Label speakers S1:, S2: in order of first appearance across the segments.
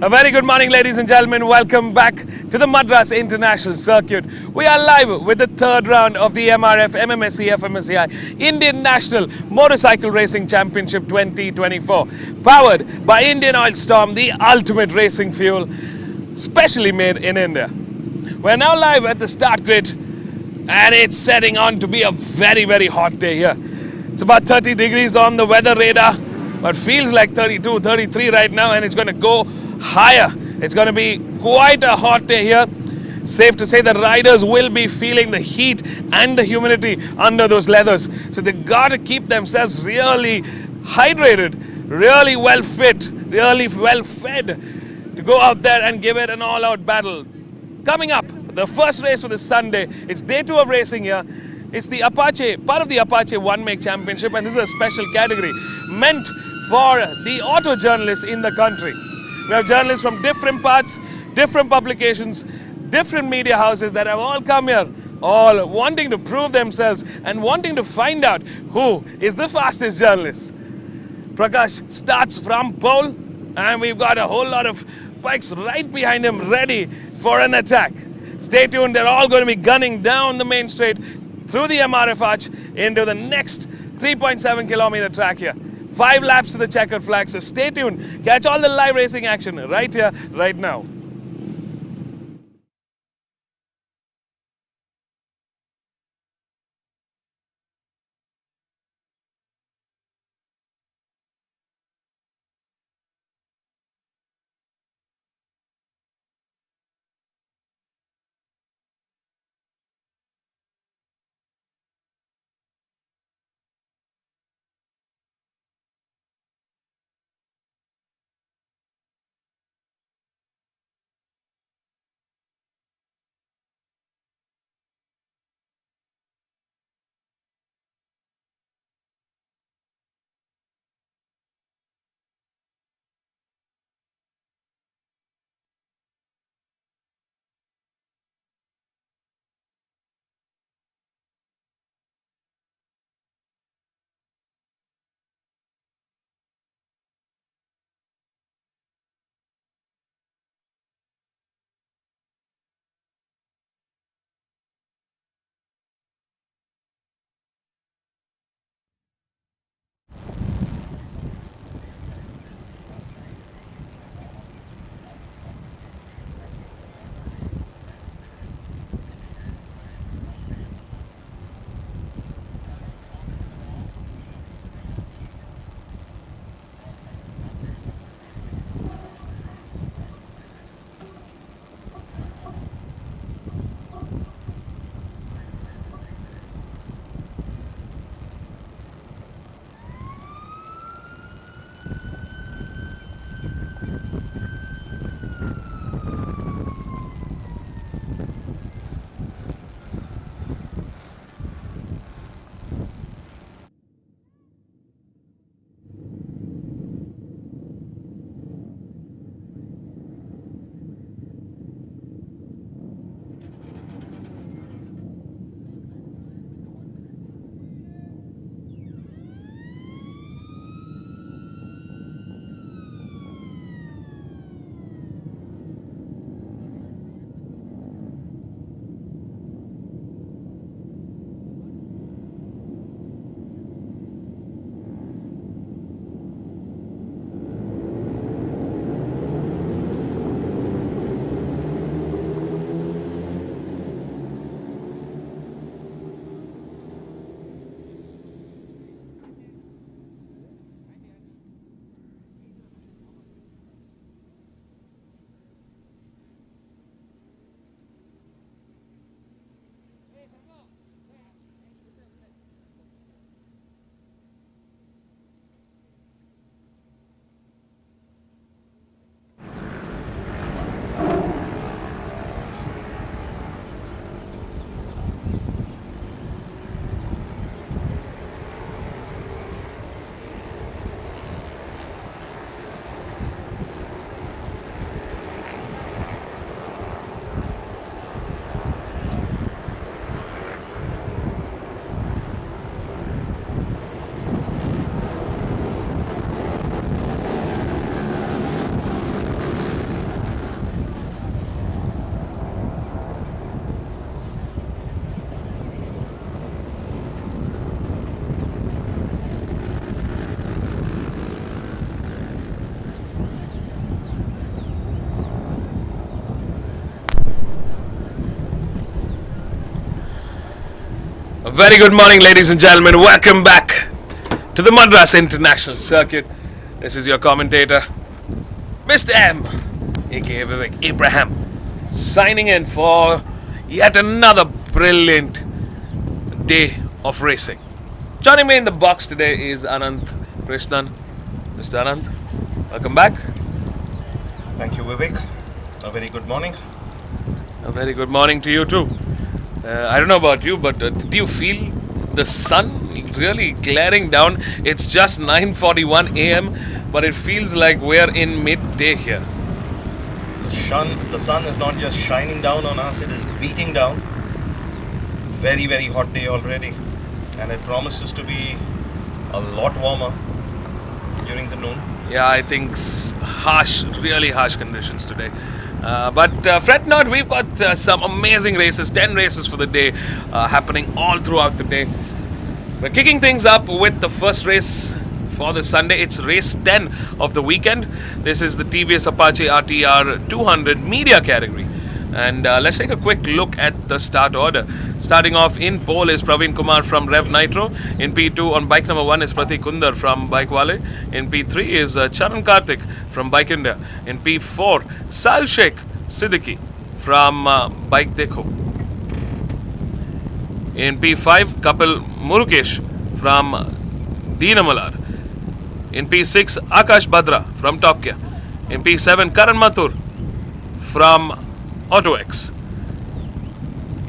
S1: A very good morning, ladies and gentlemen. Welcome back to the Madras International Circuit. We are live with the third round of the MRF MMSC fmsci Indian National Motorcycle Racing Championship 2024, powered by Indian Oil Storm, the ultimate racing fuel, specially made in India. We're now live at the start grid, and it's setting on to be a very hot day here. It's about 30 degrees on the weather radar, but feels like 32, 33 right now, and it's going to go higher. It's going to be quite a hot day here. Safe to say that riders will be feeling the heat and the humidity under those leathers. So they got to keep themselves really hydrated, really well fit, really well fed to go out there and give it an all-out battle. Coming up, the first race for this Sunday. It's day 2 of racing here. It's the Apache, part of the Apache One Make Championship, and this is a special category meant for the auto journalists in the country. We have journalists from different parts, different publications, different media houses that have all come here, all wanting to prove themselves and wanting to find out who is the fastest journalist. Prakash starts from pole, and we've got a whole lot of bikes right behind him ready for an attack. Stay tuned, they're all going to be gunning down the main straight through the MRF arch into the next 3.7 kilometer track here. 5 laps to the checkered flag, so stay tuned. Catch all the live racing action right here, right now. Very good morning, ladies and gentlemen. Welcome back to the Madras International Circuit. This is your commentator, Mr. M, aka Vivek Abraham, signing in for yet another brilliant day of racing. Joining me in the box today is Anant Krishnan. Mr. Anant, welcome back.
S2: Thank you, Vivek. A very good morning.
S1: A very good morning to you too. I don't know about you, but do you feel the sun really glaring down? It's just 9:41 a.m., but it feels like we're in midday here.
S2: The sun is not just shining down on us, it is beating down. Very, very hot day already. And it promises to be a lot warmer during the noon.
S1: Yeah, I think harsh, really harsh conditions today. But fret not, we've got some amazing races, 10 races for the day, happening all throughout the day. We're kicking things up with the first race for the Sunday. It's race 10 of the weekend. This is the TVS Apache RTR 200 media category. And let's take a quick look at the start order. Starting off in pole is Praveen Kumar from Rev Nitro. In P2 on bike number 1 is Pratik Kundar from Bike Wale. In P3 is Charan Karthik from Bike India. In P4, Sal Sheikh Siddiqui from Bike Dekho. In P5, Kapil Murukesh from Deenamalar. In P6, Akash Badra from Top Gear. In P7, Karan Mathur from AutoX.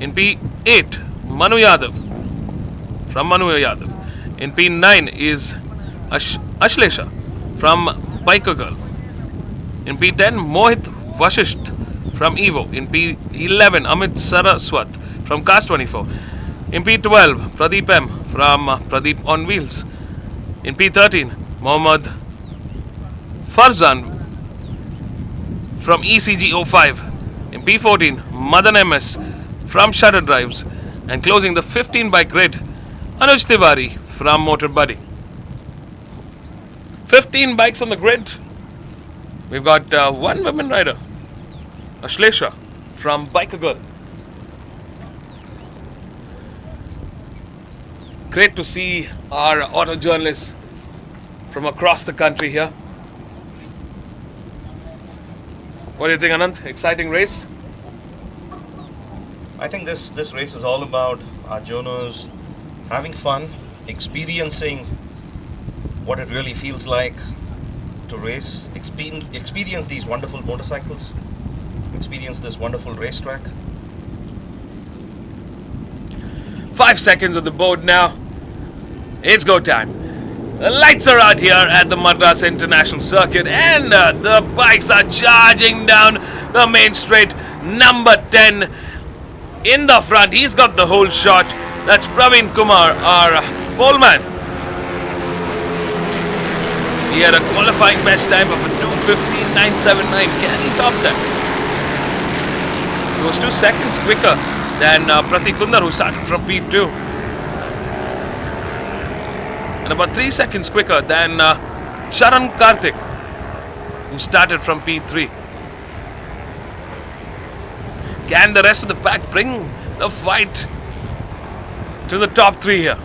S1: In P8, Manu Yadav from Manu Yadav. In P9 is Ashlesha from Biker Girl. In P10, Mohit Vashisht from Evo. In P11, Amit Saraswat from Cast 24. In P12, Pradeep M from Pradeep on Wheels. In P13, Mohammad Farzan from ECG 05. In P14, Madan MS from Shutter Drives. And closing the 15 bike grid, Anuj Tiwari from Motor Buddy. 15 bikes on the grid. We've got one women rider, Ashlesha from Biker Girl. Great to see our auto journalists from across the country here. What do you think, Anant? Exciting race?
S2: I think this race is all about our journos having fun, experiencing what it really feels like to race, experience these wonderful motorcycles, experience this wonderful racetrack.
S1: 5 seconds on the board now. It's go time. The lights are out here at the Madras International Circuit and the bikes are charging down the main straight. Number 10 in the front. He's got the whole shot. That's Praveen Kumar, our poleman. He had a qualifying best time of a 2:15.979. Can he top that? He was 2 seconds quicker than Pratik Kundar, who started from P2. And about 3 seconds quicker than Charan Karthik, who started from P3. Can the rest of the pack bring the fight to the top 3 here?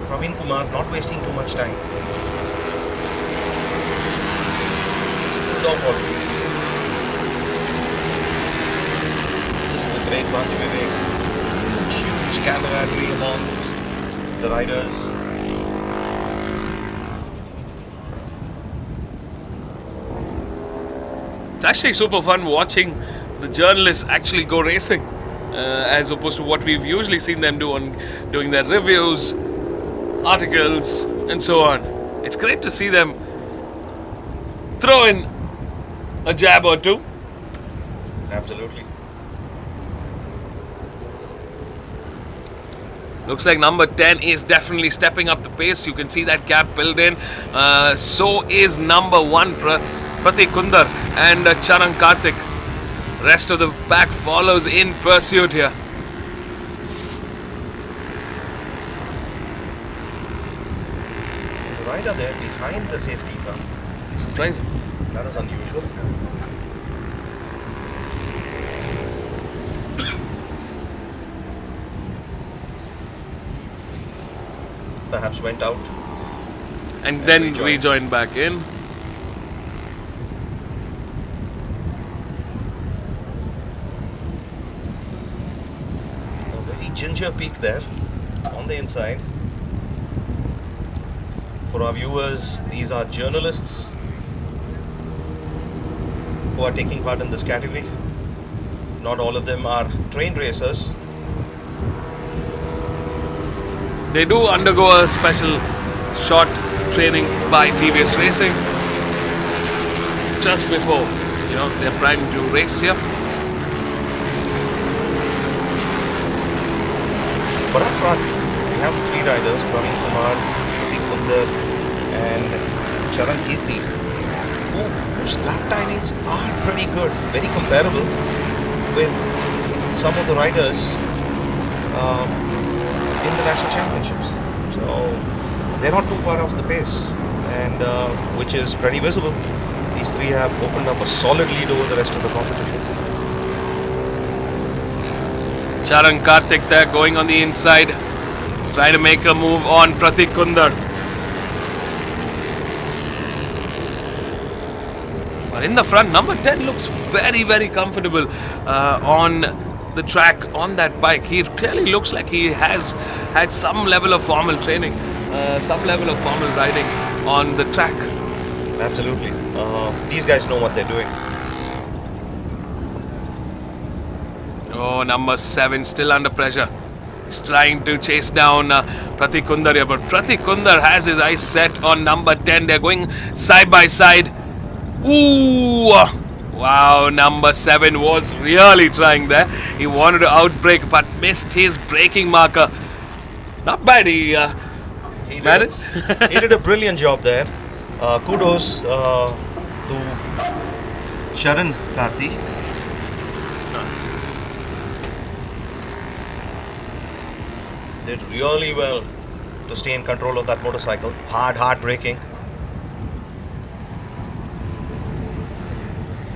S2: Praveen Kumar not wasting too much time. This is a great bunch, Vivek. Huge camaraderie among the riders.
S1: It's actually super fun watching the journalists actually go racing, as opposed to what we've usually seen them do on doing their reviews, articles, and so on. It's great to see them throw in a jab or two.
S2: Absolutely.
S1: Looks like number 10 is definitely stepping up the pace. You can see that gap built in. So is number 1, Pratik Kundar and Charan Karthik. Rest of the pack follows in pursuit here.
S2: The rider there behind the safety car.
S1: Surprising.
S2: That is unusual. perhaps went out.
S1: And then
S2: rejoined.
S1: rejoined back in.
S2: A very ginger peak there on the inside. For our viewers, these are journalists who are taking part in this category. Not all of them are trained racers.
S1: They do undergo a special short training by TVS Racing just before, they're primed to race here.
S2: But up front, we have three riders, Praveen Kumar, Pratik Kundar and Charan Kirti, whose lap timings are pretty good, very comparable with some of the riders in the national championships. So they're not too far off the pace, and which is pretty visible. These three have opened up a solid lead over the rest of the competition.
S1: Charan Karthik there going on the inside. He's trying to make a move on Pratik Kundar. But in the front, number 10 looks very, very comfortable on the track, on that bike. He clearly looks like he has had some level of formal training, some level of formal riding on the track.
S2: Absolutely. These guys know what they're doing.
S1: Oh, number 7 still under pressure. He's trying to chase down Pratik Kundar here, but Pratik Kundar has his eyes set on number 10. They're going side by side. Ooh! Wow, number 7 was really trying there. He wanted to outbrake but missed his braking marker. Not bad, he managed.
S2: He did a brilliant job there. Kudos to Charan Karthik. Did really well to stay in control of that motorcycle. Hard braking.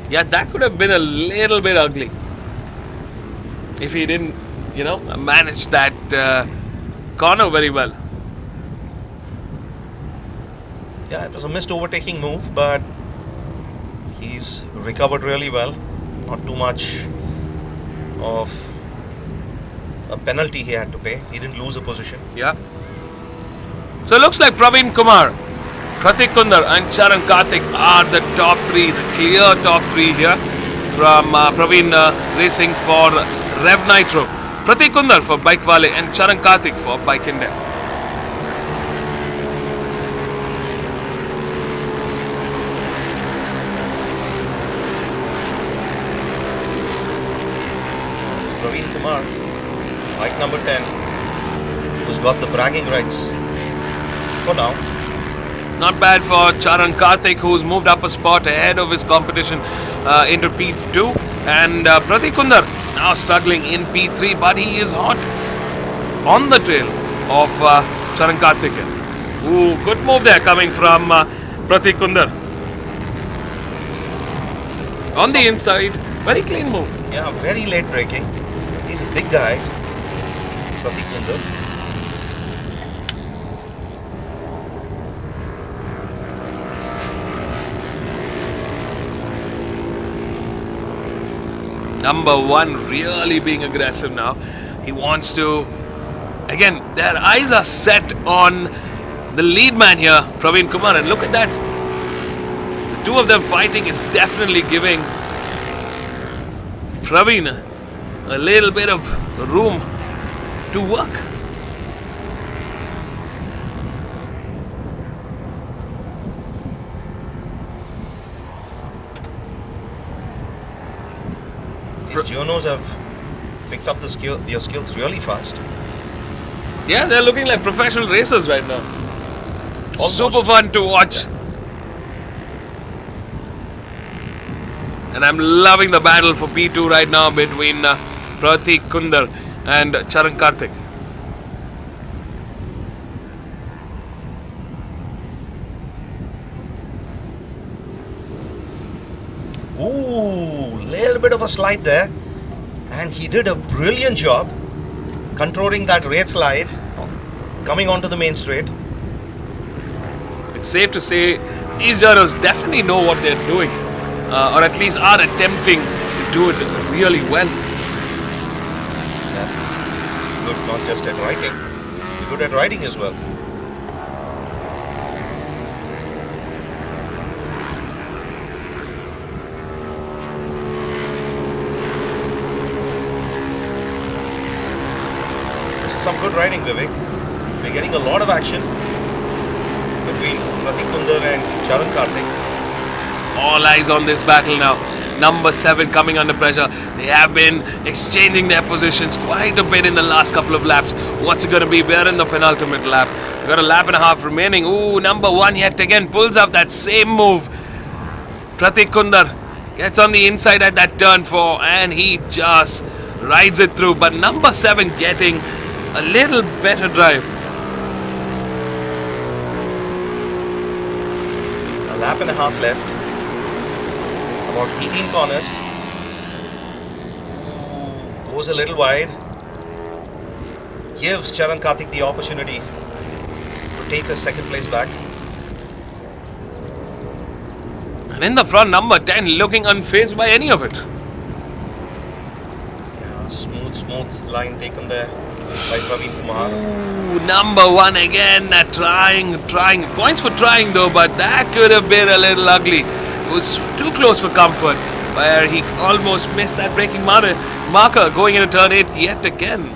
S1: Yeah, that could have been a little bit ugly if he didn't, manage that corner very well.
S2: Yeah, it was a missed overtaking move, but he's recovered really well. Not too much of a penalty he had to pay. He didn't lose a position.
S1: Yeah. So it looks like Praveen Kumar, Pratik Kundar and Charan Karthik are the top 3, the clear top 3 here from Praveen Racing for Rev Nitro, Pratik Kundar for Bike Wale and Charan Karthik for Bike India.
S2: Praveen Kumar, bike number 10, who's got the bragging rights for now.
S1: Not bad for Charan Karthik, who's moved up a spot ahead of his competition into P2. And Pratik Kundar now struggling in P3, but he is hot on the trail of Charan Karthik. Ooh, good move there coming from Pratik Kundar. On the inside, very clean move.
S2: Yeah, very late braking. He's a big guy, Pratik Kundar.
S1: Number 1 really being aggressive now. He wants to, again, their eyes are set on the lead man here, Praveen Kumar, and look at that. The two of them fighting is definitely giving Praveen a little bit of room to work.
S2: These journos have picked up their skills really fast.
S1: Yeah, they're looking like professional racers right now.
S2: Almost.
S1: Super fun to watch. And I'm loving the battle for P2 right now between Pratik Kundar and Charan Karthik.
S2: Ooh, little bit of a slide there, and he did a brilliant job controlling that rate slide, coming onto the main straight.
S1: It's safe to say these journals definitely know what they're doing, or at least are attempting to do it really well.
S2: Yeah. Good, not just at riding, you're good at riding as well. This is some good riding, Vivek. We're getting a lot of action between Pratik Kundar and Charan Karthik.
S1: All eyes on this battle now. Number 7 coming under pressure. They have been exchanging their positions quite a bit in the last couple of laps. What's it going to be? We're in the penultimate lap. We've got a lap and a half remaining. Ooh, number 1 yet again pulls out that same move. Pratik Kundar gets on the inside at that turn 4 and he just rides it through. But number 7 getting a little better drive.
S2: A lap and a half left. About 18 corners. Goes a little wide. Gives Charan Karthik the opportunity to take a second place back.
S1: And in the front, number 10 looking unfazed by any of it.
S2: Yeah, smooth line taken there by Praveen Kumar.
S1: Ooh, number 1 again, trying. Points for trying though, but that could have been a little ugly. It was too close for comfort, where he almost missed that braking marker going into turn 8 yet again.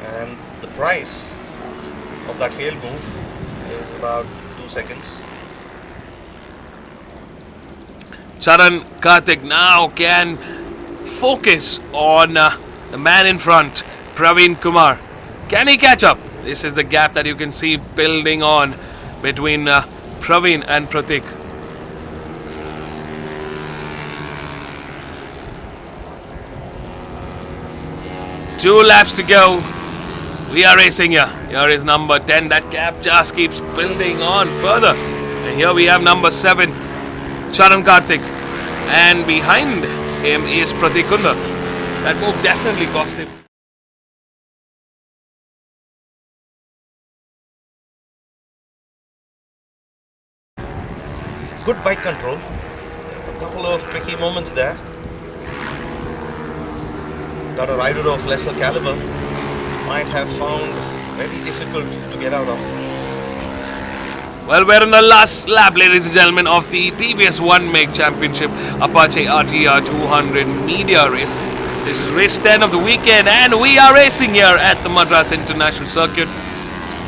S2: And the price of that failed move is about 2 seconds.
S1: Charan Karthik now can focus on the man in front, Praveen Kumar. Can he catch up? This is the gap that you can see building on between Praveen and Pratik. Two laps to go. We are racing here. Here is number 10. That gap just keeps building on further. And here we have number 7, Charan Karthik. And behind him is Pratik Kundar. That move definitely cost him.
S2: Good bike control. A couple of tricky moments there. That a rider of lesser caliber might have found very difficult to get out of.
S1: Well, we're in the last lap, ladies and gentlemen, of the TVS 1MAG Championship Apache RTR 200 media race. This is race 10 of the weekend, and we are racing here at the Madras International Circuit.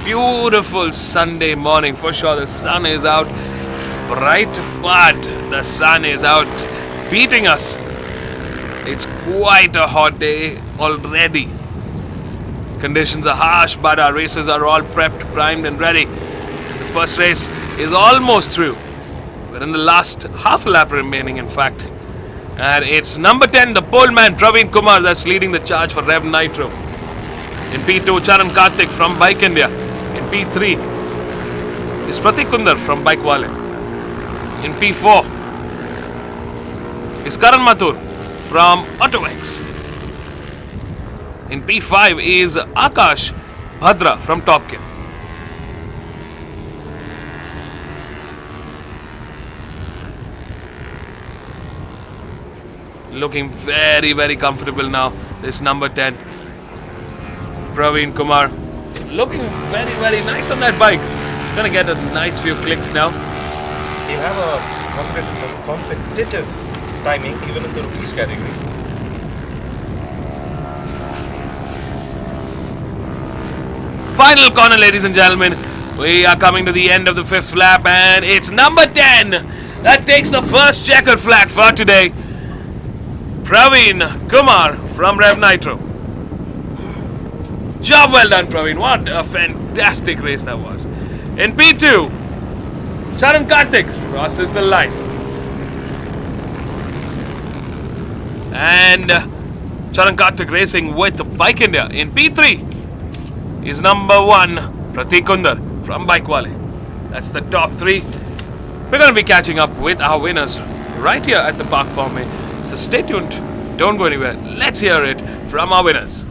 S1: Beautiful Sunday morning, for sure. The sun is out bright, but the sun is out beating us. It's quite a hot day already. Conditions are harsh, but our racers are all prepped, primed and ready. The first race is almost through. We're in the last half a lap remaining, in fact. And it's number 10, the pole man, Praveen Kumar, that's leading the charge for Rev Nitro. In P2, Charan Karthik from Bike India. In P3 is Pratik Kundar from Bike Wale. In P4 is Karan Mathur from AutoX. In P5 is Akash Bhadra from Topkin. Looking very, very comfortable now, this number 10, Praveen Kumar. Looking very, very nice on that bike. He's going to get a nice few clicks now.
S2: He'll have a competitive timing even in the rookies category.
S1: Final corner, ladies and gentlemen. We are coming to the end of the 5th lap, and it's number 10 that takes the first checkered flag for today. Praveen Kumar from Rev Nitro. Job well done, Praveen. What a fantastic race that was. In P2, Charan Karthik crosses the line. And Charan Karthik racing with Bike India. In P3 is number 1, Pratik Kundar from Bike Wale. That's the top 3. We're going to be catching up with our winners right here at the Park Farm. So stay tuned. Don't go anywhere. Let's hear it from our winners.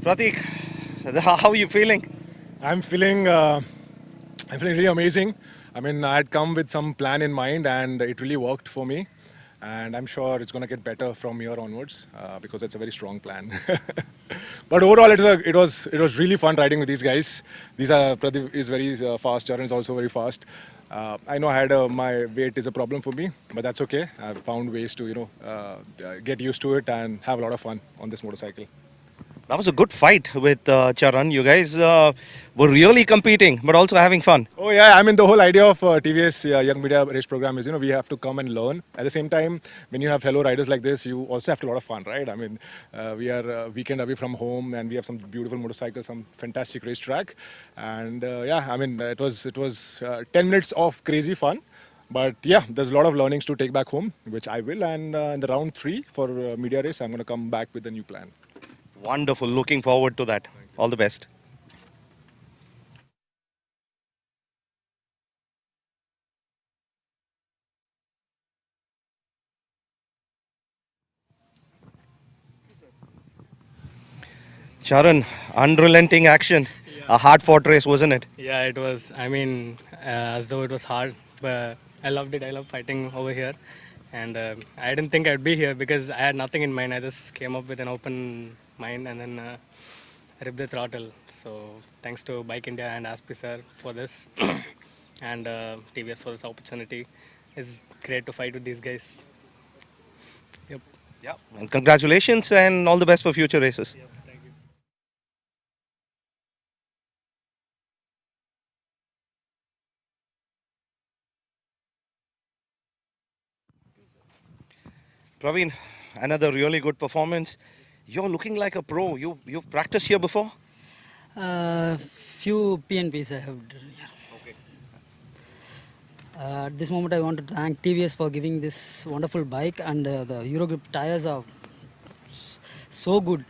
S2: Pratik, how are you feeling?
S3: I'm feeling really amazing. I mean, I had come with some plan in mind, and it really worked for me. And I'm sure it's going to get better from here onwards because it's a very strong plan. But overall, it was really fun riding with these guys. Pradeep is very fast. Charan is also very fast. I know my weight is a problem for me, but that's okay. I've found ways to get used to it and have a lot of fun on this motorcycle.
S2: That was a good fight with Charan. You guys were really competing, but also having fun.
S3: Oh yeah, I mean the whole idea of TVS Young Media Race Program is we have to come and learn. At the same time, when you have fellow riders like this, you also have a lot of fun, right? I mean, we are a weekend away from home, and we have some beautiful motorcycles, some fantastic racetrack, and I mean it was 10 minutes of crazy fun. But yeah, there's a lot of learnings to take back home, which I will. And in the round 3 for media race, I'm going to come back with a new plan.
S2: Wonderful. Looking forward to that. All the best. Charan, unrelenting action. A hard-fought race, wasn't it?
S4: Yeah, it was. I mean, as though it was hard, but I loved it. I love fighting over here. And I didn't think I'd be here because I had nothing in mind. I just came up with an open mind and then ripped the throttle. So thanks to Bike India and Aspi sir for this and TVS for this opportunity. It's great to fight with these guys. Yep.
S2: Yeah. And congratulations and all the best for future races.
S4: Yep. Thank you.
S2: Praveen, another really good performance. You're looking like a pro. You've practiced here before?
S5: Few PNPs I have done here.
S2: Okay.
S5: At this moment, I want to thank TVS for giving this wonderful bike, and the Eurogrip tires are so good.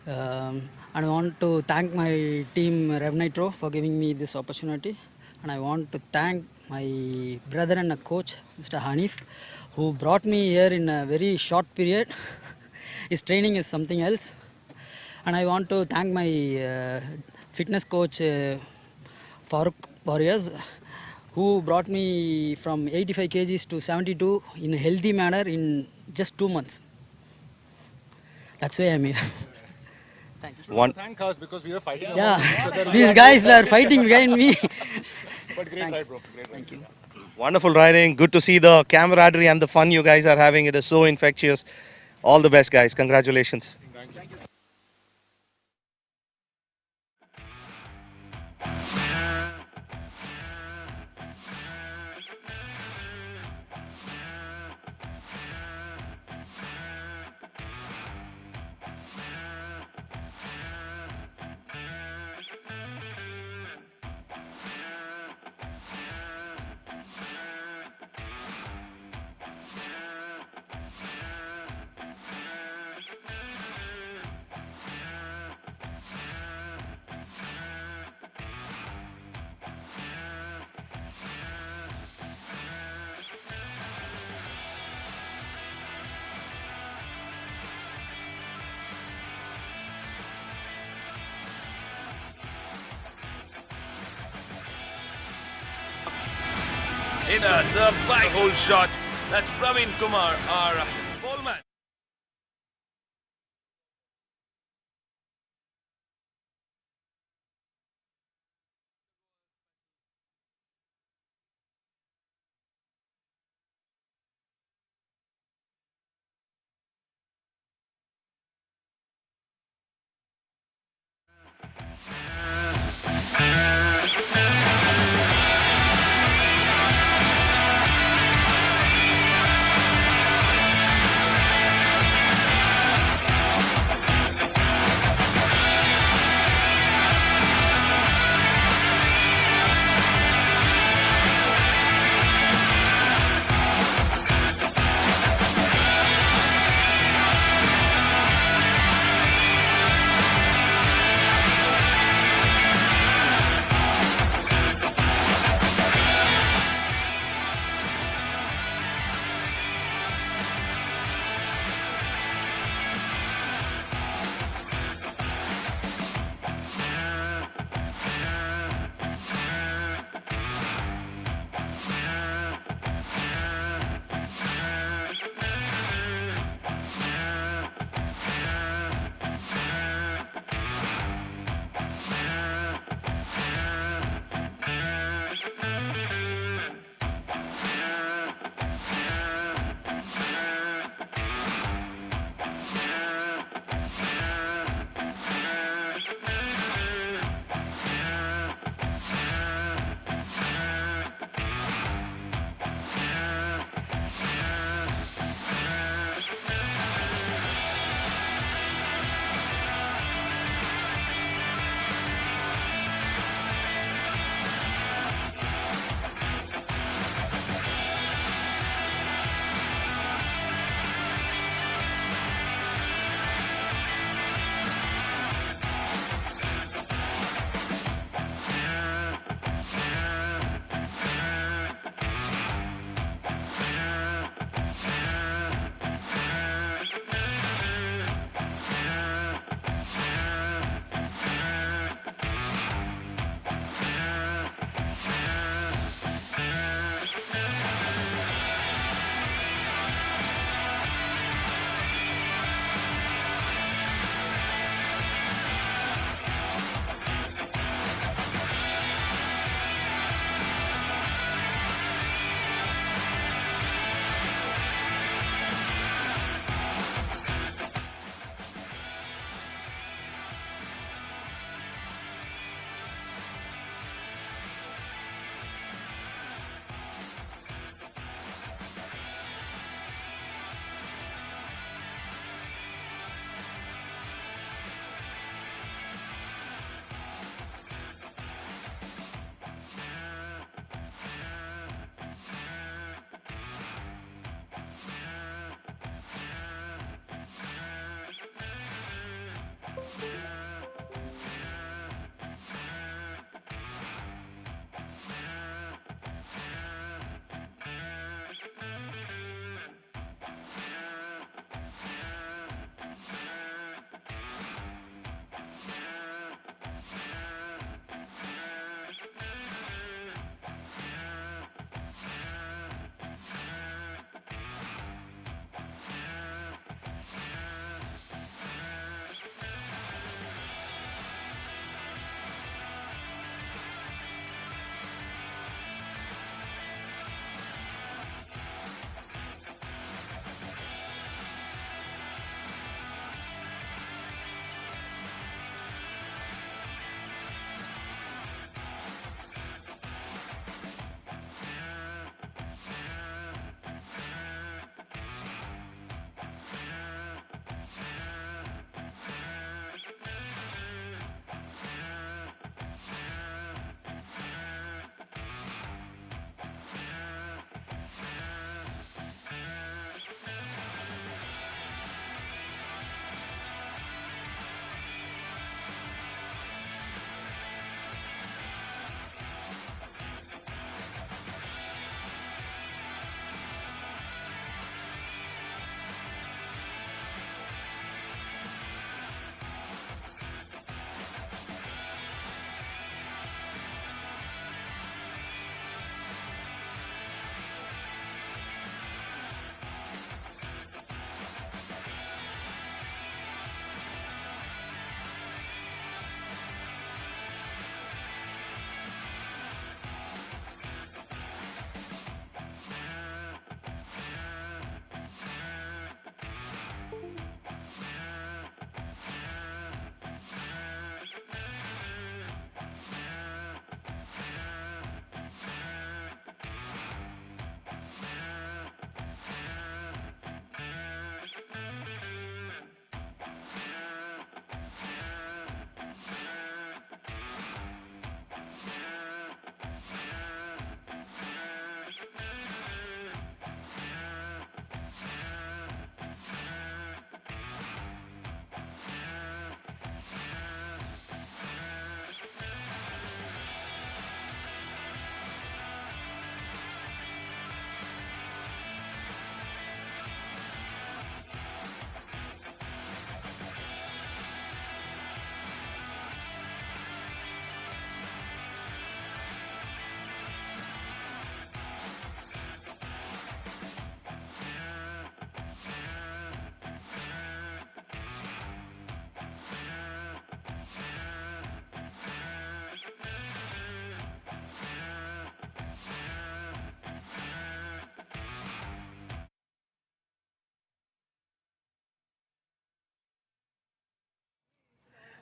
S5: And I want to thank my team Rev Nitro for giving me this opportunity, and I want to thank my brother and a coach, Mr. Hanif, who brought me here in a very short period. His training is something else. And I want to thank my fitness coach, Farooq Warriors, who brought me from 85 kgs to 72 in a healthy manner in just 2 months. That's why I'm here. Thank you.
S2: One.
S3: Thank us because we were fighting.
S5: Yeah, these guys were fighting behind me.
S3: But great ride, bro. Great ride.
S5: Thank you.
S2: Wonderful riding. Good to see the camaraderie and the fun you guys are having. It is so infectious. All the best, guys. Congratulations.
S3: Thank you. In the bike hole shot. That's Praveen Kumar, our pole man.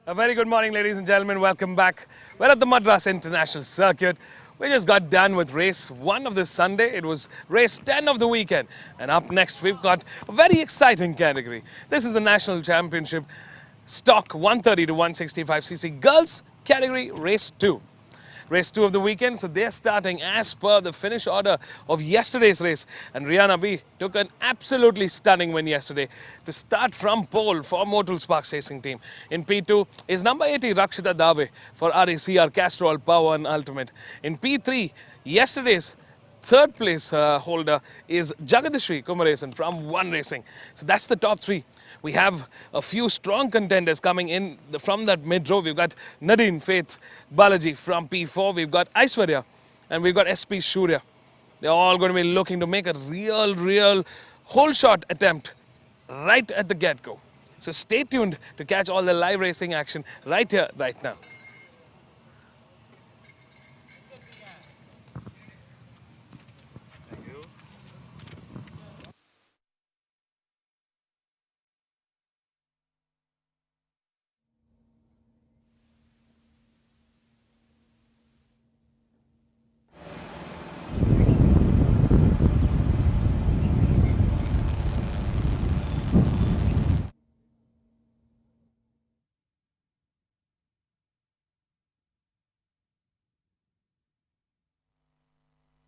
S1: A very good morning, ladies and gentlemen. Welcome back. We're at the Madras International Circuit. We just got done with race 1 of this Sunday. It was race 10 of the weekend. And up next, we've got a very exciting category. This is the National Championship Stock 130 to 165cc Girls category race 2. Race 2 of the weekend, so they're starting as per the finish order of yesterday's race. And Rihanna B took an absolutely stunning win yesterday to start from pole for Motul Sparks Racing Team. In P2 is number 80 Rakshita Dave for RACR Castrol Power and Ultimate. In P3, yesterday's third place holder is Jagadishri Kumaresan from One Racing. So that's the top 3. We have a few strong contenders coming in from that mid row. We've got Nadine Faith Balaji from P4. We've got Aishwarya and we've got SP Shurya. They're all going to be looking to make a real whole shot attempt right at the get-go. So stay tuned to catch all the live racing action right here, right now.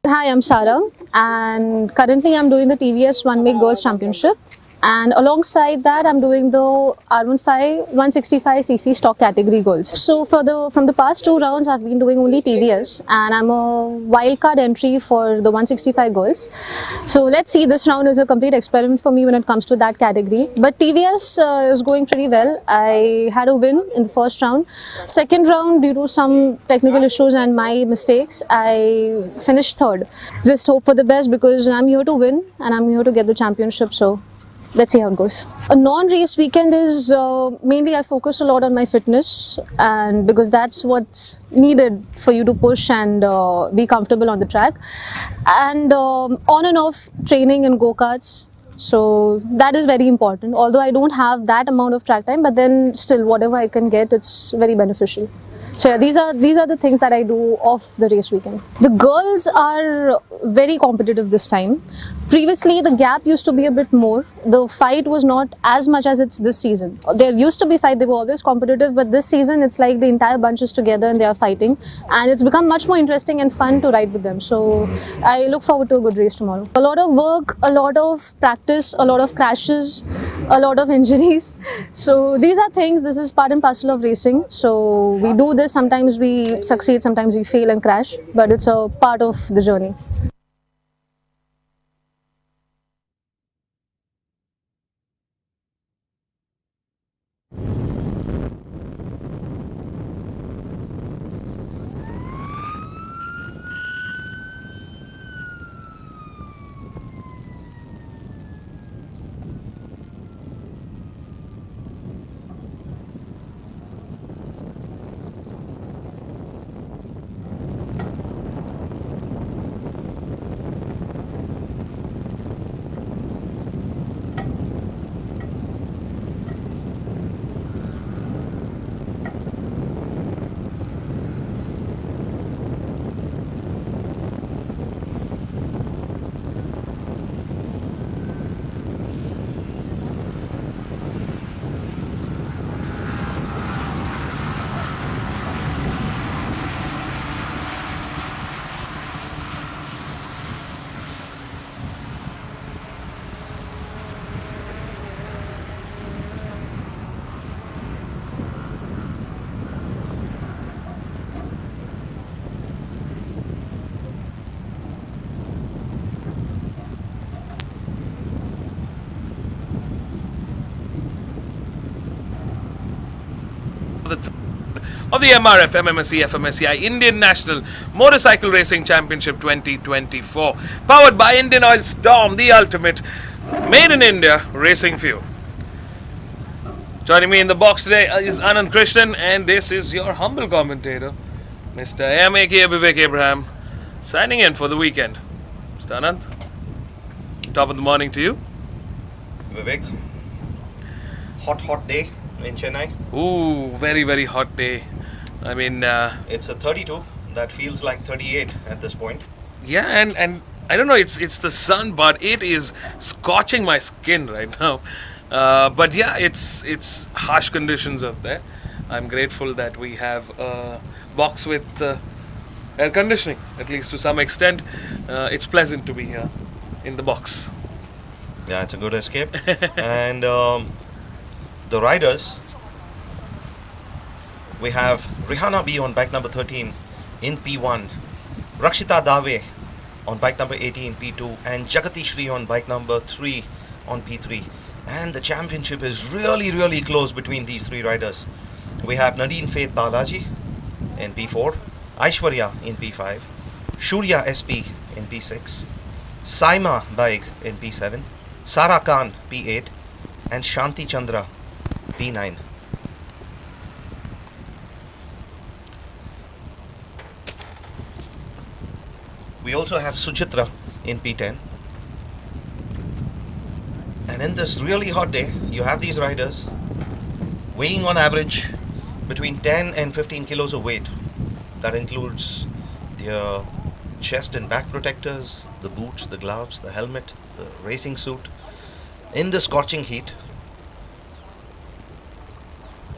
S6: Hi, I'm Sarah, and currently I'm doing the TVS One Week Girls Championship, and alongside that I'm doing the R15 165cc stock category girls. So from the past 2 rounds I've been doing only TVS, and I'm a wildcard entry for the 165 girls. So let's see, this round is a complete experiment for me when it comes to that category. But TVS is going pretty well. I had a win in the first round. Second round, due to some technical issues and my mistakes, I finished third. Just hope for the best because I'm here to win and I'm here to get the championship. So let's see how it goes. A non-race weekend is mainly I focus a lot on my fitness, and because that's what's needed for you to push and be comfortable on the track, and on and off training and go-karts. So that is very important. Although I don't have that amount of track time, but then still whatever I can get, it's very beneficial. So yeah, these are the things that I do off the race weekend. The girls are very competitive this time. Previously, the gap used to be a bit more. The fight was not as much as it's this season. There used to be fight, they were always competitive, but this season it's like the entire bunch is together and they are fighting. And it's become much more interesting and fun to ride with them. So I look forward to a good race tomorrow. A lot of work, a lot of practice, a lot of crashes, a lot of injuries. So these are things, this is part and parcel of racing. So we do this, sometimes we succeed, sometimes we fail and crash, but it's a part of the journey.
S1: Of the MRF MMSC fmsci Indian National Motorcycle Racing Championship 2024, powered by Indian Oil Storm, the ultimate made in India racing fuel. Joining me in the box today is Anand Krishnan, and this is your humble commentator, Mr. M.A.K. Vivek Abraham, signing in for the weekend. Mr. Anand, top of the morning to you.
S2: Vivek, hot day. in Chennai.
S1: Ooh, very, very hot day. I mean,
S2: It's a 32 that feels like 38 at this point.
S1: yeah, and I don't know, it's the sun, but it is scorching my skin right now. But yeah, it's harsh conditions out there. I'm grateful that we have a box with air conditioning, at least to some extent. It's pleasant to be here in the box.
S2: Yeah, it's a good escape. And the riders, we have Rihanna B on bike number 13 in P1, Rakshita Dave on bike number 18 P2, and Jagati Shri on bike number 3 on P3. And the championship is really, really close between these three riders. We have Nadine Faith Balaji in P4, Aishwarya in P5, Shurya SP in P6, Saima Baig in P7, Sara Khan P8, and Shanti Chandra P9. We also have Suchitra in P10. And in this really hot day, you have these riders weighing on average between 10 and 15 kilos of weight. That includes their chest and back protectors, the boots, the gloves, the helmet, the racing suit. In the scorching heat,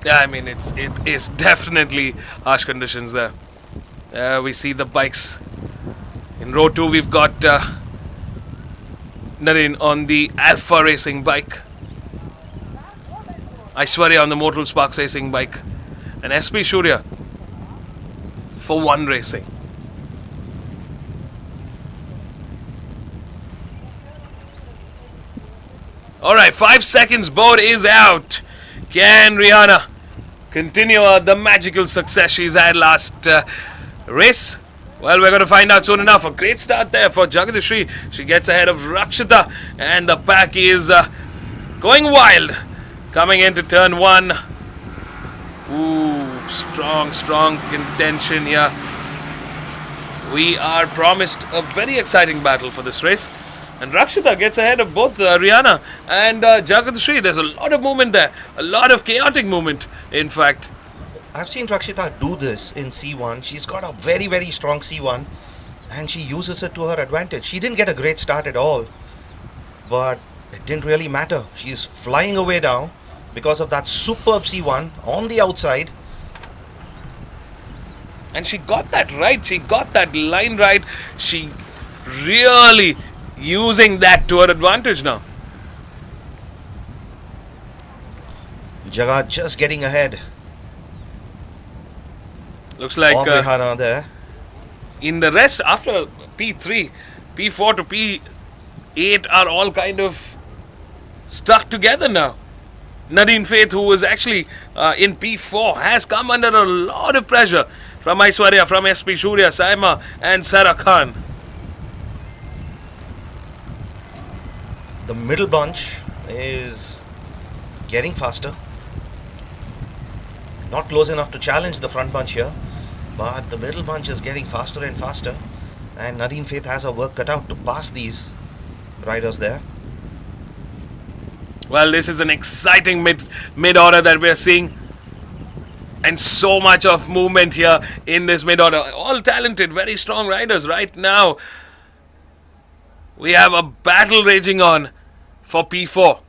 S1: Yeah, I mean, it is definitely harsh conditions there. We see the bikes. In row 2, we've got Naren on the Alpha Racing bike, Aishwarya on the Mortal Sparks Racing bike, and SP Shurya for One Racing. Alright, 5 seconds, board is out. Can Rihanna continue the magical success she's had last race? Well, we're going to find out soon enough. A great start there for Jagadishri. She gets ahead of Rakshita, and the pack is going wild. Coming into turn 1. Ooh, strong contention here. We are promised a very exciting battle for this race. And Rakshita gets ahead of both Rihanna and Jagadishri. There's a lot of movement there. A lot of chaotic movement, in fact.
S2: I've seen Rakshita do this in C1. She's got a very, very strong C1 and she uses it to her advantage. She didn't get a great start at all, but it didn't really matter. She's flying away now because of that superb C1 on the outside.
S1: And she got that right. She got that line right. She really using that to her advantage now.
S2: Jagat just getting ahead
S1: Looks like
S2: of Rihanna there.
S1: in the rest, after P3, P4 to P8 are all kind of stuck together now. Nadine Faith, who was actually in P4, has come under a lot of pressure from Aishwarya, from SP Shurya, Saima and Sara Khan.
S2: The middle bunch is getting faster. Not close enough to challenge the front bunch here, but the middle bunch is getting faster and faster, and Nadine Faith has her work cut out to pass these riders there.
S1: Well, this is an exciting mid-order that we are seeing. And so much of movement here in this mid-order. All talented, very strong riders right now. We have a battle raging on for P4.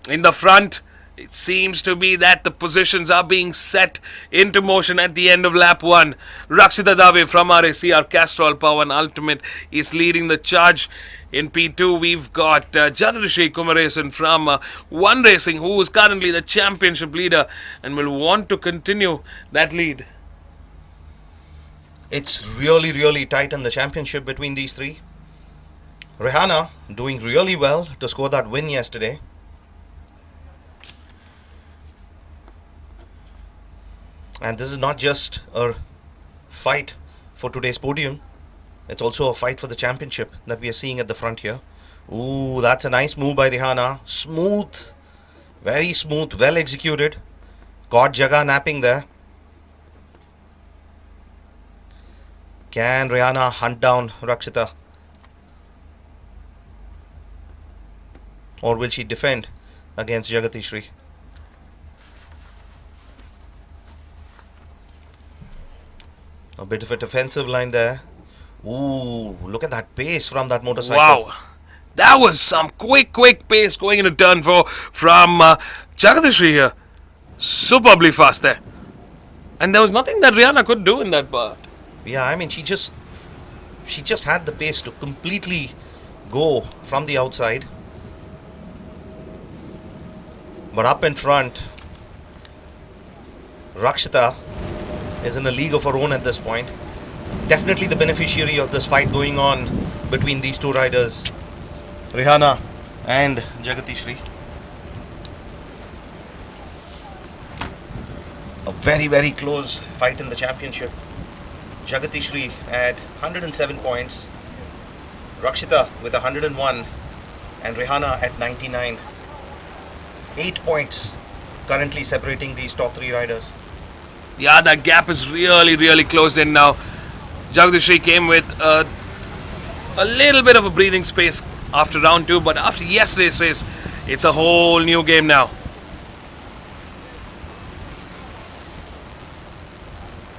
S1: In the front, it seems to be that the positions are being set into motion at the end of lap 1. Rakshita Dave from RAC, our Castrol Power and Ultimate, is leading the charge. In P2, we've got Jagadishri Kumaresan from One Racing, who is currently the championship leader and will want to continue that lead.
S2: It's really, really tight in the championship between these three. Rihanna doing really well to score that win yesterday. And this is not just a fight for today's podium. It's also a fight for the championship that we are seeing at the front here. Ooh, that's a nice move by Rihanna. Smooth. Very smooth. Well executed. Caught Jaga napping there. Can Rihanna hunt down Rakshita? Or will she defend against Jagatishri? A bit of a defensive line there. Ooh, look at that pace from that motorcycle.
S1: Wow. That was some quick pace going into turn 4 from Jagadishri here. Superbly fast there. And there was nothing that Rihanna could do in that part.
S2: Yeah, I mean, she just had the pace to completely go from the outside. But up in front, Rakshita is in a league of her own at this point. Definitely the beneficiary of this fight going on between these two riders, Rihanna and Jagatishri. A very close fight in the championship. Jagatishri at 107 points, Rakshita with 101, and Rihanna at 99. 8 points currently separating these top 3 riders.
S1: Yeah, that gap is really closed in now. Jagadishri came with a little bit of a breathing space after round 2, but after yesterday's race, it's a whole new game now.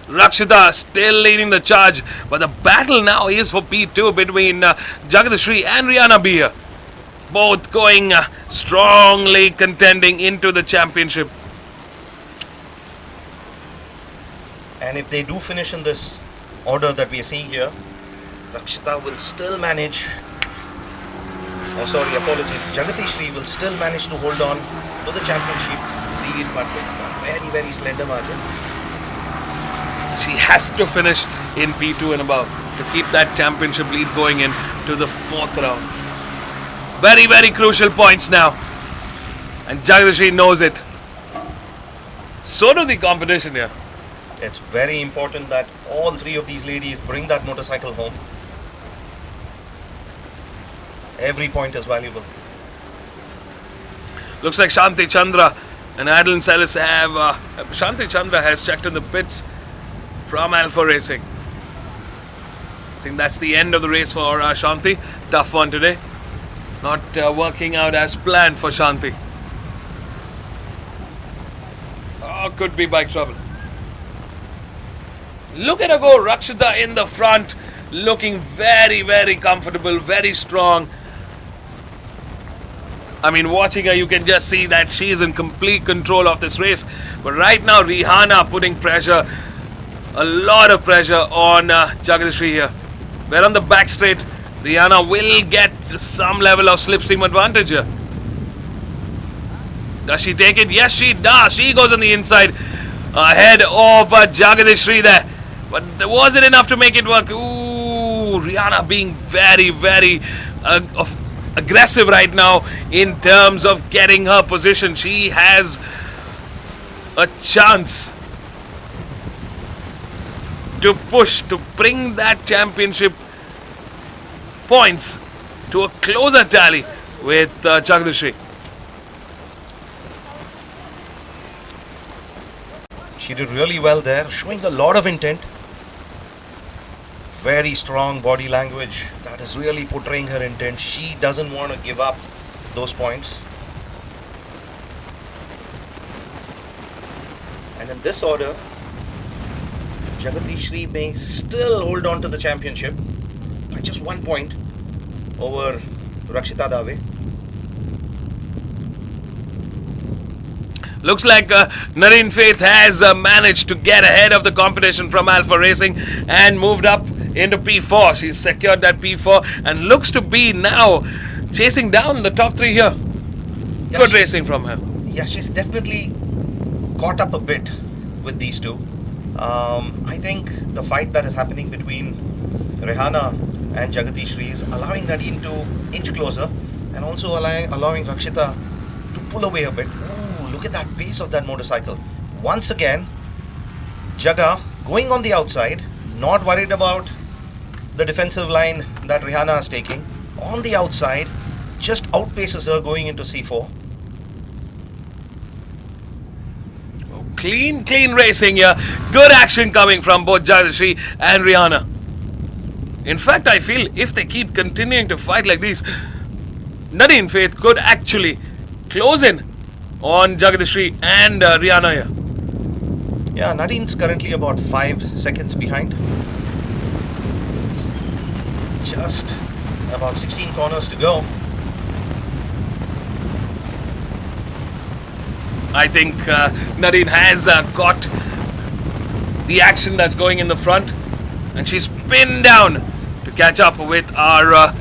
S1: Rakshita still leading the charge, but the battle now is for P2 between Jagadishri and Rihanna Beer. Both going strongly contending into the championship.
S2: And if they do finish in this order that we are seeing here, Rakshita will still manage, Jagatishri will still manage to hold on to the championship lead, but with a very slender margin.
S1: She has to finish in P2 and above to keep that championship lead going in to the 4th round. Very crucial points now, and Jagadishri knows it. So do the competition here.
S2: It's very important that all 3 of these ladies bring that motorcycle home. Every point is valuable.
S1: Looks like Shanti Chandra and Adeline Sellis have... Shanti Chandra has checked in the pits from Alpha Racing. I think that's the end of the race for Shanti. Tough one today. Not working out as planned for Shanti. Oh, could be bike trouble. Look at her go. Rakshita in the front, looking very comfortable, very strong. I mean, watching her, you can just see that she is in complete control of this race. But right now, Rihanna putting pressure, a lot of pressure on Jagadishri here. We're on the back straight. Rihanna will get some level of slipstream advantage here. Does she take it? Yes, she does. She goes on the inside ahead of Jagadishri there. But was it enough to make it work? Ooh, Rihanna being very aggressive right now in terms of getting her position. She has a chance to push, to bring that championship points to a closer tally with Jagadishri.
S2: She did really well there, showing a lot of intent. Very strong body language that is really portraying her intent. She doesn't want to give up those points. And in this order, Jagadishri may still hold on to the championship by just 1 point over Rakshita Dave.
S1: Looks like Nareen Faith has managed to get ahead of the competition from Alpha Racing and moved up into P4. She's secured that P4 and looks to be now chasing down the top 3 here.
S2: Yeah,
S1: Good racing from her.
S2: Yeah, she's definitely caught up a bit with these two. I think the fight that is happening between Rihanna and Jagadishri is allowing Nadine to inch closer and also allowing Rakshita to pull away a bit. Ooh, look at that pace of that motorcycle. Once again, Jaga going on the outside, not worried about the defensive line that Rihanna is taking. On the outside, just outpaces her going into C4.
S1: Clean racing here. Good action coming from both Jagadishri and Rihanna. In fact, I feel if they keep continuing to fight like this, Nadine Faith could actually close in on Jagadishri and Rihanna here.
S2: Yeah, Nadine's currently about 5 seconds behind. Just about 16 corners to go.
S1: I think Nadine has got the action that's going in the front, and she's pinned down to catch up with our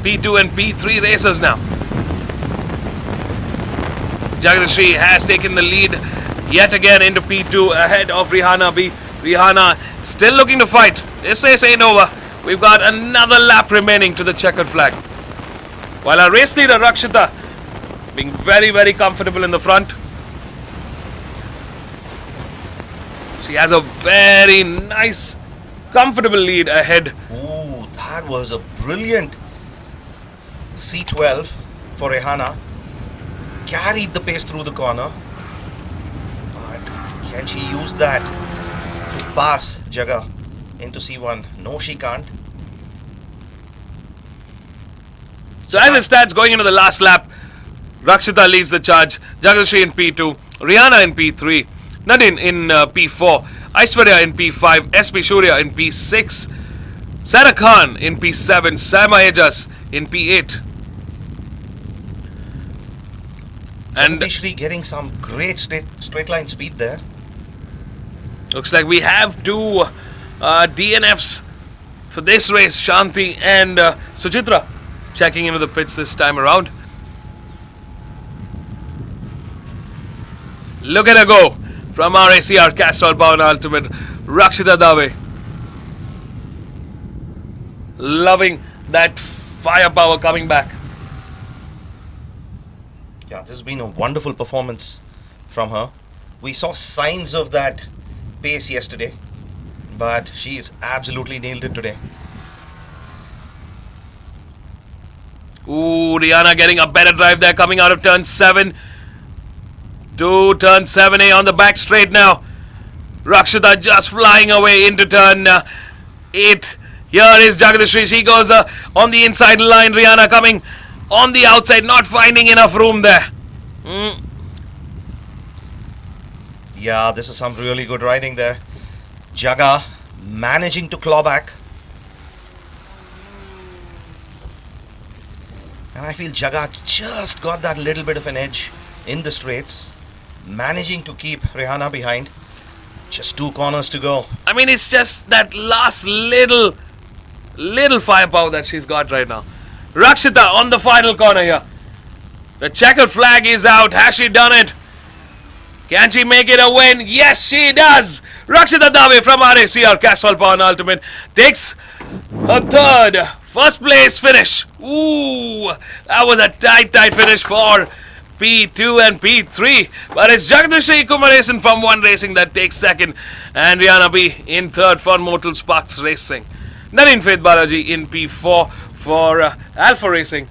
S1: P2 and P3 racers now. Jagadashri has taken the lead yet again into P2 ahead of Rihanna B. Rihanna still looking to fight. This race ain't over. We've got another lap remaining to the checkered flag. While our race leader Rakshita being very, very comfortable in the front. She has a very nice, comfortable lead ahead.
S2: Ooh, that was a brilliant C12 for Rihanna. Carried the pace through the corner. But can she use that to pass Jaga into C1? No, she can't.
S1: So as it stands going into the last lap, Rakshita leads the charge. Jagadashri in P2, Rihanna in P3, Nadine in P4, Aishwarya in P5, SP Shurya in P6, Sarah Khan in P7, Sama Ajas in P8. And
S2: Jagadashri getting some great straight line speed there.
S1: looks like we have two DNFs for this race, Shanti and Suchitra checking into the pits this time around. Look at her go from RACR Castrol Power Ultimate, Rakshita Dave. Loving that firepower coming back.
S2: Yeah, this has been a wonderful performance from her. We saw signs of that pace yesterday, but she's absolutely nailed it today.
S1: Ooh, Rihanna getting a better drive there coming out of turn 7 to turn 7A on the back straight now. Rakshita just flying away into turn 8. Here is Jagadashri. She goes on the inside line. Rihanna coming on the outside, not finding enough room there.
S2: Yeah, this is some really good riding there. Jaga managing to claw back. And I feel Jaga just got that little bit of an edge in the straights. Managing to keep Rihanna behind. Just 2 corners to go.
S1: I mean, it's just that last little firepower that she's got right now. Rakshita on the final corner here. The checkered flag is out. Has she done it? Can she make it a win? Yes, she does. Rakshita Dave from RACR Castrol Power Ultimate takes her first place finish. Ooh, that was a tight finish for P2 and P3. But it's Jagadashri Kumaresan from One Racing that takes second, and Rihanna B in third for Mortal Sparks Racing. Nareen Faith Balaji in P4 for Alpha Racing.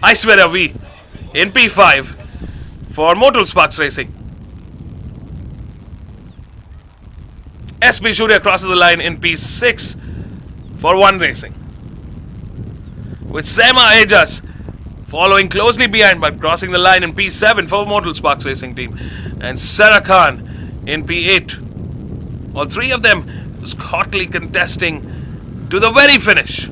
S1: Aishwarya V in P5 for Mortal Sparks Racing. SP Shurya crosses the line in P6 for One Racing. With Sema Ajas following closely behind but crossing the line in P7 for Mortal Sparks Racing team. And Sarah Khan in P8. All three of them was hotly contesting to the very finish.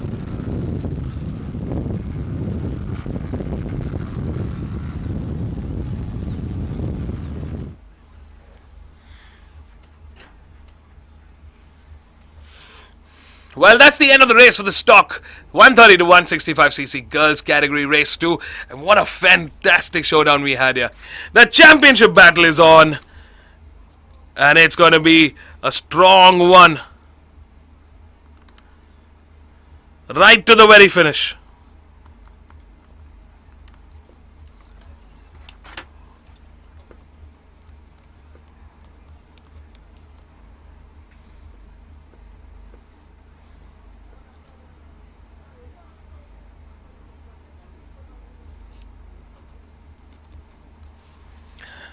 S1: Well, that's the end of the race for the stock 130 to 165cc girls category race 2. And what a fantastic showdown we had here. The championship battle is on. And it's going to be a strong one. Right to the very finish.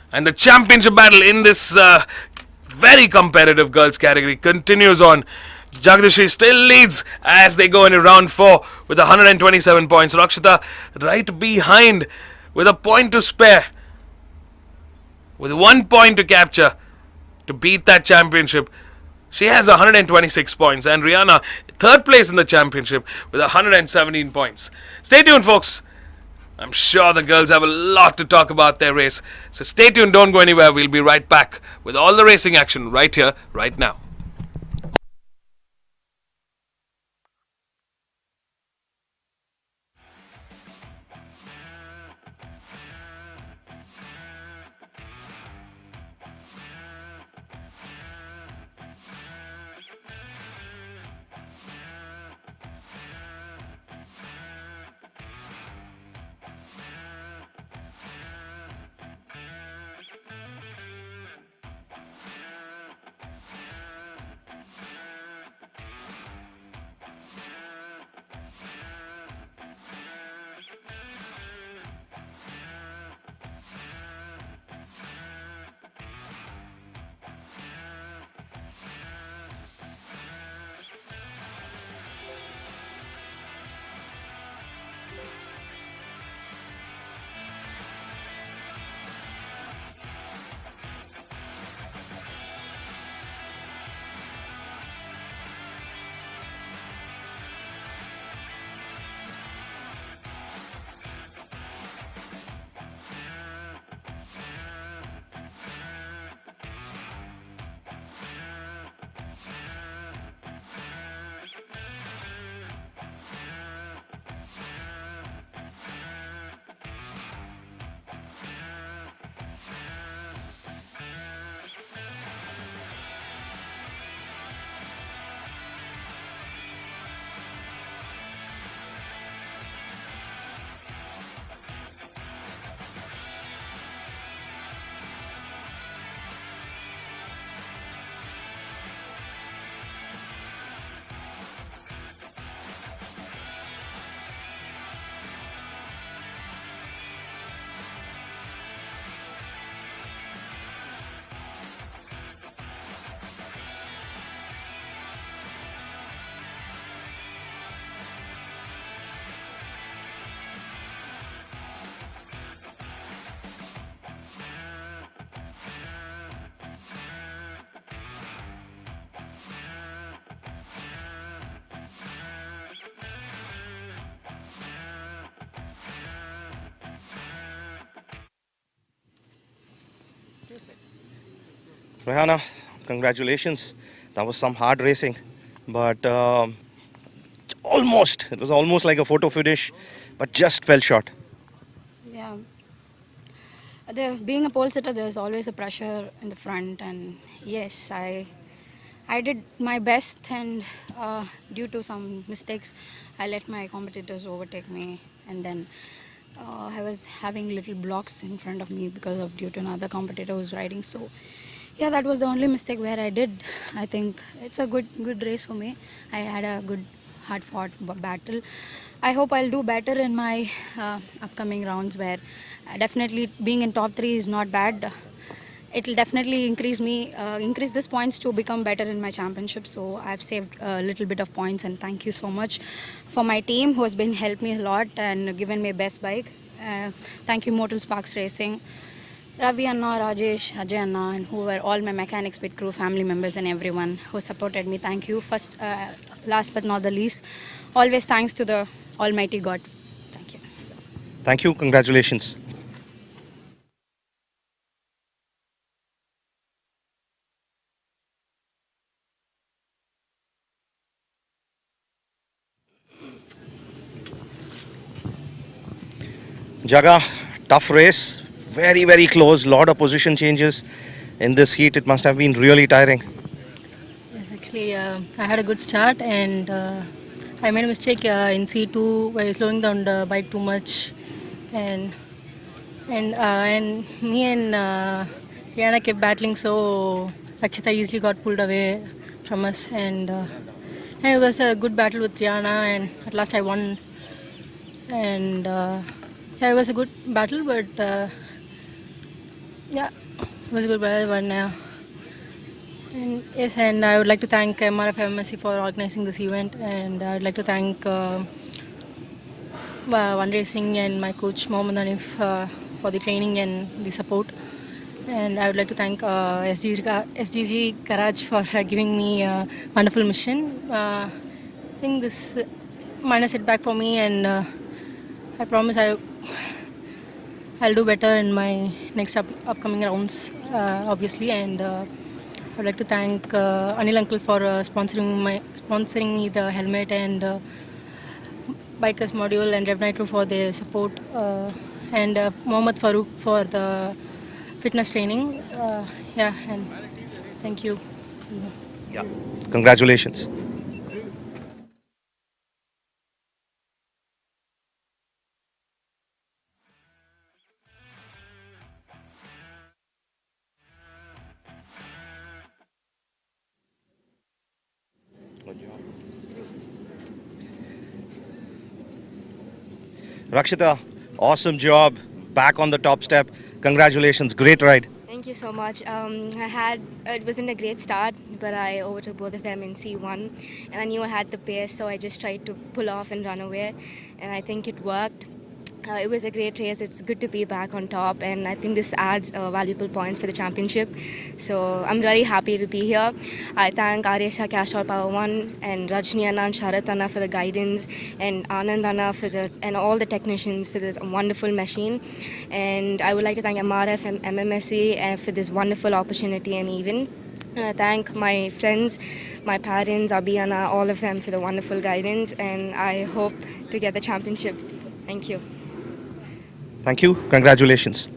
S1: And the championship battle in this very competitive girls category continues on. Jagadashri still leads as they go into round 4 with 127 points. Rakshita right behind with a point to spare. with 1 point to capture to beat that championship. She has 126 points, and Rihanna, third place in the championship with 117 points. Stay tuned, folks. I'm sure the girls have a lot to talk about their race. So stay tuned, don't go anywhere. We'll be right back with all the racing action right here, right now.
S2: Rihanna, congratulations. That was some hard racing, but it was almost like a photo finish, but just fell short.
S7: Yeah. Being a pole sitter, there's always a pressure in the front, and yes, I did my best, and due to some mistakes, I let my competitors overtake me, and then I was having little blocks in front of me because of due to another competitor who's riding. So yeah, that was the only mistake where I did. I think it's a good race for me. I had a good hard fought battle. I hope I'll do better in my upcoming rounds, where definitely being in top 3 is not bad. It'll definitely increase this points to become better in my championship. So I've saved a little bit of points, and thank you so much for my team who has been helped me a lot and given me best bike. Thank you Mortal Sparks Racing, Ravi Anna, Rajesh, Ajay Anna, and who were all my mechanics, pit crew, family members, and everyone who supported me. Thank you. First, last but not the least, always thanks to the Almighty God. Thank you.
S2: Thank you. Congratulations. Jaga, tough race. Very, very close. Lot of position changes in this heat. It must have been really tiring.
S8: Yes, actually, I had a good start, and I made a mistake in C2 by slowing down the bike too much, and me and Rihanna kept battling, so Rakshita easily got pulled away from us, and it was a good battle with Rihanna, and at last I won, and yeah, it was a good battle, but yeah, it was a good battle, but and yes, and I would like to thank MRF MMSC for organizing this event, and I would like to thank One Racing and my coach Mohammed Hanif for the training and the support. And I would like to thank SDG Karaj for giving me a wonderful mission. I think this minor setback for me, and I promise I'll do better in my next upcoming rounds, obviously. And I would like to thank Anil Uncle for sponsoring me the helmet and bikers module, and Rev Nitro for their support, and Mohammad Farooq for the fitness training. Yeah, and thank you.
S2: Yeah. Congratulations. Rakshita, awesome job. Back on the top step. Congratulations. Great ride.
S9: Thank you so much. It wasn't a great start, but I overtook both of them in C1, and I knew I had the pace, so I just tried to pull off and run away, and I think it worked. It was a great race. It's good to be back on top, and I think this adds valuable points for the championship. So I'm really happy to be here. I thank Aresha Cash Out Power One and Rajni Anna and Sharat Anna for the guidance, and Anand Anna and all the technicians for this wonderful machine. And I would like to thank MRF MMSC for this wonderful opportunity and event. And I thank my friends, my parents, Abhiyana, all of them for the wonderful guidance, and I hope to get the championship. Thank you.
S2: Thank you. Congratulations.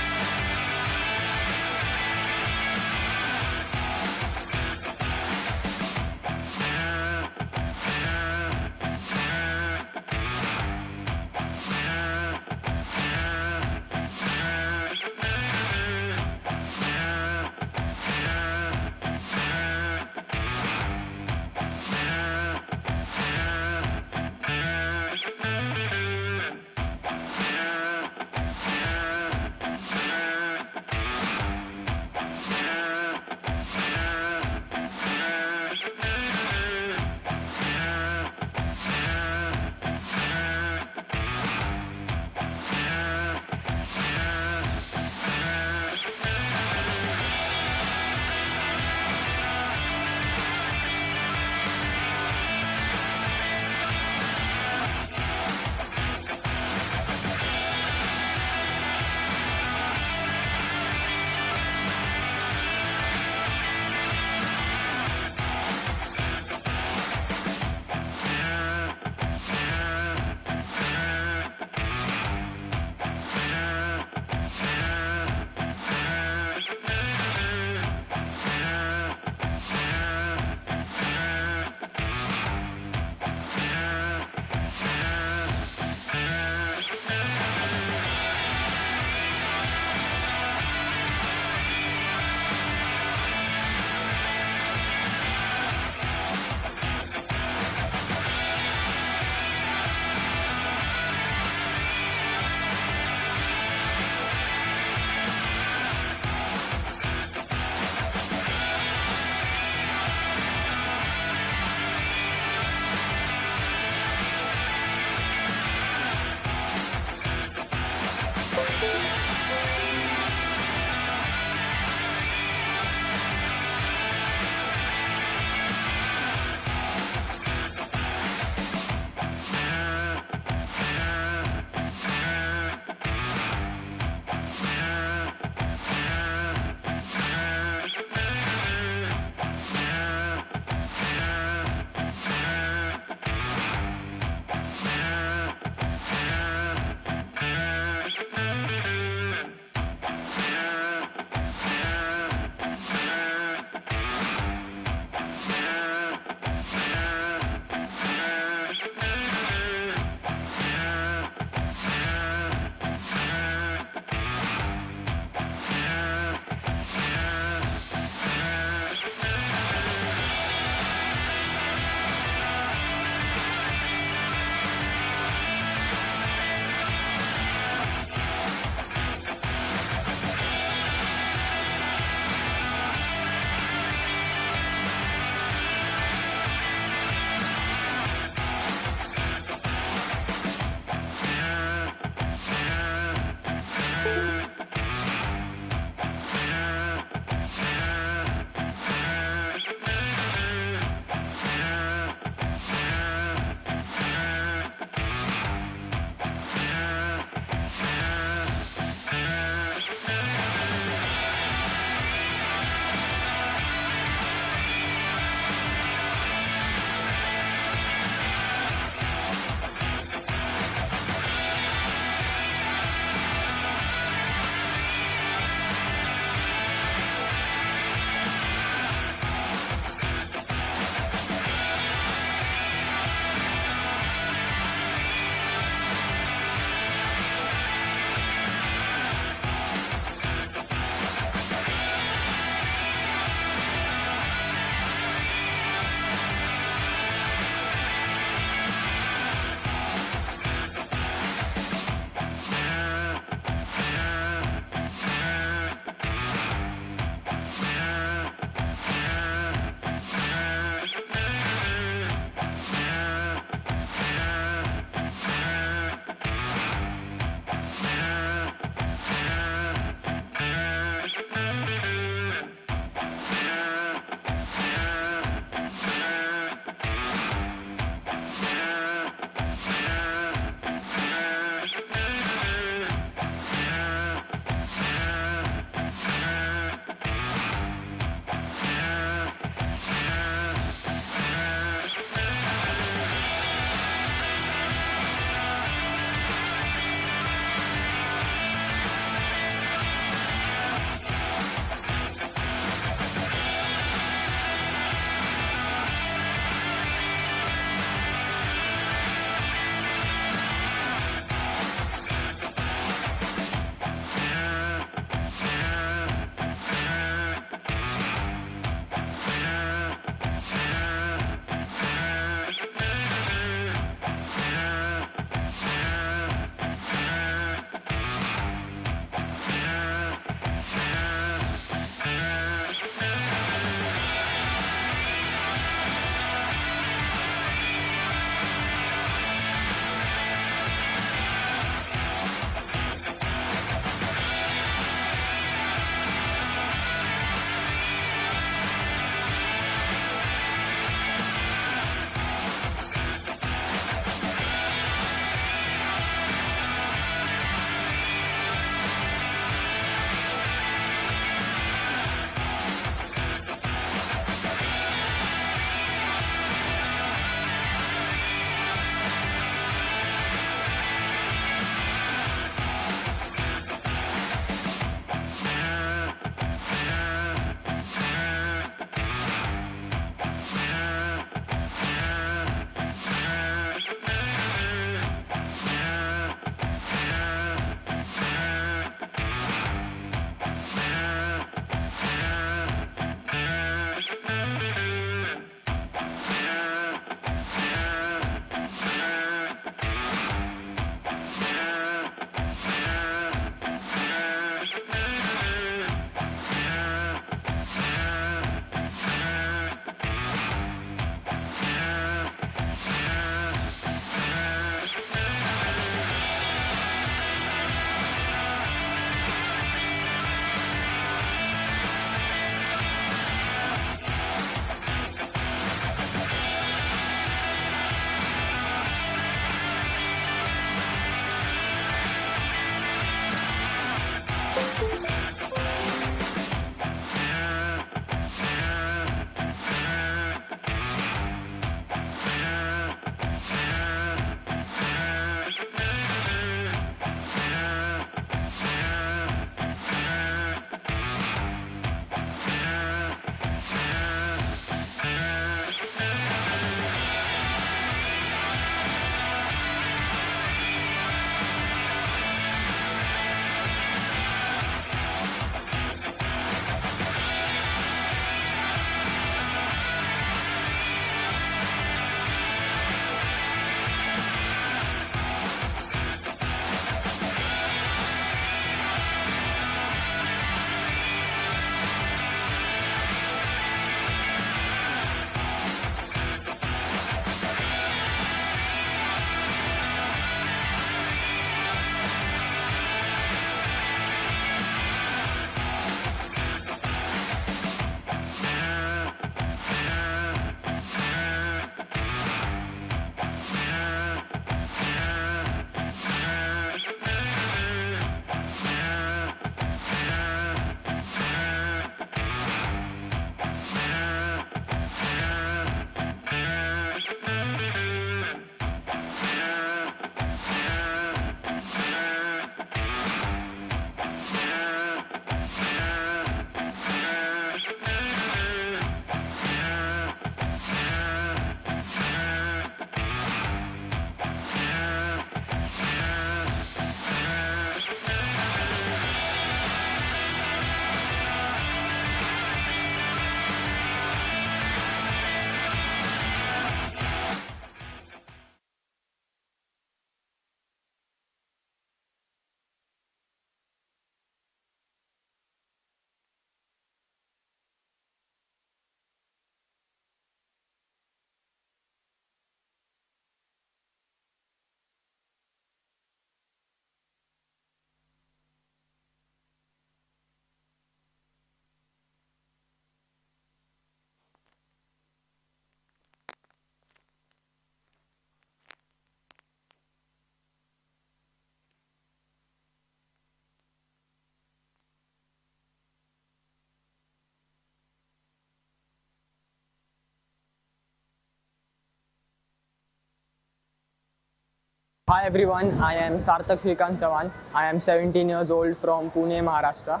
S10: Hi everyone, I am Sarthak Srikanth Sawan. I am 17 years old from Pune, Maharashtra,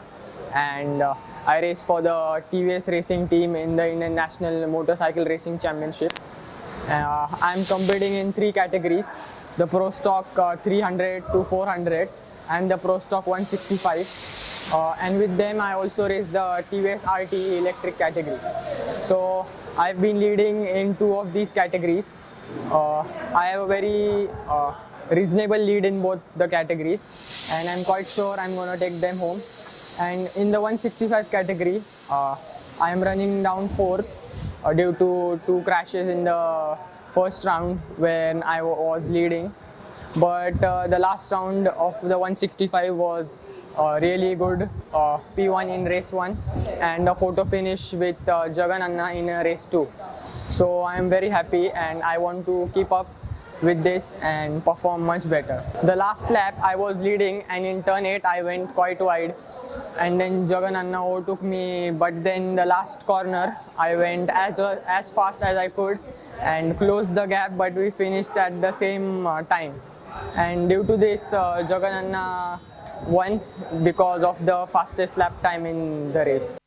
S10: and I race for the TVS racing team in the Indian National Motorcycle Racing Championship. I am competing in 3 categories: the Pro Stock 300 to 400 and the Pro Stock 165. And with them I also race the TVS RT electric category. So I've been leading in 2 of these categories. I have a very reasonable lead in both the categories, and I'm quite sure I'm going to take them home. And in the 165 category, I am running down 4th due to 2 crashes in the first round when I was leading. But the last round of the 165 was really good, P1 in race 1 and a photo finish with Jagan Anna in race 2. So I am very happy and I want to keep up with this and perform much better. The last lap I was leading and in turn 8 I went quite wide, and then Jagan Anna overtook me, but then the last corner I went as fast as I could and closed the gap, but we finished at the same time. And due to this, Jagan Anna won because of the fastest lap time in the race.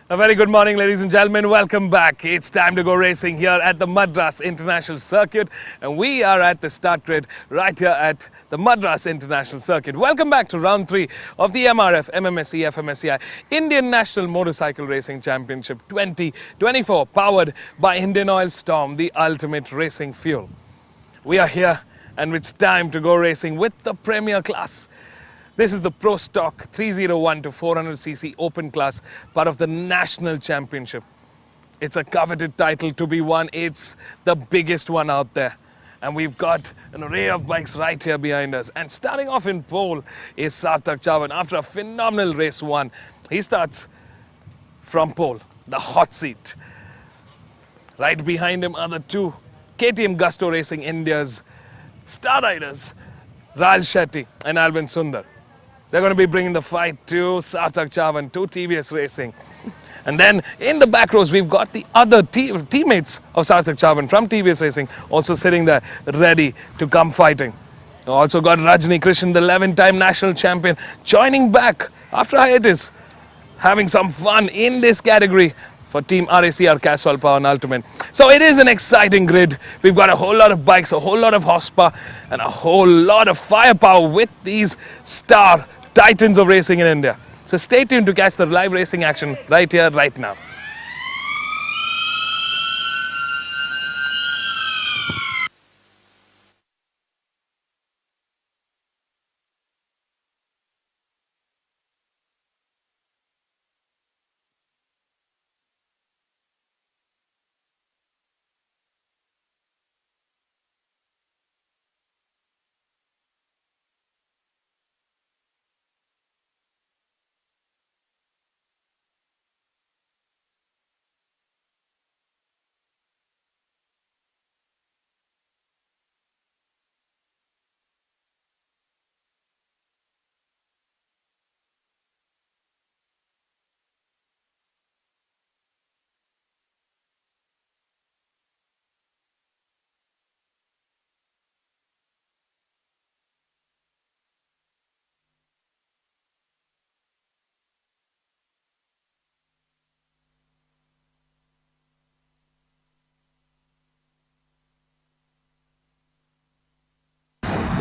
S1: A very good morning, ladies and gentlemen. Welcome back. It's time to go racing here at the Madras International Circuit, and we are at the start grid right here at the Madras International Circuit. Welcome back to round 3 of the MRF MMSC fmsci Indian National Motorcycle Racing Championship 2024, powered by Indian Oil Storm, the ultimate racing fuel. We are here, and it's time to go racing with the premier class. This is the Pro Stock 301 to 400cc open class, part of the National Championship. It's a coveted title to be won. It's the biggest one out there. And we've got an array of bikes right here behind us. And starting off in pole is Sarthak Chavan. After a phenomenal race 1, he starts from pole, the hot seat. Right behind him are the 2 KTM Gusto Racing India's star riders, Raj Shetty and Alvin Sundar. They're going to be bringing the fight to Sarthak Chavan, to TVS Racing. And then in the back rows, we've got the other teammates of Sarthak Chavan from TVS Racing also sitting there ready to come fighting. We've also got Rajni Krishnan, the 11-time national champion, joining back after hiatus, having some fun in this category for Team RACR Castrol Power and Ultimate. So it is an exciting grid. We've got a whole lot of bikes, a whole lot of horsepower, and a whole lot of firepower with these star titans of racing in India. So stay tuned to catch the live racing action right here, right now.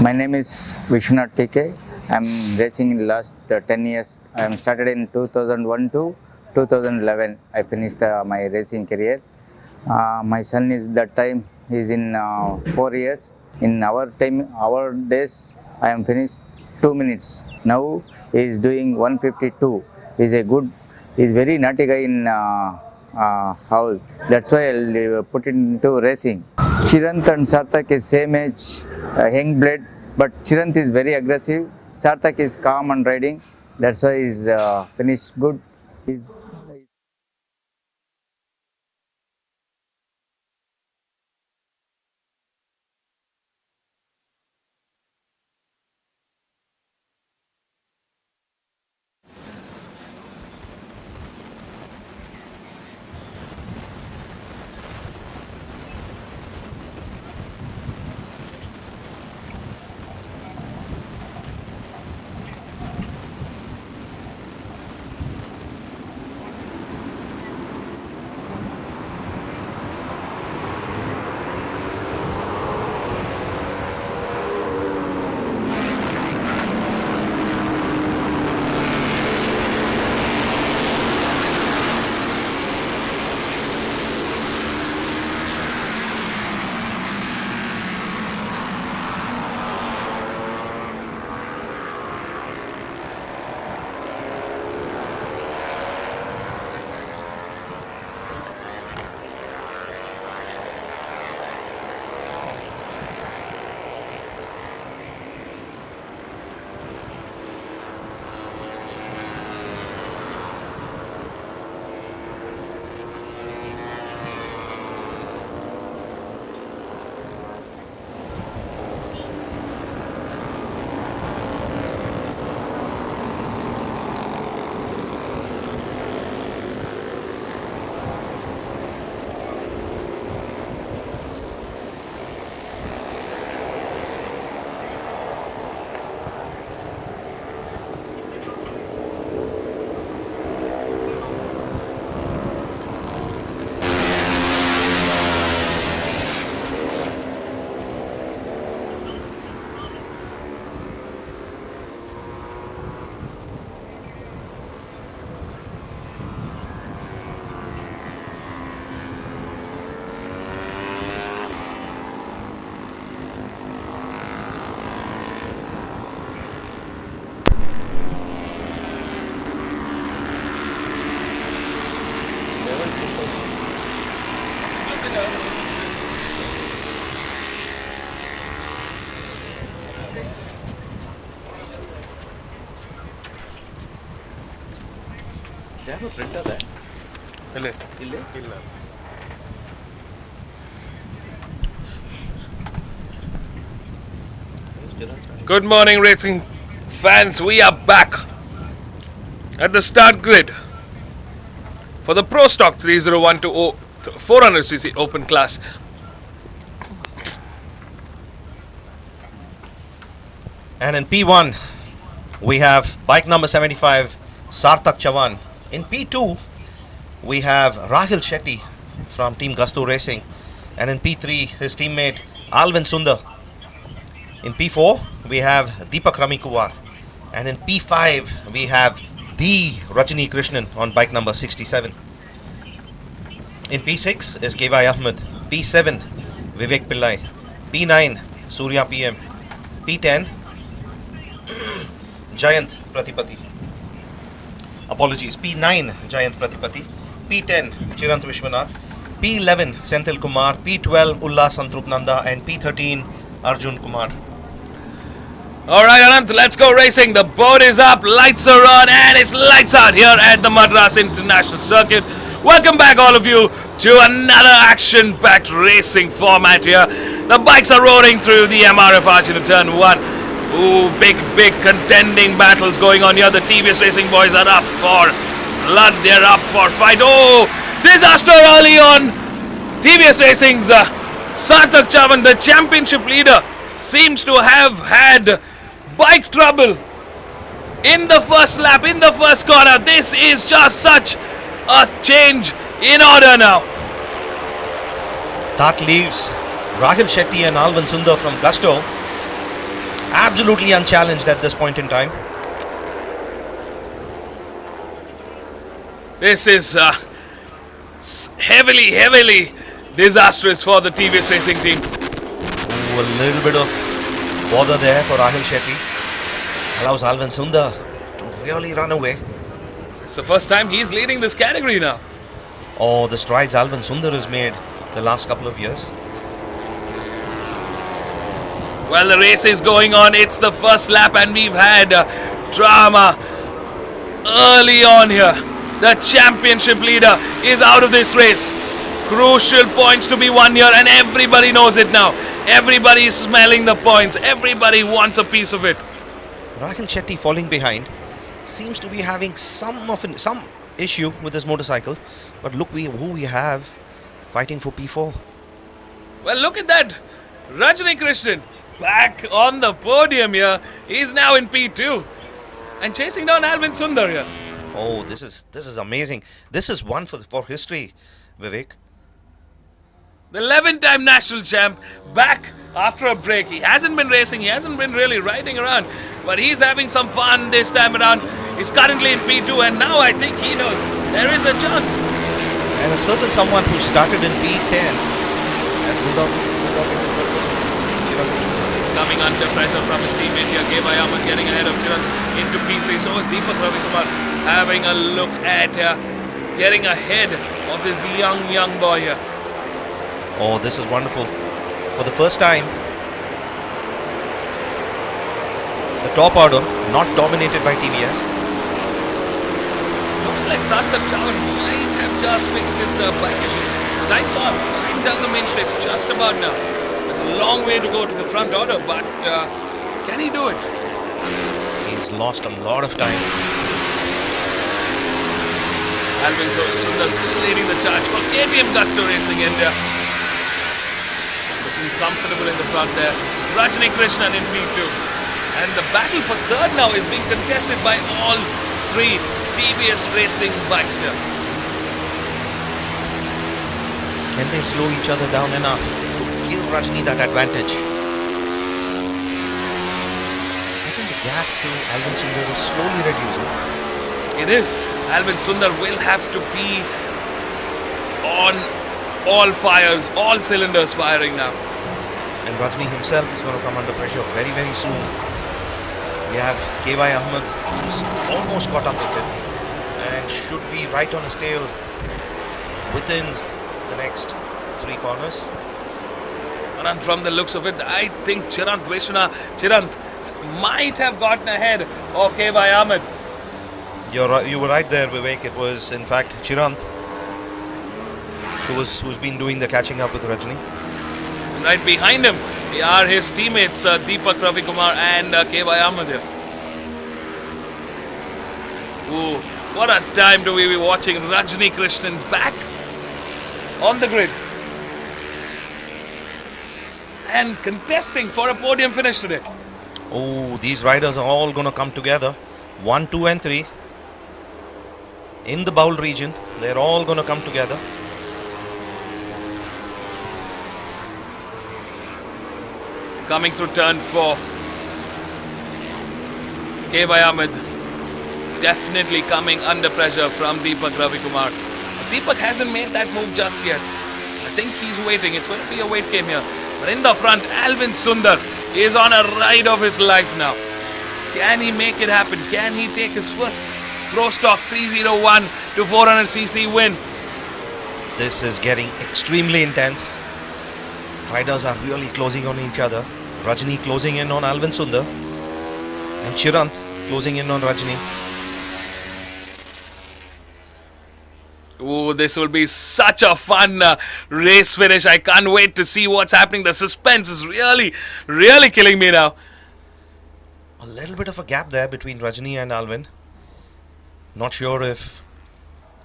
S11: My name is Vishwanath TK. I'm racing in the last 10 years. I started in 2001 to 2011. I finished my racing career. My son is that time, he's in 4 years. In our time, our days, I am finished 2 minutes. Now he is doing 152. He's a good, he's very naughty guy in house. That's why I'll put it into racing. Chirant and Sarthak is same age, young blood, but Chirant is very aggressive. Sarthak is calm and riding. That's why he's finished good. He's
S2: have a printer there?
S1: Ille. Good morning, racing fans. We are back at the start grid for the Pro Stock 3012 400cc Open Class.
S2: And in P1, we have bike number 75, Sarthak Chavan. In P2, we have Rahil Shetty from Team Gusto Racing. And in P3, his teammate Alvin Sundar. In P4, we have Deepak Ramikuwar. And in P5, we have the Rajani Krishnan on bike number 67. In P6 is Kevai Ahmed. P7, Vivek Pillai. P9, Surya PM. P10, Jayant Pratipati. Apologies, P9, Jayant Pratipati. P10, Chirant Vishwanath. P11, Senthil Kumar. P12, Ullas Santrup Nanda. And P13, Arjun Kumar.
S1: Alright, Anant, let's go racing. The boat is up, lights are on, and it's lights out here at the Madras International Circuit. Welcome back, all of you, to another action-packed racing format here. The bikes are roaring through the MRF arch into turn 1. Ooh, big contending battles going on here. The TVS Racing boys are up for blood. They're up for fight. Oh, disaster early on. TVS Racing's Sarthak Chavan, the championship leader, seems to have had bike trouble in the first lap, in the first corner. This is just such a change in order now.
S2: That leaves Rahil Shetty and Alvin Sundar from Gusto absolutely unchallenged at this point in time.
S1: This is heavily disastrous for the TVS Racing team.
S2: Ooh, a little bit of bother there for Rahil Shetty. Allows Alvin Sundar to really run away.
S1: It's the first time he's leading this category now.
S2: Oh, the strides Alvin Sundar has made the last couple of years.
S1: Well, the race is going on. It's the first lap and we've had drama early on here. The championship leader is out of this race. Crucial points to be won here and everybody knows it now. Everybody is smelling the points. Everybody wants a piece of it.
S2: Rahil Shetty falling behind seems to be having some issue with his motorcycle. But look who we have fighting for P4.
S1: Well, look at that. Rajani Krishnan back on the podium here. He's now in P2 and chasing down Alvin Sundar here.
S2: Oh, this is amazing. This is one for history, Vivek.
S1: The 11-time national champ back after a break. He hasn't been racing. He hasn't been really riding around. But he's having some fun this time around. He's currently in P2 and now I think he knows there is a chance.
S2: And a certain someone who started in P10 has moved up
S1: He's coming under pressure from his teammate here. Kevai Ahmed getting ahead of Chirag into P3. So is Deepak Ramikuwar having a look at getting ahead of this young boy here.
S2: Oh, this is wonderful. For the first time, the top order not dominated by TVS.
S1: Looks like Sarthak Chavan might have just fixed his bike issue. Because I saw him flying down the main straight just about now. There's a long way to go to the front order, but can he do it?
S2: He's lost a lot of time.
S1: Alvin Sundar still leading the charge for KTM Gusto Racing India. Looking comfortable in the front there. Rajani Krishnan in P2. And the battle for third now is being contested by all three TVS Racing bikes here.
S2: Can they slow each other down enough to give Rajani that advantage? I think the gap to Alvin Sundar is slowly reducing.
S1: It is. Alvin Sundar will have to be on all fires, all cylinders firing now.
S2: And Rajani himself is going to come under pressure very, very soon. We have Kevai Ahmed, who's almost caught up with him and should be right on his tail within the next 3 corners.
S1: And from the looks of it, I think Chirant might have gotten ahead of Kevai Ahmed.
S2: You were right there, Vivek. It was in fact Chirant who's been doing the catching up with Rajni.
S1: Right behind him are his teammates Deepak Ravi Kumar and K.Y. Ahmed here. Ooh, what a time do we be watching Rajni Krishnan back on the grid and contesting for a podium finish today.
S2: Oh, these riders are all going to come together. 1, 2 and 3 in the bowl region. They're all going to come together.
S1: Coming through turn 4. K.Y. Ahmed definitely coming under pressure from Deepak Ravi Kumar. Deepak hasn't made that move just yet. I think he's waiting. It's going to be a wait game here. But in the front, Alvin Sundar is on a ride of his life now. Can he make it happen? Can he take his first Pro Stock 301 to 400cc win?
S2: This is getting extremely intense. Riders are really closing on each other. Rajni closing in on Alvin Sundar and Chirant closing in on Rajni.
S1: Oh, this will be such a fun race finish. I can't wait to see what's happening. The suspense is really killing me now.
S2: A little bit of a gap there between Rajni and Alvin. Not sure if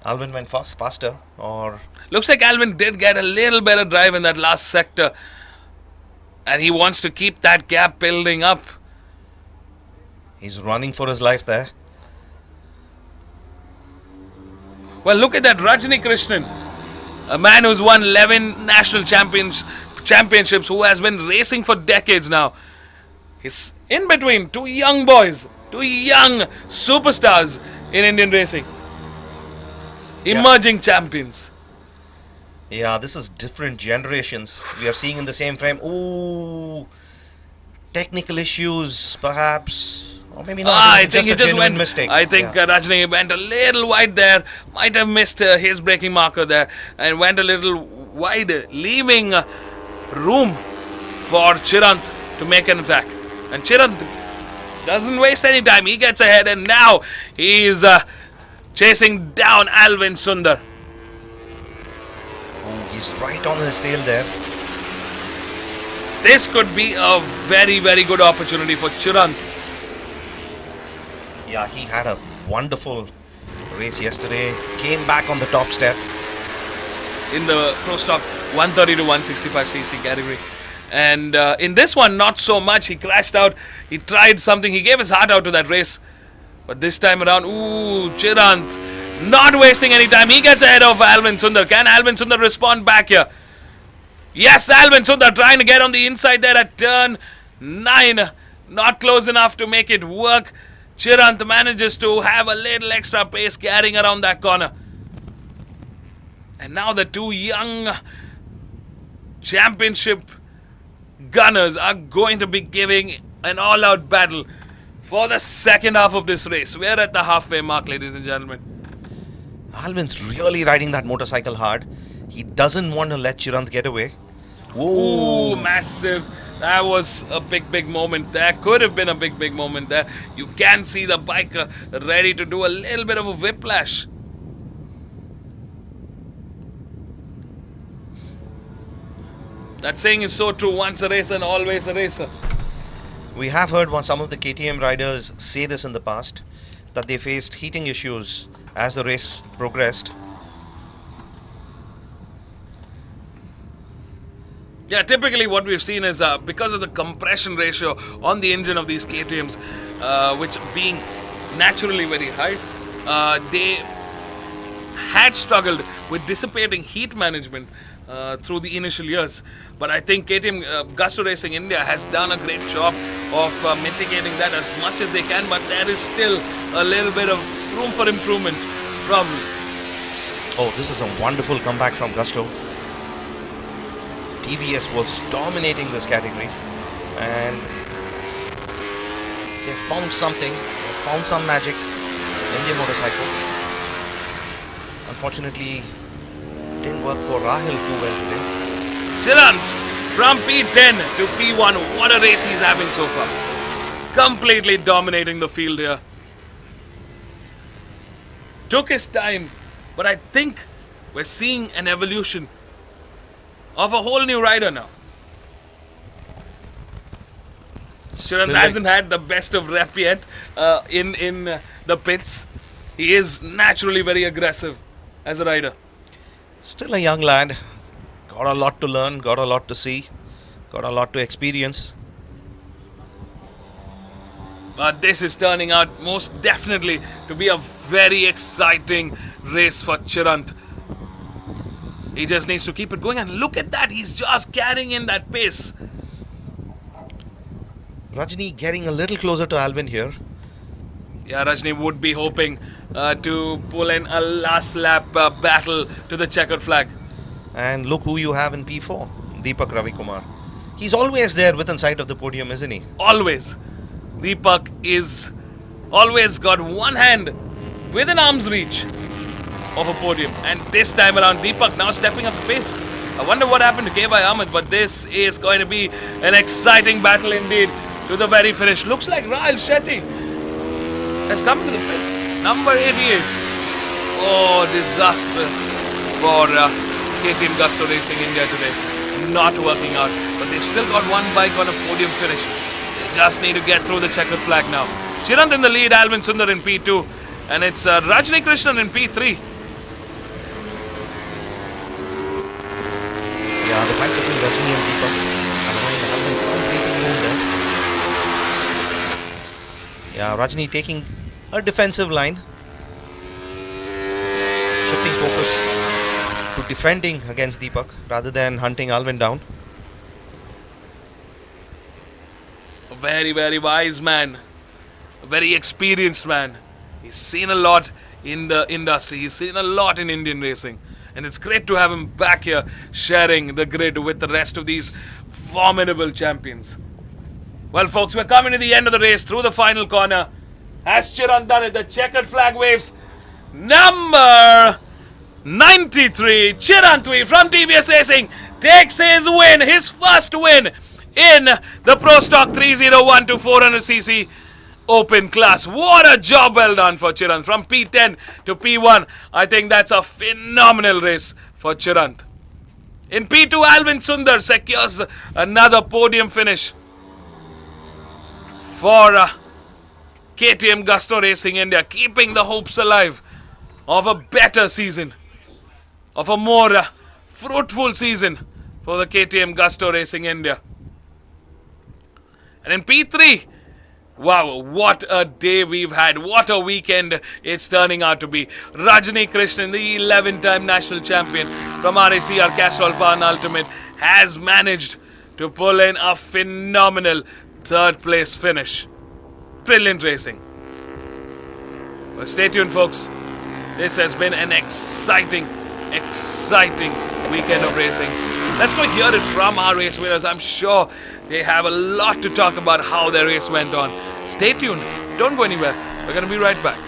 S2: Alvin went faster or...
S1: Looks like Alvin did get a little better drive in that last sector. And he wants to keep that gap building up.
S2: He's running for his life there.
S1: Well, look at that Rajni Krishnan. A man who's won 11 national championships, who has been racing for decades now. He's in between two young boys, two young superstars in Indian racing. Emerging champions.
S2: Yeah, this is different generations we are seeing in the same frame. Ooh, technical issues, perhaps. Or maybe not.
S1: I think he just went.
S2: Mistake.
S1: I think Rajni went a little wide there. Might have missed his braking marker there and went a little wide, leaving room for Chirant to make an attack. And Chirant doesn't waste any time. He gets ahead and now he's chasing down Alvin Sundar.
S2: Oh, he's right on his tail there.
S1: This could be a very good opportunity for Chirant.
S2: Yeah, he had a wonderful race yesterday. Came back on the top step.
S1: In the Pro Stock 130 to 165cc category. And in this one, not so much. He crashed out. He tried something. He gave his heart out to that race. But this time around, ooh, Chirant not wasting any time. He gets ahead of Alvin Sundar. Can Alvin Sundar respond back here? Yes, Alvin Sundar trying to get on the inside there at turn 9. Not close enough to make it work. Chirant manages to have a little extra pace carrying around that corner. And now the two young championship gunners are going to be giving an all-out battle for the second half of this race. We're at the halfway mark, ladies and gentlemen.
S2: Alvin's really riding that motorcycle hard. He doesn't want to let Chirant get away. Whoa.
S1: Ooh, massive. That was a big moment there. Could have been a big moment there. You can see the bike ready to do a little bit of a whiplash. That saying is so true. Once a racer and always a racer.
S2: We have heard some of the KTM riders say this in the past, that they faced heating issues as the race progressed.
S1: Yeah, typically what we've seen is because of the compression ratio on the engine of these KTMs, which being naturally very high, they had struggled with dissipating heat management through the initial years. But I think KTM Gusto Racing India has done a great job of mitigating that as much as they can, but there is still a little bit of room for improvement, probably.
S2: Oh, this is a wonderful comeback from Gusto. TVS was dominating this category and they found something, they found some magic in their motorcycles. Unfortunately, didn't work for Rahil too well today.
S1: Chirant from P10 to P1. What a race he's having so far. Completely dominating the field here. took his time, but I think we're seeing an evolution of a whole new rider now. Chirant hasn't had the best of rep yet in the pits. He is naturally very aggressive as a rider.
S2: Still a young lad. Got a lot to learn, got a lot to see, got a lot to experience.
S1: But this is turning out most definitely to be a very exciting race for Chirant. He just needs to keep it going, and look at that, he's just carrying in that pace.
S2: Rajni getting a little closer to Alvin here.
S1: Yeah, Rajni would be hoping to pull in a last lap battle to the checkered flag.
S2: And look who you have in P4, Deepak Ravikumar. He's always there within sight of the podium, isn't he?
S1: Always. Deepak is always got one hand within arm's reach of a podium. And this time around, Deepak now stepping up the pace. I wonder what happened to K.Y. Ahmed, but this is going to be an exciting battle indeed to the very finish. Looks like Rahul Shetty has come to the pits. Number 88. Oh, disastrous for KTM Gusto Racing India today. Not working out, but they've still got one bike on a podium finish. They just need to get through the checkered flag now. Chirant in the lead, Alvin Sundar in P2, and it's Rajni Krishnan in P3.
S2: Yeah, the fight between Rajni and Deepak. Alvin some breathing room there. Yeah, Rajni taking a defensive line. Shifting focus to defending against Deepak rather than hunting Alvin down.
S1: A very, very wise man. A very experienced man. He's seen a lot in the industry. He's seen a lot in Indian racing. And it's great to have him back here sharing the grid with the rest of these formidable champions. Well, folks, we're coming to the end of the race through the final corner. Has Chirant done it? The checkered flag waves. Number 93, Chirantwi from TVS Racing takes his win, his first win in the Pro Stock 301 to 400cc Open class. What a job well done for Chirant. From P10 to P1, I think that's a phenomenal race for Chirant. In P2, Alvin Sundar secures another podium finish for KTM Gusto Racing India, keeping the hopes alive of a better season, of a more fruitful season for the KTM Gusto Racing India. And in P3, wow, what a day we've had. What a weekend it's turning out to be. Rajni Krishnan, the 11-time national champion from RACR Castrol Pan Ultimate, has managed to pull in a phenomenal third place finish. Brilliant racing. Well, stay tuned, folks. This has been an exciting weekend of racing. Let's go hear it from our race winners. I'm sure they have a lot to talk about how their race went on. Stay tuned. Don't go anywhere. We're going to be right back.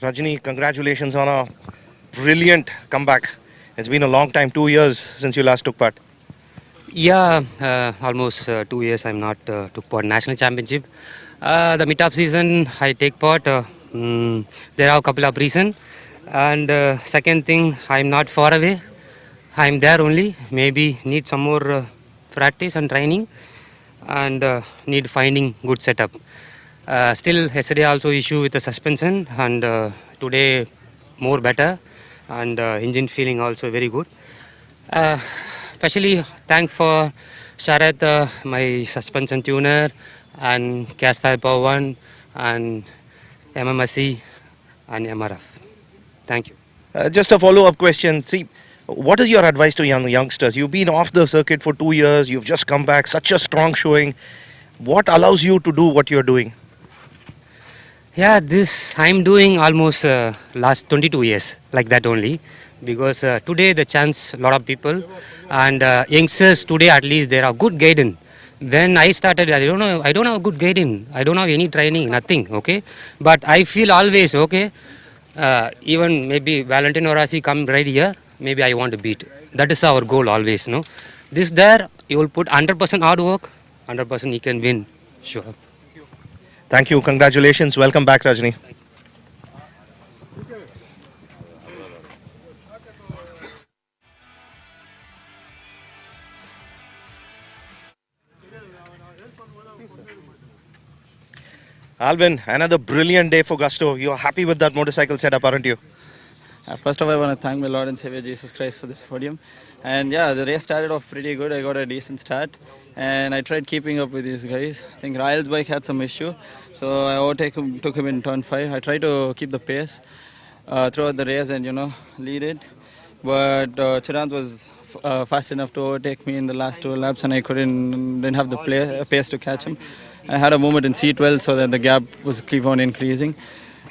S2: Rajni, congratulations on a brilliant comeback. It's been a long time, 2 years since you last took part.
S12: Yeah, almost 2 years I'm not took part national championship. The mid-up season I take part. There are a couple of reasons. And second thing, I'm not far away. I'm there only. Maybe need some more practice and training, and need finding good setup. Still, yesterday also issue with the suspension, and today more better, and engine feeling also very good. Uh, Especially thank for Sharat, my suspension tuner, and Cast Power One, and MMSC and MRF. Thank you.
S2: Just a follow-up question. See, what is your advice to youngsters? You've been off the circuit for 2 years. You've just come back. Such a strong showing. What allows you to do what you're doing?
S12: Yeah, this I'm doing almost last 22 years like that only, because today the chance lot of people and youngsters today at least there are good guidance. When I started, I don't have good guidance. I don't have any training, nothing. Okay, but I feel always okay. Even maybe Valentino Rossi come right here, maybe I want to beat. That is our goal always. No, this there you will put 100% hard work, 100% you can win. Sure.
S2: Thank you. Congratulations. Welcome back, Rajni. Alvin, another brilliant day for Gusto. You're happy with that motorcycle setup, aren't you?
S13: First of all, I want to thank my Lord and Savior Jesus Christ for this podium. And yeah, the race started off pretty good. I got a decent start. And I tried keeping up with these guys. I think Rail's bike had some issue. So I took him in turn 5. I tried to keep the pace throughout the race and, lead it. But Chirant was fast enough to overtake me in the last 2 laps, and I didn't have the pace to catch him. I had a moment in C12, so that the gap was keep on increasing.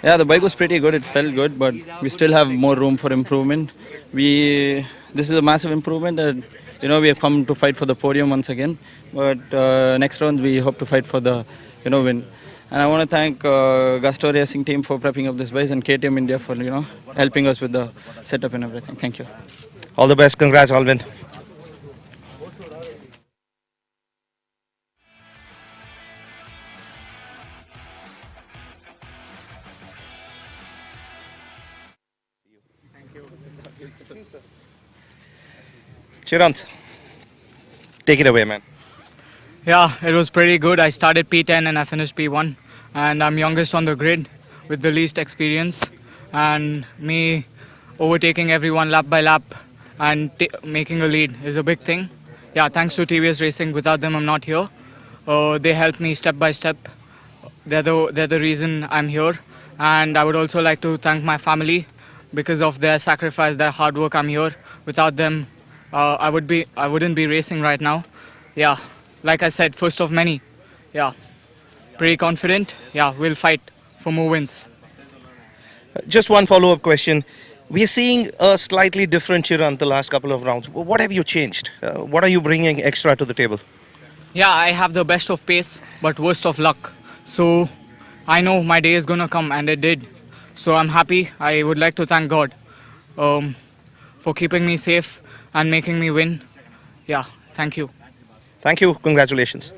S13: Yeah, the bike was pretty good. It felt good, but we still have more room for improvement. This is a massive improvement that we have come to fight for the podium once again. But next round we hope to fight for the win. And I want to thank Gusto Racing team for prepping up this bike, and KTM India for helping us with the setup and everything. Thank you.
S2: All the best. Congrats, Alvin. Chirant, take it away, man.
S14: Yeah, it was pretty good. I started P10 and I finished P1. And I'm youngest on the grid with the least experience. And me overtaking everyone lap by lap and making a lead is a big thing. Yeah, thanks to TVS Racing. Without them, I'm not here. They helped me step by step. They're the reason I'm here. And I would also like to thank my family. Because of their sacrifice, their hard work, I'm here. Without them, I wouldn't be racing right now. Yeah, like I said, first of many. Yeah, pretty confident. Yeah, we'll fight for more wins.
S2: Just one follow-up question. We are seeing a slightly different Chirant the last couple of rounds. What have you changed? What are you bringing extra to the table?
S14: Yeah, I have the best of pace, but worst of luck. So I know my day is gonna come, and it did. So I'm happy. I would like to thank God for keeping me safe and making me win. Yeah, thank you.
S2: Thank you. Congratulations.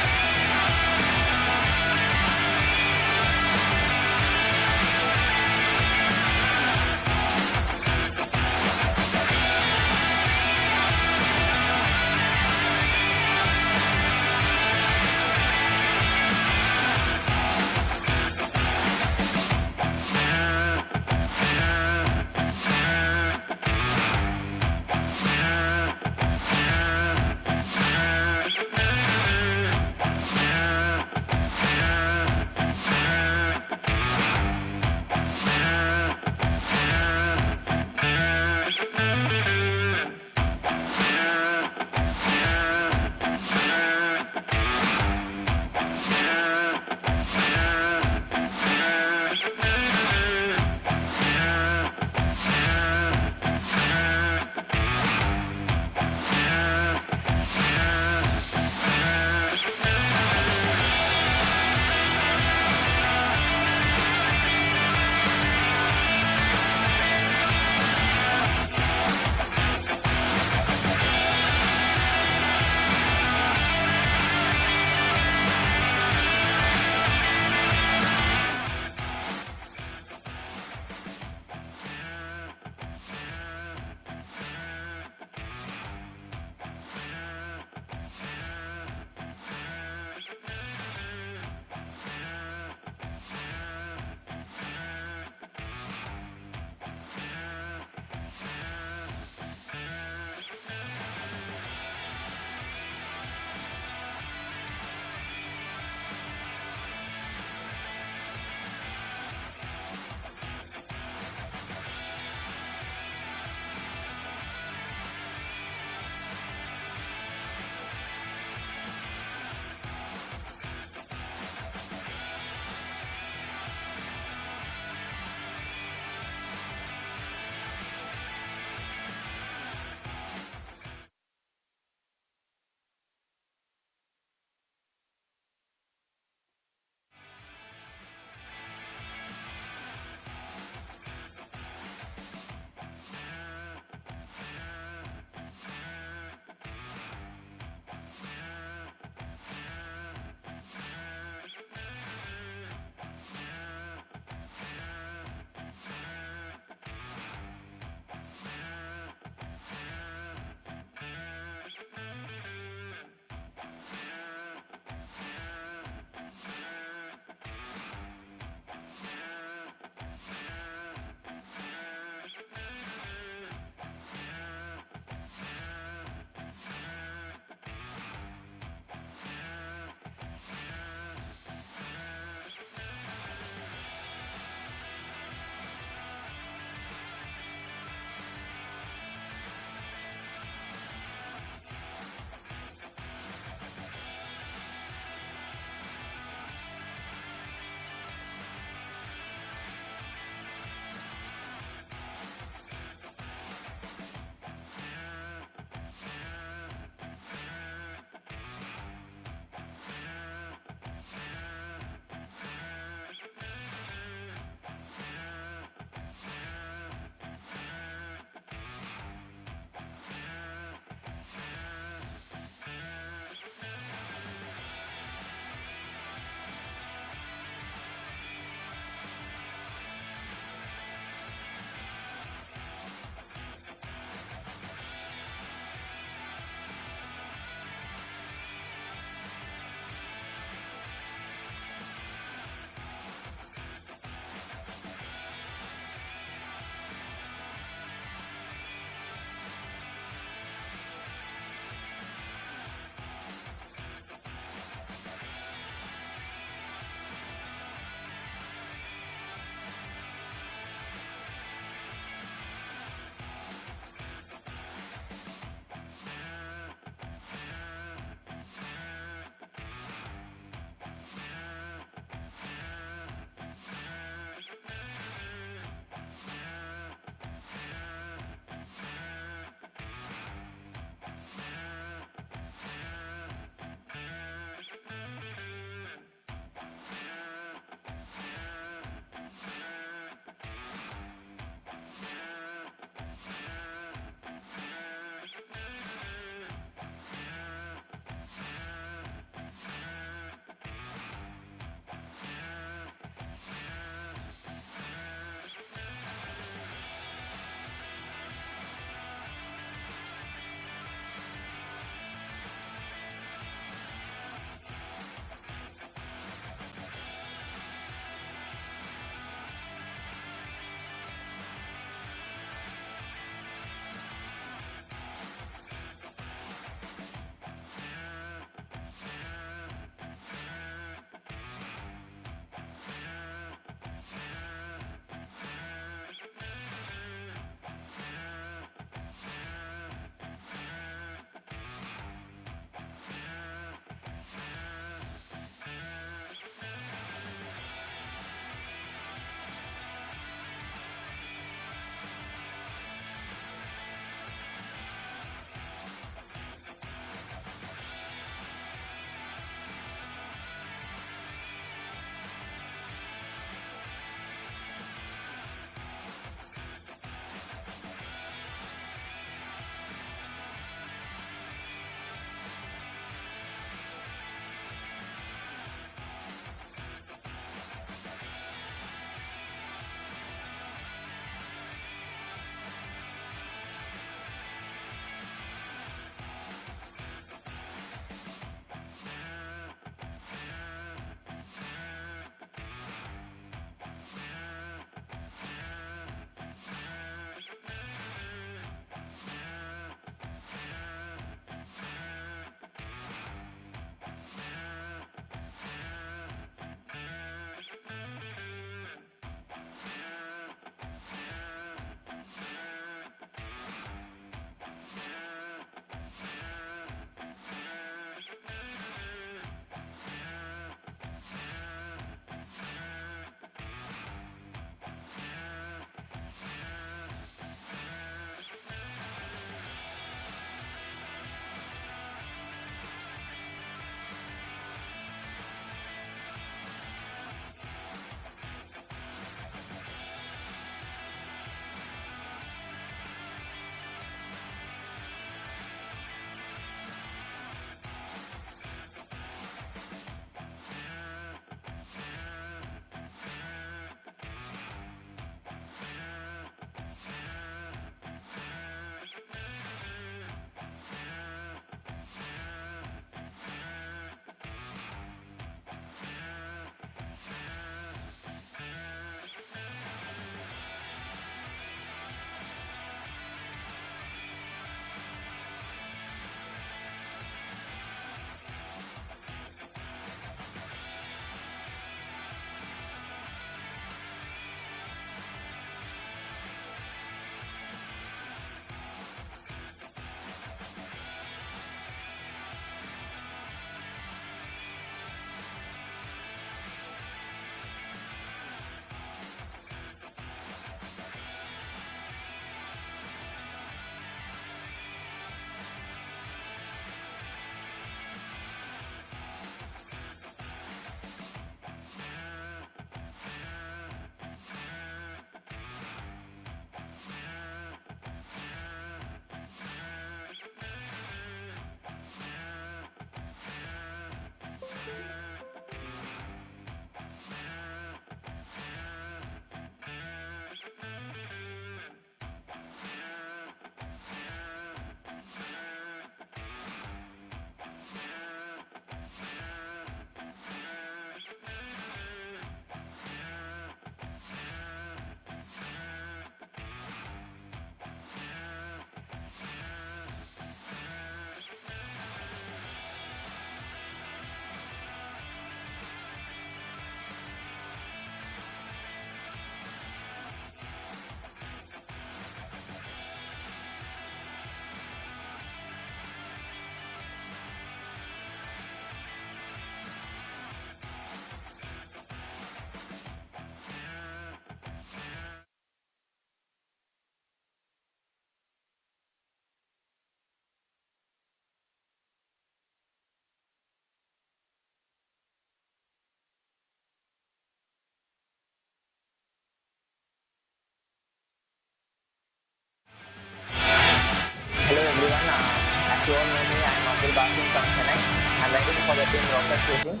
S10: if you don't know me, I'm Abdul Basim from Chennai. I'm riding for the team Rocket Racing,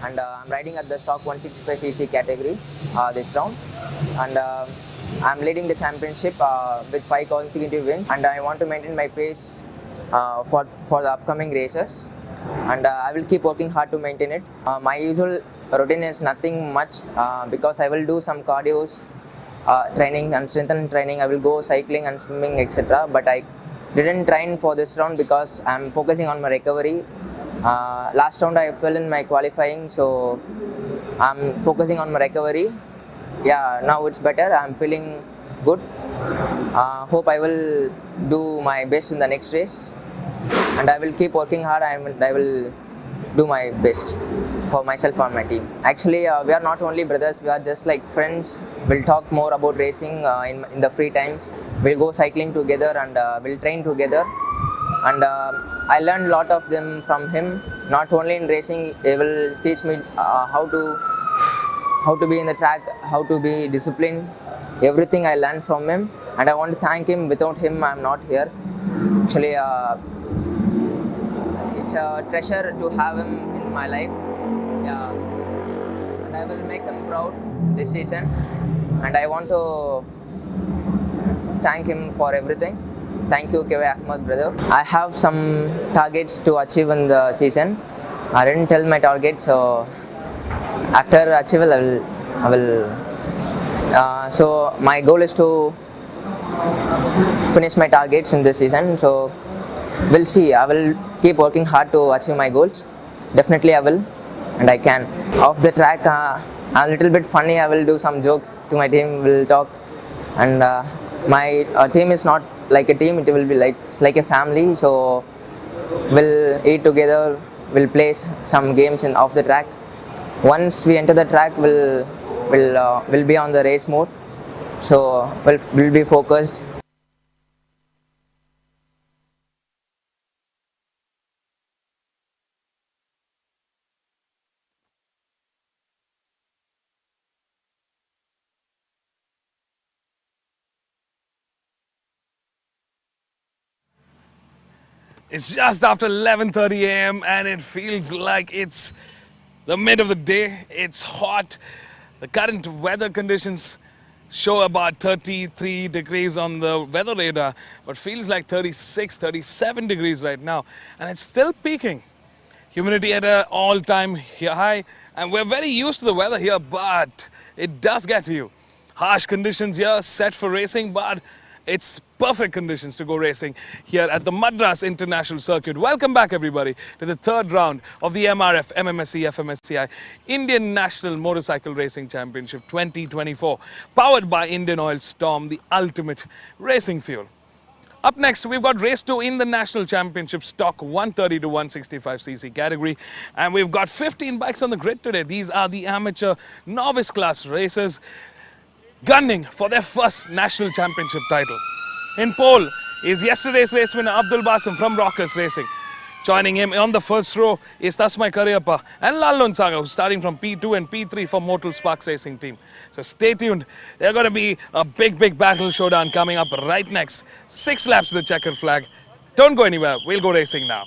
S10: and I'm riding at the stock 165cc category this round. And I'm leading the championship with 5 consecutive wins, and I want to maintain my pace for the upcoming races. And I will keep working hard to maintain it. My usual routine is nothing much because I will do some cardios training and strength and training. I will go cycling and swimming, etc. But I didn't train for this round because I'm focusing on my recovery. Last round I fell in my qualifying, so I'm focusing on my recovery. Yeah, now it's better. I'm feeling good. Hope I will do my best in the next race, and I will keep working hard. I will do my best for myself and my team. Actually, we are not only brothers, we are just like friends. We'll talk more about racing in the free times. We'll go cycling together, and we'll train together. And I learned a lot of them from him. Not only in racing, he will teach me how to be in the track, how to be disciplined. Everything I learned from him, and I want to thank him. Without him, I'm not here. Actually, it's a treasure to have him in my life. Yeah, and I will make him proud this season. And I want to thank him for everything. Thank you, KV Ahmed, brother. I have some targets to achieve in the season. I didn't tell my target, so after achievement, I will. So my goal is to finish my targets in this season. So we'll see. I will keep working hard to achieve my goals. Definitely, I will, and I can. Off the track, I'm a little bit funny. I will do some jokes to my team. We'll talk, and my team is not like a team. It will be like it's like a family. So we'll eat together. We'll play some games in off the track. Once we enter the track, we'll be on the race mode. So we'll be focused.
S1: It's just after 11:30 a.m. and it feels like it's the mid of the day. It's hot. The current weather conditions show about 33 degrees on the weather radar, but feels like 36, 37 degrees right now, and it's still peaking. Humidity at an all-time high, and we're very used to the weather here, but it does get to you. Harsh conditions here, set for racing, but it's perfect conditions to go racing here at the Madras International Circuit. Welcome back, everybody, to the third round of the MRF MMSC fmsci Indian National Motorcycle Racing Championship 2024, powered by Indian Oil Storm, the ultimate racing fuel. Up next, we've got race 2 in the National Championship stock 130 to 165cc category, and we've got 15 bikes on the grid today. These are the amateur novice class racers gunning for their first national championship title. In pole is yesterday's race winner Abdul Basim from Rockers Racing. Joining him on the first row is Tasmai Kariyappa and Lallon Sanga, who's starting from P2 and P3 for Mortal Sparks Racing team. So stay tuned. There's going to be a big battle showdown coming up right next. 6 laps to the checkered flag. Don't go anywhere. We'll go racing now.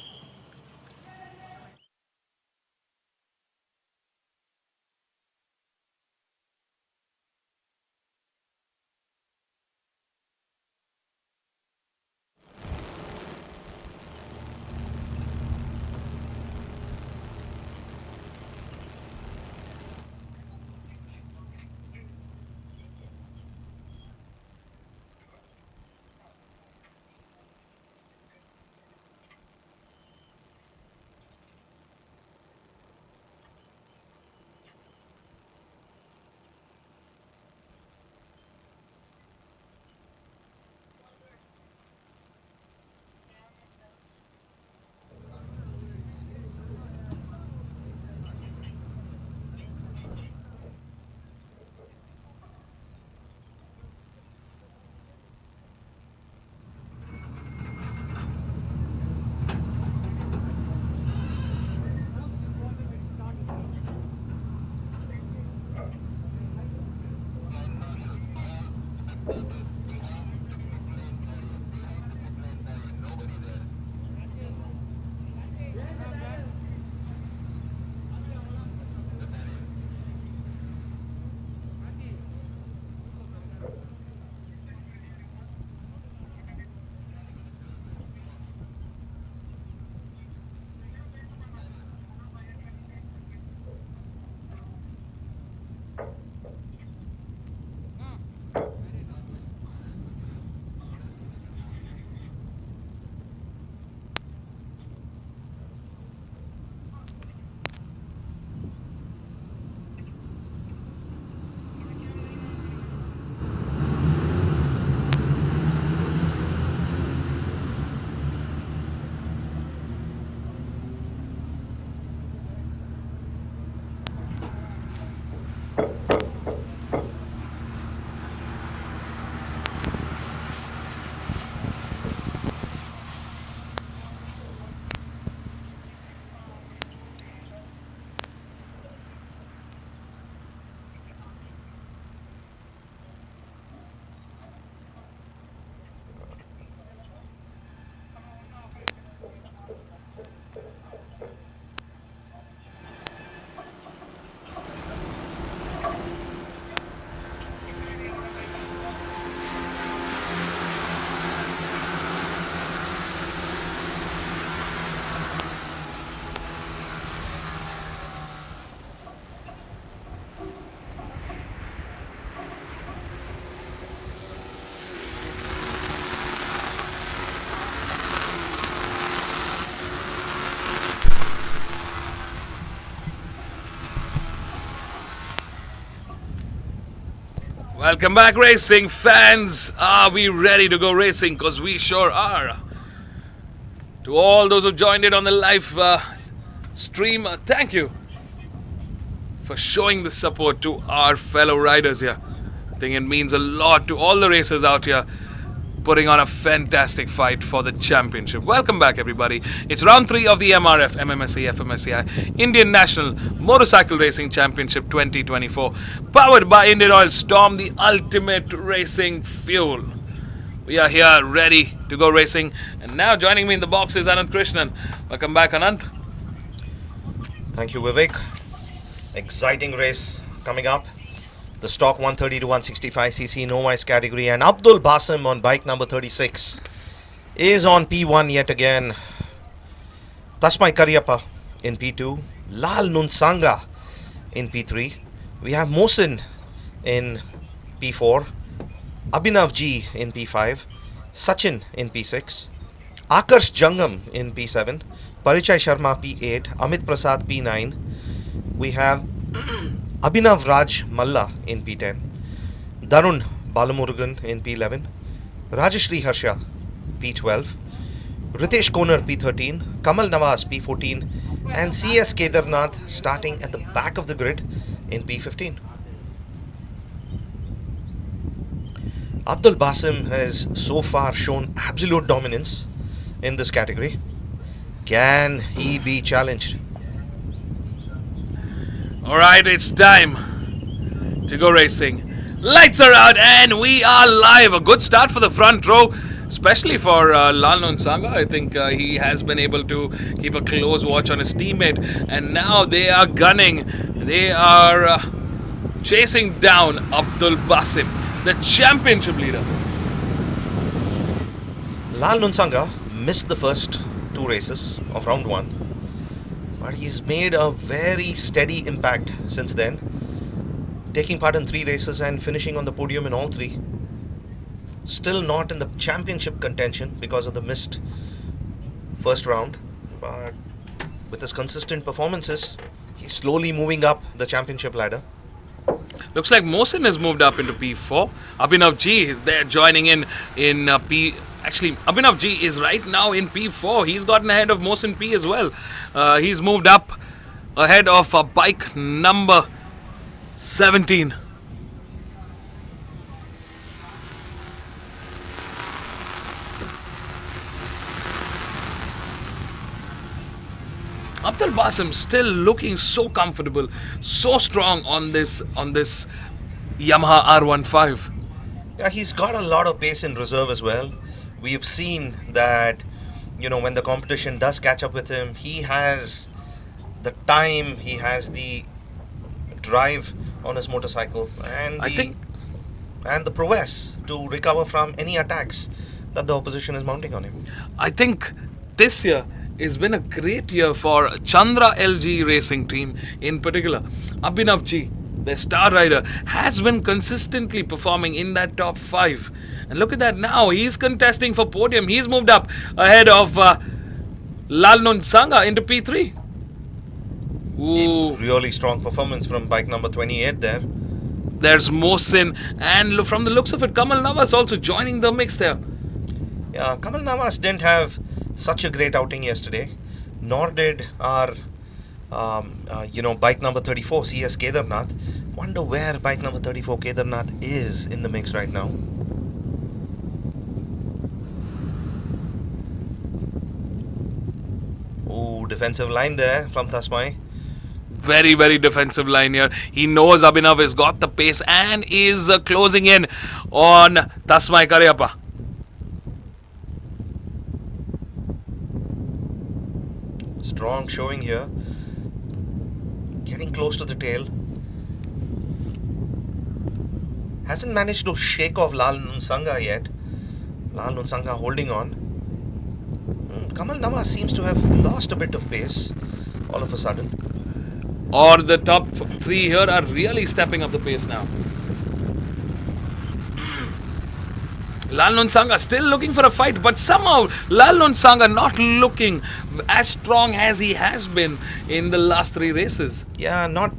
S1: Welcome back, racing fans. Are we ready to go racing? Because we sure are. To all those who joined in on the live stream, thank you for showing the support to our fellow riders here. I think it means a lot to all the racers out here putting on a fantastic fight for the championship. Welcome back, everybody. It's round 3 of the MRF MMSC fmsci Indian National Motorcycle Racing Championship 2024, powered by Indian Oil Storm, the ultimate racing fuel. We are here ready to go racing, and now joining me in the box is Anant Krishnan. Welcome back, Anant.
S2: Thank you, Vivek. Exciting race coming up. The stock 130 to 165cc novice category, and Abdul Basim on bike number 36 is on P1 yet again. Tasmai Karyappa in P2, Lal Nunsanga in P3. We have Mohsin in P4, Abhinav G in P5, Sachin in P6, Akarsh Jangam in P7, Parichai Sharma P8, Amit Prasad P9. We have Abhinav Raj Malla in P10, Darun Balamurugan in P11, Rajashri Harsha P12, Ritesh Konar P13, Kamal Nawaz P14, and CS Kedarnath starting at the back of the grid in P15. Abdul Basim has so far shown absolute dominance in this category. Can he be challenged?
S1: Alright, it's time to go racing. Lights are out and we are live. A good start for the front row, especially for Lal Nunsanga. I think he has been able to keep a close watch on his teammate, and now they are gunning. They are chasing down Abdul Basim, the championship leader.
S2: Lal Nunsanga missed the first 2 races of round 1. But he's made a very steady impact since then, taking part in 3 races and finishing on the podium in all 3. Still not in the championship contention because of the missed first round, but with his consistent performances, he's slowly moving up the championship ladder.
S1: Looks like Mohsin has moved up into P4. Abhinav G is there joining in P. Actually, Abhinav G is right now in P4. He's gotten ahead of Mohsin P as well. He's moved up ahead of bike number 17. Abdul Basim still looking so comfortable, so strong on this Yamaha R15.
S2: Yeah, he's got a lot of pace in reserve as well. We've seen that, when the competition does catch up with him, he has the time, he has the drive on his motorcycle, and the prowess to recover from any attacks that the opposition is mounting on him.
S1: I think this year has been a great year for Chandra LG Racing Team in particular. Abhinav G, the star rider, has been consistently performing in that top 5. And look at that now, he's contesting for podium. He's moved up ahead of Lal Nunsanga into P3. Ooh.
S2: Really strong performance from bike number 28 there.
S1: There's Mohsin, and from the looks of it, Kamal Nawaz also joining the mix there.
S2: Yeah, Kamal Nawaz didn't have such a great outing yesterday, nor did our bike number 34 CS Kedarnath. Wonder where bike number 34 Kedarnath is in the mix right now. Oh, defensive line there from Tasmai.
S1: Very, very defensive line here. He knows Abhinav has got the pace and is closing in on Tasmai Karyappa.
S2: Strong showing here. Getting close to the tail. Hasn't managed to shake off Lal Nunsanga yet. Lal Nunsanga holding on. Kamal Nawaz seems to have lost a bit of pace all of a sudden.
S1: Or the top 3 here are really stepping up the pace now. Lal Nunsanga still looking for a fight, but somehow Lal Nunsanga not looking as strong as he has been in the last 3 races.
S2: Yeah, not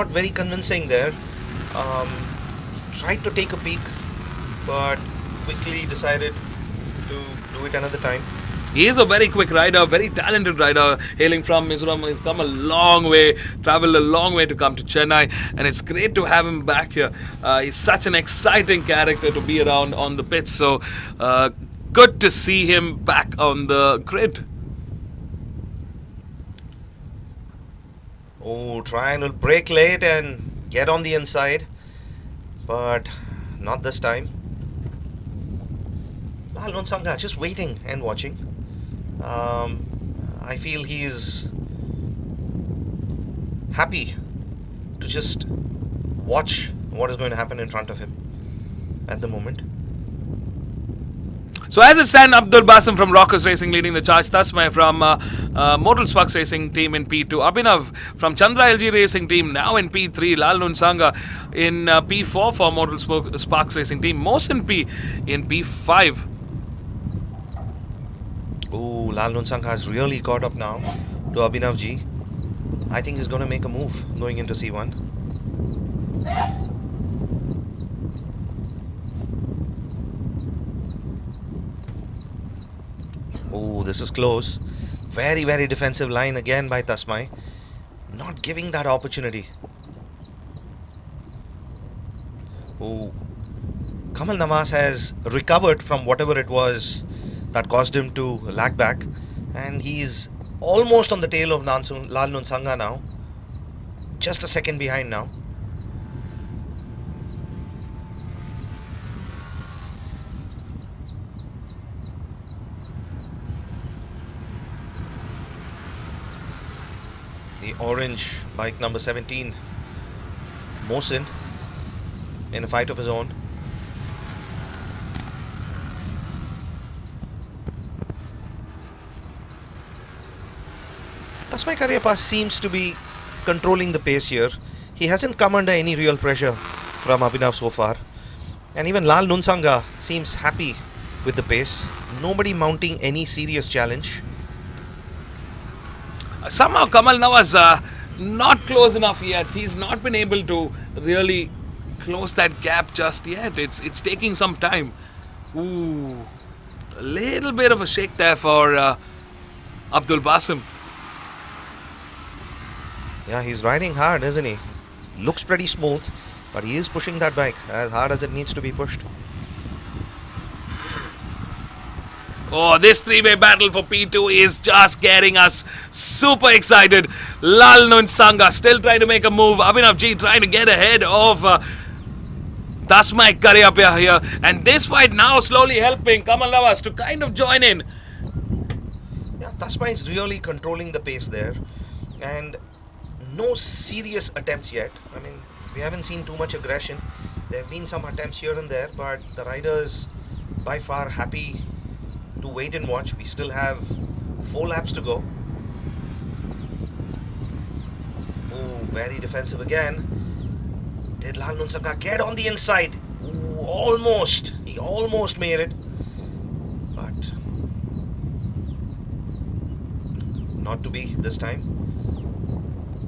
S2: very convincing there. tried to take a peek, but quickly decided to do it another time.
S1: He is a very quick rider, very talented rider, hailing from Mizoram. He's come a long way, traveled a long way to come to Chennai, and it's great to have him back here. He's such an exciting character to be around on the pitch, so good to see him back on the grid.
S2: Oh, trying to break late and get on the inside, but not this time. Lal Nunsanga just waiting and watching. I feel he is happy to just watch what is going to happen in front of him at the moment.
S1: So as it stands, Abdul Basim from Rockers Racing leading the charge. Tasmai from Modal Sparks Racing team in P2. Abhinav from Chandra LG Racing team now in P3. Lal Nunsanga in P4 for Modal Sparks Racing team. Mohsin P in P5.
S2: Oh, Lal Nunsanga has really caught up now to Abhinav G. I think he's going to make a move going into C1. Oh, this is close. Very, very defensive line again by Tasmai. Not giving that opportunity. Oh, Kamal Nawaz has recovered from whatever it was that caused him to lag back, and he's almost on the tail of Lal Nunsanga now. Just a second behind now. The orange bike number 17, Mohsin, in a fight of his own. Tasmai Karyappa seems to be controlling the pace here. He hasn't come under any real pressure from Abhinav so far. And even Lal Nunsanga seems happy with the pace. Nobody mounting any serious challenge.
S1: Somehow Kamal Nawaz not close enough yet. He's not been able to really close that gap just yet. It's taking some time. Ooh, a little bit of a shake there for Abdul Basim.
S2: Yeah, he's riding hard, isn't he? Looks pretty smooth, but he is pushing that bike as hard as it needs to be pushed.
S1: Oh, this three-way battle for P2 is just getting us super excited. Lal Nunsanga still trying to make a move. Abhinav G trying to get ahead of Tasmai Karyappa here. And this fight now slowly helping Kamal Nawaz to kind of join in.
S2: Yeah, Tasmai is really controlling the pace there. And no serious attempts yet. I mean, we haven't seen too much aggression. There have been some attempts here and there, but the riders by far happy to wait and watch. We still have 4 laps to go. Oh, very defensive again. Did Lal Nunsanga get on the inside? Ooh, almost. He almost made it. But not to be this time.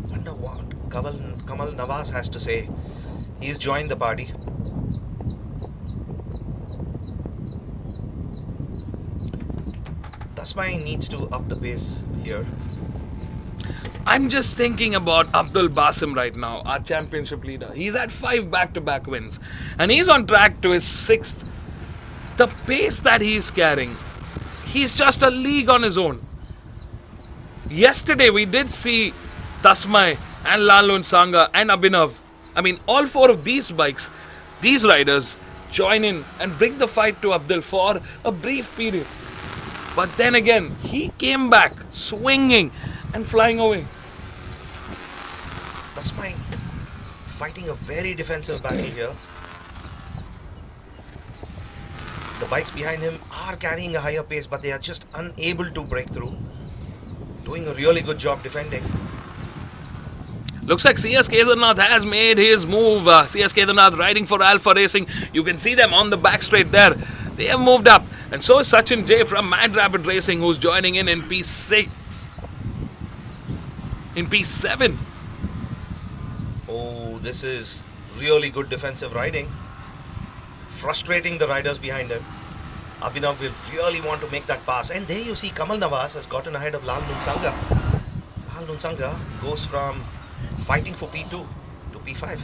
S2: Wonder what Kamal Nawaz has to say. He's joined the party. Tasmai needs to up the pace here.
S1: I'm just thinking about Abdul Basim right now, our championship leader. He's had 5 back-to-back wins, and he's on track to his 6th. The pace that he's carrying, he's just a league on his own. Yesterday, we did see Tasmai and Lal Nunsanga and Abhinav. I mean, all 4 of these bikes, these riders, join in and bring the fight to Abdul for a brief period. But then again, he came back swinging and flying away.
S2: Tasmai fighting a very defensive battle here. The bikes behind him are carrying a higher pace, but they are just unable to break through. Doing a really good job defending.
S1: Looks like CS Kedarnath has made his move. CS Kedarnath riding for Alpha Racing. You can see them on the back straight there. They have moved up. And so is Sachin J from Mad Rabbit Racing, who's joining in P6. In P7.
S2: Oh, this is really good defensive riding. frustrating the riders behind him. Abhinav will really want to make that pass. And there you see Kamal Nawaz has gotten ahead of Lal Nunsanga. Lal Nunsanga goes from fighting for P2 to P5.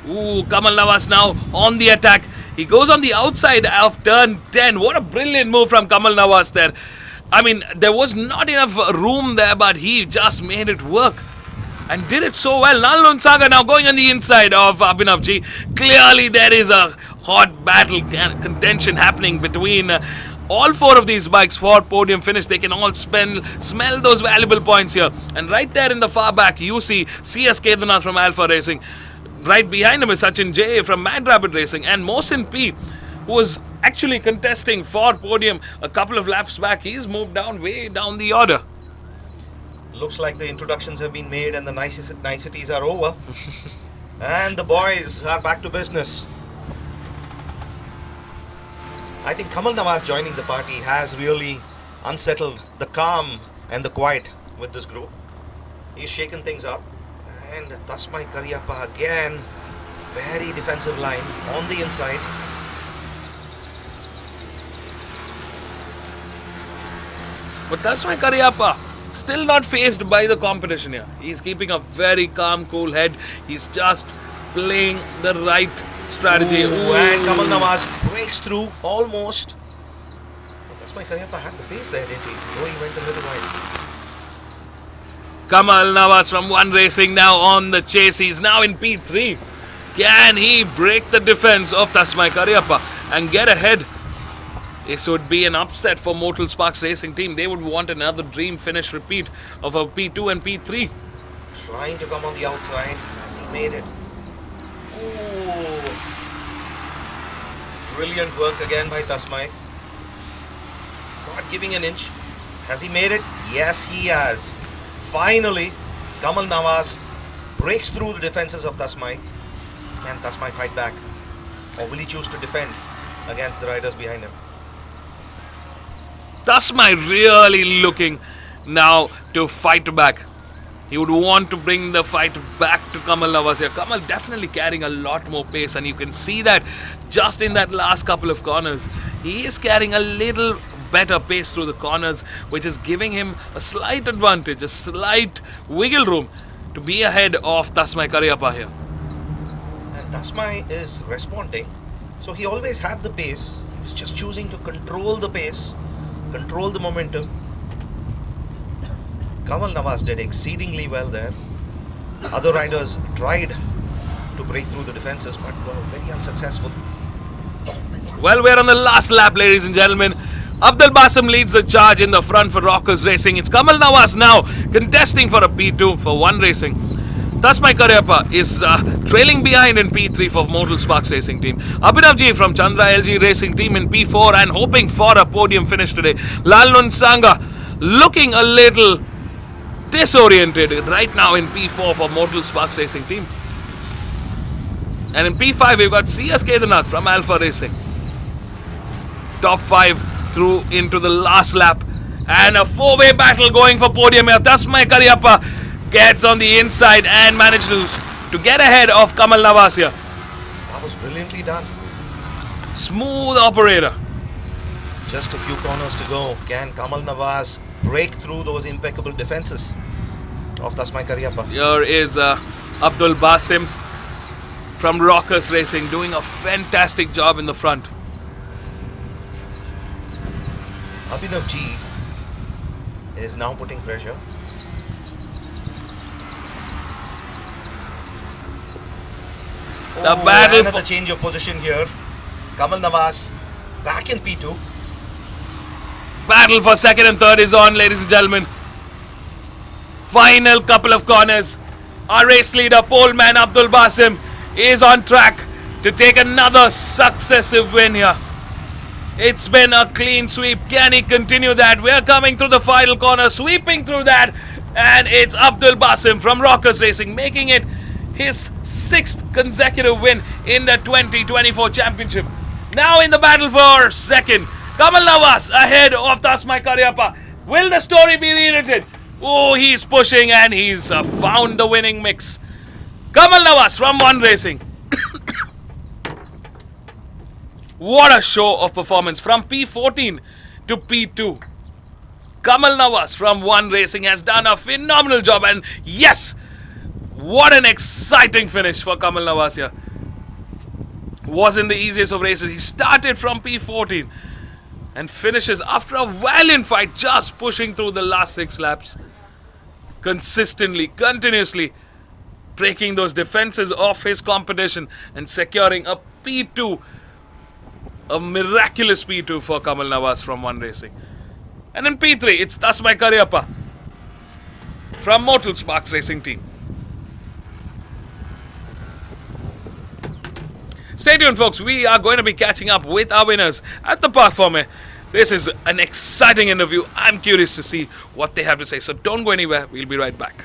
S1: Ooh, Kamal Nawaz now on the attack. He goes on the outside of turn 10. What a brilliant move from Kamal Nawaz there. I mean, there was not enough room there, but he just made it work. And did it so well. Lal Nunsanga now going on the inside of Abhinav G. Clearly there is a hot battle contention happening between all four of these bikes for podium finish. They can all smell those valuable points here. And right there in the far back, you see CS Kedarnath from Alpha Racing. Right behind him is Sachin J from Mad Rabbit Racing. And Mohsin P, who was actually contesting for podium a couple of laps back, he's moved down, way down the order.
S2: Looks like the introductions have been made and the niceties are over. And the boys are back to business. I think Kamal Nawaz joining the party has really unsettled the calm and the quiet with this group. He's shaken things up. And Tasmai Karyappa again, very defensive line on the inside.
S1: But Tasmai Karyappa still not faced by the competition here. He's keeping a very calm, cool head. He's just playing the right strategy.
S2: Ooh, and Kamal Nawaz breaks through almost. But Tasmai Karyappa had the pace there, didn't he? Though he went a little wide.
S1: Kamal Nawaz from One Racing now on the chase. He's now in P3. Can he break the defense of Tasmai Karyappa and get ahead? This would be an upset for Mortal Sparks Racing team. They would want another dream finish repeat of a P2 and P3.
S2: Trying to come on the outside. Has he made it? Ooh. Brilliant work again by Tasmai. Not giving an inch. Has he made it? Yes, he has. Finally, Kamal Nawaz breaks through the defenses of Tasmai. Can Tasmai fight back? Or will he choose to defend against the riders behind him?
S1: Tasmai really looking now to fight back. He would want to bring the fight back to Kamal Nawaz here. Kamal definitely carrying a lot more pace, and you can see that just in that last couple of corners. He is carrying a little better pace through the corners, which is giving him a slight advantage, a slight wiggle room to be ahead of Tasmai Karyappa here.
S2: And Tasmai is responding. So he always had the pace. He was just choosing to control the pace, control the momentum. Kamal Nawaz did exceedingly well there. Other riders tried to break through the defenses but were very unsuccessful.
S1: Well, we're on the last lap, ladies and gentlemen. Abdul Basim leads the charge in the front for Rockers Racing. It's Kamal Nawaz now contesting for a P2 for One Racing. Tasmai Karyappa is trailing behind in P3 for Mortal Sparks Racing team. Abhinav G from Chandra LG Racing team in P4 and hoping for a podium finish today. Lal Nunsanga looking a little disoriented right now in P4 for Mortal Sparks Racing team. And in P5 we've got CS Kedarnath from Alpha Racing. Top 5 through into the last lap. And a four-way battle going for podium here. Tasmai Karyappa gets on the inside and manages to get ahead of Kamal Nawaz here.
S2: That was brilliantly done.
S1: Smooth operator.
S2: Just a few corners to go. Can Kamal Nawaz break through those impeccable defenses of Tasmai Karyappa?
S1: Here is Abdul Basim from Rockers Racing doing a fantastic job in the front.
S2: Abhinav G is now putting pressure.
S1: The battle
S2: for the change of position here. Kamal Nawaz back in P2.
S1: Battle for second and third is on, ladies and gentlemen. Final couple of corners. Our race leader, pole man Abdul Basim, is on track to take another successive win here. It's been a clean sweep. Can he continue that? We're coming through the final corner, sweeping through that. And it's Abdul Basim from Rockers Racing making it his 6th consecutive win in the 2024 championship. Now in the battle for second, Kamal Nawaz ahead of Tasmai Karyappa. Will the story be rewritten? Oh, he's pushing and he's found the winning mix. Kamal Nawaz from One Racing. What a show of performance from P14 to P2. Kamal Nawaz from One Racing has done a phenomenal job, and yes, what an exciting finish for Kamal Nawaz here. Wasn't the easiest of races. He started from P14 and finishes after a valiant fight, just pushing through the last 6 laps. Consistently, continuously breaking those defenses of his competition and securing a P2, a miraculous P2 for Kamal Nawaz from One Racing. And in P3, it's Tasmai Karyappa from Mortal Sparks Racing Team. Stay tuned, folks. We are going to be catching up with our winners at the Park for me. This is an exciting interview. I'm curious to see what they have to say. So don't go anywhere. We'll be right back.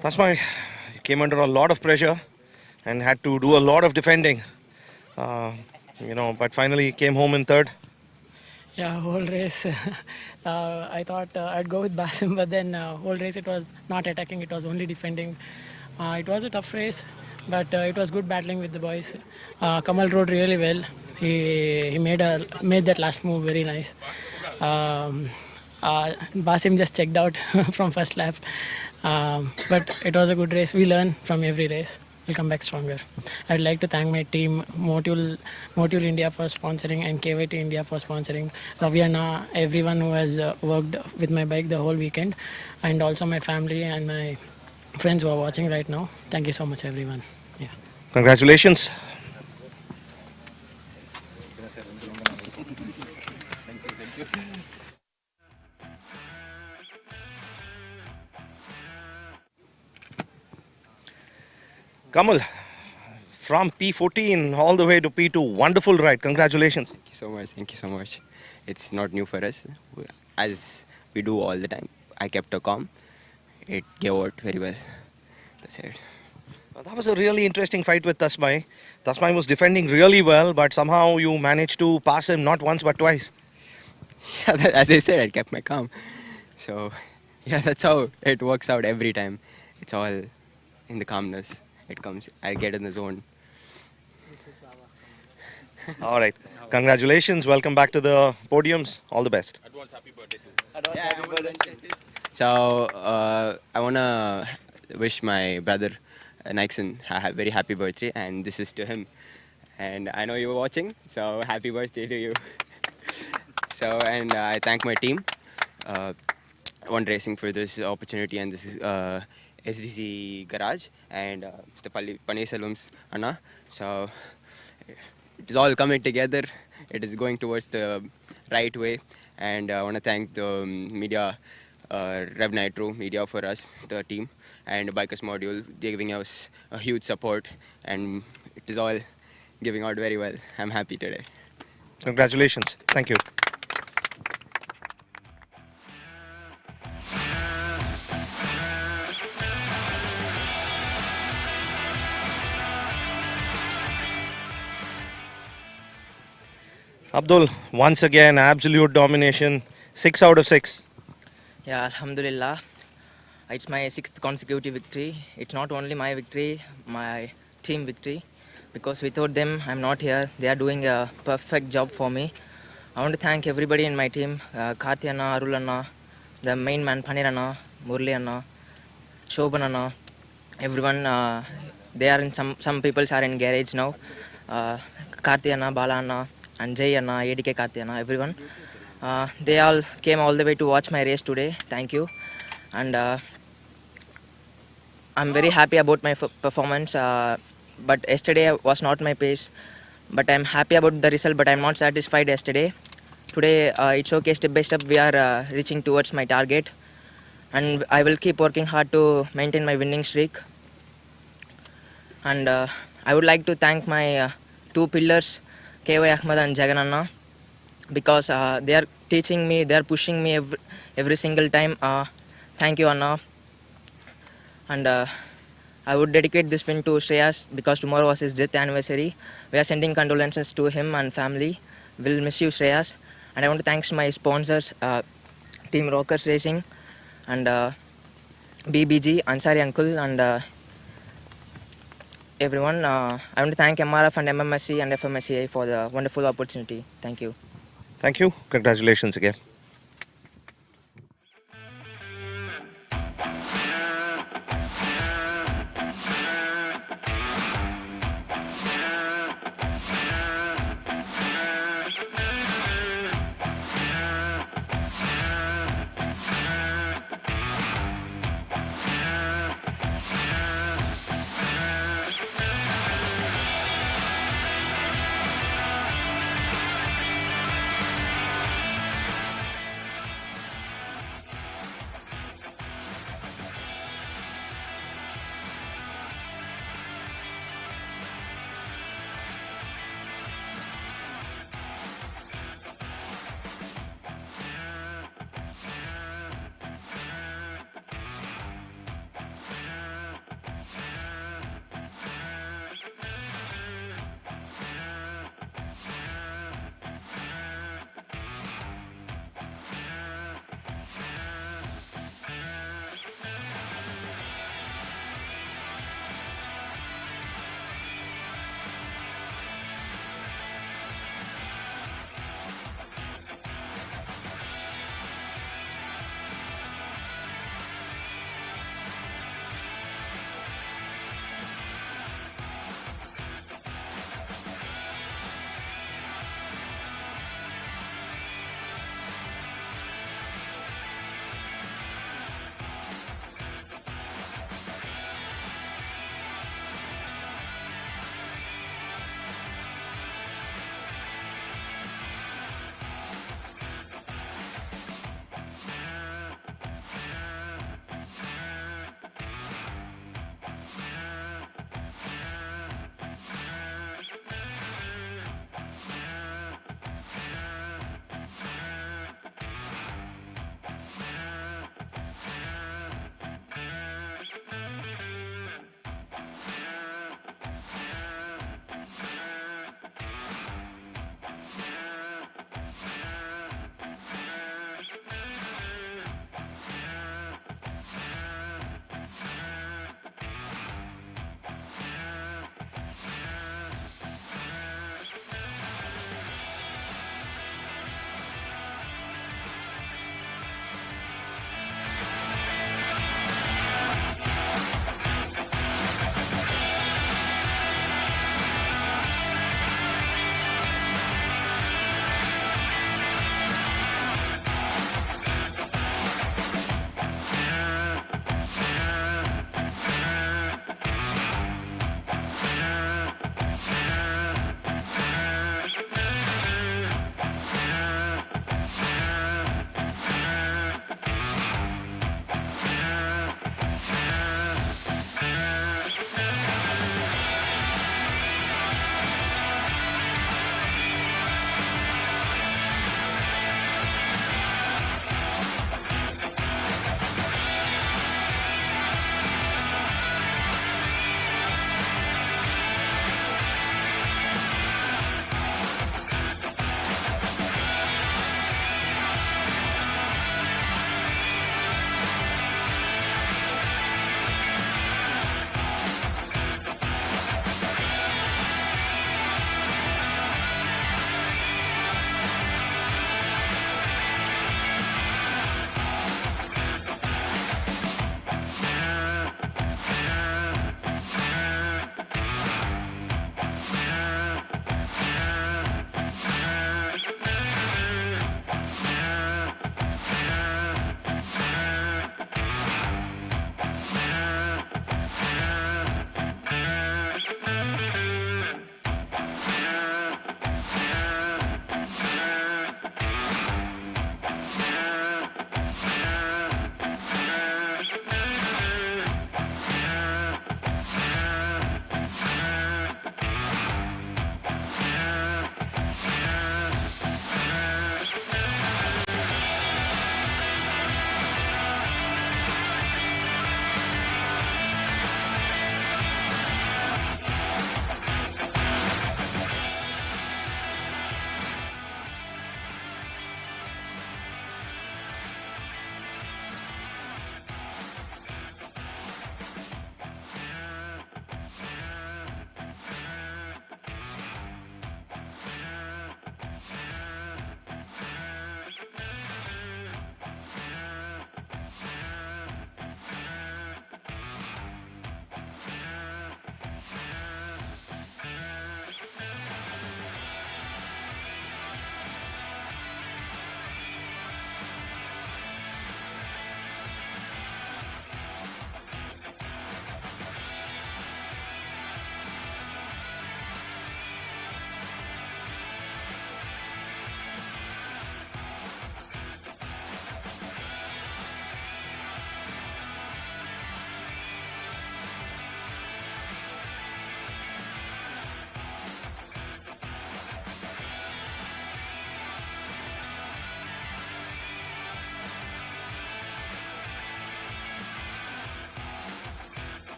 S2: Tasmai came under a lot of pressure and had to do a lot of defending, but finally came home in third.
S15: Yeah, whole race. I thought I'd go with Basim, but then whole race it was not attacking, it was only defending. It was a tough race, but it was good battling with the boys. Kamal rode really well. He made that last move very nice. Basim just checked out from first lap. But it was a good race. We learn from every race. We'll come back stronger. I'd like to thank my team, Motul India for sponsoring and KYT India for sponsoring. Raviana, everyone who has worked with my bike the whole weekend, and also my family and my friends who are watching right now. Thank you so much, everyone. Yeah.
S2: Congratulations. Kamal, from P14 all the way to P2, wonderful ride. Congratulations.
S16: Thank you so much. It's not new for us, as we do all the time. I kept her calm. It gave out very well. That's it.
S2: That was a really interesting fight with Tasmai. Tasmai was defending really well, but somehow you managed to pass him not once but twice.
S16: Yeah, as I said, I kept my calm. So, yeah, that's how it works out every time. It's all in the calmness. It comes. I get in the zone.
S2: All right. Congratulations. Welcome back to the podiums. All the best.
S16: Advance happy birthday too. So, I want to wish my brother Nixon a very happy birthday, and this is to him. And I know you were watching, so happy birthday to you. So, and I thank my team, One Racing, for this opportunity, and this is SDC Garage and Mr. Paneeselvam's Anna. So, it is all coming together. It is going towards the right way, and I want to thank the media, Rev Nitro Media for us, the team, and Bikers Module. They're giving us a huge support, and it is all giving out very well. I'm happy today.
S2: Congratulations. Thank you. Abdul, once again, absolute domination, 6 out of 6.
S17: Yeah, Alhamdulillah. It's my 6th consecutive victory. It's not only my victory, my team victory. Because without them, I'm not here. They are doing a perfect job for me. I want to thank everybody in my team. Karthi Anna, Arul Anna, the main man, Panir Anna, Murli Anna, Shobhan Anna, everyone. They are in some people are in garage now. Karthi Anna, Bala Anna, and Jay Anna, ADK Karthi Anna, everyone. They all came all the way to watch my race today. Thank you. And I'm very happy about my performance. But yesterday was not my pace. But I'm happy about the result, but I'm not satisfied yesterday. Today, it's okay, step by step, we are reaching towards my target. And I will keep working hard to maintain my winning streak. And I would like to thank my 2 pillars, KY Ahmed and Jagan Anna, because they are teaching me, they are pushing me every single time. Thank you, Anna. And I would dedicate this win to Shreyas because tomorrow was his death anniversary. We are sending condolences to him and family. We'll miss you, Shreyas. And I want to thank my sponsors, Team Rockers Racing and BBG, Ansari Uncle, and everyone. I want to thank MRF and MMSC and fmsci for the wonderful opportunity. Thank you.
S2: Thank you. Congratulations again.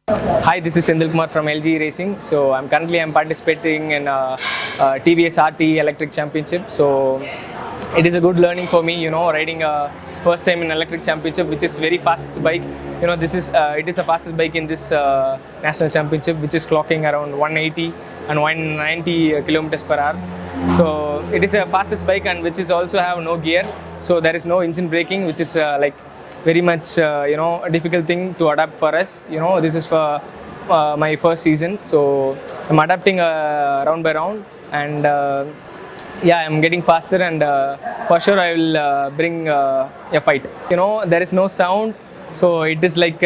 S4: Hi, this is Sendil Kumar from LG Racing. So I'm participating in TVS RT Electric Championship. So it is a good learning for me, riding first time in electric championship, which is very fast bike. This is it is the fastest bike in this national championship, which is clocking around 180 and 190 kilometers per hour. So it is a fastest bike and which is also have no gear. So there is no engine braking, which is like very much a difficult thing to adapt for us. This is for my first season, so I'm adapting round by round, and yeah, I'm getting faster, and for sure I will bring a fight. There is no sound, so it is like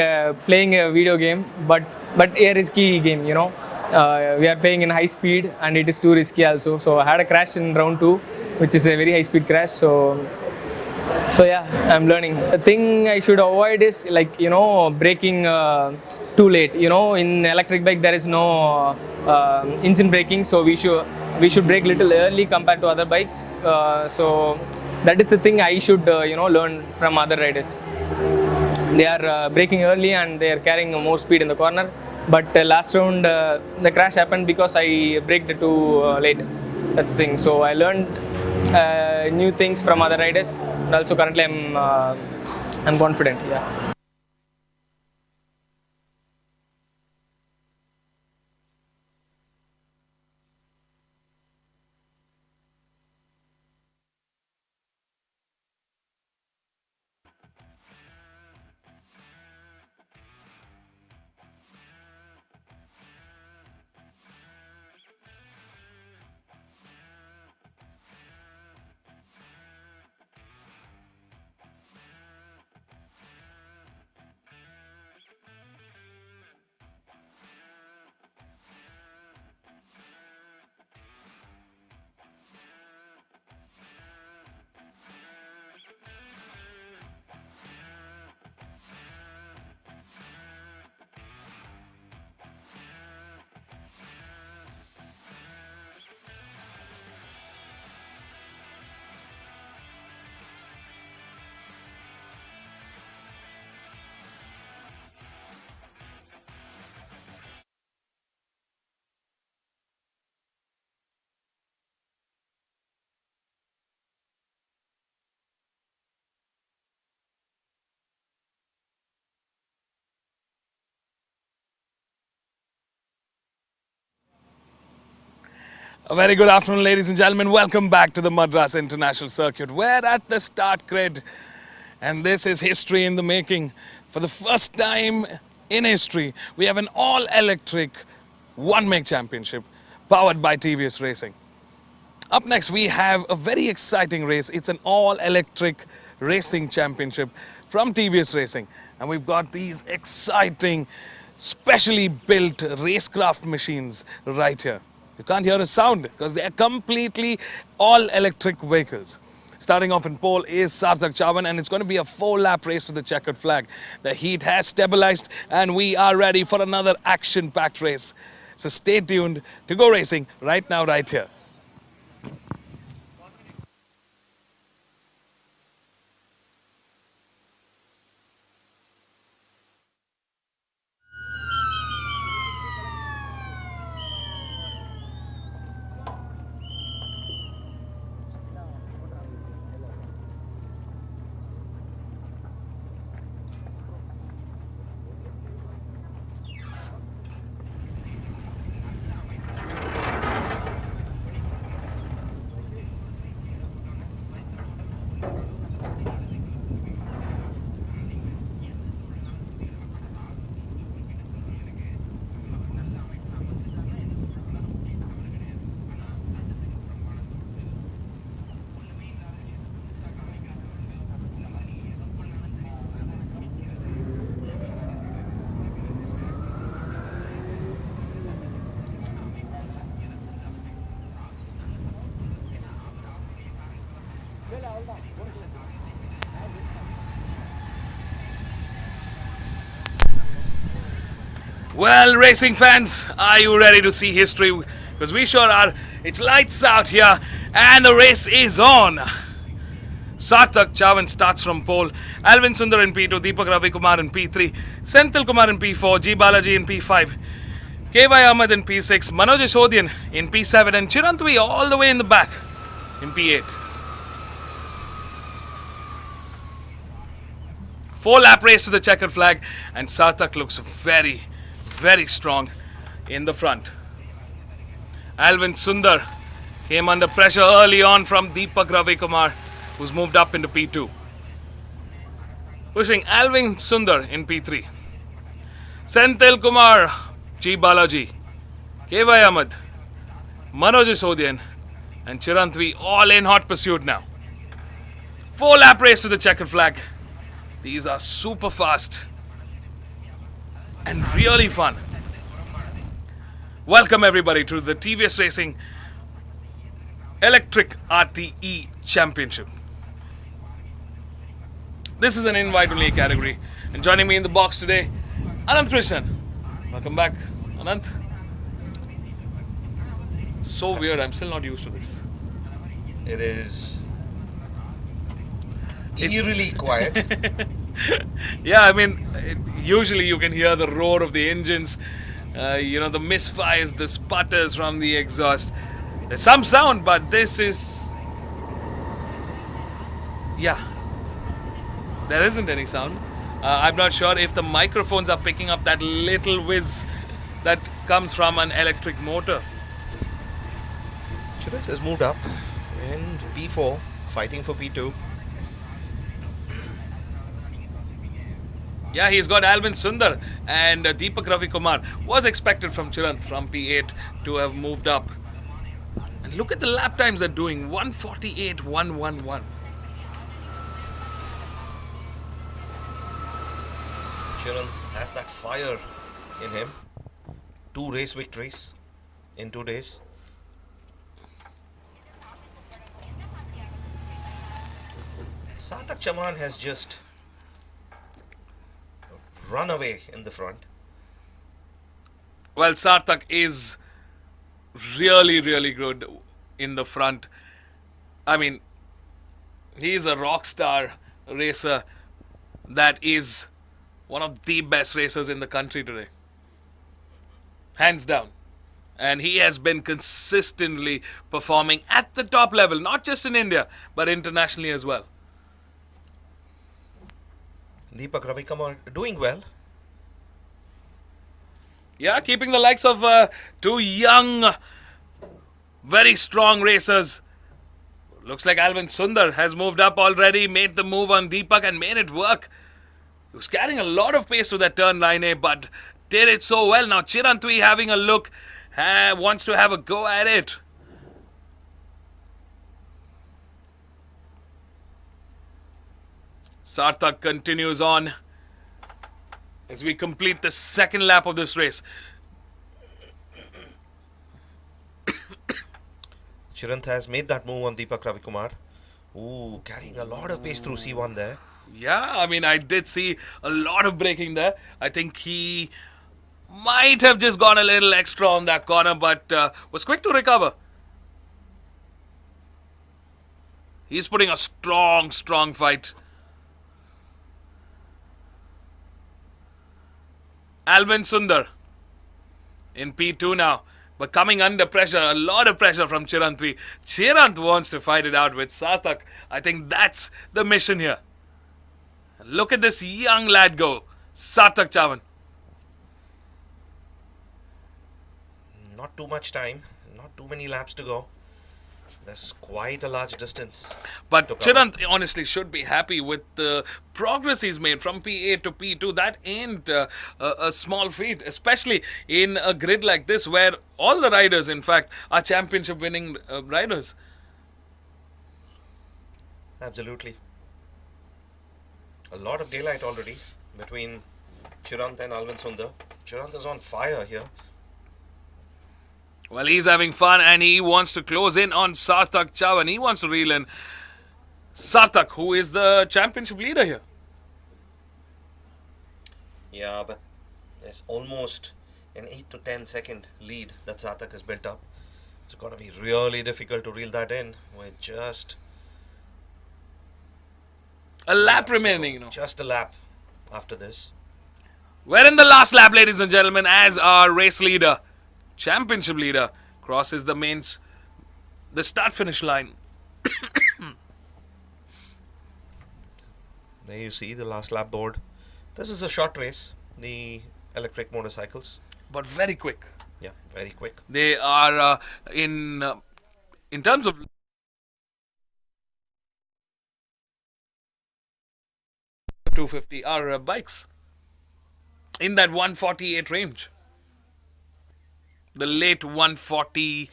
S4: playing a video game, but a risky game. We are playing in high speed, and it is too risky also. So I had a crash in round 2, which is a very high speed crash. So yeah, I'm learning. The thing I should avoid is like braking too late. In electric bike there is no engine braking, so we should brake little early compared to other bikes. So that is the thing I should learn from other riders. They are braking early and they are carrying more speed in the corner. But last round the crash happened because I braked too late. That's the thing. So I learned new things from other riders, and also currently I'm confident. Yeah.
S1: A very good afternoon, ladies and gentlemen. Welcome back to the Madras International Circuit. We're at the start grid, and this is history in the making. For the first time in history, we have an all-electric one-make championship powered by TVS Racing. Up next, we have a very exciting race. It's an all-electric racing championship from TVS Racing. And we've got these exciting, specially built racecraft machines right here. You can't hear a sound because they are completely all-electric vehicles. Starting off in pole is Sarthak Chavan, and it's going to be a 4-lap race to the checkered flag. The heat has stabilized, and we are ready for another action-packed race. So stay tuned to Go Racing right now, right here. Well, racing fans, are you ready to see history? Because we sure are. It's lights out here and the race is on. Sarthak Chavan starts from pole. Alvin Sundar in P2, Deepak Ravi Kumar in P3, Senthil Kumar in P4, G Balaji in P5, KY Ahmed in P6, Manoj Sodian in P7, and Chirantvi all the way in the back in P8. 4-lap race to the checkered flag, and Sarthak looks very, very strong in the front. Alvin Sundar came under pressure early on from Deepak Ravi Kumar, who's moved up into P2. Pushing Alvin Sundar in P3. Senthil Kumar, G Balaji, KY Ahmed, Manoj Sodian, and Chirantvi all in hot pursuit now. 4-lap race to the checkered flag. These are super fast and really fun. Welcome everybody to the TVS Racing Electric RTE Championship. This is an invite-only category. And joining me in the box today, Anant Krishnan. Welcome back, Anant. So weird, I'm still not used to this.
S2: It is eerily quiet.
S1: Yeah, I mean, usually you can hear the roar of the engines, the misfires, the sputters from the exhaust. There's some sound, but this is... Yeah, there isn't any sound. I'm not sure if the microphones are picking up that little whiz that comes from an electric motor.
S2: Chirant has moved up in P4, fighting for P2.
S1: Yeah, he's got Alvin Sundar, and Deepak Ravi Kumar was expected from Chirant from P8 to have moved up. And look at the lap times they're doing, 1:48.111.
S2: Chirant has that fire in him. 2 race victories in 2 days. Sarthak Chavan has just run away in the front.
S1: Well, Sarthak is really, really good in the front. I mean, he's a rock star racer that is one of the best racers in the country today. Hands down. And he has been consistently performing at the top level, not just in India, but internationally as well.
S2: Deepak Ravi Kumar doing well.
S1: Yeah, keeping the likes of 2 young, very strong racers. Looks like Alvin Sundar has moved up already, made the move on Deepak and made it work. He was carrying a lot of pace to that turn 9A, but did it so well. Now Chirantvi having a look, wants to have a go at it. Sarthak continues on as we complete the second lap of this race.
S2: Chirant has made that move on Deepak Ravi Kumar. Ooh, carrying a lot of pace through C1 there.
S1: Yeah, I mean, I did see a lot of braking there. I think he might have just gone a little extra on that corner, but was quick to recover. He's putting a strong fight. Alvin Sundar in P2 now, but coming under pressure, a lot of pressure from Chirantvi. Chirant wants to fight it out with Sarthak. I think that's the mission here. Look at this young lad go, Sarthak Chavan.
S2: Not too much time, not too many laps to go. There's quite a large distance.
S1: But Chirant honestly should be happy with the progress he's made from P8 to P2. That ain't a small feat, especially in a grid like this where all the riders, in fact, are championship winning riders.
S2: Absolutely. A lot of daylight already between Chirant and Alvin Sundar. Chirant is on fire here.
S1: Well, he's having fun and he wants to close in on Sarthak Chavan. He wants to reel in Sarthak, who is the championship leader here.
S2: Yeah, but there's almost an 8 to 10 second lead that Sarthak has built up. It's going to be really difficult to reel that in with just
S1: A lap
S2: laps to go.
S1: remaining,
S2: Just a lap after this.
S1: We're in the last lap, ladies and gentlemen, as our race leader, championship leader, crosses the start-finish line.
S2: There you see the last lap board. This is a short race, the electric motorcycles.
S1: But very quick.
S2: Yeah, very quick.
S1: They are in terms of 250 are bikes in that 148 range. The late 140.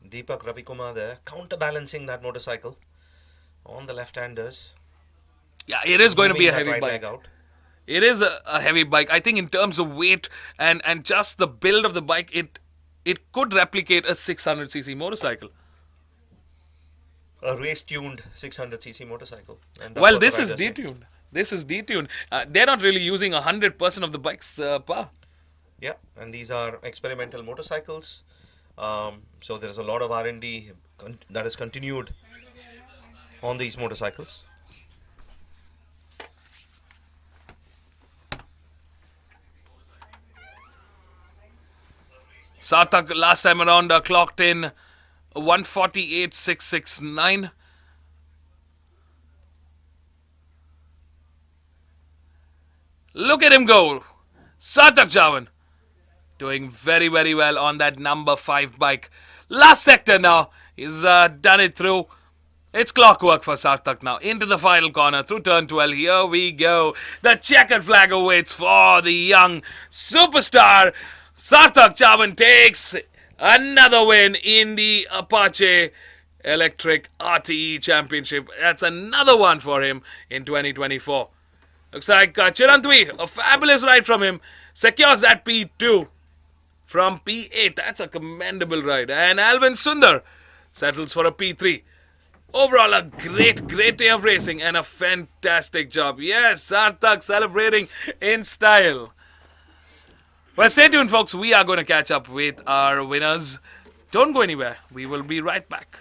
S2: Deepak Ravikumar there, counterbalancing that motorcycle on the left-handers.
S1: Yeah, it is going to be a
S2: Moving that
S1: heavy
S2: right
S1: bike.
S2: leg out.
S1: It is a heavy bike. I think in terms of weight and just the build of the bike, it could replicate a 600cc motorcycle.
S2: A race-tuned 600cc motorcycle. And that's
S1: Well,
S2: what the
S1: this is
S2: riders say.
S1: detuned. This is detuned. They're not really using 100% of the bike's power.
S2: Yeah, and these are experimental motorcycles. So there's a lot of R&D that is continued on these motorcycles.
S1: Sarthak last time around clocked in 148.669. Look at him go. Sarthak Javan doing very, very well on that number 5 bike. Last sector now. He's done it through. It's clockwork for Sarthak now. Into the final corner through turn 12. Here we go. The checkered flag awaits for the young superstar. Sarthak Chavan takes another win in the Apache Electric RTE Championship. That's another one for him in 2024. Looks like Chirantwi, a fabulous ride from him, secures that P2 from P8. That's a commendable ride. And Alvin Sundar settles for a P3. Overall, a great day of racing and a fantastic job. Yes, Sarthak celebrating in style. Well, stay tuned, folks. We are going to catch up with our winners. Don't go anywhere. We will be right back.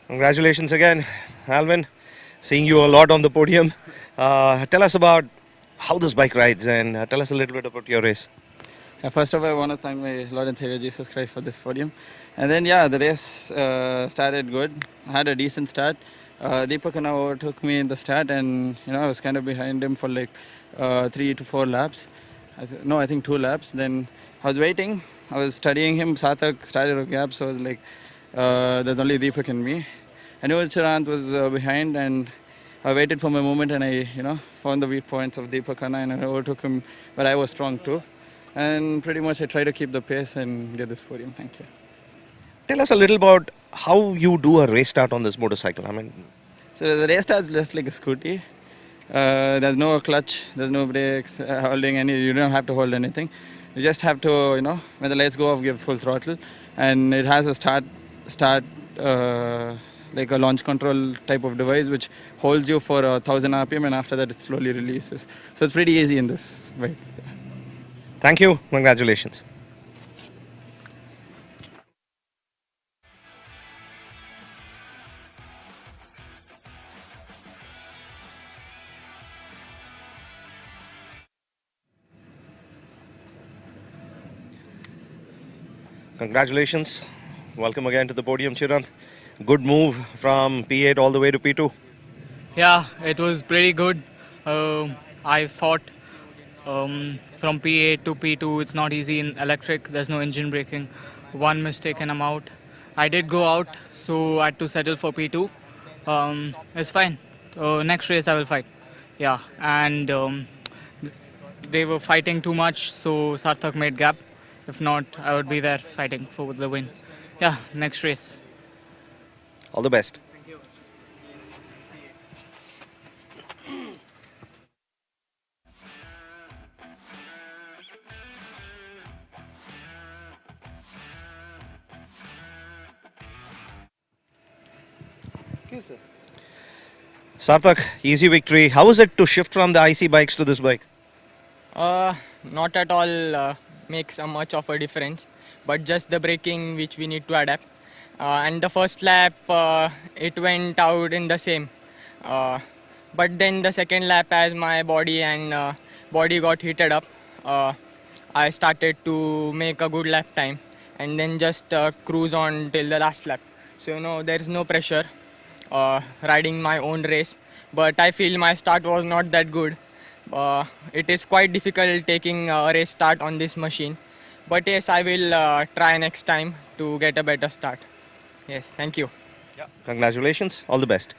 S2: Congratulations again, Alvin. Seeing you a lot on the podium. Tell us about how this bike rides and tell us a little bit about your race.
S13: Yeah, first of all, I want to thank my Lord and Savior Jesus Christ for this podium. And then, yeah, the race started good. I had a decent start. Deepak and overtook me in the start, and I was kind of behind him for like 3 to 4 laps. I think 2 laps. Then I was waiting. I was studying him. Sarthak started a gap, so I was like, there's only Deepak and me. I knew Chirant was behind, and I waited for my moment, and I, found the weak points of Deepak and I overtook him, but I was strong too. And pretty much I try to keep the pace and get this podium. Thank you.
S2: Tell us a little about how you do a race start on this motorcycle.
S13: So the race start is just like a scooty. There's no clutch, there's no brakes, holding any. You don't have to hold anything. You just have to, when the lights go off, give full throttle, and it has a start, like a launch control type of device which holds you for 1000 RPM, and after that it slowly releases. So it's pretty easy in this bike.
S2: Thank you. Congratulations. Congratulations. Welcome again to the podium, Chirant. Good move from P8 all the way to P2.
S14: Yeah, it was pretty good. I fought from P8 to P2. It's not easy in electric. There's no engine braking. One mistake and I'm out. I did go out, so I had to settle for P2. It's fine. Next race I will fight. Yeah, and they were fighting too much, so Sarthak made gap. If not, I would be there fighting for the win. Yeah, next race.
S2: All the best. Sarthak, easy victory. How is it to shift from the IC bikes to this bike?
S10: Not at all makes a much of a difference, but just the braking which we need to adapt. And the first lap, it went out in the same. But then the second lap, as my body got heated up, I started to make a good lap time and then just cruise on till the last lap. So, there is no pressure riding my own race, but I feel my start was not that good. It is quite difficult taking a race start on this machine, but yes, I will try next time to get a better start. Yes, thank you.
S2: Yeah. Congratulations. All the best.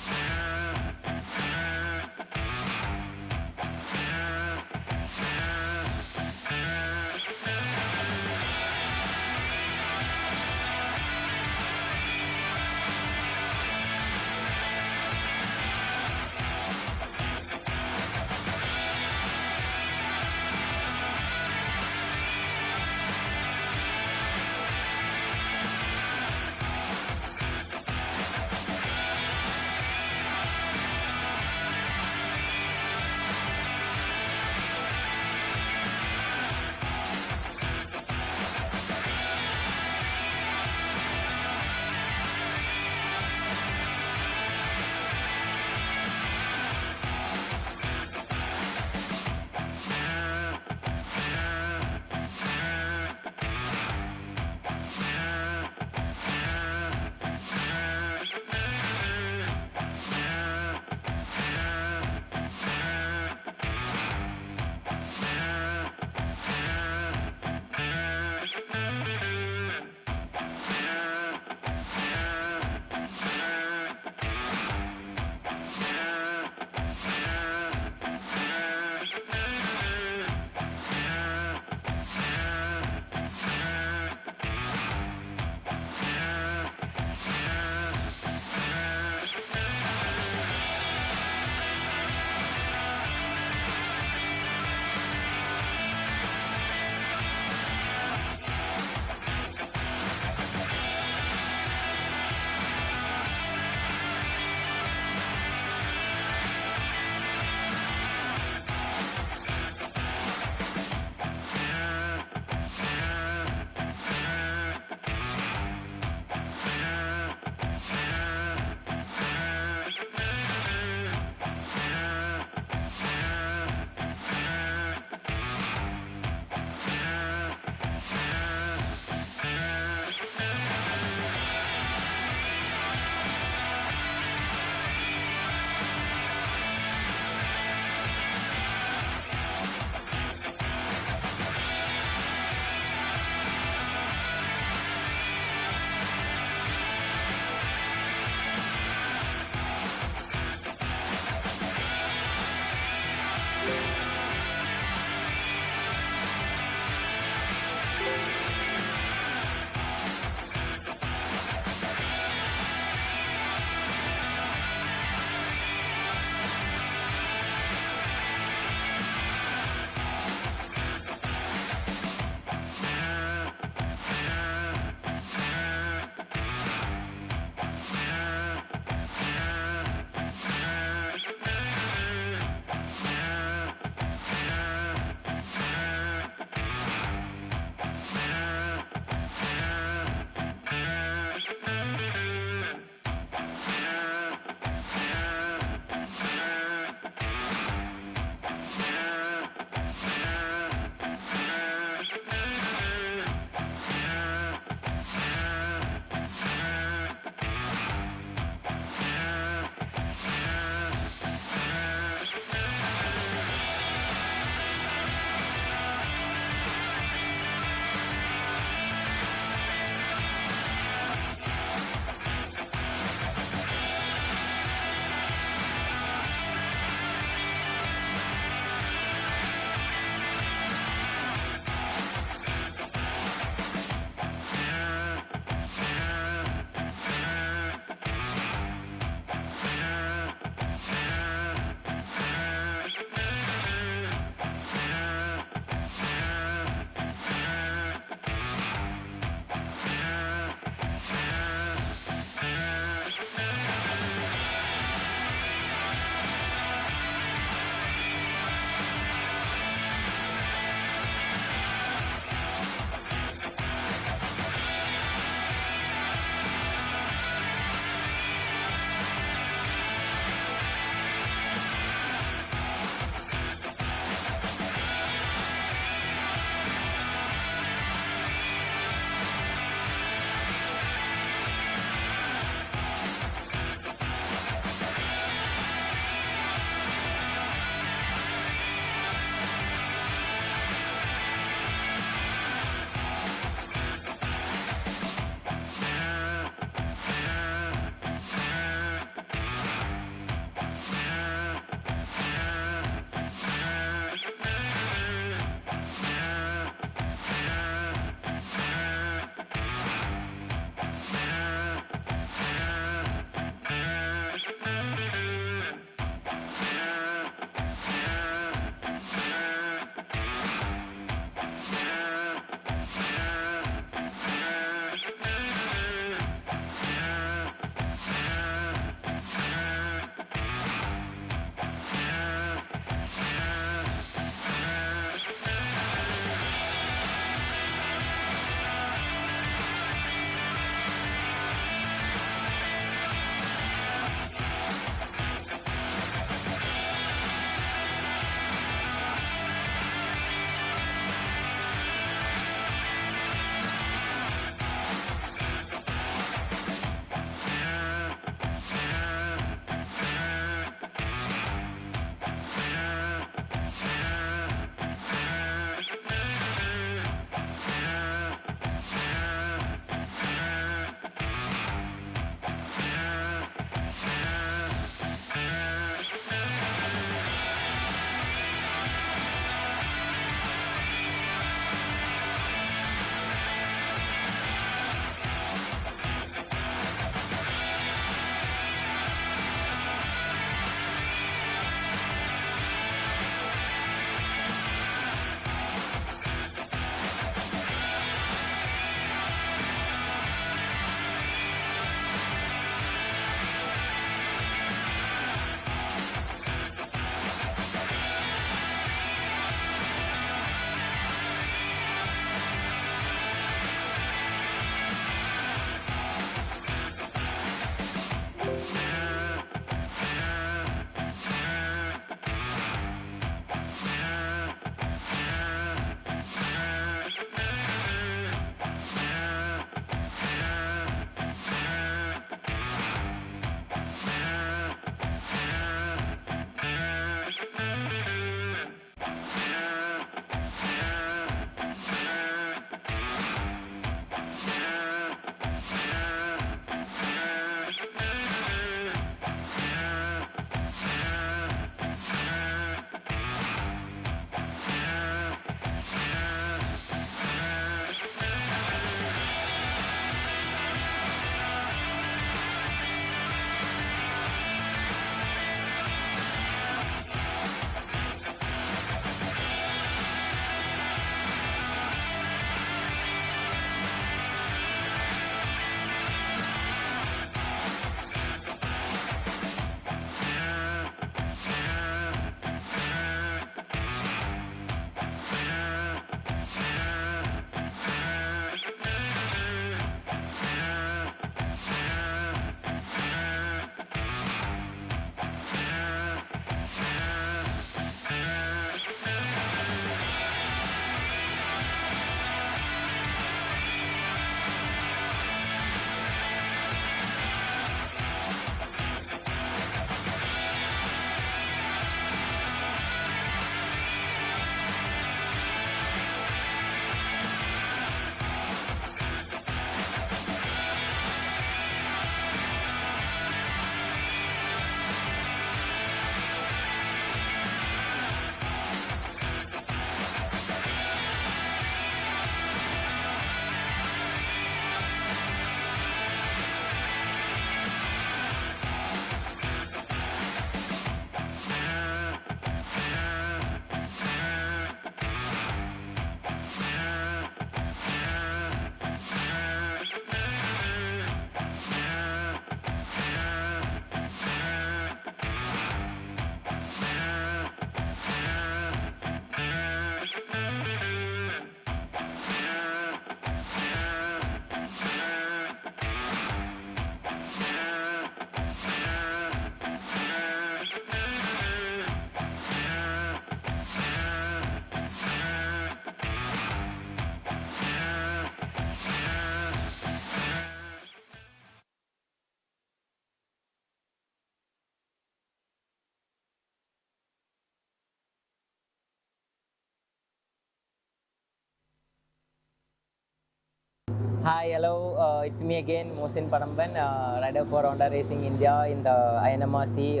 S10: Hi, hello. It's me again, Mohsin Padamban, rider for Honda Racing India in the INMRC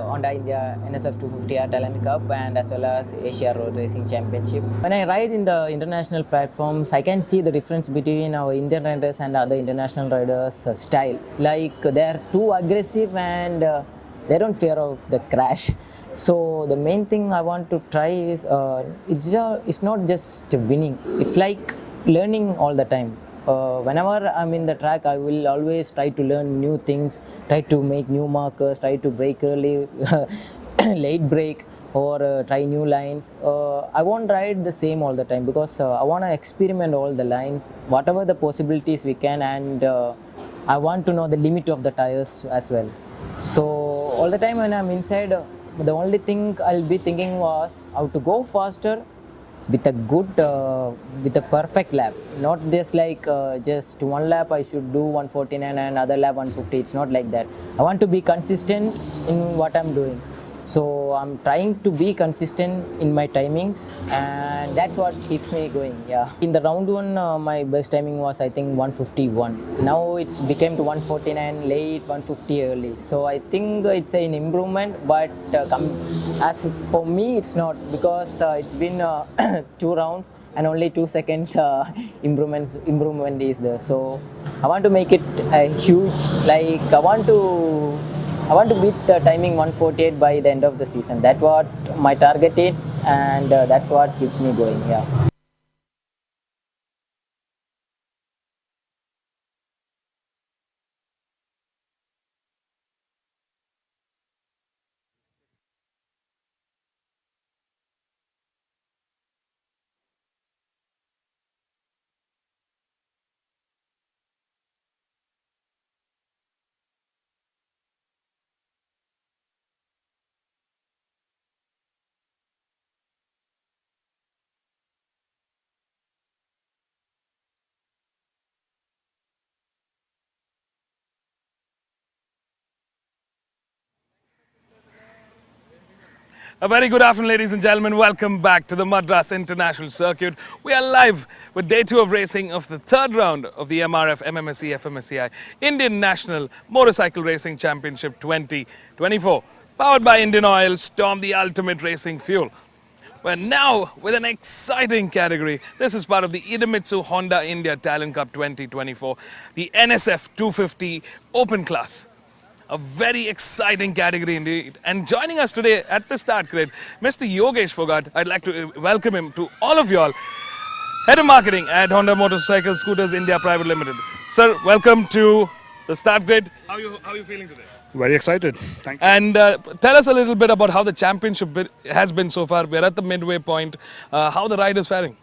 S10: Honda India NSF 250R Talent Cup and as well as Asia Road Racing Championship. When I ride in the international platforms, I can see the difference between our Indian riders and other international riders' style. Like they are too aggressive and they don't fear of the crash. So the main thing I want to try is it's not just winning. It's like learning all the time. Whenever I'm in the track, I will always try to learn new things, try to make new markers, try to brake early, late brake, or try new lines. I won't ride the same all the time because I want to experiment all the lines, whatever the possibilities we can, and I want to know the limit of the tires as well. So all the time when I'm inside, the only thing I'll be thinking was how to go faster with a good with a perfect lap, not just like just one lap I should do 149 and other lap 150. It's not like that. I want to be consistent in what I'm doing, so I'm trying to be consistent in my timings, and that's what keeps me going. Yeah, in the round one my best timing was I think 151. Now it's became to 149 late, 150 early, so I think it's an improvement, but as for me it's not, because it's been 2 rounds and only 2 seconds improvement is there. So I want to make it a huge, like I want to beat the timing 148 by the end of the season. That's what my target is, and that's what keeps me going. Yeah.
S1: A very good afternoon, ladies and gentlemen. Welcome back to the Madras International Circuit. We are live with day 2 of racing of the third round of the MRF MMSC fmsci Indian National Motorcycle Racing Championship 2024. Powered by Indian Oil, Storm, the ultimate racing fuel. We're now with an exciting category. This is part of the Idemitsu Honda India Talent Cup 2024, the NSF 250 Open Class. A very exciting category indeed. And joining us today at the start grid, Mr. Yogesh Fogart. I'd like to welcome him to all of you all. Head of Marketing at Honda Motorcycle Scooters India Private Limited. Sir, welcome to the start grid. How are you feeling today?
S18: Very excited. Thank you.
S1: And tell us a little bit about how the championship has been so far. We're at the midway point. How the riders faring?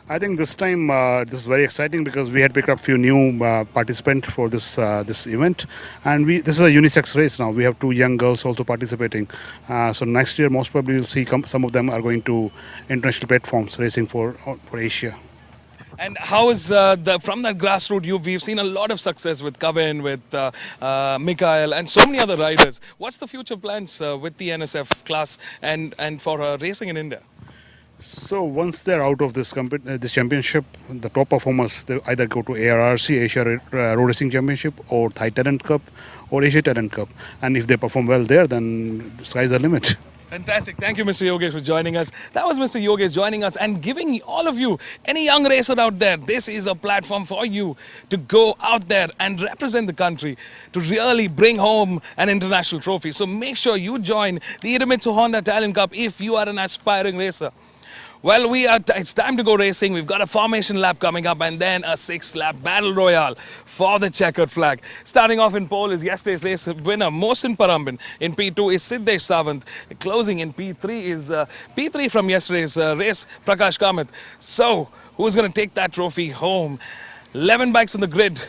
S18: I think this time this is very exciting because we had picked up a few new participants for this event, and this is a unisex race now. We have 2 young girls also participating. So next year, most probably you'll see some of them are going to international platforms racing for Asia.
S1: And how is from that grassroots? We've seen a lot of success with Kevin, with Mikhail, and so many other riders. What's the future plans with the NSF class and for racing in India?
S18: So once they're out of this championship, the top performers they either go to ARRC, Asia Road Racing Championship, or Thai Talent Cup, or Asia Talent Cup. And if they perform well there, then the sky's the limit.
S1: Fantastic. Thank you, Mr. Yogesh, for joining us. That was Mr. Yogesh joining us and giving all of you, any young racer out there, this is a platform for you to go out there and represent the country, to really bring home an international trophy. So make sure you join the Idemitsu Honda Talent Cup if you are an aspiring racer. Well, it's time to go racing. We've got a formation lap coming up and then a 6-lap battle royale for the checkered flag. Starting off in pole is yesterday's race winner Mohsin Padamban. In P2 is Siddesh Sawant. Closing in P3 is P3 from yesterday's race, Prakash Kamath. So, who's going to take that trophy home? 11 bikes on the grid.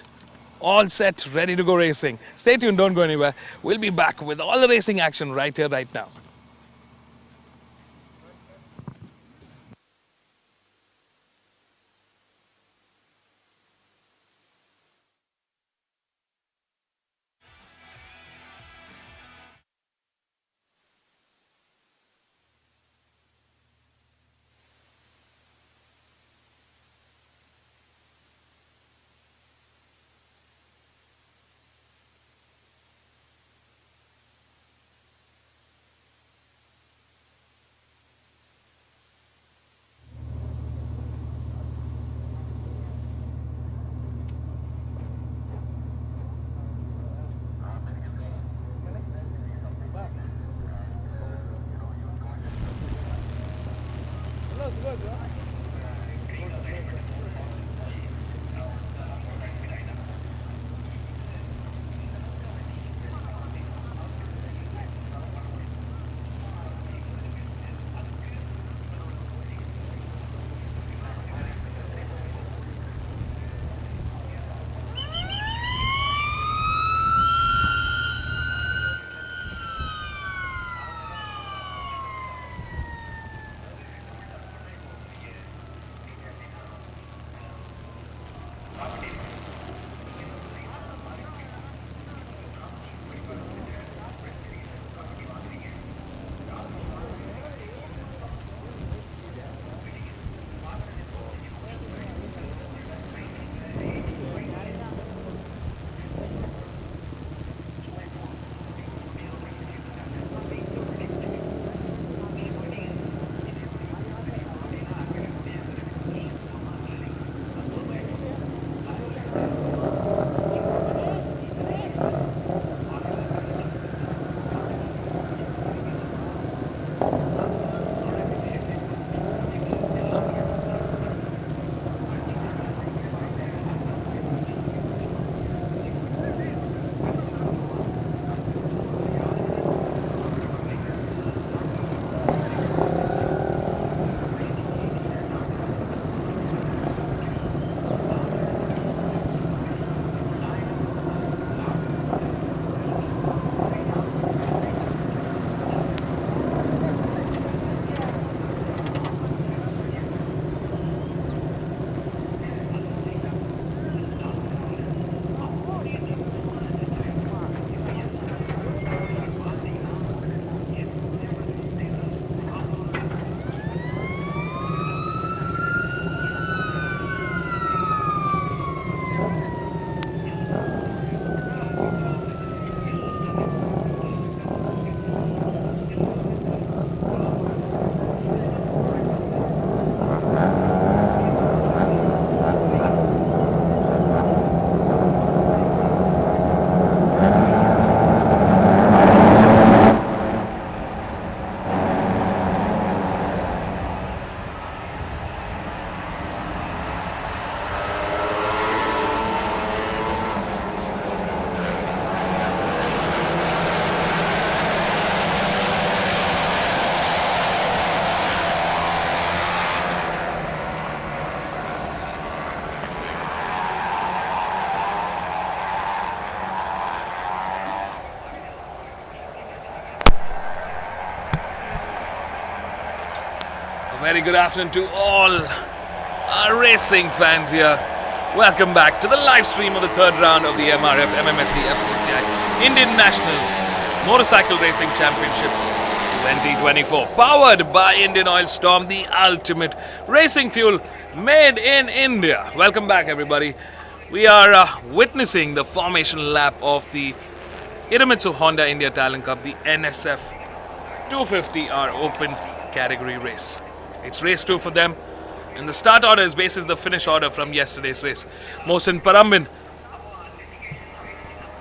S1: All set, ready to go racing. Stay tuned, don't go anywhere. We'll be back with all the racing action right here, right now. Very good afternoon to all our racing fans here. Welcome back to the live stream of the third round of the MRF MMSC fmsci Indian National Motorcycle Racing Championship 2024. Powered by Indian Oil Storm, the ultimate racing fuel made in India. Welcome back, everybody. We are witnessing the formation lap of the Irimitsu Honda India Talent Cup, the NSF 250R Open category race. It's race 2 for them, and the start order is basis the finish order from yesterday's race. Mohsin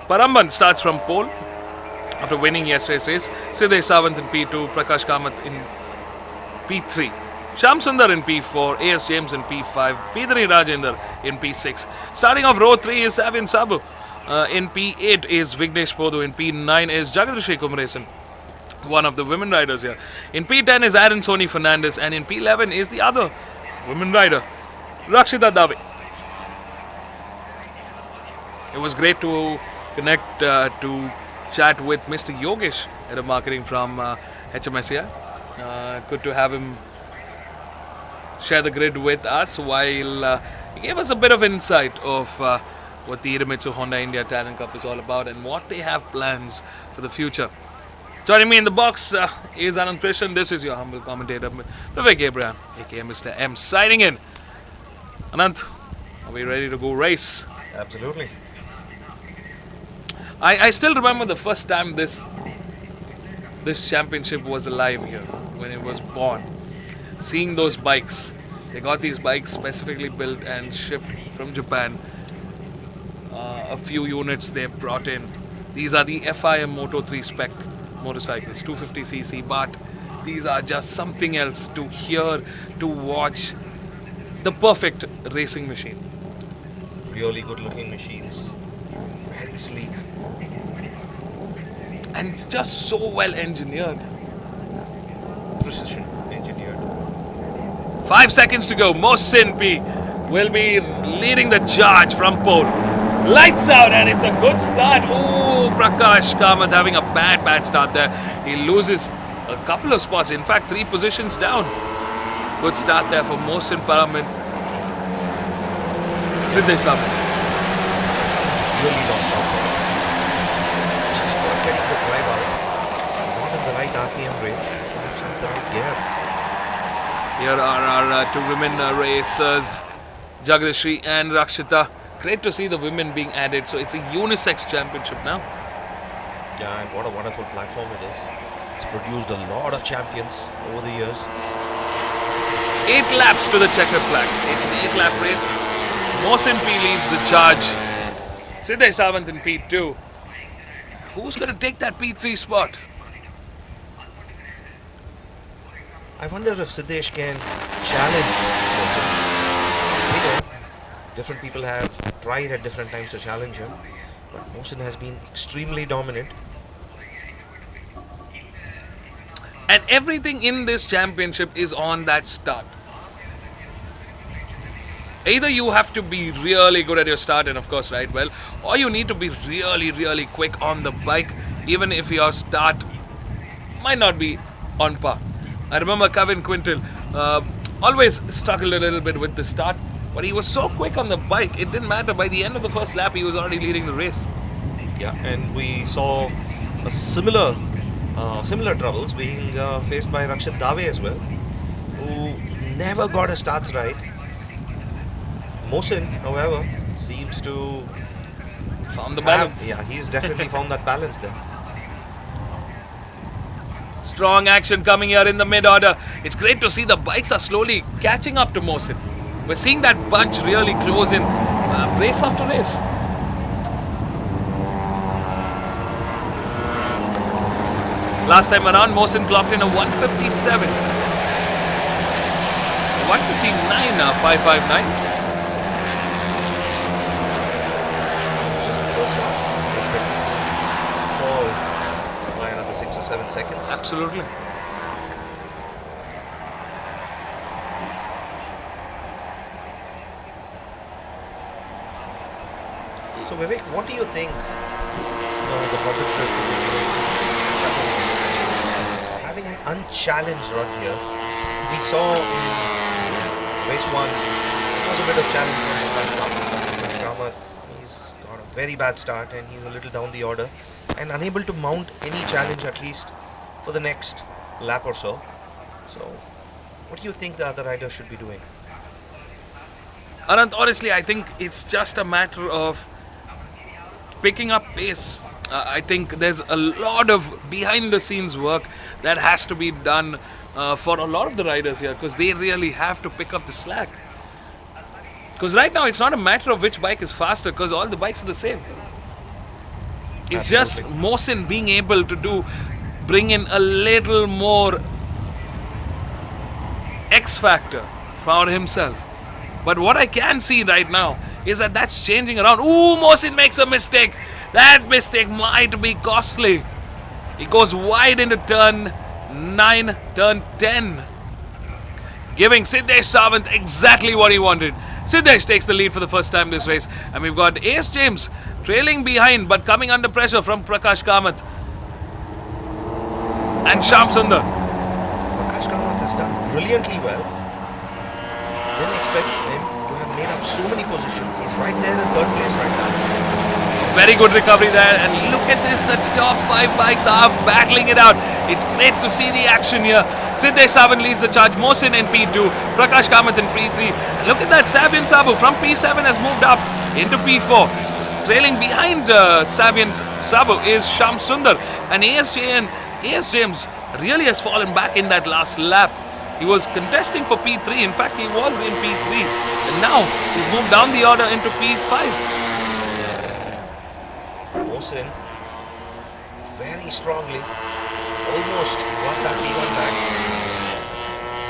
S1: Paramban starts from pole after winning yesterday's race. Siddhay Sawant in P2, Prakash Kamath in P3, Sham Sundar in P4, A.S. James in P5, P3 Rajendra in P6. Starting off row 3 is Savian Sabu. In P8 is Vignesh Podu. In P9 is Jagadrishi Kumaresan, one of the women riders here. In P10 is Aaron Soni Fernandez, and in P11 is the other women rider, Rakshita Dave. It was great to connect, to chat with Mr. Yogesh, head of marketing from HMSCI. Good to have him share the grid with us while he gave us a bit of insight of what the Irimitsu Honda India Talent Cup is all about and what they have plans for the future. Joining me in the box is Anand Krishnan. This is your humble commentator, Vivek Abraham, aka Mr. M, signing in. Anand, are we ready to go race?
S2: Absolutely.
S1: I still remember the first time this championship was alive here, when it was born. Seeing those bikes, they got these bikes specifically built and shipped from Japan. A few units they brought in. These are the FIM Moto 3 spec motorcycles, 250cc, but These are just something else to hear, to watch. The perfect racing machine.
S2: Really good looking machines. Very sleek.
S1: And just so well engineered.
S2: Precision engineered.
S1: 5 seconds to go. Mohsin P will be leading the charge from pole. Lights out, and it's a good start. Oh, Prakash Kamath having a bad start there. He loses a couple of spots. In fact, 3 positions down. Good start there for Mohsin Paramin. Siddesh Sabat.
S2: Really lost out there. Just not getting the drive out. Not in the right RPM range. Perhaps not the right gear.
S1: Here are our 2 women racers, Jagadashri and Rakshita. Great to see the women being added. So it's a unisex championship now.
S2: Yeah, and what a wonderful platform it is. It's produced a lot of champions over the years.
S1: 8 laps to the checkered flag. It's an 8-lap race. Mohsin P leads the charge. Siddesh Sawant in P2. Who's going to take that P3 spot?
S2: I wonder if Siddesh can challenge Mohsin. You know, different people have tried at different times to challenge him, but Mohsin has been extremely dominant.
S1: And everything in this championship is on that start. Either you have to be really good at your start and of course ride well, or you need to be really quick on the bike, even if your start might not be on par. I remember Kevin Quintal always struggled a little bit with the start, but he was so quick on the bike, it didn't matter. By the end of the first lap, he was already leading the race.
S2: Yeah, and we saw a similar troubles being faced by Rakshit Dave as well, who never got his starts right. Mohsin, however, seems to
S1: found the balance.
S2: Yeah, he's definitely found that balance there.
S1: Strong action coming here in the mid-order. It's great to see the bikes are slowly catching up to Mohsin. We're seeing that bunch really close in race after race. Last time around, Mohsin clocked in a 157. 159, 559.
S2: By another 6 or 7 seconds.
S1: Absolutely.
S2: So Vivek, what do you think the public having an unchallenged run here? We saw in race 1 there was a bit of challenge from Kamath. He's got a very bad start and he's a little down the order and unable to mount any challenge at least for the next lap or so. So what do you think the other riders should be doing?
S1: Anant, honestly, I think it's just a matter of picking up pace. I think there's a lot of behind the scenes work that has to be done for a lot of the riders here, because they really have to pick up the slack. Because right now it's not a matter of which bike is faster, because all the bikes are the same. It's just Mohsin being able to bring in a little more X factor for himself. But what I can see right now is that that's changing around. Ooh, Mohsin makes a mistake. That mistake might be costly. He goes wide into turn 9, turn 10. Giving Siddesh Sawant exactly what he wanted. Siddesh takes the lead for the first time this race. And we've got Ace James trailing behind but coming under pressure from Prakash Kamath. And Shyam Sundar.
S2: Prakash Kamath has done brilliantly well. Didn't expect him to have made up so many positions. He's right there in 3rd place right now.
S1: Very good recovery there, and look at this, the top 5 bikes are battling it out. It's great to see the action here. Siddesh Sawant leads the charge, Mohsin in P2, Prakash Kamath in P3. Look at that, Sabian Sabu from P7 has moved up into P4. Trailing behind Sabian Sabu is Shyam Sundar, and AS James really has fallen back in that last lap. He was contesting for P3, in fact he was in P3, and now he's moved down the order into P5.
S2: Mohsin very strongly almost got that P1 back.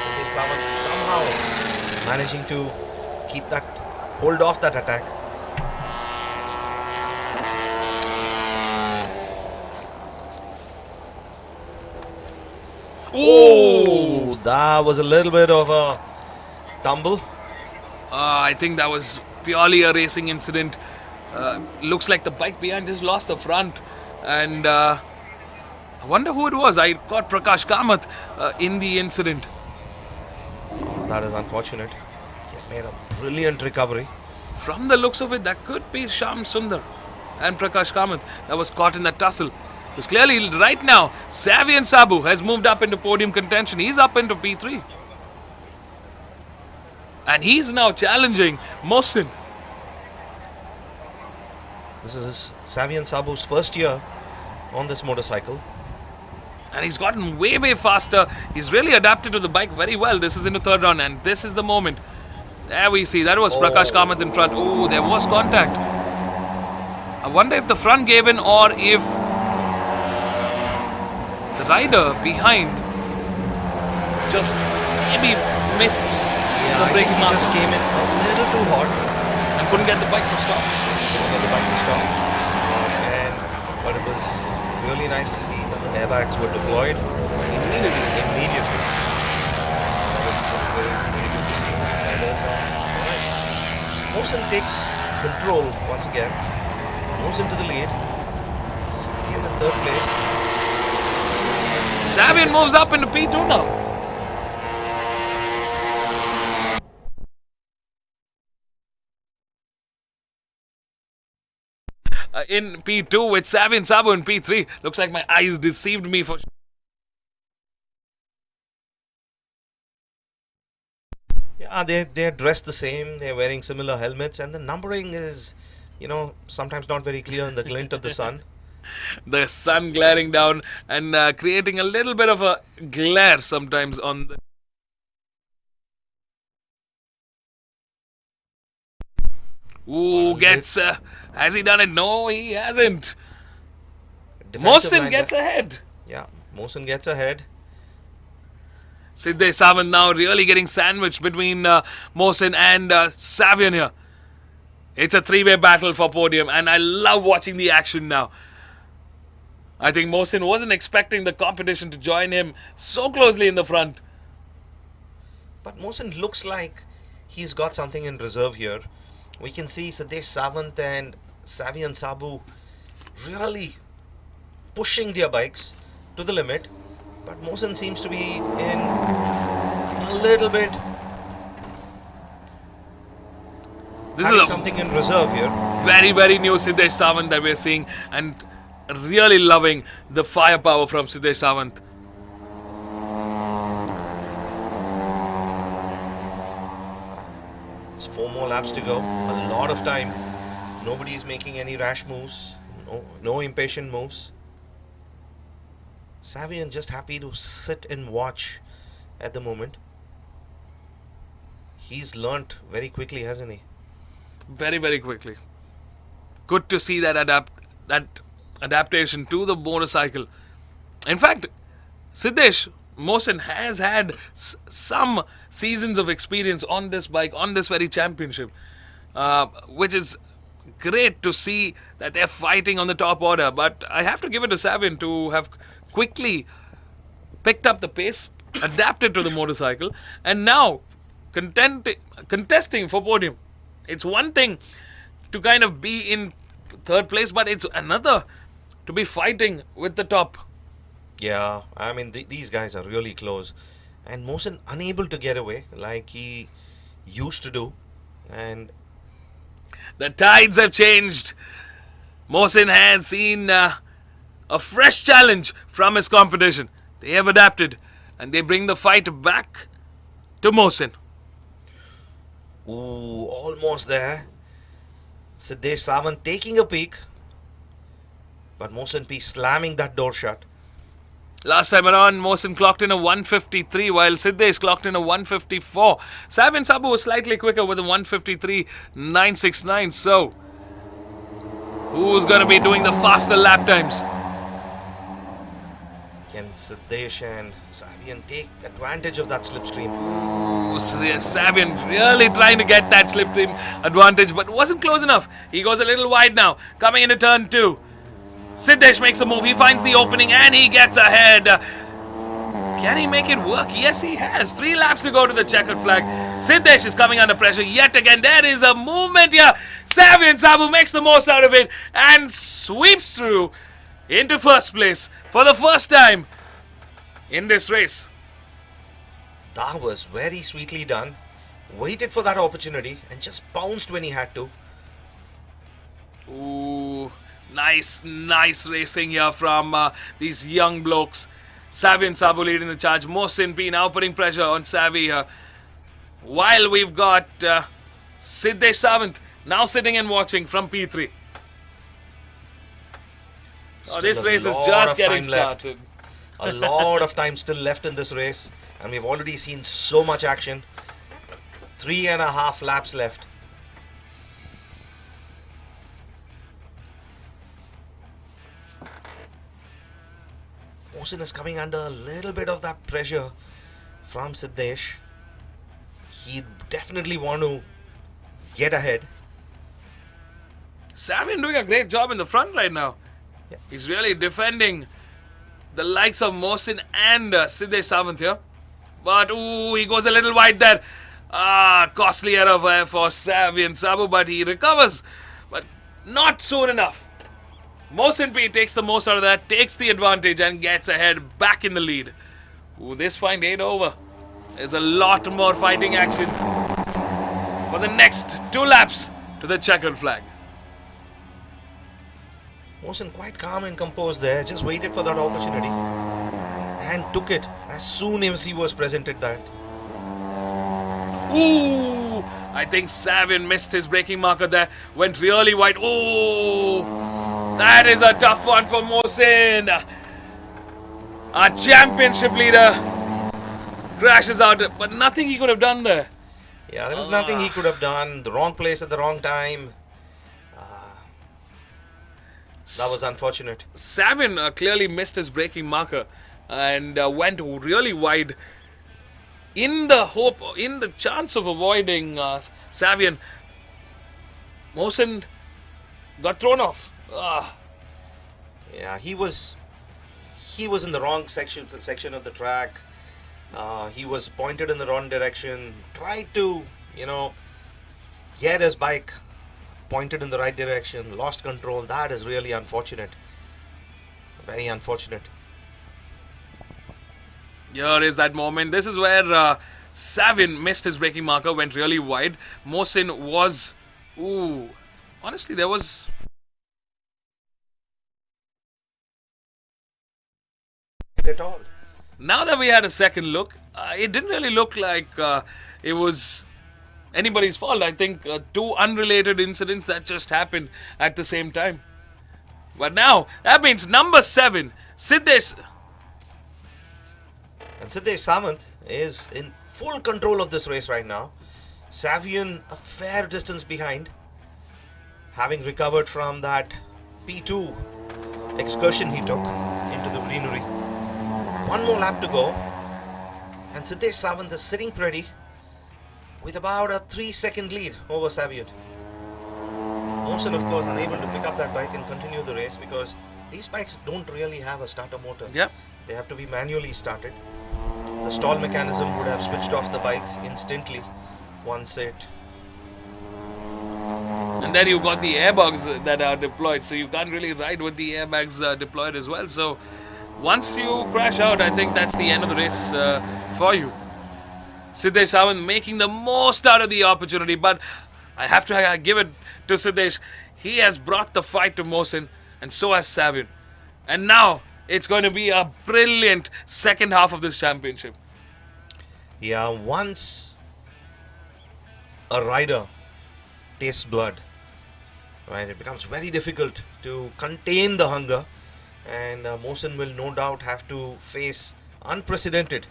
S2: Siddesh Sawant somehow managing to hold off that attack. Oh, that was a little bit of a tumble.
S1: I think that was purely a racing incident. Looks like the bike behind just lost the front. And I wonder who it was. I caught Prakash Kamath in the incident.
S2: Oh, that is unfortunate. He had made a brilliant recovery.
S1: From the looks of it, that could be Shyam Sundar and Prakash Kamath that was caught in that tussle. Because clearly, right now, Savian Sabu has moved up into podium contention. He's up into P3. And he's now challenging Mohsin.
S2: This is Savian Sabu's first year on this motorcycle.
S1: And he's gotten way, way faster. He's really adapted to the bike very well. This is in the third round, and this is the moment. There we see. That was Prakash Kamath in front. Oh, there was contact. I wonder if the front gave in or if the rider behind just maybe missed the brake
S2: he
S1: mark.
S2: just came in a little too hot.
S1: And couldn't get the bike to stop.
S2: But it was really nice to see that the airbags were deployed immediately. That was very, very good to see. Mohsin takes control once again, moves into the lead. Savian in third place.
S1: Savian moves up into P2 now. In P2 with Savian Sabu in P3. Looks like my eyes deceived me for.
S2: Yeah, they're dressed the same. They're wearing similar helmets, and the numbering is, sometimes not very clear in the glint of the sun.
S1: The sun glaring down and creating a little bit of a glare sometimes on the. Ooh, gets. Has he done it? No, he hasn't. Mohsin gets ahead.
S2: Yeah, Mohsin gets ahead.
S1: Siddesh Sawant now really getting sandwiched between Mohsin and Savian here. It's a three-way battle for podium, and I love watching the action now. I think Mohsin wasn't expecting the competition to join him so closely in the front.
S2: But Mohsin looks like he's got something in reserve here. We can see Siddesh Sawant and Savian Sabu really pushing their bikes to the limit. But Mohsin seems to be in a little bit having something in reserve here.
S1: Very, very new Siddesh Sawant that we're seeing, and really loving the firepower from Siddesh Sawant.
S2: It's 4 more laps to go. A lot of time. Nobody's making any rash moves. No impatient moves. Savian just happy to sit and watch at the moment. He's learnt very quickly, hasn't he?
S1: Very, very quickly. Good to see that adaptation to the motorcycle. In fact, Siddesh Mohsin has had some seasons of experience on this bike, on this very championship, which is great to see that they're fighting on the top order. But I have to give it to Savian to have quickly picked up the pace, adapted to the motorcycle, and now contesting for podium. It's one thing to kind of be in third place, but it's another to be fighting with the top.
S2: Yeah, I mean, these guys are really close. And Mohsin unable to get away like he used to do. And
S1: the tides have changed. Mohsin has seen a fresh challenge from his competition. They have adapted and they bring the fight back to Mohsin.
S2: Ooh, almost there. Siddesh Sawant taking a peek. But Mohsin P slamming that door shut.
S1: Last time around, Mohsin clocked in a 153 while Siddesh clocked in a 154. Savian Sabu was slightly quicker with a 153.969. So, who's going to be doing the faster lap times?
S2: Can Siddesh and Savian take advantage of that slipstream.
S1: Ooh, Savian really trying to get that slipstream advantage, but wasn't close enough. He goes a little wide now, coming into turn 2. Siddesh makes a move, he finds the opening and he gets ahead. Can he make it work? Yes, he has. 3 laps to go to the checkered flag. Siddesh is coming under pressure yet again. There is a movement here. Savian Sabu makes the most out of it and sweeps through into first place for the first time in this race.
S2: That was very sweetly done. Waited for that opportunity and just bounced when he had to.
S1: Ooh, nice racing here from these young blokes. Savian Sabu leading the charge. Mohsin P now putting pressure on Savi here. While we've got Siddesh Savant now sitting and watching from P3. This race is just getting started.
S2: A lot of time still left in this race, and we've already seen so much action. 3.5 laps left. Mohsin is coming under a little bit of that pressure from Siddesh. He definitely want to get ahead.
S1: Savian doing a great job in the front right now.
S2: Yeah.
S1: He's really defending the likes of Mohsin and Siddesh Savant here. But ooh, he goes a little wide there. Costly error for Savian Sabu, but he recovers. But not soon enough. Mohsin P takes the most out of that, takes the advantage and gets ahead back in the lead. Ooh, this fight ain't over. There's a lot more fighting action for the next 2 laps to the checkered flag.
S2: Mohsin quite calm and composed there, just waited for that opportunity and took it as soon as he was presented that.
S1: Ooh, I think Savian missed his braking marker there, went really wide. Ooh, that is a tough one for Mohsin. Our championship leader crashes out, but nothing he could have done there.
S2: Yeah, there was nothing he could have done. The wrong place at the wrong time. That was unfortunate.
S1: Savian clearly missed his braking marker and went really wide in the chance of avoiding Savian. Mohsin got thrown off.
S2: Yeah, he was in the wrong section of the track. He was pointed in the wrong direction. Tried to, get his bike pointed in the right direction. Lost control. That is really unfortunate. Very unfortunate.
S1: Here is that moment. This is where Savian missed his braking marker, went really wide. Mohsin was... Ooh. Honestly, there was...
S2: at all.
S1: Now that we had a second look, it didn't really look like it was anybody's fault. I think 2 unrelated incidents that just happened at the same time. But now, that means number 7, Siddesh.
S2: And Siddesh Samant is in full control of this race right now. Savian a fair distance behind, having recovered from that P2 excursion he took into the greenery. 1 more lap to go, and Siddesh Savant is sitting pretty with about a 3-second lead over Savian. Mohsin, of course, unable to pick up that bike and continue the race because these bikes don't really have a starter motor.
S1: Yep.
S2: They have to be manually started. The stall mechanism would have switched off the bike instantly once it...
S1: And then you've got the airbags that are deployed, so you can't really ride with the airbags deployed as well. So once you crash out, I think that's the end of the race for you. Siddesh Savant making the most out of the opportunity, but I have to give it to Siddesh. He has brought the fight to Mohsin, and so has Savian. And now it's going to be a brilliant second half of this championship.
S2: Yeah, once a rider tastes blood, right, it becomes very difficult to contain the hunger, and Mohsin will no doubt have to face unprecedented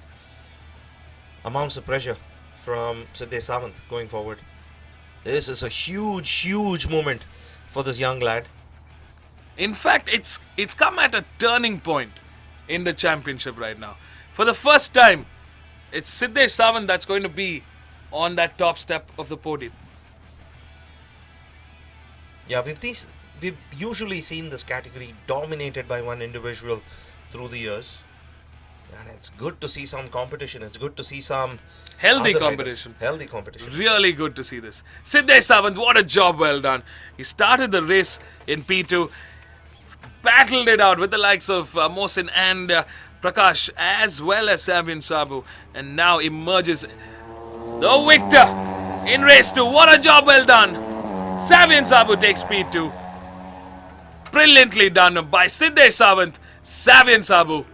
S2: amounts of pressure from Siddesh Savant going forward. This is a huge moment for this young lad.
S1: In fact, it's come at a turning point in the championship right now. For the first time, it's Siddesh Sawant that's going to be on that top step of the podium.
S2: Yeah, we've usually seen this category dominated by one individual through the years, and it's good to see some competition. It's good to see some
S1: Healthy
S2: other
S1: competition.
S2: riders. Healthy competition.
S1: Really good to see this. Siddesh Sawant, what a job well done. He started the race in P2, battled it out with the likes of Mohsin and Prakash, as well as Savian Sabu, and now emerges the victor in race 2. What a job well done. Savian Sabu takes P2. Brilliantly done by Siddesh Sawant, Savian Sabu.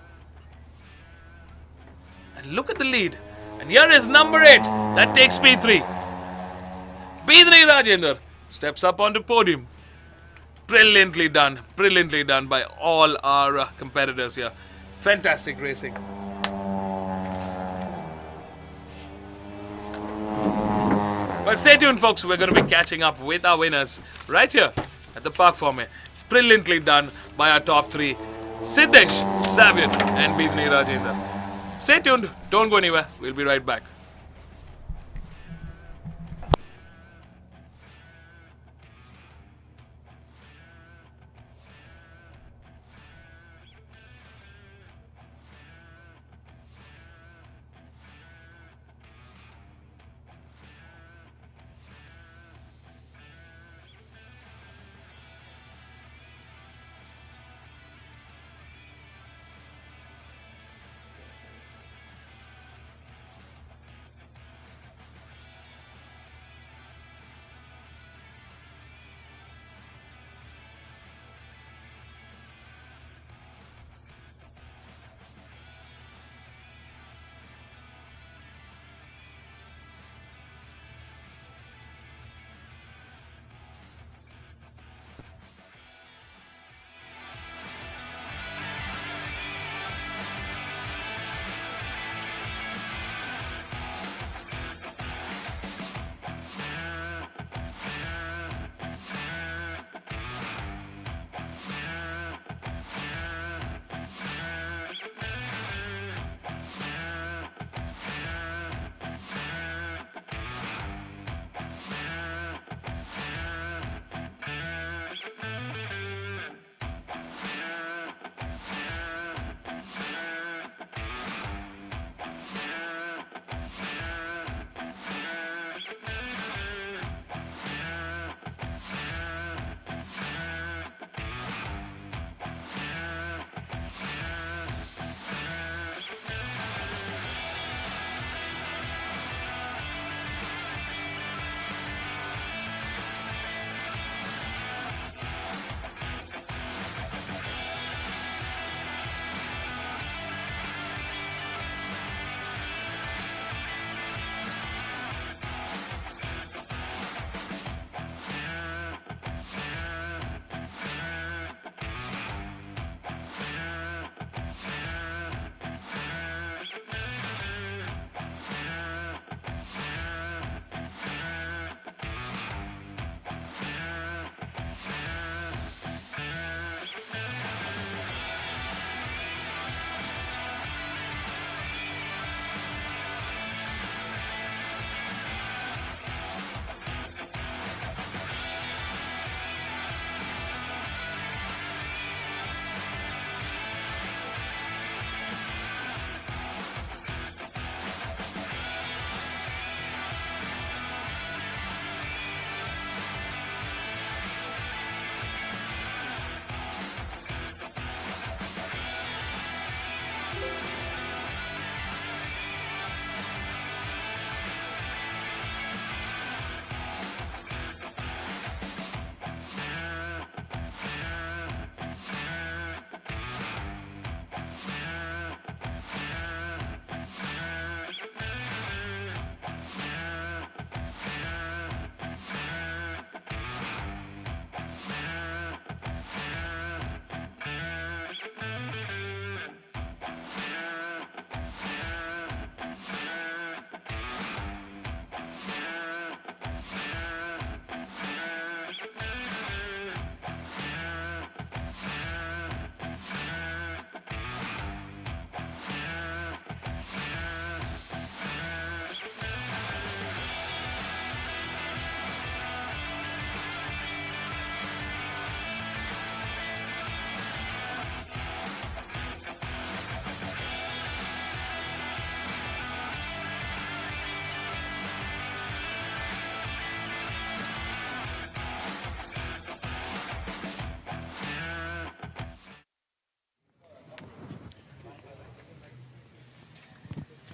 S1: And look at the lead. And here is number 8 that takes P3. P3 Rajendra steps up on the podium. Brilliantly done by all our competitors here. Fantastic racing. But stay tuned, folks. We're going to be catching up with our winners right here at the Park Forme. Brilliantly done by our top 3, Siddesh, Savian and Bidni Rajendra. Stay tuned. Don't go anywhere. We'll be right back.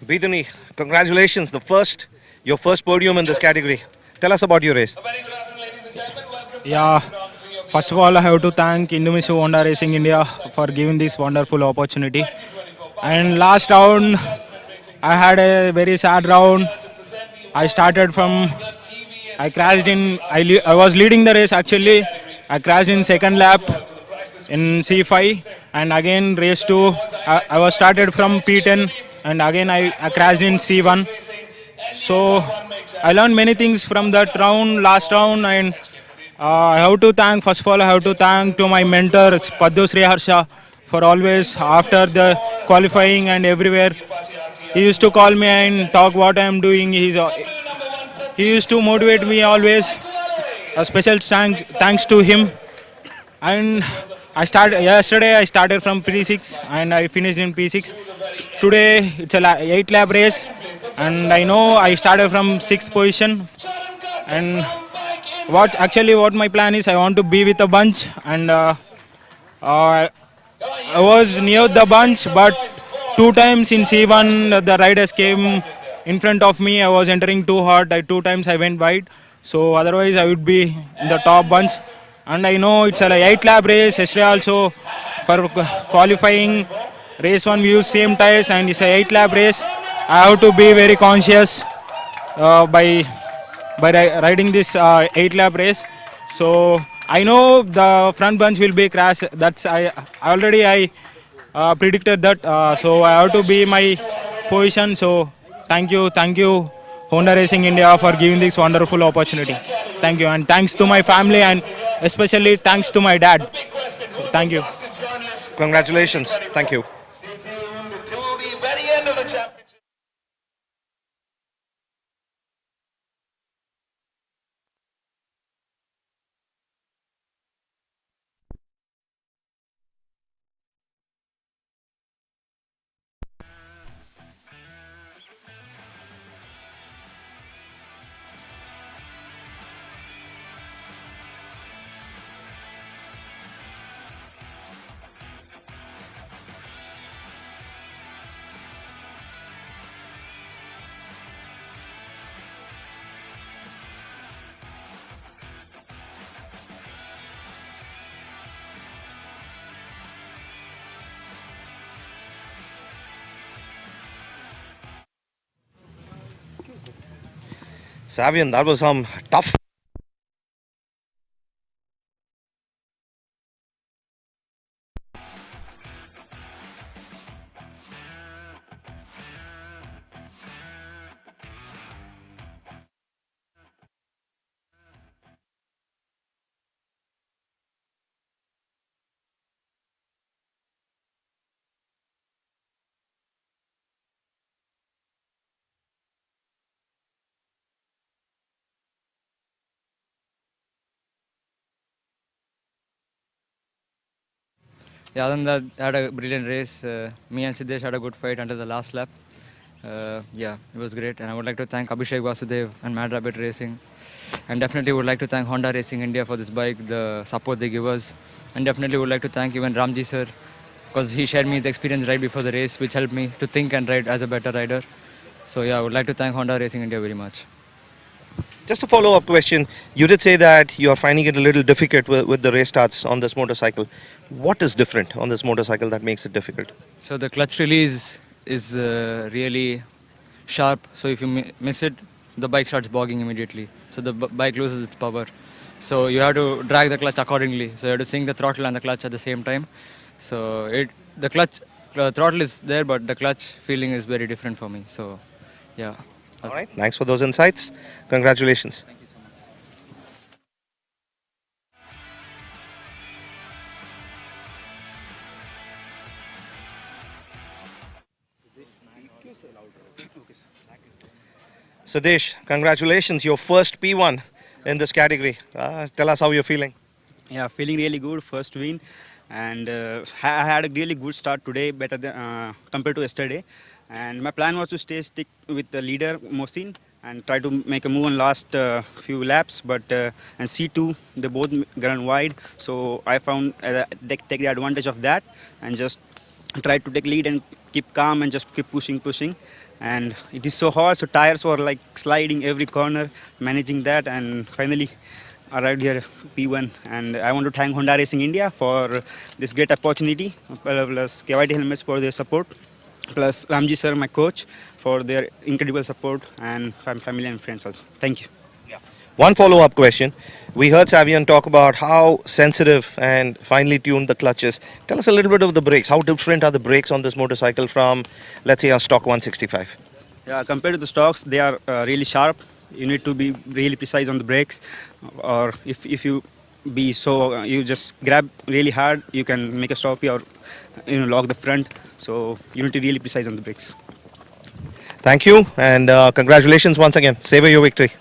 S2: Biduni, congratulations, your first podium in this category. Tell us about your race.
S19: Yeah, first of all, I have to thank Indonesia Honda Racing India for giving this wonderful opportunity. And last round, I had a very sad round. I started from, I crashed in, I was leading the race actually. I crashed in second lap in C5, and again race 2. I was started from P10, and again I crashed in C1. So I learned many things from that round, last round, and I have to thank, first of all, I have to thank to my mentors, Paddu Sri Harsha, for always after the qualifying and everywhere. He used to call me and talk what I am doing. He used to motivate me always. A special thanks to him. And yesterday I started from P6 and I finished in P6. Today it's a 8 lap race, and I know I started from 6th position. And what my plan is, I want to be with a bunch, and I was near the bunch, but 2 times in C1 the riders came in front of me. I was entering too hard. 2 times I went wide, so otherwise I would be in the top bunch. And I know it's a 8 lap race. Yesterday also for qualifying race 1 we use same tires, and it's a 8 lap race. I have to be very conscious by riding this 8 lap race. So I know the front bunch will be crash. That's I predicted that. So I have to be my position. So thank you Honda Racing India for giving this wonderful opportunity. Thank you, and thanks to my family, and especially thanks to my dad. So thank you.
S2: Congratulations. Thank you. Savian, that was some tough.
S20: Yeah, other than that, I had a brilliant race. Me and Siddesh had a good fight until the last lap. Yeah, it was great. And I would like to thank Abhishek Vasudev and Mad Rabbit Racing. And definitely would like to thank Honda Racing India for this bike, the support they give us. And definitely would like to thank even Ramji sir, because he shared me the experience right before the race, which helped me to think and ride as a better rider. So yeah, I would like to thank Honda Racing India very much.
S2: Just a follow-up question. You did say that you are finding it a little difficult with the race starts on this motorcycle. What is different on this motorcycle that makes it difficult?
S20: So the clutch release is really sharp. So if you miss it, the bike starts bogging immediately. So the bike loses its power. So you have to drag the clutch accordingly. So you have to sync the throttle and the clutch at the same time. So the throttle is there, but the clutch feeling is very different for me. So yeah.
S2: All right. Thanks for those insights. Congratulations.
S20: Thank you so much.
S2: Sadesh, congratulations. Your first P1 in this category. Tell us how you're feeling.
S21: Yeah, feeling really good. First win. And I had a really good start today, better than, compared to yesterday. And my plan was to stick with the leader, Mohsin, and try to make a move on last few laps. But and C2, they both ran wide. So I found take the advantage of that and just try to take lead and keep calm and just keep pushing. and it is so hard. So tires were like sliding every corner, managing that, and finally arrived here P1. And I want to thank Honda Racing India for this great opportunity, plus KYT Helmets for their support, plus Ramji sir, my coach, for their incredible support, and family and friends also. Thank you.
S2: One follow-up question. We heard Savion talk about how sensitive and finely tuned the clutch is. Tell us a little bit of the brakes. How different are the brakes on this motorcycle from, let's say, a stock 165?
S21: Yeah, compared to the stocks, they are really sharp. You need to be really precise on the brakes, or if you be so you just grab really hard, you can make a stoppie or lock the front. So you need to really precise on the brakes.
S2: Thank you, and congratulations once again. Savor your victory.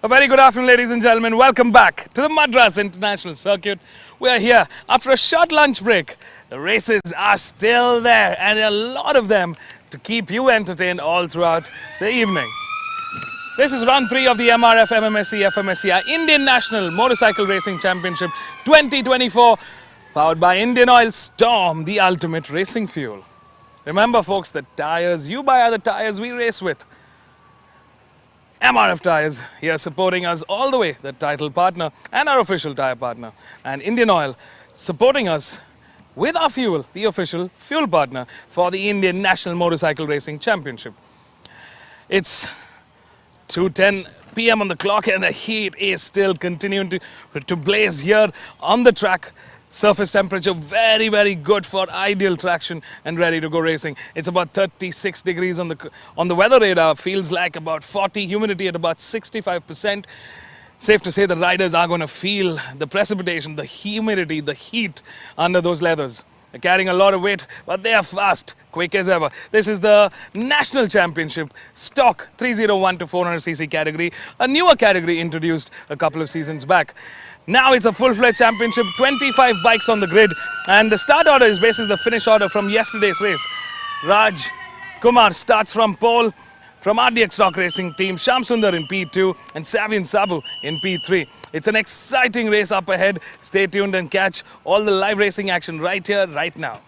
S1: A very good afternoon, ladies and gentlemen. Welcome back to the Madras International Circuit. We are here after a short lunch break. The races are still there, and a lot of them to keep you entertained all throughout the evening. This is round 3 of the MRF MMSC fmsci Indian National Motorcycle Racing Championship 2024, powered by Indian Oil Storm, the ultimate racing fuel. Remember, folks, the tires you buy are the tires we race with. MRF Tires here supporting us all the way, the title partner and our official tire partner. And Indian Oil supporting us with our fuel, the official fuel partner for the Indian National Motorcycle Racing Championship. It's 2:10 p.m. on the clock and the heat is still continuing to blaze here on the track. Surface temperature very, very good for ideal traction and ready to go racing. It's about 36 degrees on the weather radar. Feels like about 40, humidity at about 65%. Safe to say the riders are going to feel the precipitation, the humidity, the heat under those leathers. They're carrying a lot of weight, but they are fast, quick as ever. This is the National Championship Stock 301 to 400cc category, a newer category introduced a couple of seasons back. Now it's a full-fledged championship, 25 bikes on the grid, and the start order is based on the finish order from yesterday's race. Raj Kumar starts from pole from RDX Stock Racing team, Sham Sundar in P2 and Savian Sabu in P3. It's an exciting race up ahead. Stay tuned and catch all the live racing action right here, right now.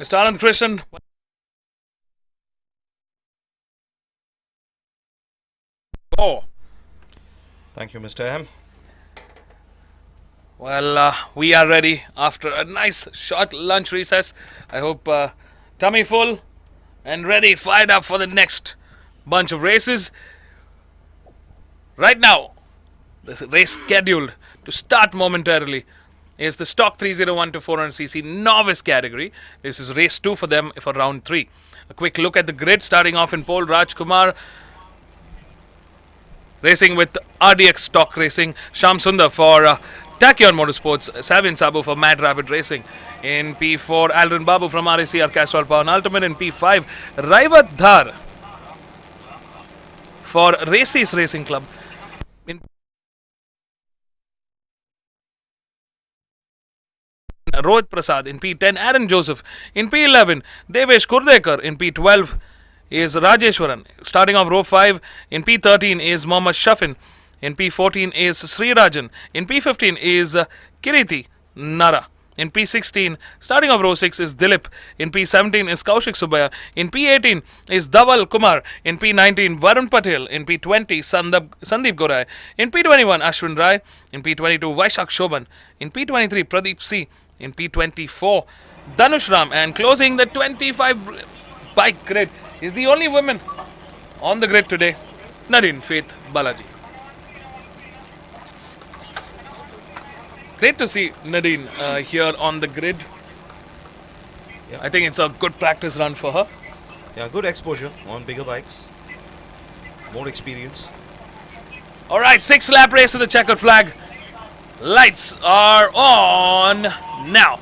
S1: Mr. Anand Krishnan. Oh.
S2: Thank you, Mr. M.
S1: Well, we are ready after a nice short lunch recess. I hope tummy full and ready, fired up for the next bunch of races. Right now, the race scheduled to start momentarily is the stock 301 to 400cc novice category. This is race 2 for them for round 3. A quick look at the grid, starting off in pole, Rajkumar racing with RDX Stock Racing, Sham Sundar for Tachyon Motorsports, Savian Sabu for Mad Rabbit Racing. In P4, Aldrin Babu from RACR Castrol Power and Ultimate. In P5, Raivat Dhar for Races Racing Club. In Rohit Prasad. In P10, Aaron Joseph. In P11, Devesh Kurdekar. In P12 is Rajeshwaran. Starting off row 5, in P13 is Mohammad Shafin. In P14 is Sri Rajan. In P15 is Kiriti Nara. In P16, starting off row 6 is Dilip. In P17 is Kaushik Subaya. In P18 is Dhaval Kumar. In P19, Varun Patel. In P20, Sandeep Gorai. In P21, Ashwin Rai. In P22, Vaishak Shoban. In P23, Pradeep C. In P24, Dhanush Ram. And closing the 25 bike grid is the only woman on the grid today, Nadine Faith Balaji. Great to see Nadine here on the grid.
S2: Yeah.
S1: I think it's a good practice run for her.
S2: Yeah, good exposure on bigger bikes. More experience.
S1: Alright, 6-lap race with the checkered flag. Lights are on now.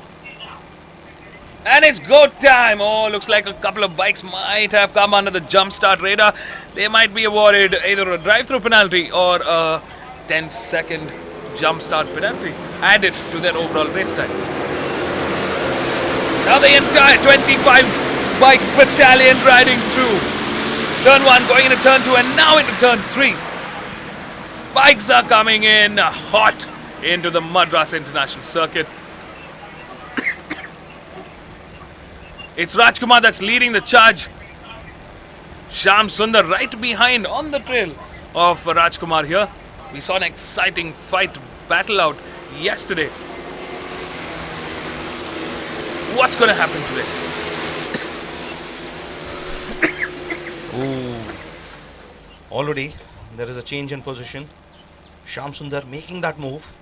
S1: And it's go time. Oh, looks like a couple of bikes might have come under the jump start radar. They might be awarded either a drive-through penalty or a 10-second jump start penalty added to their overall race time. Now the entire 25 bike battalion riding through turn 1, going into turn 2, and now into turn 3. Bikes are coming in hot into the Madras International Circuit. It's Rajkumar that's leading the charge. Sham Sundar right behind on the trail of Rajkumar here. We saw an exciting fight battle out yesterday. What's going to happen today?
S2: Ooh. Already there is a change in position. Sham Sundar making that move.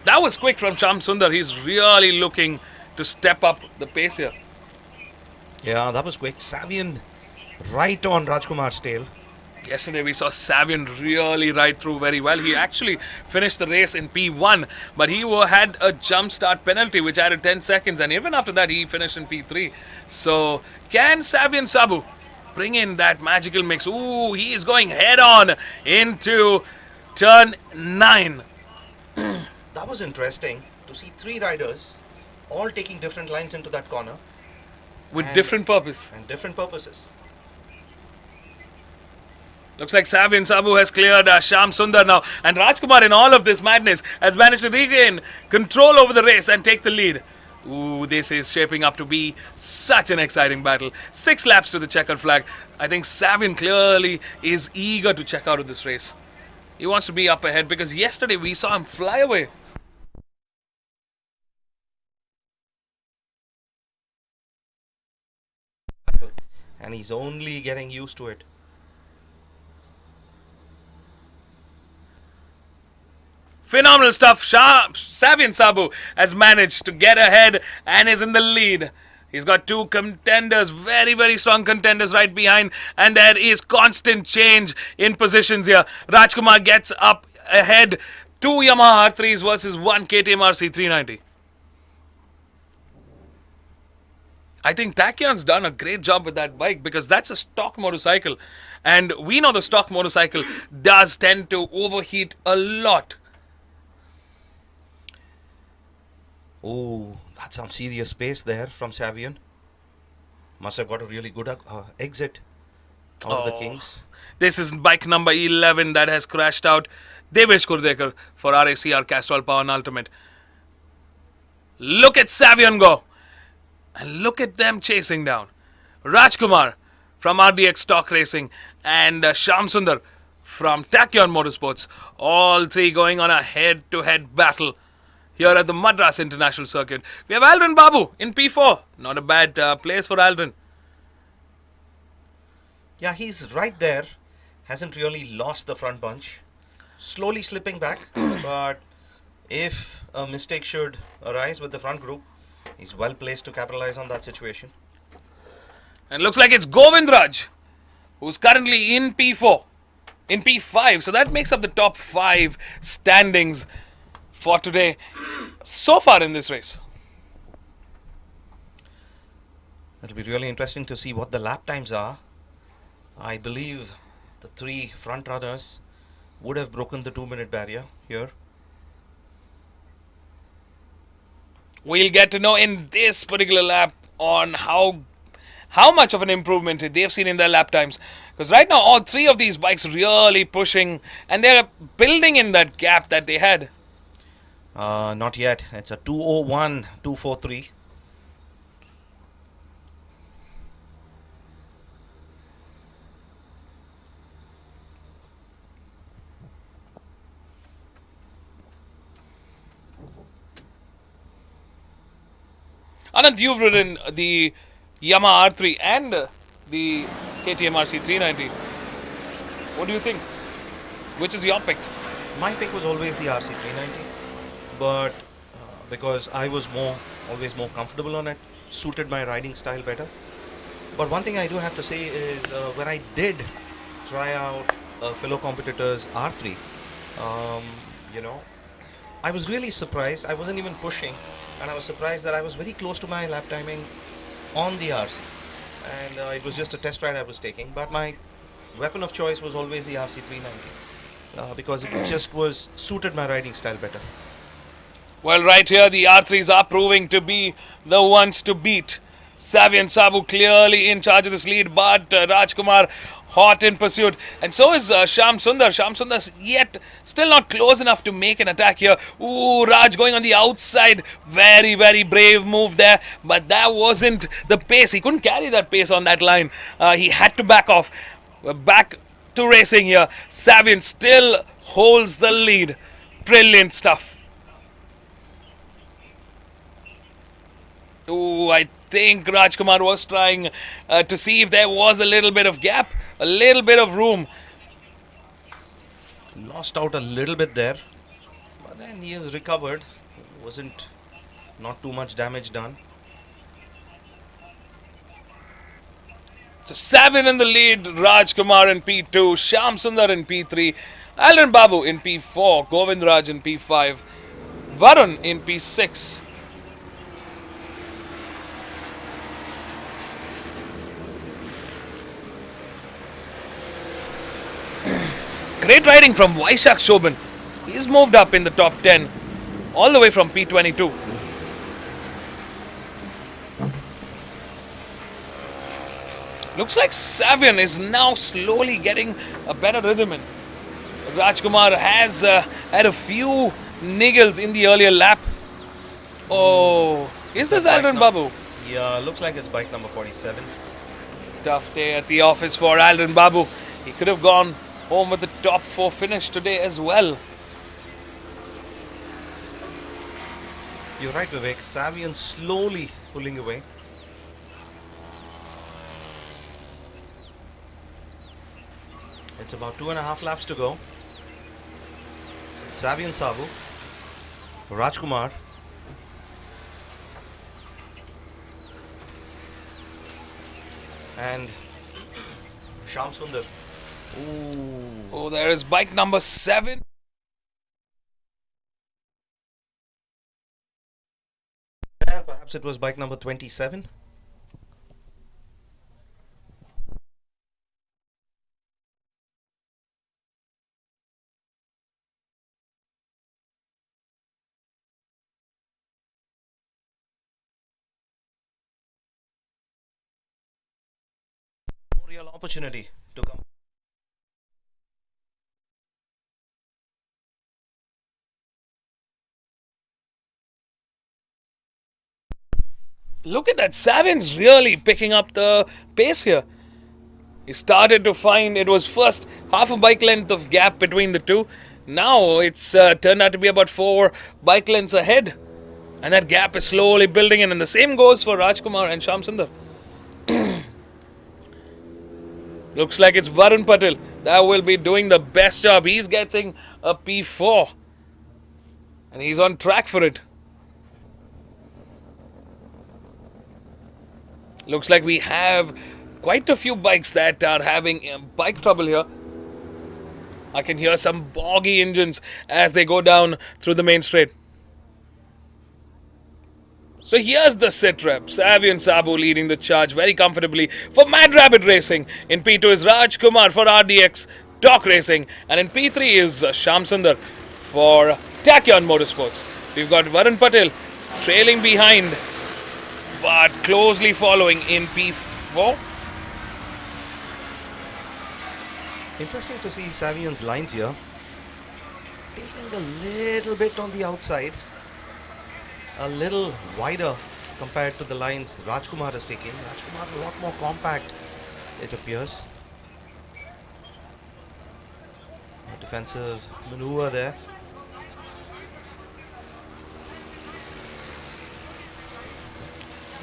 S1: That was quick from Sham Sundar. He's really looking to step up the pace here.
S2: Yeah, that was quick. Savian right on Rajkumar's tail.
S1: Yesterday we saw Savian really ride through very well. He actually finished the race in P1, but he had a jump start penalty which added 10 seconds, and even after that he finished in P3. So can Savian Sabu bring in that magical mix? Ooh, he is going head on into turn 9.
S2: That was interesting to see 3 riders all taking different lines into that corner.
S1: With different purpose.
S2: And different purposes.
S1: Looks like Savian Sabu has cleared Sham Sundar now. And Rajkumar in all of this madness has managed to regain control over the race and take the lead. Ooh, this is shaping up to be such an exciting battle. 6 laps to the checkered flag. I think Savian clearly is eager to check out of this race. He wants to be up ahead because yesterday we saw him fly away.
S2: And he's only getting used to it.
S1: Phenomenal stuff. Savian Sabu has managed to get ahead and is in the lead. He's got 2 contenders, very, very strong contenders right behind. And there is constant change in positions here. Rajkumar gets up ahead. 2 Yamaha R3s versus 1 KTM RC390. I think Takyon's done a great job with that bike because that's a stock motorcycle. And we know the stock motorcycle does tend to overheat a lot.
S2: Oh, that's some serious space there from Savian. Must have got a really good exit out of the Kings.
S1: This is bike number 11 that has crashed out. Devesh Kurdekar for RACR Castrol Power and Ultimate. Look at Savion go. And look at them chasing down Rajkumar from RDX Stock Racing and Shyam Sundar from Tachyon Motorsports. All three going on a head-to-head battle here at the Madras International Circuit. We have Aldrin Babu in P4. Not a bad place for Aldrin.
S2: Yeah, he's right there. Hasn't really lost the front bunch. Slowly slipping back, but if a mistake should arise with the front group, he's well placed to capitalize on that situation.
S1: And looks like it's Govindraj, who's currently in P4, in P5. So that makes up the top 5 standings for today so far in this race.
S2: It'll be really interesting to see what the lap times are. I believe the 3 front runners would have broken the 2-minute barrier here.
S1: We'll get to know in this particular lap on how much of an improvement they've seen in their lap times. Because right now, all 3 of these bikes really pushing, and they're building in that gap that they had.
S2: Not yet. It's a 2:01.243.
S1: Anand, you've ridden the Yamaha R3 and the KTM RC 390. What do you think? Which is your pick?
S2: My pick was always the RC 390, but because I was always more comfortable on it, suited my riding style better. But one thing I do have to say is when I did try out a fellow competitor's R3, I was really surprised. I wasn't even pushing, and I was surprised that I was very close to my lap timing on the RC. And it was just a test ride I was taking, but my weapon of choice was always the RC 390 because it just suited my riding style better.
S1: Well, right here, the R3s are proving to be the ones to beat. Savi and Sabu clearly in charge of this lead, but Rajkumar hot in pursuit. And so is Shyam Sundar. Shyam Sundar's yet still not close enough to make an attack here. Ooh, Raj going on the outside. Very, very brave move there. But that wasn't the pace. He couldn't carry that pace on that line. He had to back off. We're back to racing here. Savian still holds the lead. Brilliant stuff. Ooh, I think Rajkumar was trying to see if there was a little bit of gap, a little bit of room.
S2: Lost out a little bit there, but then he has recovered. Not too much damage done.
S1: So Savin in the lead, Rajkumar in P2, Shyam Sundar in P3, Alran Babu in P4, Govindraj in P5, Varun in P6. Great riding from Vaishak Shobhan. He's moved up in the top 10, all the way from P22. Looks like Savian is now slowly getting a better rhythm in. Rajkumar has had a few niggles in the earlier lap. Oh, is this Alran Babu?
S2: Yeah, looks like it's bike number 47.
S1: Tough day at the office for Alran Babu. He could have gone home with the top 4 finish today as well.
S2: You're right, Vivek. Savian slowly pulling away. It's about 2.5 laps to go. Savian Sabu, Rajkumar, and Shyam Sundar. Ooh.
S1: Oh, there is bike number 7.
S2: Perhaps it was bike number 27. No real opportunity to come.
S1: Look at that. Savian's really picking up the pace here. He started to find it was first half a bike length of gap between the two. Now it's turned out to be about 4 bike lengths ahead. And that gap is slowly building in. And the same goes for Rajkumar and Shyam Sundar. Looks like it's Varun Patel that will be doing the best job. He's getting a P4. And he's on track for it. Looks like we have quite a few bikes that are having bike trouble here. I can hear some boggy engines as they go down through the main straight. So here's the sit rep. Savian Sabu leading the charge very comfortably for Mad Rabbit Racing. In P2 is Raj Kumar for RDX Talk Racing. And in P3 is Shyam Sundar for Tachyon Motorsports. We've got Varun Patel trailing behind, but closely following in P4.
S2: Interesting to see Savian's lines here. Taking a little bit on the outside. A little wider compared to the lines Rajkumar is taking. Rajkumar a lot more compact, it appears. A defensive maneuver there.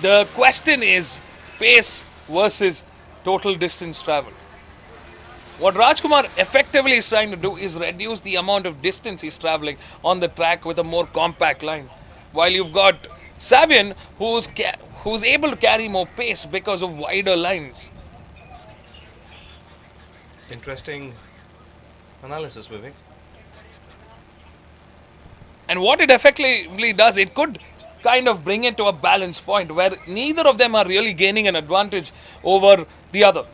S1: The question is pace versus total distance traveled. What Rajkumar effectively is trying to do is reduce the amount of distance he's traveling on the track with a more compact line. While you've got Savian who's able to carry more pace because of wider lines.
S2: Interesting analysis, Vivek.
S1: And what it effectively does, it could kind of bring it to a balance point where neither of them are really gaining an advantage over the other.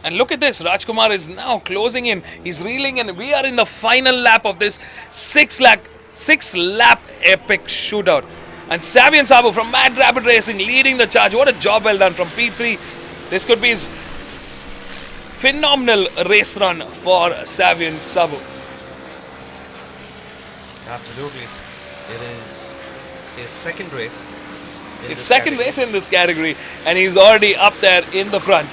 S1: And look at this, Rajkumar is now closing in. He's reeling in. We are in the final lap of this 6-lap epic shootout. And Savian Sabu from Mad Rabbit Racing leading the charge. What a job well done from P3. This could be his phenomenal race run for Savian Sabu.
S2: Absolutely. It is his second race.
S1: His second race in this category. And he's already up there in the front.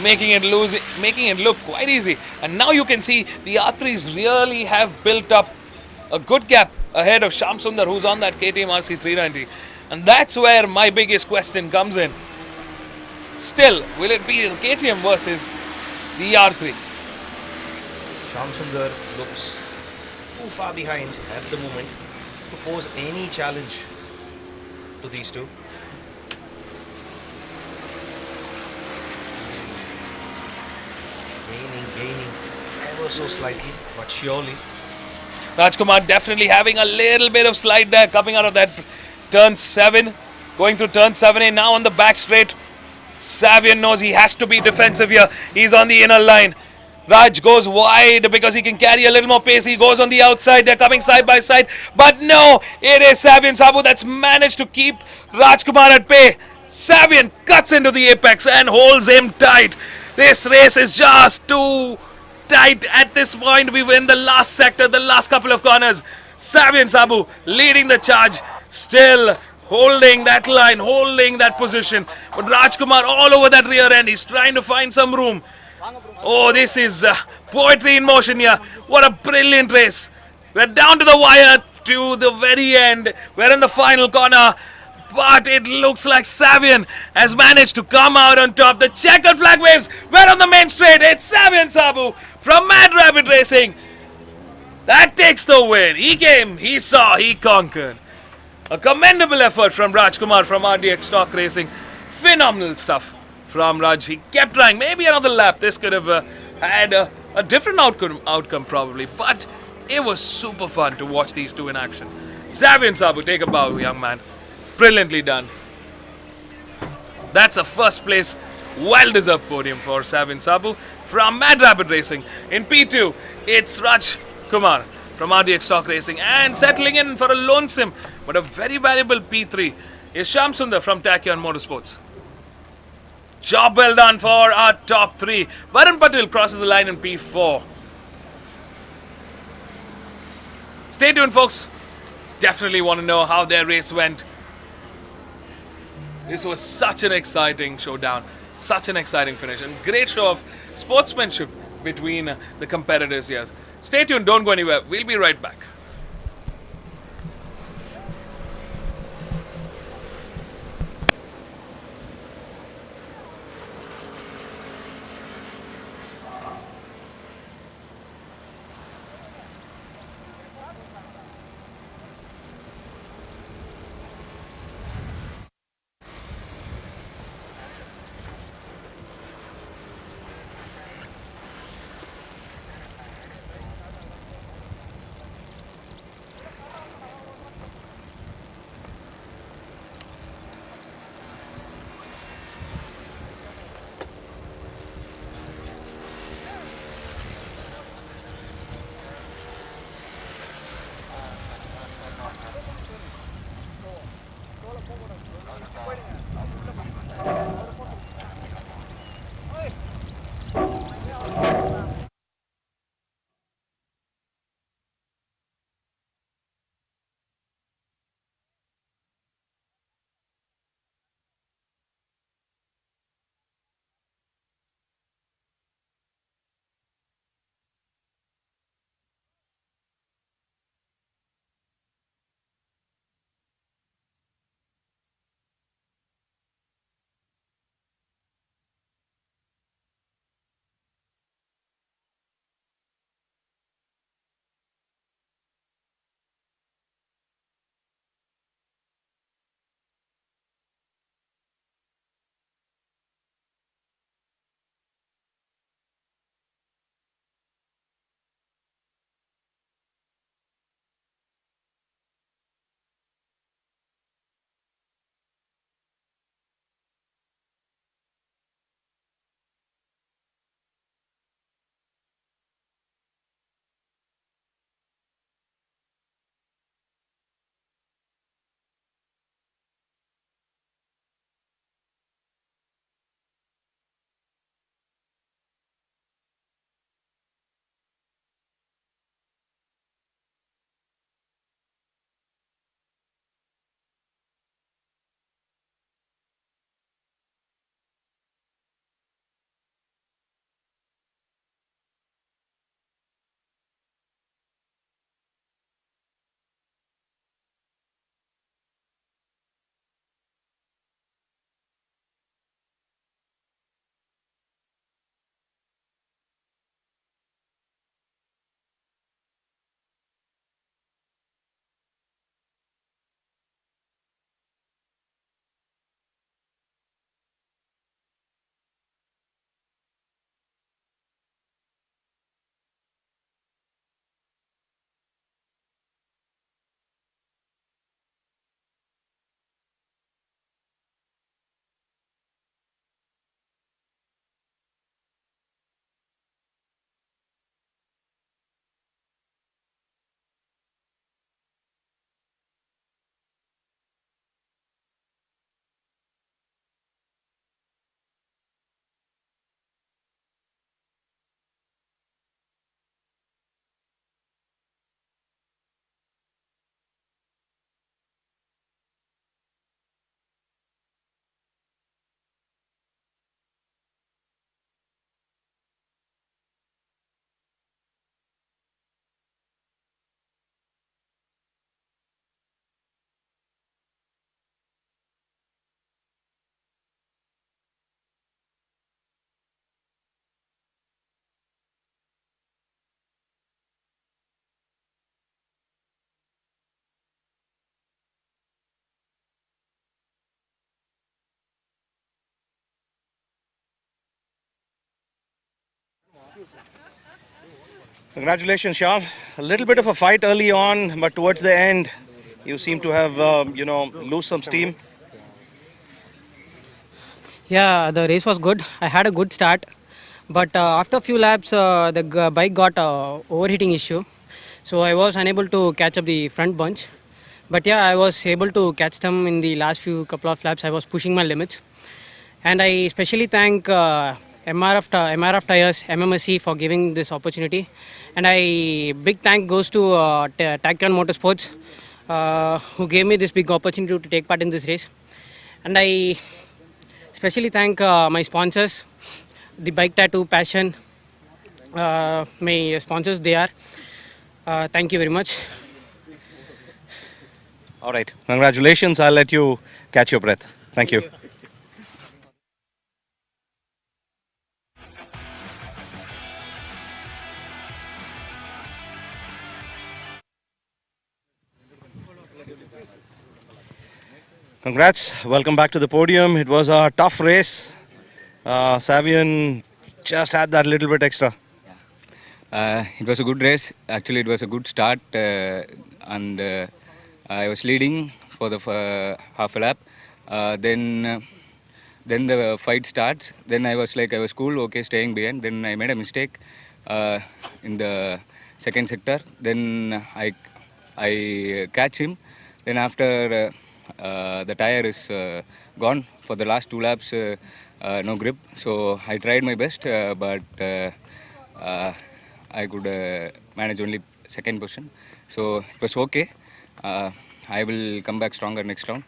S1: Making it look quite easy. And now you can see the R3s really have built up a good gap ahead of Shyam Sundar, who's on that KTM RC 390. And that's where my biggest question comes in. Still, will it be the KTM versus the R3?
S2: Shyam Sundar looks too far behind at the moment to pose any challenge to these two. Gaining ever so slightly, but surely.
S1: Rajkumar definitely having a little bit of slide there, coming out of that turn 7, going through turn 7A now on the back straight. Savian knows he has to be defensive here. He's on the inner line. Raj goes wide because he can carry a little more pace. He goes on the outside. They're coming side by side. But no, it is Savian Sabu that's managed to keep Rajkumar at bay. Savian cuts into the apex and holds him tight. This race is just too tight at this point. We were in the last sector, the last couple of corners. Savian Sabu leading the charge, still holding that line, holding that position. But Rajkumar all over that rear end. He's trying to find some room. Oh, this is poetry in motion here. What a brilliant race. We're down to the wire to the very end. We're in the final corner. But it looks like Savian has managed to come out on top. The checkered flag waves. We're on the main straight. It's Savian Sabu from Mad Rabbit Racing. That takes the win. He came, he saw, he conquered. A commendable effort from Rajkumar from RDX Talk Racing. Phenomenal stuff from Raj. He kept trying. Maybe another lap. This could have had a different outcome probably. But it was super fun to watch these two in action. Savian Sabu, take a bow, young man. Brilliantly done. That's a first place, well-deserved podium for Savian Sabu from Mad Rabbit Racing. In P2, it's Raj Kumar from RDX Talk Racing. And settling in for a lone sim, but a very valuable P3, is Shyam Sundar from Tachyon Motorsports. Job well done for our top 3. Varun Patel crosses the line in P4. Stay tuned, folks. Definitely want to know how their race went. This was such an exciting showdown, such an exciting finish, and great show of sportsmanship between the competitors here. Stay tuned, don't go anywhere. We'll be right back.
S2: Congratulations, Sean. A little bit of a fight early on, but towards the end, you seem to have, lose some steam.
S5: Yeah, the race was good. I had a good start, but after a few laps, the bike got a overheating issue, so I was unable to catch up the front bunch. But yeah, I was able to catch them in the last few couple of laps. I was pushing my limits, and I especially thank MRF Tires MMSC for giving this opportunity, and I big thank goes to Tachyon Motorsports who gave me this big opportunity to take part in this race. And I especially thank my sponsors, the Bike Tattoo Passion, my sponsors they are. Thank you very much.
S2: All right. Congratulations. I'll let you catch your breath. Thank you. Congrats. Welcome back to the podium. It was a tough race. Savian just had that little bit extra.
S20: It was a good race. Actually, it was a good start, and I was leading for the half a lap. Then the fight starts. Then I was cool, okay, staying behind. Then I made a mistake in the second sector. Then I catch him. Then after the tire is gone for the last 2 laps, no grip. So I tried my best, but I could manage only second position. So it was okay. I will come back stronger next round.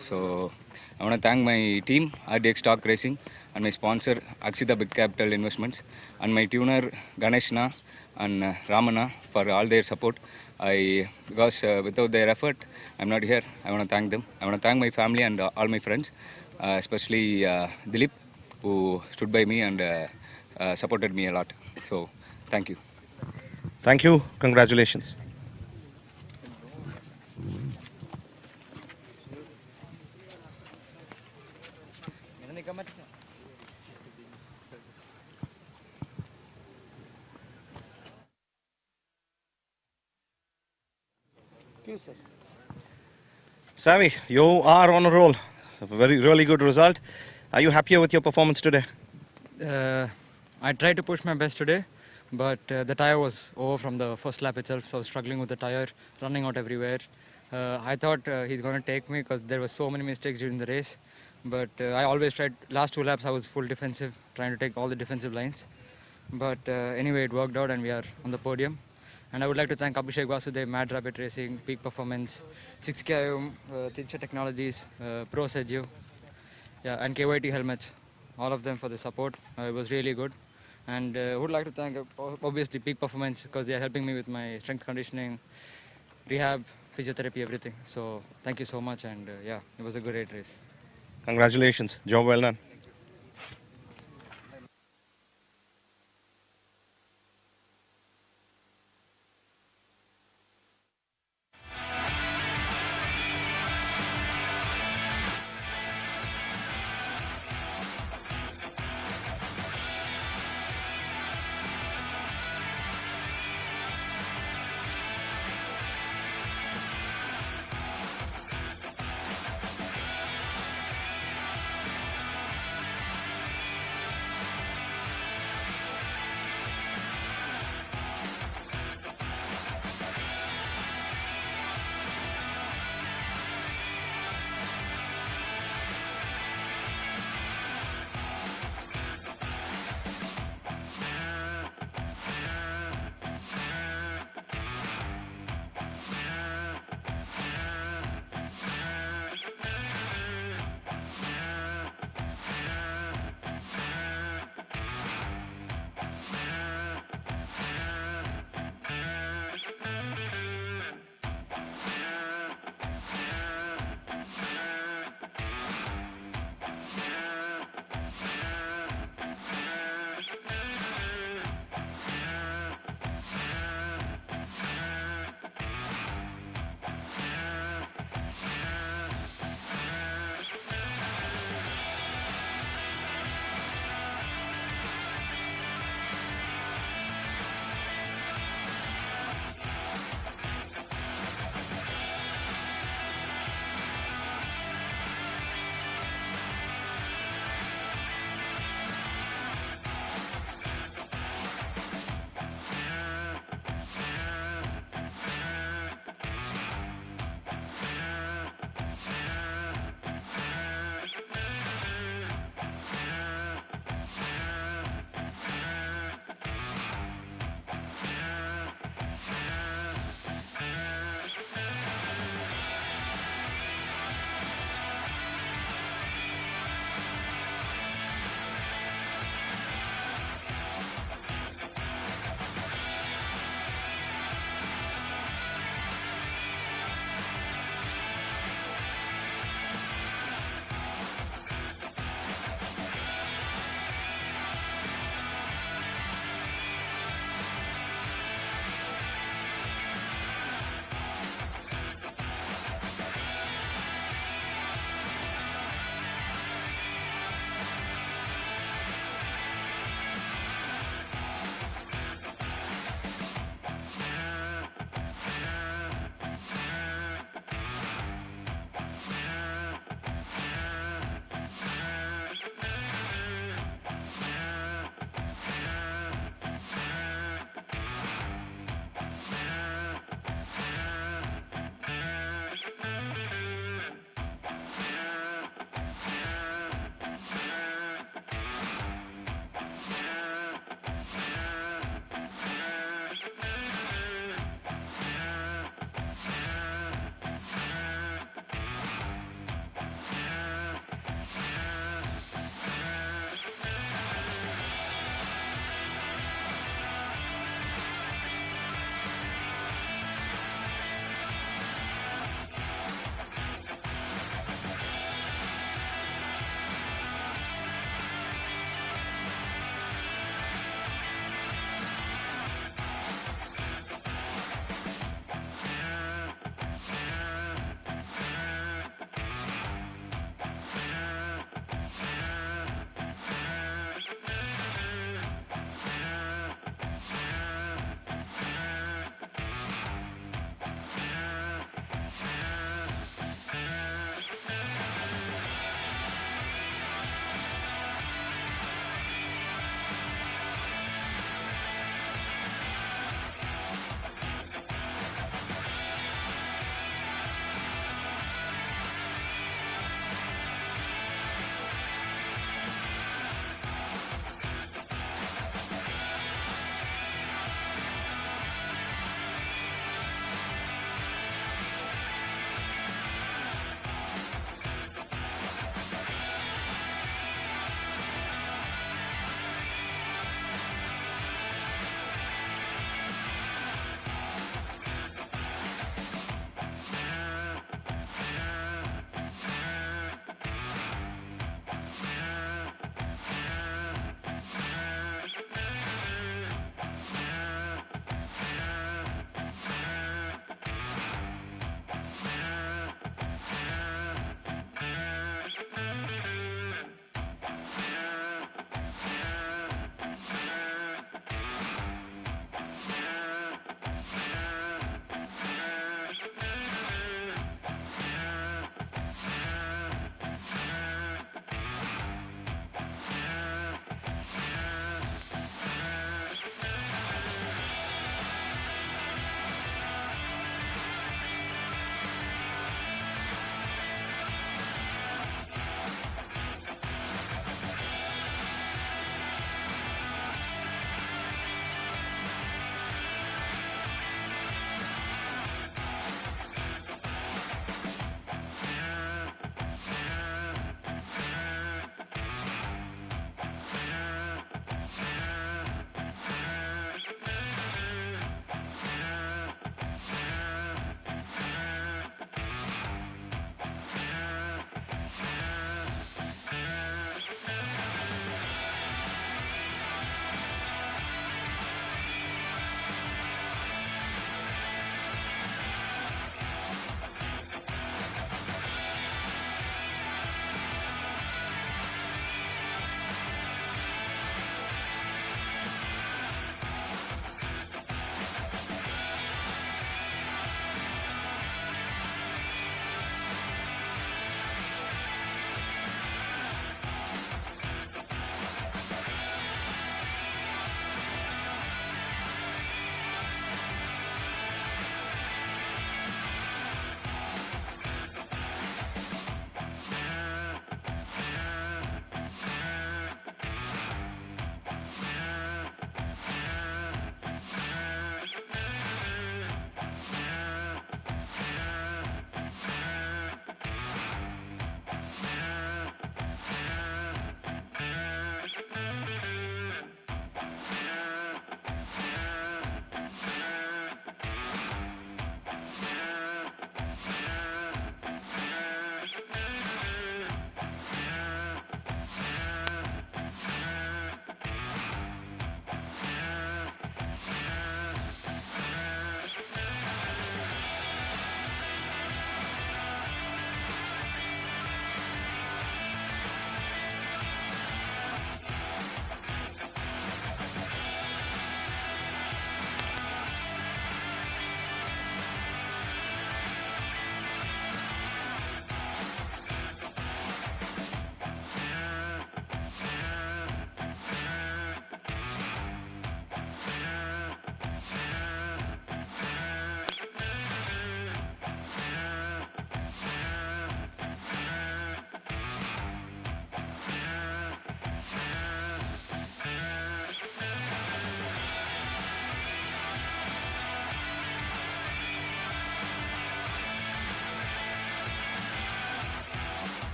S20: So I want to thank my team, RDX Stock Racing, and my sponsor, Akshita Big Capital Investments, and my tuner, Ganeshna and Ramana, for all their support. Because without their effort, I'm not here. I want to thank them. I want to thank my family and all my friends, especially Dilip, who stood by me and supported me a lot. So, thank you.
S2: Thank you. Congratulations. Savvy, you are on a roll. A really good result. Are you happier with your performance today?
S20: I tried to push my best today, but the tire was over from the first lap itself, so I was struggling with the tire, running out everywhere. I thought he's going to take me because there were so many mistakes during the race, but I always tried. Last 2 laps I was full defensive, trying to take all the defensive lines. But anyway, it worked out and we are on the podium. And I would like to thank Abhishek Vasudev, Mad Rabbit Racing, Peak Performance, 6KIM, Tincha Technologies, Pro Sergio, yeah, and KYT Helmets, all of them for the support. It was really good. And would like to thank obviously Peak Performance because they are helping me with my strength conditioning, rehab, physiotherapy, everything. So thank you so much, and yeah, it was a great race.
S2: Congratulations. Job well done.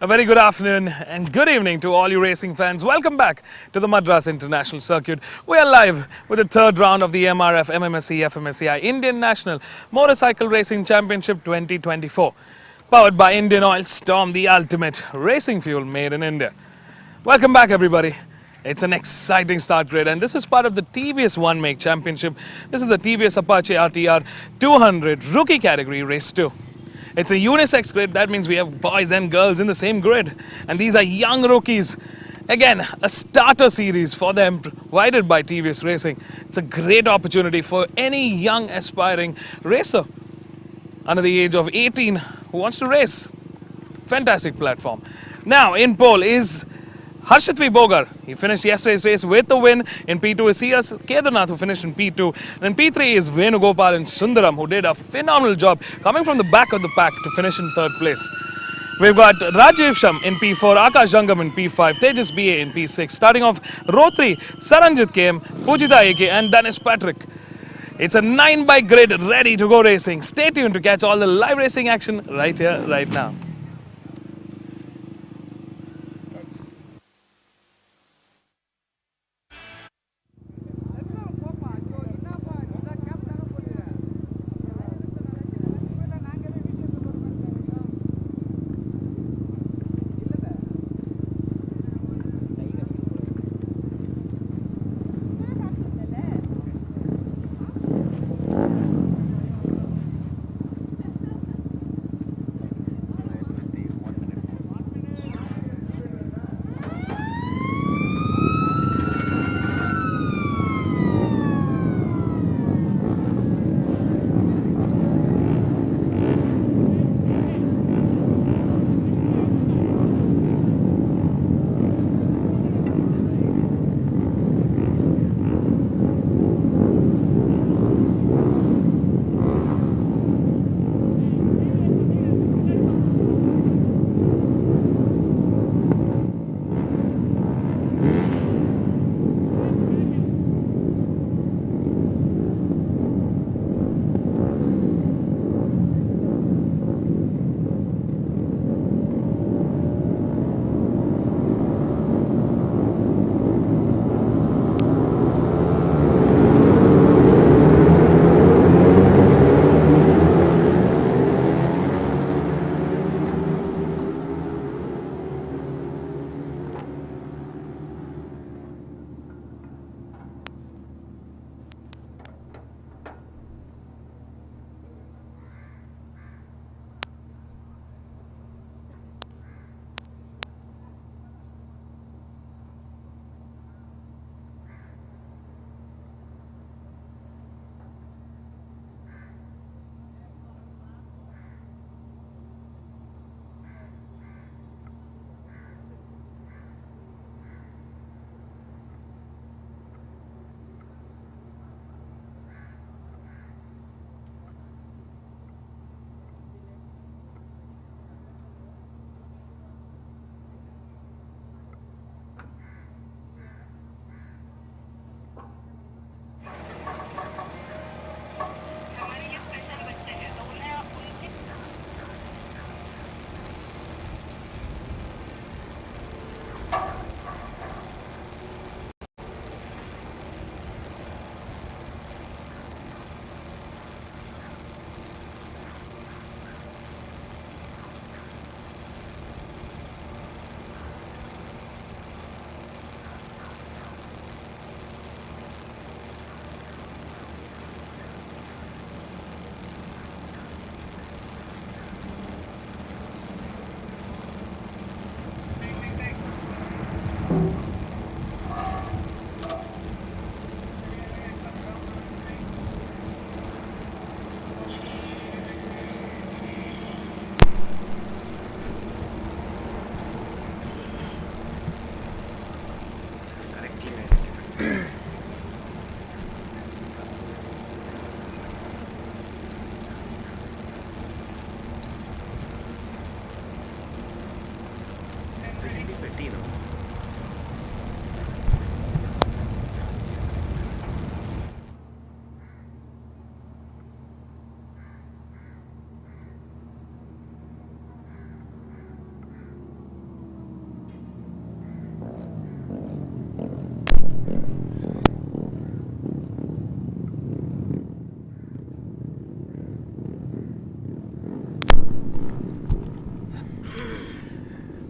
S1: A very good afternoon and good evening to all you racing fans. Welcome back to the Madras International Circuit. We are live with the third round of the MRF MMSC fmsci Indian National Motorcycle Racing Championship 2024. Powered by Indian Oil, Storm, the ultimate racing fuel made in India. Welcome back, everybody. It's an exciting start grid, and this is part of the TVS One Make Championship. This is the TVS Apache RTR 200 Rookie Category Race 2. It's a unisex grid. That means we have boys and girls in the same grid. And these are young rookies. Again, a starter series for them provided by TVS Racing. It's a great opportunity for any young aspiring racer under the age of 18 who wants to race. Fantastic platform. Now, in pole is Harshit V. Bogar. He finished yesterday's race with a win. In P2 is C.S. Kedarnath, who finished in P2. And in P3 is Venugopal and Sundaram, who did a phenomenal job coming from the back of the pack to finish in third place. We've got Rajiv Sham in P4, Akash Jangam in P5, Tejas B.A. in P6. Starting off row 3, Saranjit KM, Pujita A.K. and Dennis Patrick. It's a 9-bike grid ready to go racing. Stay tuned to catch all the live racing action right here, right now.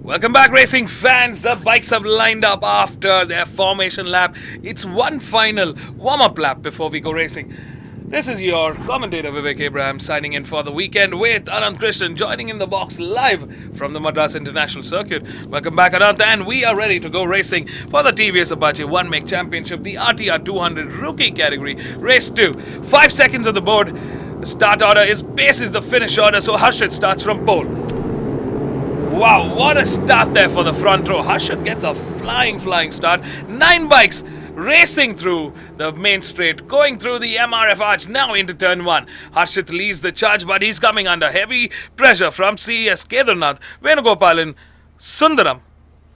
S1: Welcome back, racing fans. The bikes have lined up after their formation lap. It's one final warm-up lap before we go racing. This is your commentator Vivek Abraham signing in for the weekend with Anant Krishnan joining in the box live from the Madras International Circuit. Welcome back, Anant, and we are ready to go racing for the TVS Apache 1 MIG Championship, the RTR 200 rookie category, race 2. 5 seconds on the board. The start order is base is the finish order, so Harshit starts from pole. Wow, what a start there for the front row. Harshit gets a flying start. 9 bikes racing through the main straight, going through the MRF arch, now into turn 1. Harshit leads the charge, but he's coming under heavy pressure from CES Kedarnath, Venugopalan, Sundaram,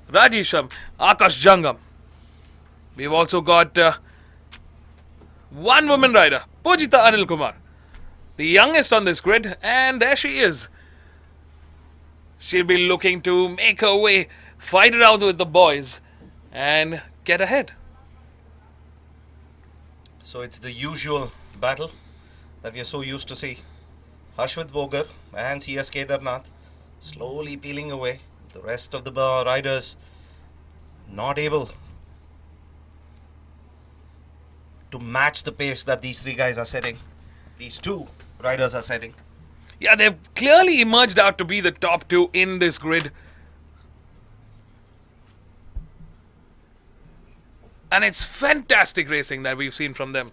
S1: Rajisham, Akash Jangam. We've also got one woman rider, Pujita Anil Kumar, the youngest on this grid, and there she is. She'll be looking to make her way, fight it out with the boys, and get ahead.
S2: So it's the usual battle that we are so used to see. Harshvit Bogar and CS Kedarnath slowly peeling away. The rest of the riders not able to match the pace that these 3 guys are setting. These 2 riders are setting.
S1: Yeah, they've clearly emerged out to be the top 2 in this grid. And it's fantastic racing that we've seen from them.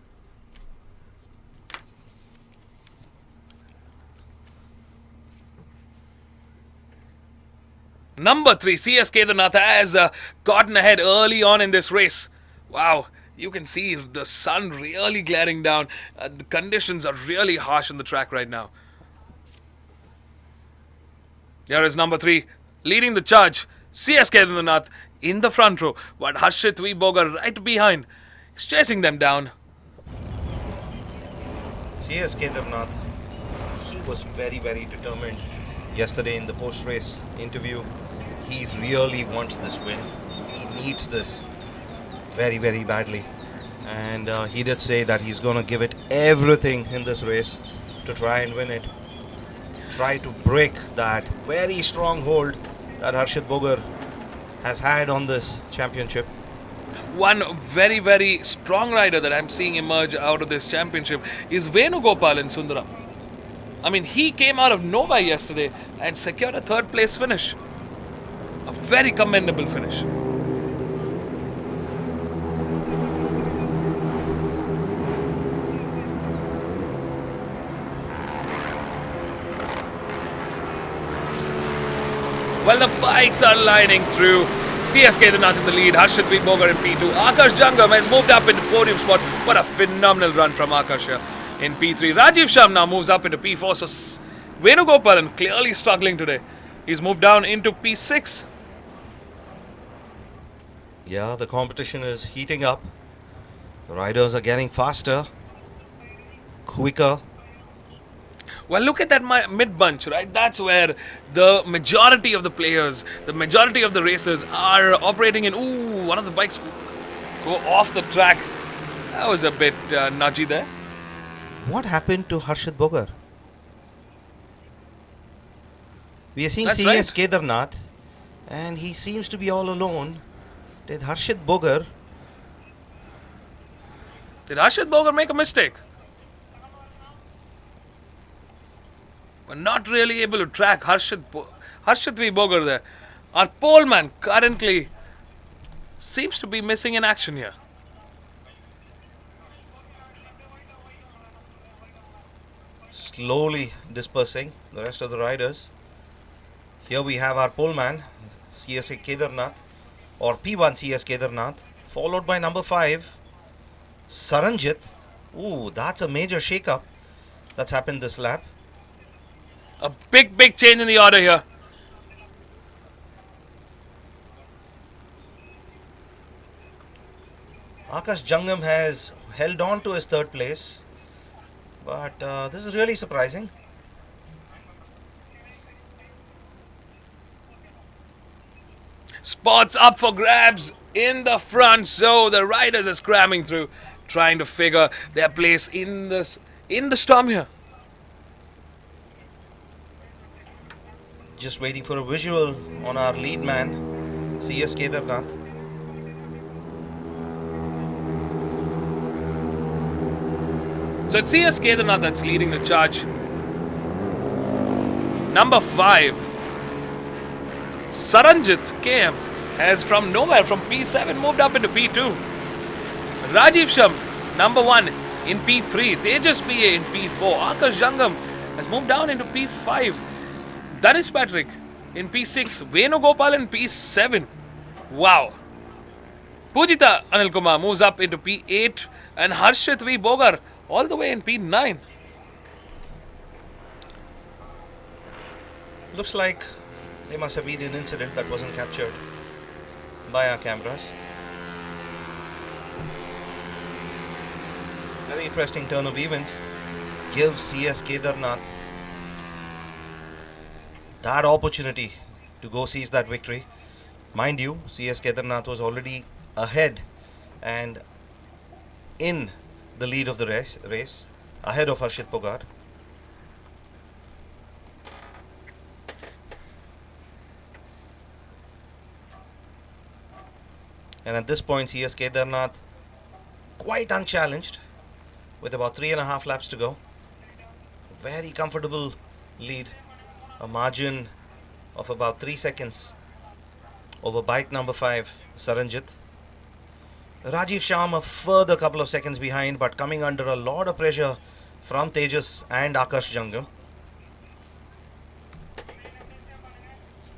S1: Number 3, CS Kedarnath has gotten ahead early on in this race. Wow, you can see the sun really glaring down. The conditions are really harsh on the track right now. Here is number 3, leading the charge, CS Kedarnath in the front row, but Harshit V. Bogar right behind. He's chasing them down.
S2: CS Kedarnath, he was very determined yesterday in the post-race interview. He really wants this win. He needs this very badly. And he did say that he's going to give it everything in this race to try and win it. Try to break that very strong hold that Harshit Bogar has had on this championship.
S1: One very strong rider that I'm seeing emerge out of this championship is Venugopalan Sundaram. I mean, he came out of nowhere yesterday and secured a 3rd place finish. A very commendable finish. Well, the bikes are lining through. CS Kedarnath in the lead, Harshit V. Bogar in P2. Akash Jangam has moved up into podium spot. What a phenomenal run from Akash here in P3. Rajiv Sham now moves up into P4. So Venugopalan clearly struggling today. He's moved down into P6.
S2: Yeah, the competition is heating up. The riders are getting faster, quicker.
S1: Well, look at that mid-bunch, right? That's where the majority of the players, the majority of the racers are operating in. Ooh, one of the bikes go off the track. That was a bit nudgy there.
S2: What happened to Harshit Bogar? We are seeing
S1: That's
S2: CS
S1: right.
S2: Kedarnath, and he seems to be all alone. Did Harshit Bogar
S1: make a mistake? But not really able to track Harshit V. Bogar there. Our poleman currently seems to be missing in action here.
S2: slowly dispersing the rest of the riders? Here we have our poleman, CSA Kedarnath, or P1 CS Kedarnath, followed by number 5, Saranjit. Ooh, that's a major shake-up that's happened this lap.
S1: A big change in the order here.
S2: Akash Jangam has held on to his third place, but this is really surprising.
S1: Spots up for grabs in the front, so the riders are scramming through, trying to figure their place in the storm here.
S2: Just waiting for a visual on our lead man, CS Kedarnath.
S1: So it's CS Kedarnath that's leading the charge. Number 5, Saranjit KM has from nowhere, from P7, moved up into P2. Rajiv Sham, number 1 in P3. Tejas PA in P4. Akash Jangam has moved down into P5. Danish Patrick in P6. Venugopal in P7. Wow. Pujita Anil Kumar moves up into P8. And Harshit V. Bogar all the way in P9.
S2: Looks like there must have been an incident that wasn't captured by our cameras. Very interesting turn of events. Gives CS Kedarnath that opportunity to go seize that victory. Mind you, CS Kedarnath was already ahead and in the lead of the race ahead of Harshit Bogar. And at this point, CS Kedarnath quite unchallenged with about 3.5 laps to go. Very comfortable lead, a margin of about 3 seconds over bike number 5, Saranjit. Rajiv Sham a further couple of seconds behind, but coming under a lot of pressure from Tejas and Akash Jangam.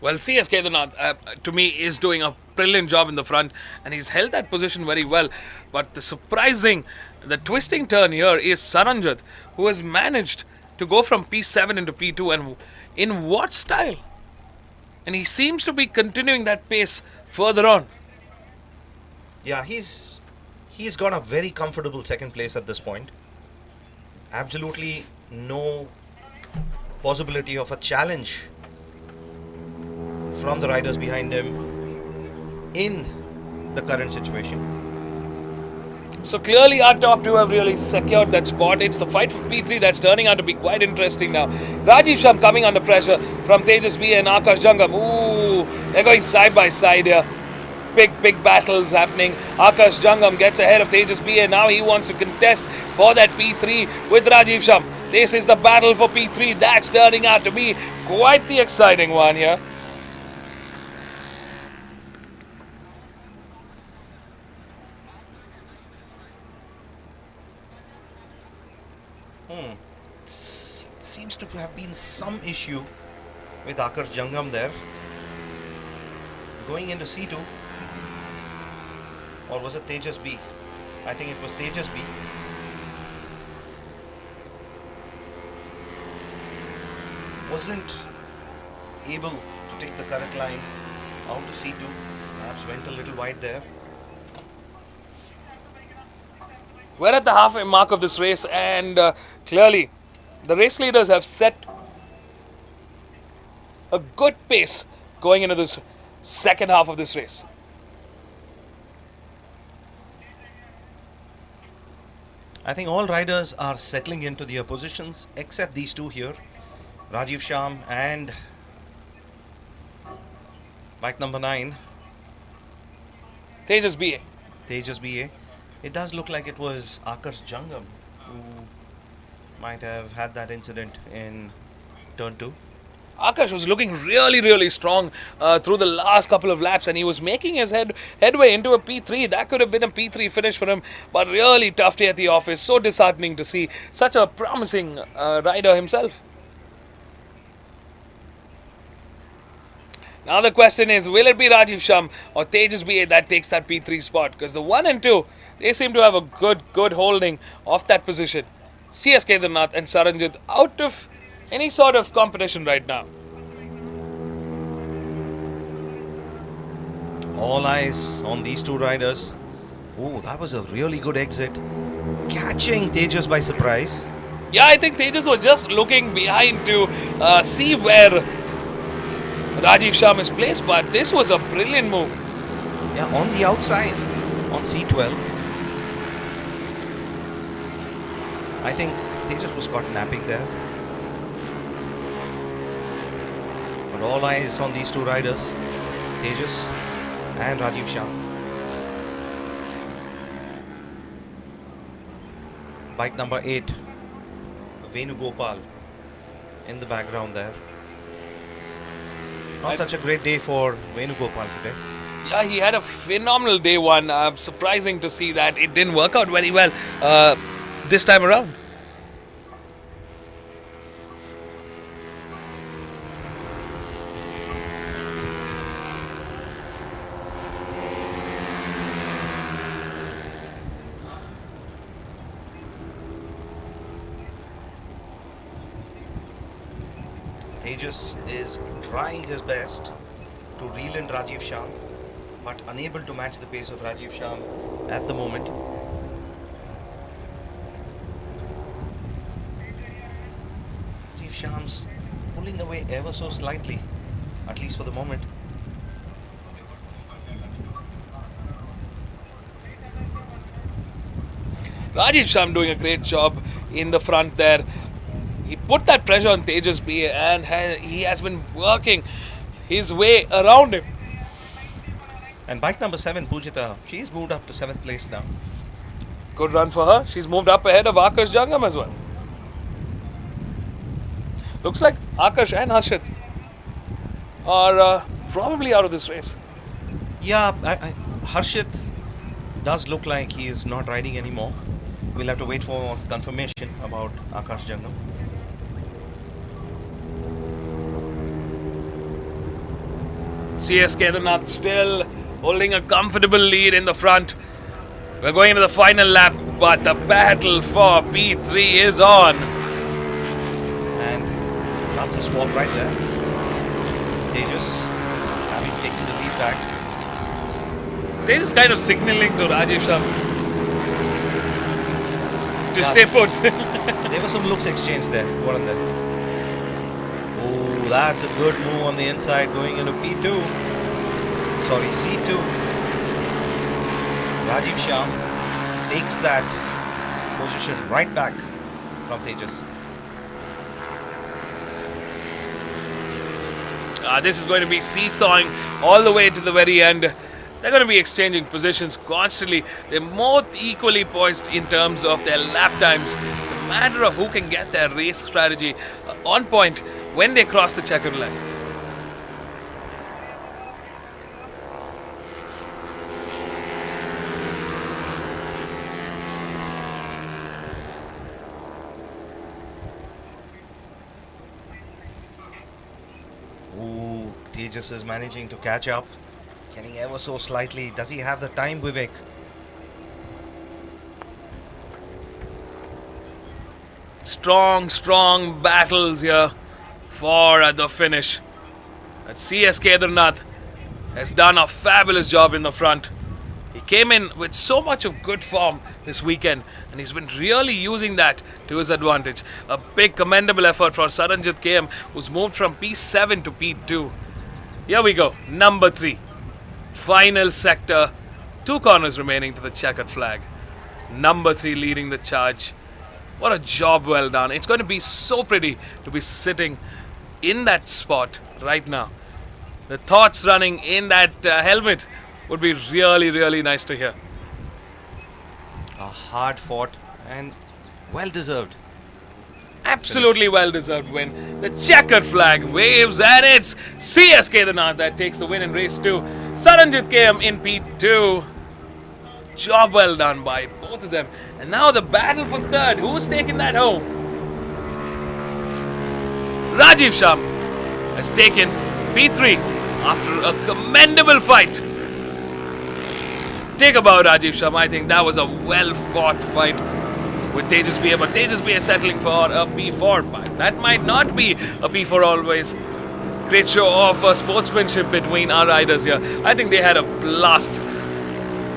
S1: Well, CS Kedarnath, to me, is doing a brilliant job in the front, and he's held that position very well. But the twisting turn here is Saranjit, who has managed to go from P7 into P2, and in what style? And he seems to be continuing that pace further on.
S2: Yeah, he's got a very comfortable second place at this point. Absolutely no possibility of a challenge from the riders behind him in the current situation.
S1: So clearly our top two have really secured that spot. It's the fight for P3 that's turning out to be quite interesting now. Rajiv Sham coming under pressure from Tejas B and Akash Jangam. Ooh, they're going side by side here. Big battles happening. Akash Jangam gets ahead of Tejas B and now he wants to contest for that P3 with Rajiv Sham. This is the battle for P3. That's turning out to be quite the exciting one here.
S2: Seems to have been some issue with Akash Jangam there. Going into C2. Or was it Tejas B? I think it was Tejas B. Wasn't able to take the correct line out of C2. Perhaps went a little wide there.
S1: We're at the halfway mark of this race, and clearly the race leaders have set a good pace going into this second half of this race.
S2: I think all riders are settling into their positions except these two here, Rajiv Sham and bike number 9,
S1: Tejas BA.
S2: Tejas BA. It does look like it was Akash Jangam who might have had that incident in turn 2.
S1: Akash was looking really strong through the last couple of laps, and he was making his headway into a P3. That could have been a P3 finish for him, but really tough day at the office. So disheartening to see such a promising rider himself. Now the question is, will it be Rajiv Sham or Tejas BA that takes that P3 spot? Because the 1 and 2, they seem to have a good holding of that position. CS Kedarnath and Saranjit out of any sort of competition right now.
S2: All eyes on these two riders. Oh, that was a really good exit. Catching Tejas by surprise.
S1: Yeah, I think Tejas was just looking behind to see where Rajiv Sham is placed, but this was a brilliant move.
S2: Yeah, on the outside, on C12. I think Tejas was caught napping there. But all eyes on these two riders, Tejas and Rajiv Shah. Bike number 8, Venugopal in the background there. Not such a great day for Venugopal today.
S1: Yeah, he had a phenomenal day one. Surprising to see that it didn't work out very well this time around.
S2: Tejas is trying his best to reel in Rajiv Shah, but unable to match the pace of Rajiv Shah at the moment. Rajiv Shah's pulling away ever so slightly, at least for the moment.
S1: Rajiv Sham doing a great job in the front there. He put that pressure on Tejas B and he has been working his way around him.
S2: And bike number 7, Pujita, she's moved up to 7th place now.
S1: Good run for her. She's moved up ahead of Akash Jangam as well. Looks like Akash and Harshit are probably out of this race.
S2: Yeah, Harshit does look like he is not riding anymore. We'll have to wait for confirmation about Akash Jangam.
S1: CS Kedarnath still holding a comfortable lead in the front. We're going into the final lap, but the battle for P3 is on.
S2: And that's a swap right there. Tejas having taken the lead back.
S1: They're just kind of signaling to Rajiv Shah to stay put.
S2: There were some looks exchanged there, weren't there? Oh, that's a good move on the inside going into P2. Sorry, C2. Rajiv Shah takes that position right back from Tejas.
S1: This is going to be seesawing all the way to the very end. They're going to be exchanging positions constantly. They're both equally poised in terms of their lap times. It's a matter of who can get their race strategy on point when they cross the checkered line.
S2: Ooh, Tejas is managing to catch up. Getting ever so slightly. Does he have the time, Vivek?
S1: Strong battles here for the finish. And CS Kedarnath has done a fabulous job in the front. He came in with so much of good form this weekend and he's been really using that to his advantage. A big commendable effort for Saranjit KM, who's moved from P7 to P2. Here we go, number 3. Final sector, 2 corners remaining to the checkered flag. Number 3 leading the charge. What a job well done. It's going to be so pretty to be sitting in that spot right now. The thoughts running in that helmet would be really nice to hear.
S2: A hard fought and well deserved.
S1: Absolutely well deserved win. The checkered flag waves and it's CS Kedarnath that takes the win in race 2. Saranjit KM in P2. Job well done by both of them. And now the battle for third. Who's taking that home? Rajiv Shah has taken P3 after a commendable fight. Take about Rajiv Shah. I think that was a well fought fight with Tejas B, but Tejas B is settling for a P4. But that might not be a P4 always. Great show of sportsmanship between our riders here. I think they had a blast.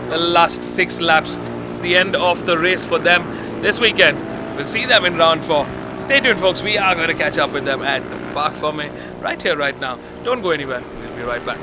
S1: The last 6 laps. It's the end of the race for them this weekend. We'll see them in round 4. Stay tuned, folks. We are going to catch up with them at the Park for me right here, right now. Don't go anywhere. We'll be right back.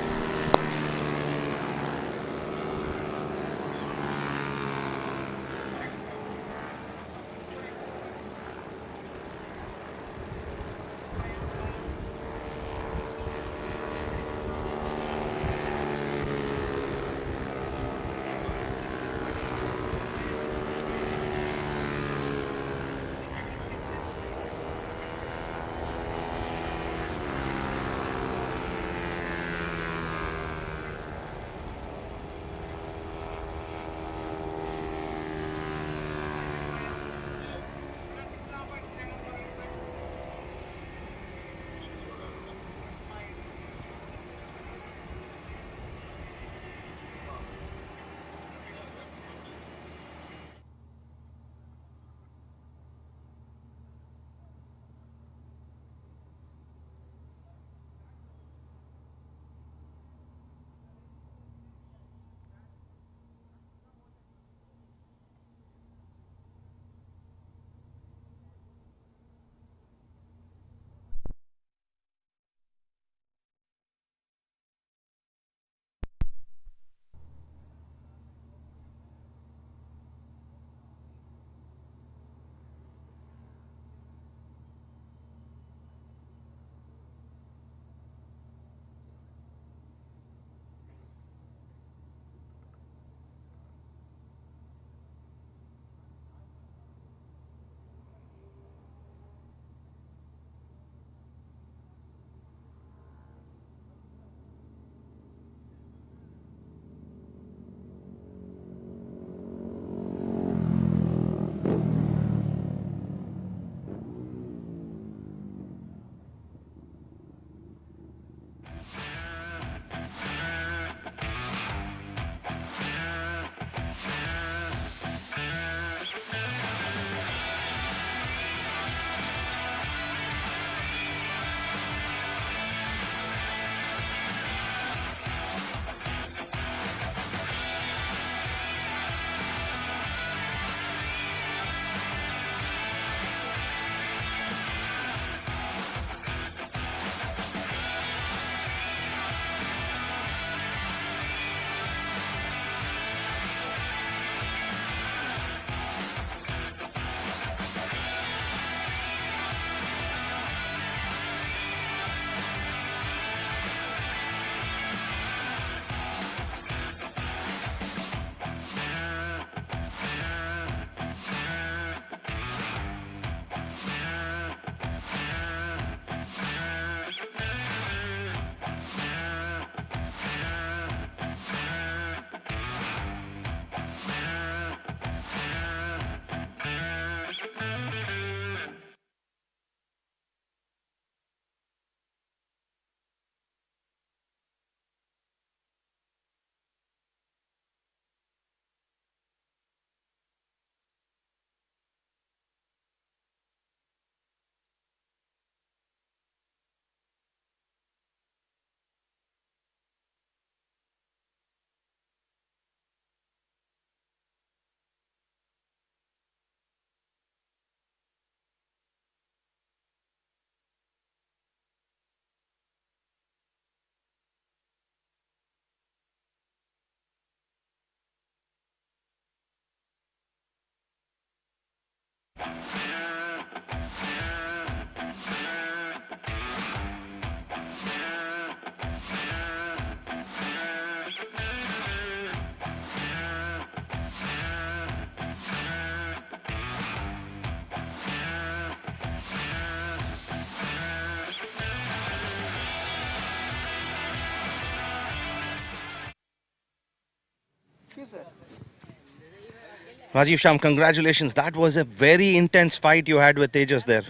S2: Rajiv Sham, congratulations. That was a very intense fight you had with Tejas there.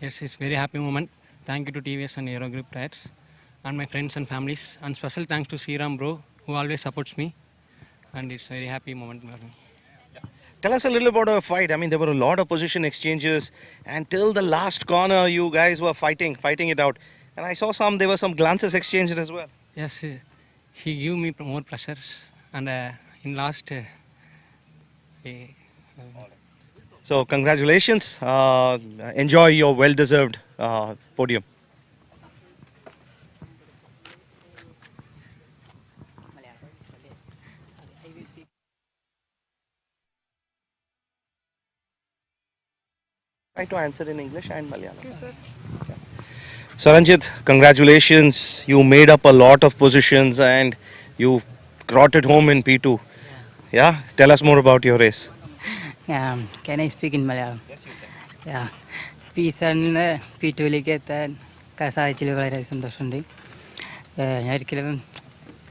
S15: Yes, it's very happy moment. Thank you to TVS and Aero Group Tires and my friends and families. And special thanks to Sriram bro, who always supports me. And it's a very happy moment for me.
S2: Tell us a little about the fight. I mean, there were a lot of position exchanges, and till the last corner, you guys were fighting it out. And I saw there were some glances exchanged as well.
S15: Yes, he gave me more pressures. And in last, he,
S2: So, congratulations. Enjoy your well-deserved podium. Try to answer in English and Malayalam. Okay, sir. Saranjit, congratulations. You made up a lot of positions and you brought it home in P2. Yeah? Tell us more about your race.
S3: Can I speak in Malayalam? Yes, you can. Yeah. P7 P2 എത്താൻ സാധിച്ചതിൽ വളരെ സന്തോഷമുണ്ട്. ഞാൻ ഒരിക്കലും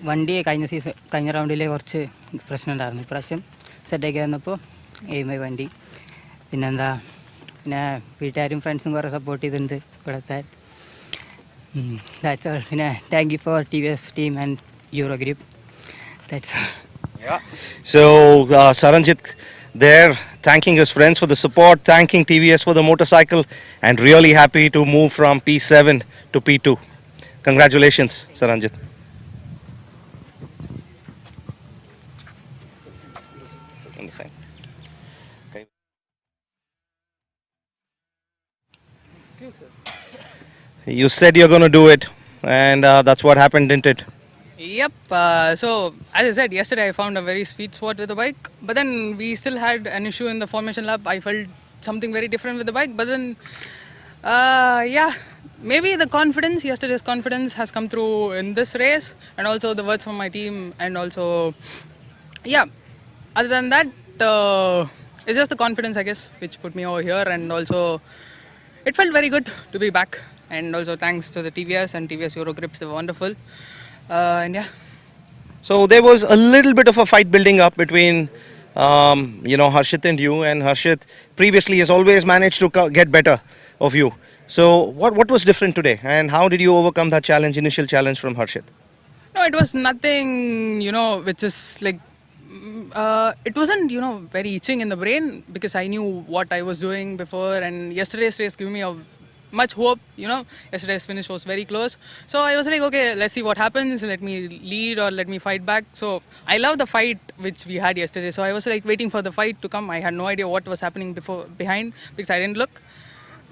S3: വണ്ടി കഴിഞ്ഞ റൗണ്ടിൽ കുറച്ച് പ്രശ്നം ഉണ്ടായിരുന്നു. ഇപ്രാവശ്യം സെറ്റാക്കി വന്നപ്പോൾ എയിമായി വണ്ടി. പിന്നെന്താ പിന്നെ വീട്ടുകാരും ഫ്രണ്ട്സും കുറേ സപ്പോർട്ട് ചെയ്തിട്ടുണ്ട് ഇവിടെ എത്താൻ. That's all. Thank you for TVS team and Euro Group. That's all.
S2: Yeah. So Saranjit there thanking his friends for the support, thanking TVS for the motorcycle, and really happy to move from P7 to P2. Congratulations, Saranjit. You said you're going to do it, and that's what happened, didn't it?
S22: Yep. So as I said yesterday, I found a very sweet spot with the bike, but then we still had an issue in the formation lap. I felt something very different with the bike, but then yeah, maybe the confidence, yesterday's confidence has come through in this race, and also the words from my team, and also yeah. Other than that, it's just the confidence, I guess, which put me over here, and also it felt very good to be back. And also thanks to the TVS and TVS Euro Grips, they were wonderful. And yeah.
S2: So there was a little bit of a fight building up between, Harshit and you. And Harshit previously has always managed to get better of you. So what was different today? And how did you overcome that initial challenge from Harshit?
S22: No, it was nothing, which is like, it wasn't, very itching in the brain because I knew what I was doing before. And yesterday's race gave me a much hope, yesterday's finish was very close. So I was like, okay, let's see what happens. Let me lead or let me fight back. So I love the fight which we had yesterday. So I was like waiting for the fight to come. I had no idea what was happening behind because I didn't look.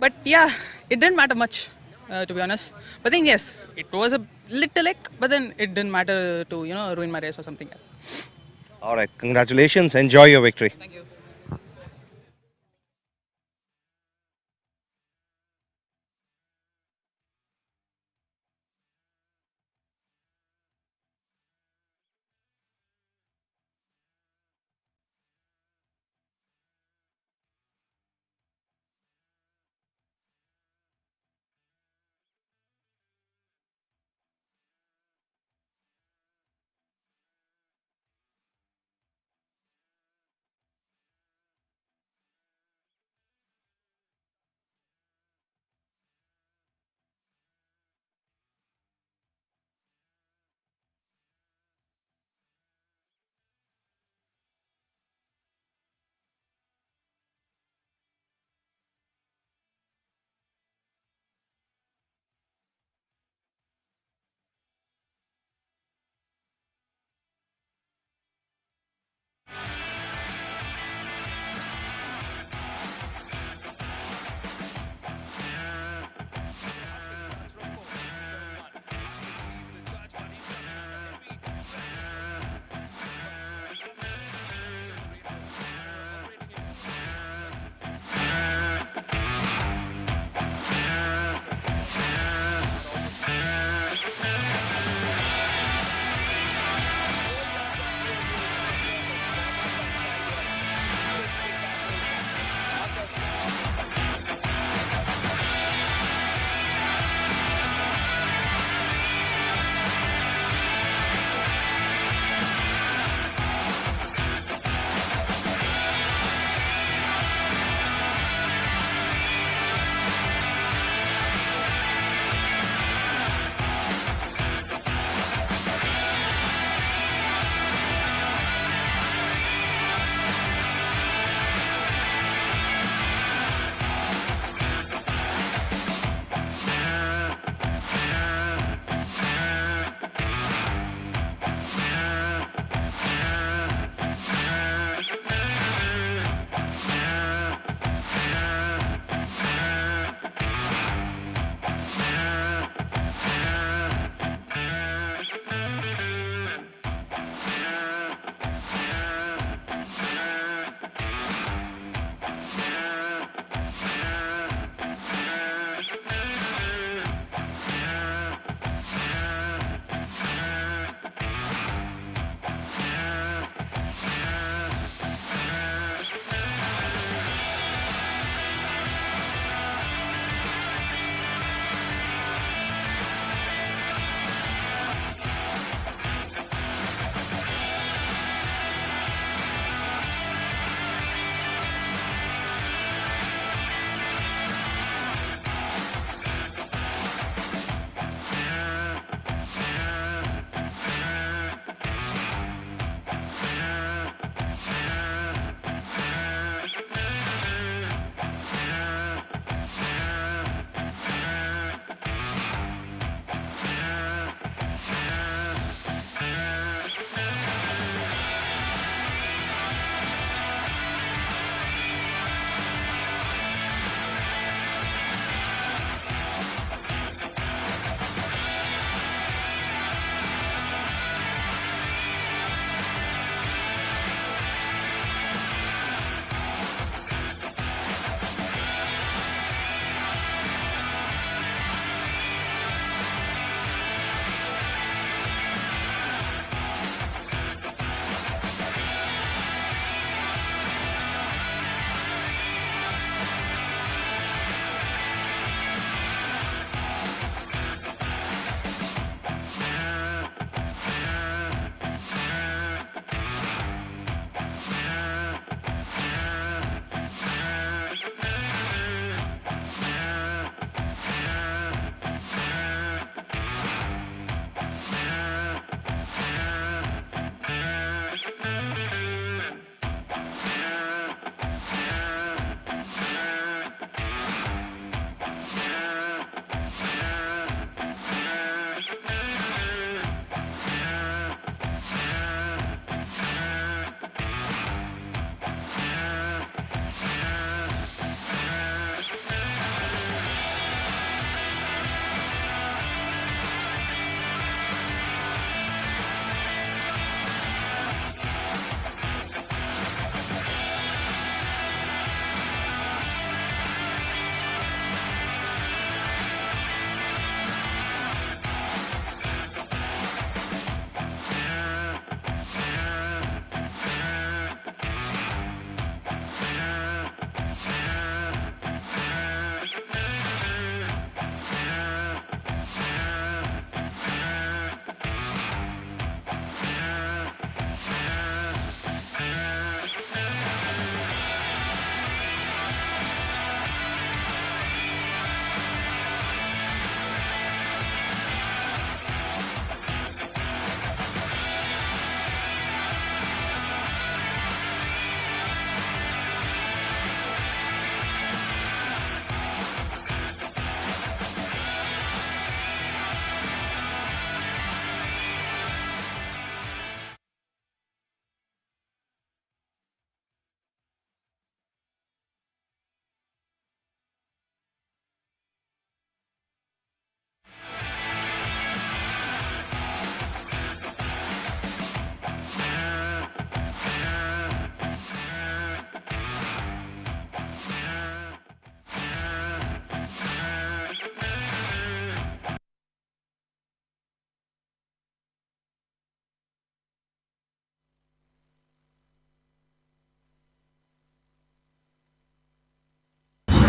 S22: But yeah, it didn't matter much, to be honest. But then yes, it was a little lick, but then it didn't matter to, ruin my race or something.
S2: All right, congratulations. Enjoy your victory.
S22: Thank you.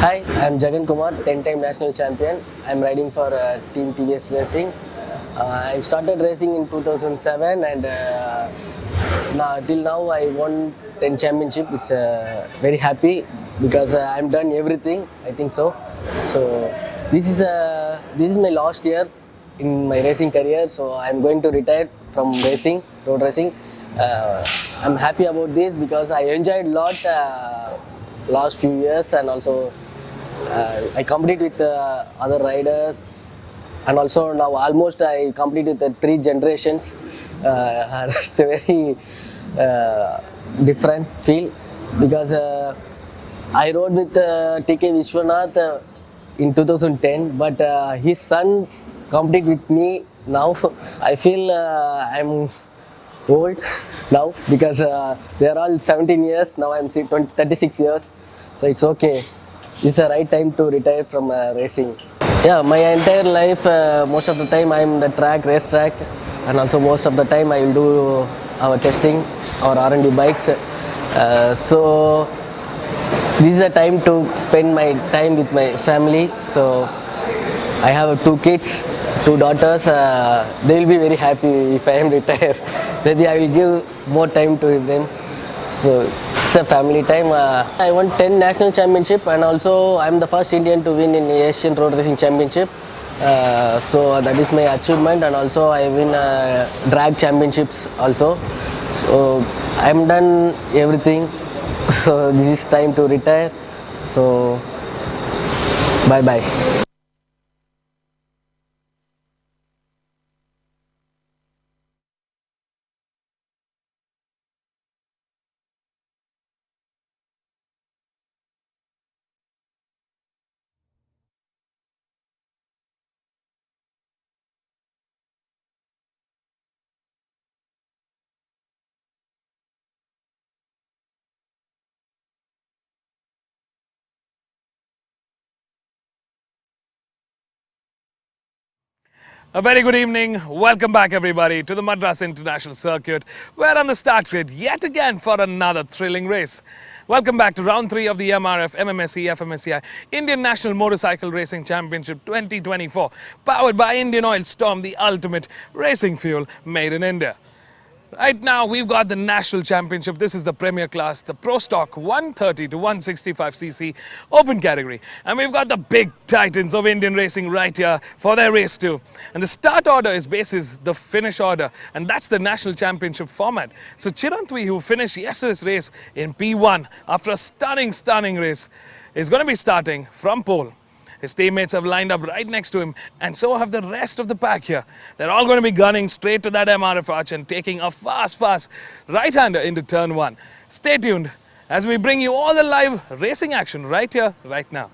S6: Hi, I'm Jagan Kumar, 10-time national champion. I'm riding for Team TVS Racing. I started racing in 2007 and till now I won 10 championship. It's very happy because I'm done everything. I think so. So this is my last year in my racing career. So I'm going to retire from racing, road racing. I'm happy about this because I enjoyed a lot last few years, and also I compete with other riders, and also now almost I complete with 3 generations. It's a very different feel because I rode with TK Vishwanath in 2010, but his son competed with me now. I feel I'm old now because they're all 17 years, now I'm 36 years, so it's okay. It's the right time to retire from racing. Yeah, my entire life, most of the time I'm the race track, and also most of the time I will do our testing, our R&D bikes. So this is a time to spend my time with my family. So I have 2 kids, 2 daughters. They will be very happy if I am retired. Maybe I will give more time to them. So it's a family time. I won 10 national championship, and also I'm the first Indian to win in Asian Road Racing Championship. So that is my achievement, and also I win drag championships also. So I'm done everything. So this is time to retire. So bye bye.
S1: A very good evening. Welcome back, everybody, to the Madras International Circuit. We're on the start grid yet again for another thrilling race. Welcome back to round 3 of the MRF MMSC fmsci Indian National Motorcycle Racing Championship 2024, powered by Indian Oil Storm, the ultimate racing fuel made in India. Right now, we've got the National Championship. This is the Premier Class, the Pro Stock 130 to 165cc open category. And we've got the big titans of Indian racing right here for their race too. And the start order is basis the finish order. And that's the National Championship format. So Chirantwi, who finished yesterday's race in P1 after a stunning race, is going to be starting from pole. His teammates have lined up right next to him, and so have the rest of the pack here. They're all going to be gunning straight to that MRF arch and taking a fast right-hander into turn 1. Stay tuned as we bring you all the live racing action right here, right now.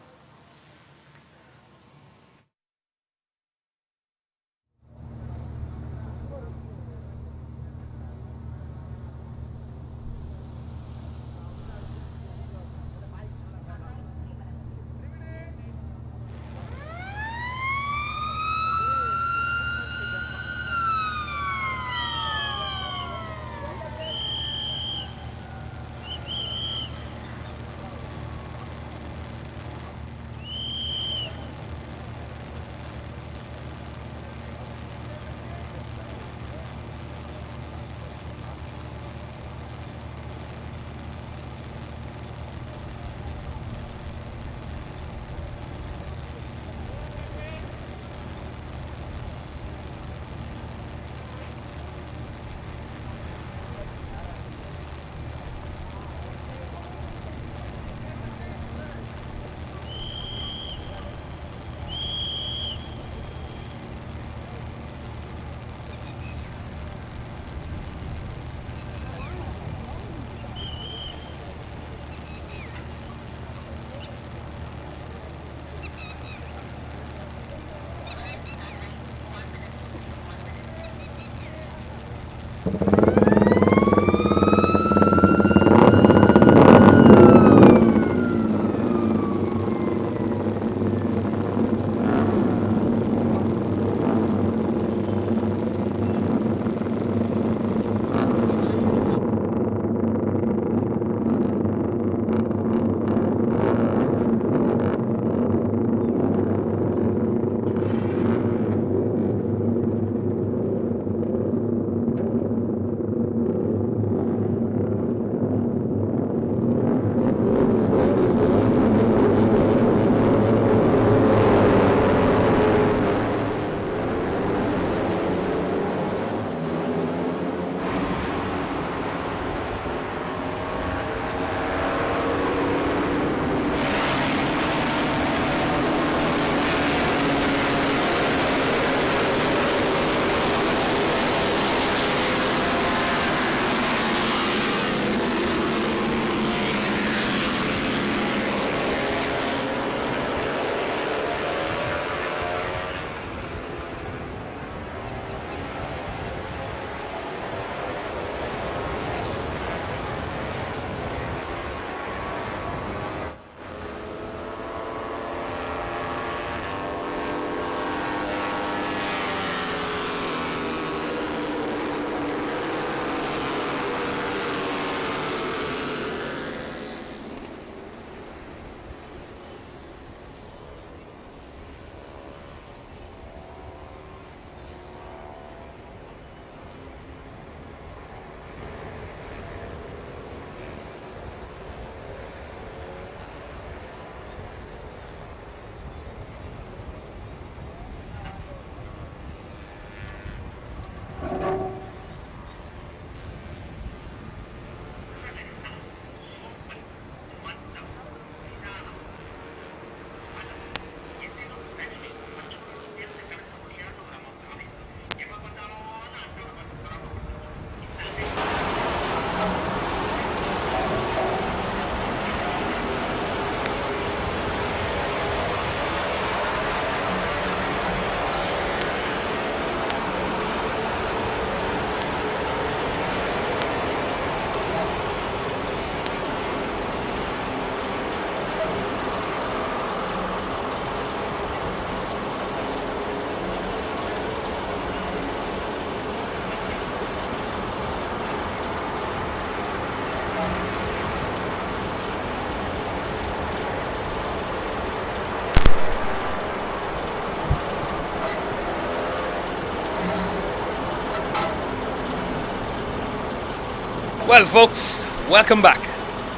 S1: Well, folks, welcome back.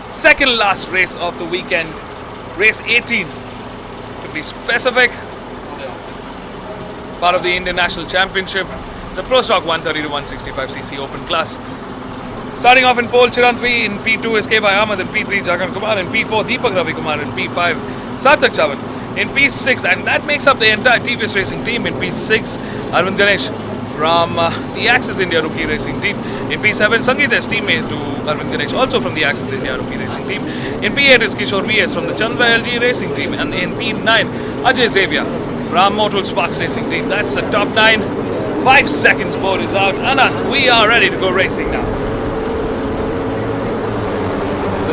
S1: Second last race of the weekend, race 18 to be specific, part of the Indian National Championship, the Pro Stock 130 to 165cc open class. Starting off in pole, Chirant V, in P2 is K.Y. Ahmed, in P3 Jagan Kumar, in P4 Deepak Ravi Kumar, in P5 Sarthak Chavan, in P6, and that makes up the entire TVS Racing team. In P6 Arvind Ganesh from the Axis India Rookie Racing team. In P7 Sangeet is teammate to Arvind Ganesh, also from the Axis India Rookie Racing team. In P8 is Kishore VS from the Chandra LG Racing team, and in P9 Ajay Xavier from Motul Sparks Racing team. That's the top 9. 5 seconds board is out. Anant, we are ready to go racing now.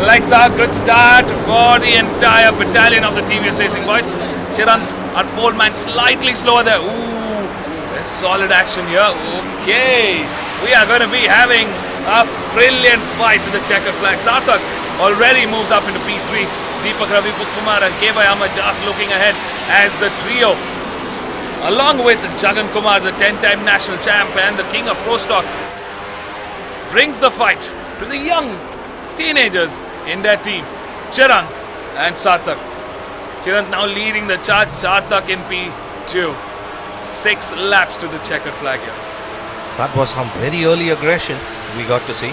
S1: Lights out, good start for the entire battalion of the TVS Racing boys. Chirant, our pole man, slightly slower there. Ooh, there's solid action here. Okay, we are going to be having a brilliant fight to the checkered flag. Sarthak already moves up into P3. Deepak Ravi Kumar and K.Y. Ahmed just looking ahead as the trio, along with Jagan Kumar, the 10-time national champ and the king of Pro Stock, brings the fight to the young teenagers in their team, Chirant and Sarthak. Chirant now leading the charge, Sarthak in P2. 6 laps to the checkered flag here.
S2: That was some very early aggression we got to see.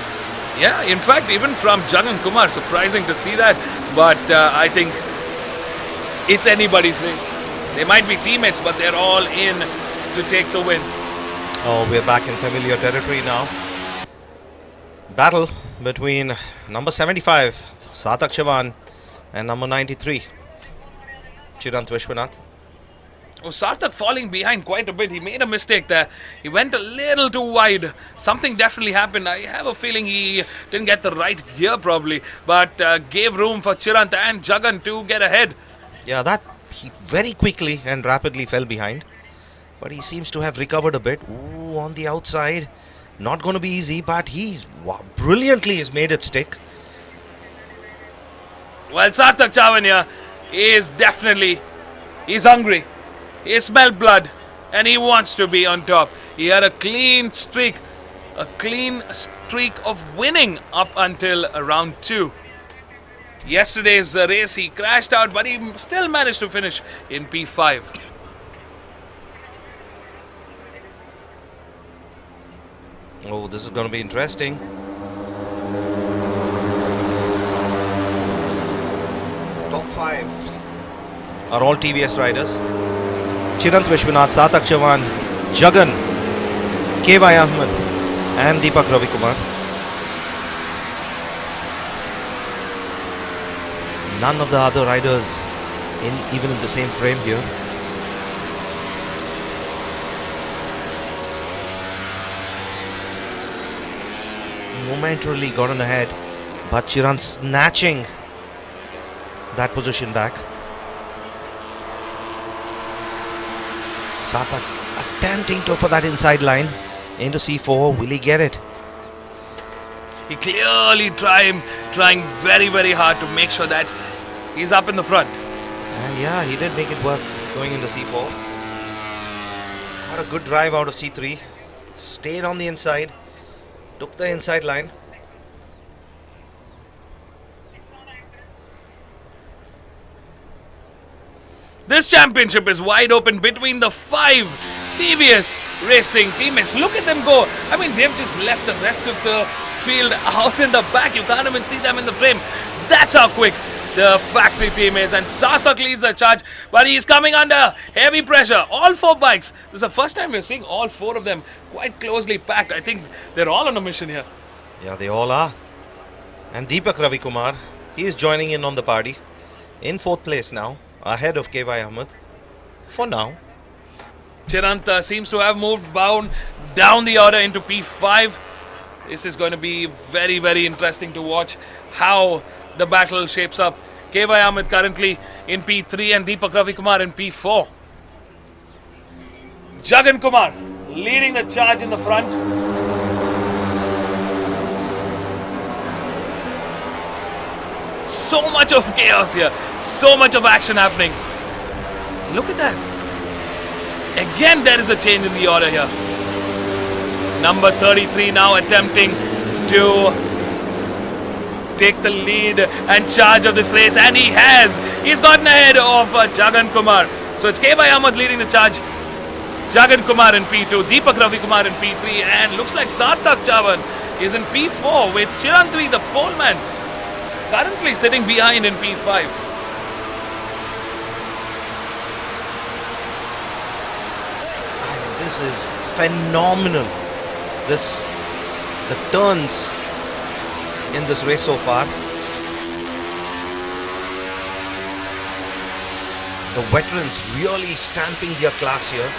S1: Yeah, in fact, even from Jagan Kumar, surprising to see that. But I think it's anybody's race. They might be teammates, but they're all in to take the win.
S2: Oh, we're back in familiar territory now. Battle between number 75, Sarthak Chavan, and number 93, Chirant Vishwanath.
S1: Oh, Sarthak falling behind quite a bit. He made a mistake there. He went a little too wide. Something definitely happened. I have a feeling he didn't get the right gear probably, but gave room for Chirant and Jagan to get ahead.
S2: Yeah, that he very quickly and rapidly fell behind, but he seems to have recovered a bit. Ooh, on the outside, not going to be easy, but he's brilliantly has made it stick.
S1: Well, Sarthak Chavan here is definitely, he's hungry. He smelled blood and he wants to be on top. He had a clean streak of winning up until round 2. Yesterday's race he crashed out, but he still managed to finish in P5.
S2: Oh, this is going to be interesting. Top 5 are all TVS riders. Chirant Vishwanath, Sarthak Chavan, Jagan, K.Y. Ahmed and Deepak Ravi Kumar. None of the other riders even in the same frame here. Momentarily gotten ahead, but Chirant snatching that position back. Sarthak attempting to for that inside line into C4. Will he get it?
S1: He clearly trying very, very hard to make sure that he's up in the front.
S2: And yeah, he did make it work going into C4. Had a good drive out of C3. Stayed on the inside. Took the inside line.
S1: This championship is wide open between the 5 TVS Racing teammates. Look at them go. I mean, they've just left the rest of the field out in the back. You can't even see them in the frame. That's how quick the factory team is. And Sarthak leads the charge, but he's coming under heavy pressure. All 4 bikes. This is the first time we're seeing all 4 of them quite closely packed. I think they're all on a mission here.
S2: Yeah, they all are. And Deepak Ravi Kumar, he is joining in on the party. In 4th place now, ahead of K.Y. Ahmed. For now.
S1: Chirant seems to have moved down the order into P5. This is going to be very, very interesting to watch how the battle shapes up. K.Y. Ahmed currently in P3 and Deepak Ravi Kumar in P4. Jagan Kumar leading the charge in the front. So much of chaos here. So much of action happening. Look at that. Again, there is a change in the order here. Number 33 now attempting to take the lead and charge of this race, and he has. He's gotten ahead of Jagan Kumar. So it's KY Ahmed leading the charge. Jagan Kumar in P2, Deepak Ravi Kumar in P3, and looks like Sarthak Chavan is in P4 with Chirantvi, the poleman, currently sitting behind in P5.
S2: This is phenomenal. The turns in this race so far. The veterans really stamping their class here.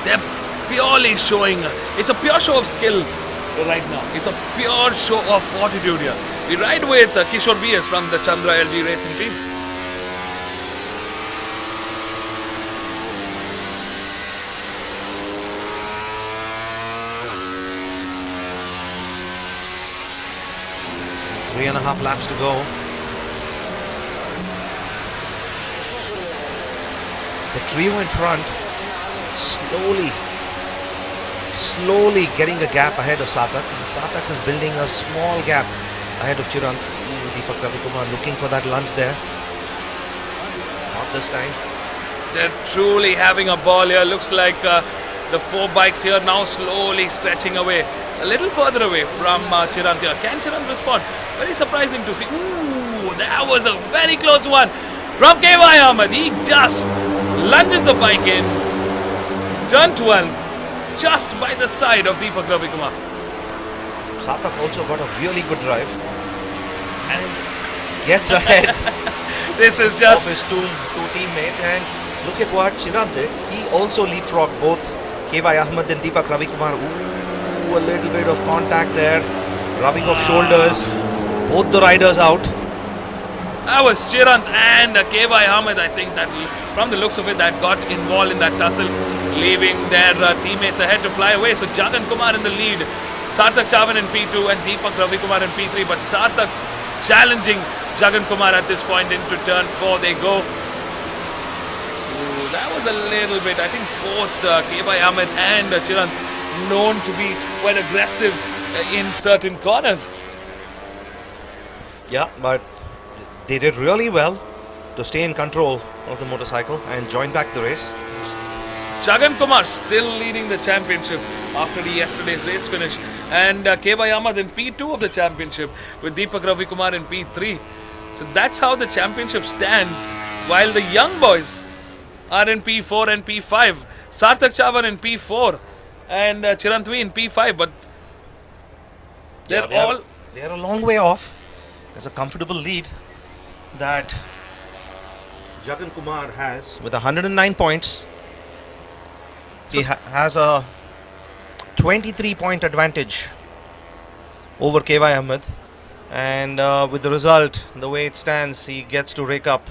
S1: They're purely showing, it's a pure show of skill right now. It's a pure show of fortitude here. We ride with Kishore BS from the Chandra LG racing team.
S2: Three and a half laps to go. The trio in front slowly getting a gap ahead of Sarthak. And Sarthak is building a small gap ahead of Chirant. Deepak Ravikumar looking for that lunge there. Not this time.
S1: They're truly having a ball here. Looks like the four bikes here now slowly stretching away, a little further away from Chirant here. Can Chirant respond? Very surprising to see. Ooh, that was a very close one from KY Ahmed. He just lunges the bike in. Turn 12, just by the side of Deepak Ravikumar.
S2: Sarthak also got a really good drive and gets ahead.
S1: This is just
S2: of his two teammates, and look at what Chirant did. He also leapfrogged both KY Ahmed and Deepak Ravikumar. Ooh, a little bit of contact there, rubbing of shoulders. Both the riders out.
S1: That was Chirant and KY Ahmed, I think, that from the looks of it, that got involved in that tussle, leaving their teammates ahead to fly away. So Jagan Kumar in the lead, Sarthak Chavan in P2 and Deepak Ravikumar in P3. But Sarthak's challenging Jagan Kumar at this point into turn 4. They go. Ooh, that was a little bit, I think both KY Ahmed and Chirant known to be quite aggressive in certain corners.
S2: Yeah, but they did really well to stay in control of the motorcycle and join back the race.
S1: Jagan Kumar still leading the championship after yesterday's race finish, and KY Ahmed in P2 of the championship with Deepak Ravikumar in P3. So that's how the championship stands, while the young boys are in P4 and P5. Sarthak Chavan in P4 and Chirantvi in P5, but they're
S2: a long way off. There's a comfortable lead that Jagan Kumar has with 109 points. He has a 23-point advantage over KY Ahmed, and with the result, the way it stands, he gets to rake up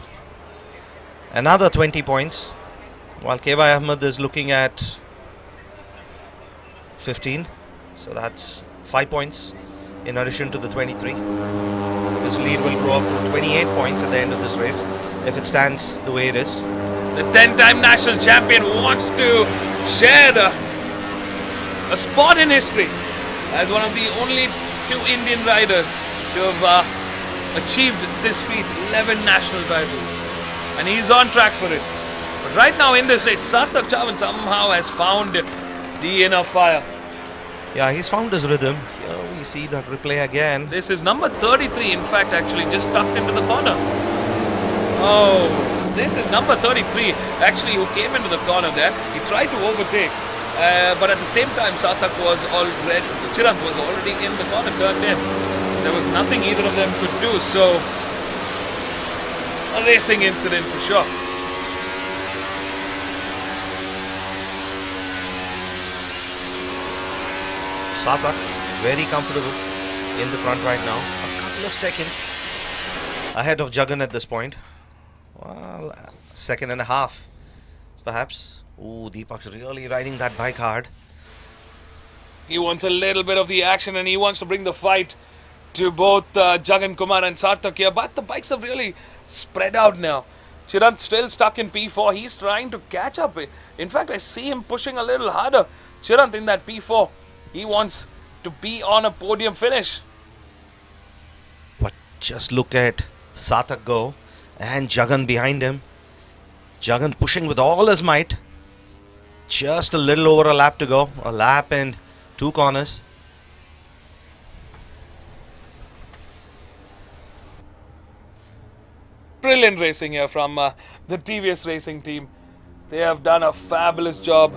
S2: another 20 points, while KY Ahmed is looking at 15. So that's 5 points in addition to the 23. His lead will grow up to 28 points at the end of this race if it stands the way it is.
S1: The 10-time national champion wants to share a spot in history as one of the only two Indian riders to have achieved this feat, 11 national titles. And he's on track for it. But right now in this race, Sarthak Chavan somehow has found the inner fire.
S2: Yeah, he's found his rhythm. Here we see that replay again.
S1: This is number 33, in fact, actually just tucked into the corner. Oh, this is number 33, actually, who came into the corner there. He tried to overtake, but at the same time, Chirant was already in the corner, turned in. There was nothing either of them could do, so a racing incident for sure.
S2: Sarthak very comfortable in the front right now. A couple of seconds ahead of Jagan at this point. Well, second and a half, perhaps. Ooh, Deepak's really riding that bike hard.
S1: He wants a little bit of the action, and he wants to bring the fight to both Jagan Kumar and Sarthak here. But the bikes have really spread out now. Chirant still stuck in P4. He's trying to catch up. In fact, I see him pushing a little harder. Chirant in that P4. He wants to be on a podium finish.
S2: But just look at Sarthak go and Jagan behind him. Jagan pushing with all his might. Just a little over a lap to go. A lap and 2 corners.
S1: Brilliant racing here from the TVS Racing team. They have done a fabulous job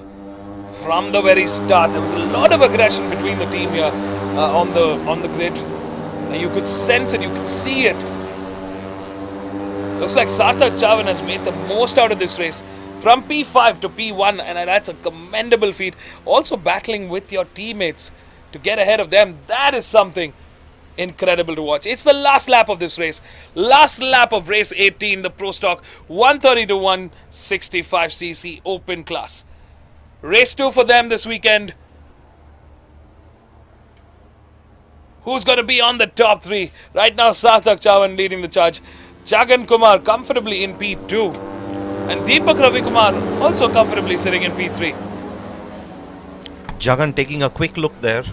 S1: from the very start. There was a lot of aggression between the team here on the grid. You could sense it, you could see it. Looks like Sarthak Chavan has made the most out of this race. From P5 to P1, and that's a commendable feat. Also battling with your teammates to get ahead of them. That is something incredible to watch. It's the last lap of this race. Last lap of race 18, the Pro Stock 130 to 165cc open class. Race 2 for them this weekend. Who's going to be on the top 3? Right now, Sarthak Chavan leading the charge. Jagan Kumar comfortably in P2. And Deepak Ravi Kumar also comfortably sitting in P3.
S2: Jagan taking a quick look there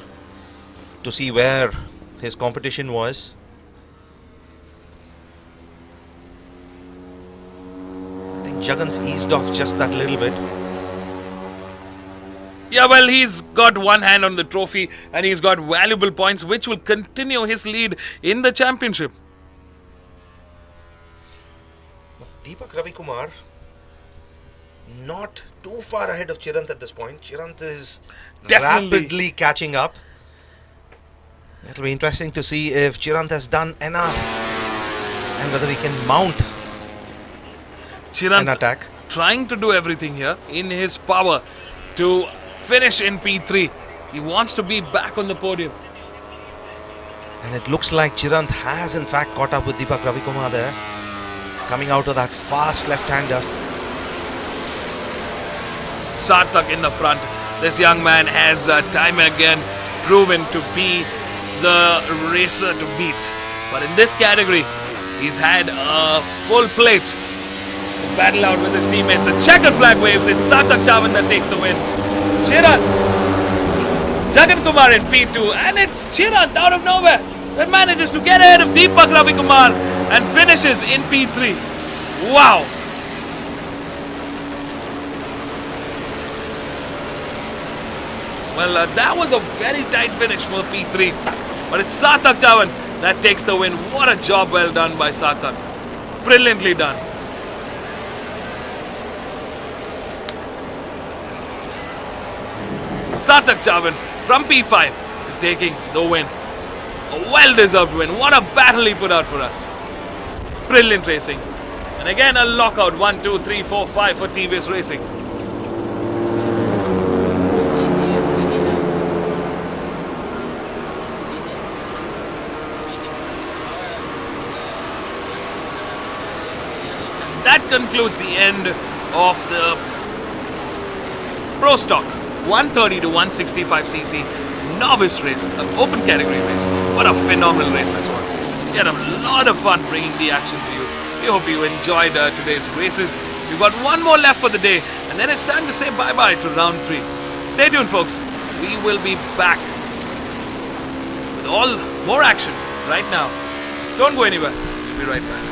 S2: to see where his competition was. I think Jagan's eased off just that little bit.
S1: Yeah, well, he's got one hand on the trophy and he's got valuable points which will continue his lead in the championship.
S2: Deepak Ravi Kumar not too far ahead of Chirant at this point. Chirant is rapidly catching up. It'll be interesting to see if Chirant has done enough and whether he can mount
S1: Chirant
S2: an attack.
S1: Trying to do everything here in his power to finish in P3. He wants to be back on the podium.
S2: And it looks like Chirant has in fact caught up with Deepak Ravi Kumar there. Coming out of that fast left-hander.
S1: Sarthak in the front. This young man has time and again proven to be the racer to beat. But in this category, he's had a full plate to battle out with his teammates. The checkered flag waves. It's Sarthak Chavan that takes the win. Chirant, Jagan Kumar in P2, and it's Chirant out of nowhere that manages to get ahead of Deepak Ravi Kumar and finishes in P3. Wow! Well, that was a very tight finish for P3. But it's Sarthak Chavan that takes the win. What a job well done by Sarthak. Brilliantly done. Sarthak Chavan from P5 taking the win. A well-deserved win. What a battle he put out for us. Brilliant racing. And again a lockout 1, 2, 3, 4, 5 for TVS Racing. That concludes the end of the Pro Stock 130 to 165cc novice race, an open category race. What a phenomenal race this was. We had a lot of fun bringing the action to you. We hope you enjoyed today's races. We've got one more left for the day, and then it's time to say bye-bye to round 3. Stay tuned, folks. We will be back with all more action right now. Don't go anywhere. We'll be right back.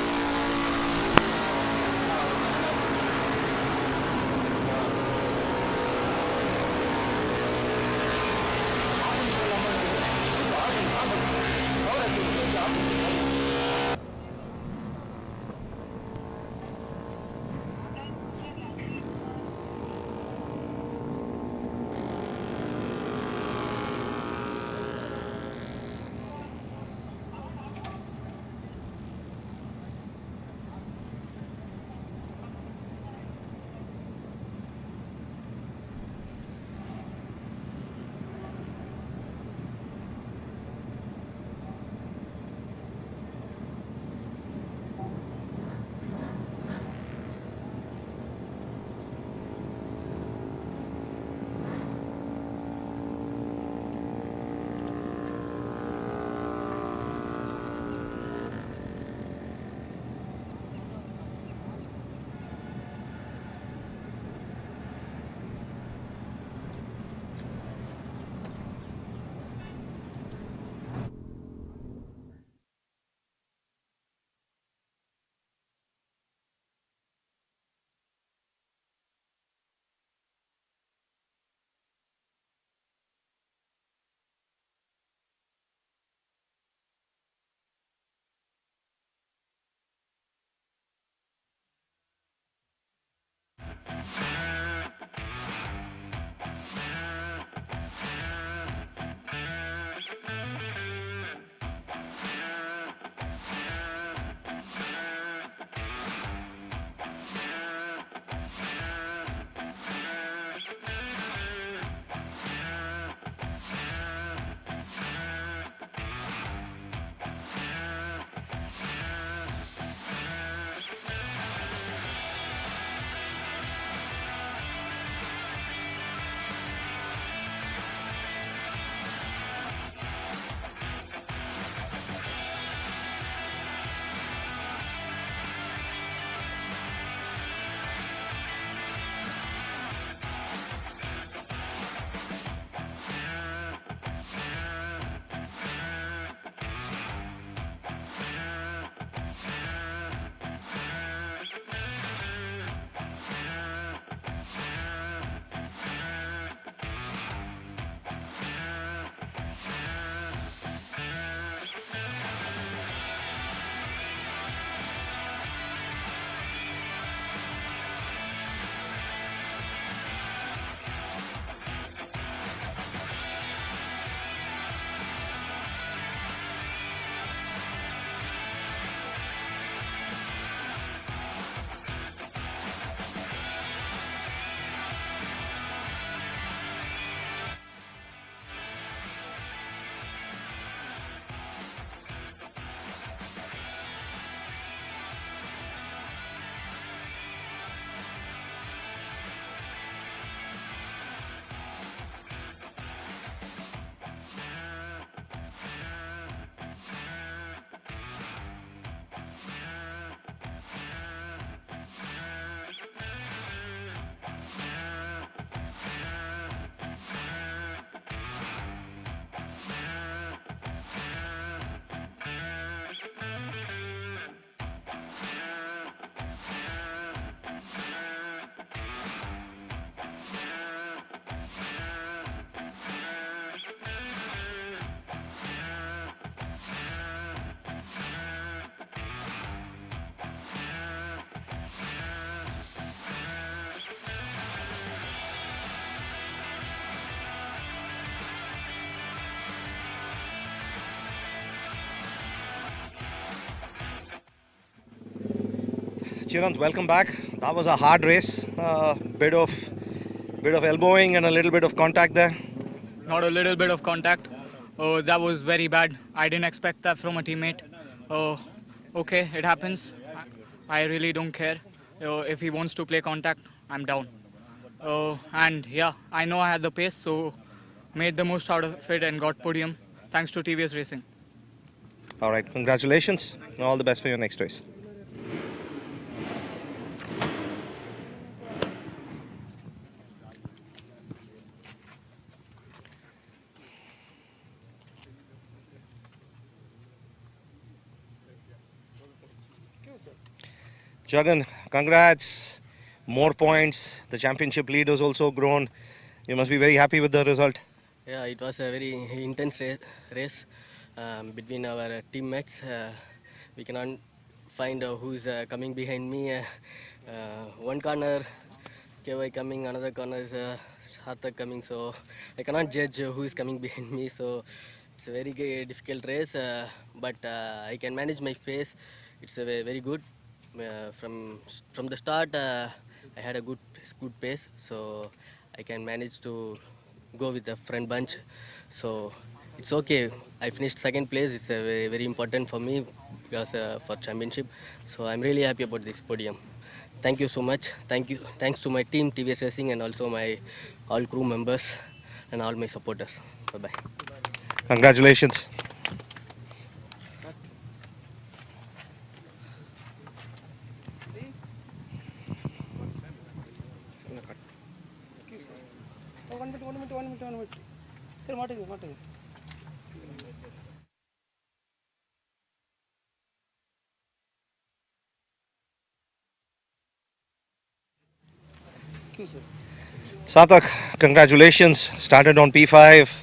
S2: Chirant, welcome back. That was a hard race. Bit of elbowing and a little bit of contact there.
S14: Not a little bit of contact. Oh, that was very bad. I didn't expect that from a teammate. Oh, okay, it happens. I really don't care. If he wants to play contact, I'm down. And yeah, I know I had the pace, so made the most out of it and got podium. Thanks to TVS Racing.
S2: All right, congratulations. All the best for your next race. Jagan, congrats. More points. The championship lead has also grown. You must be very happy with the result.
S6: Yeah, it was a very intense race between our teammates. We cannot find who is coming behind me. One corner, KY coming, another corner is Sarthak coming. So I cannot judge who is coming behind me. So it's a very difficult race, but I can manage my pace. It's a very good. From the start, I had a good pace, so I can manage to go with the front bunch. So it's okay. I finished second place. It's very important for me because for championship. So I'm really happy about this podium. Thank you so much. Thanks to my team, TVS Racing, and also my all crew members and all my supporters. Bye bye.
S2: Congratulations.
S7: one minute. Sir, ಮಾತಾಡಿ.
S2: Sarthak, congratulations. Started on P5,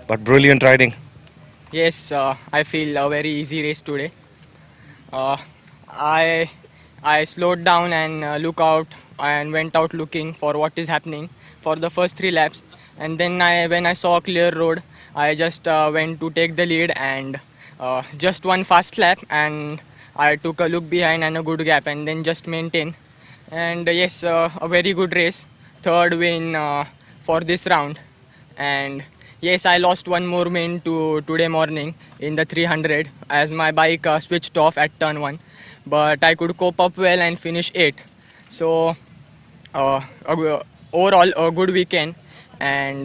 S2: but brilliant riding.
S10: Yes, I feel a very easy race today. I slowed down and look out and went out looking for what is happening for the first 3 laps, and then when I saw a clear road, I just went to take the lead and just one fast lap, and I took a look behind and a good gap, and then just maintain. And yes, a very good race, third win for this round. And yes, I lost one more win to today morning in the 300 as my bike switched off at turn 1, but I could cope up well and finish 8. So overall a good weekend, and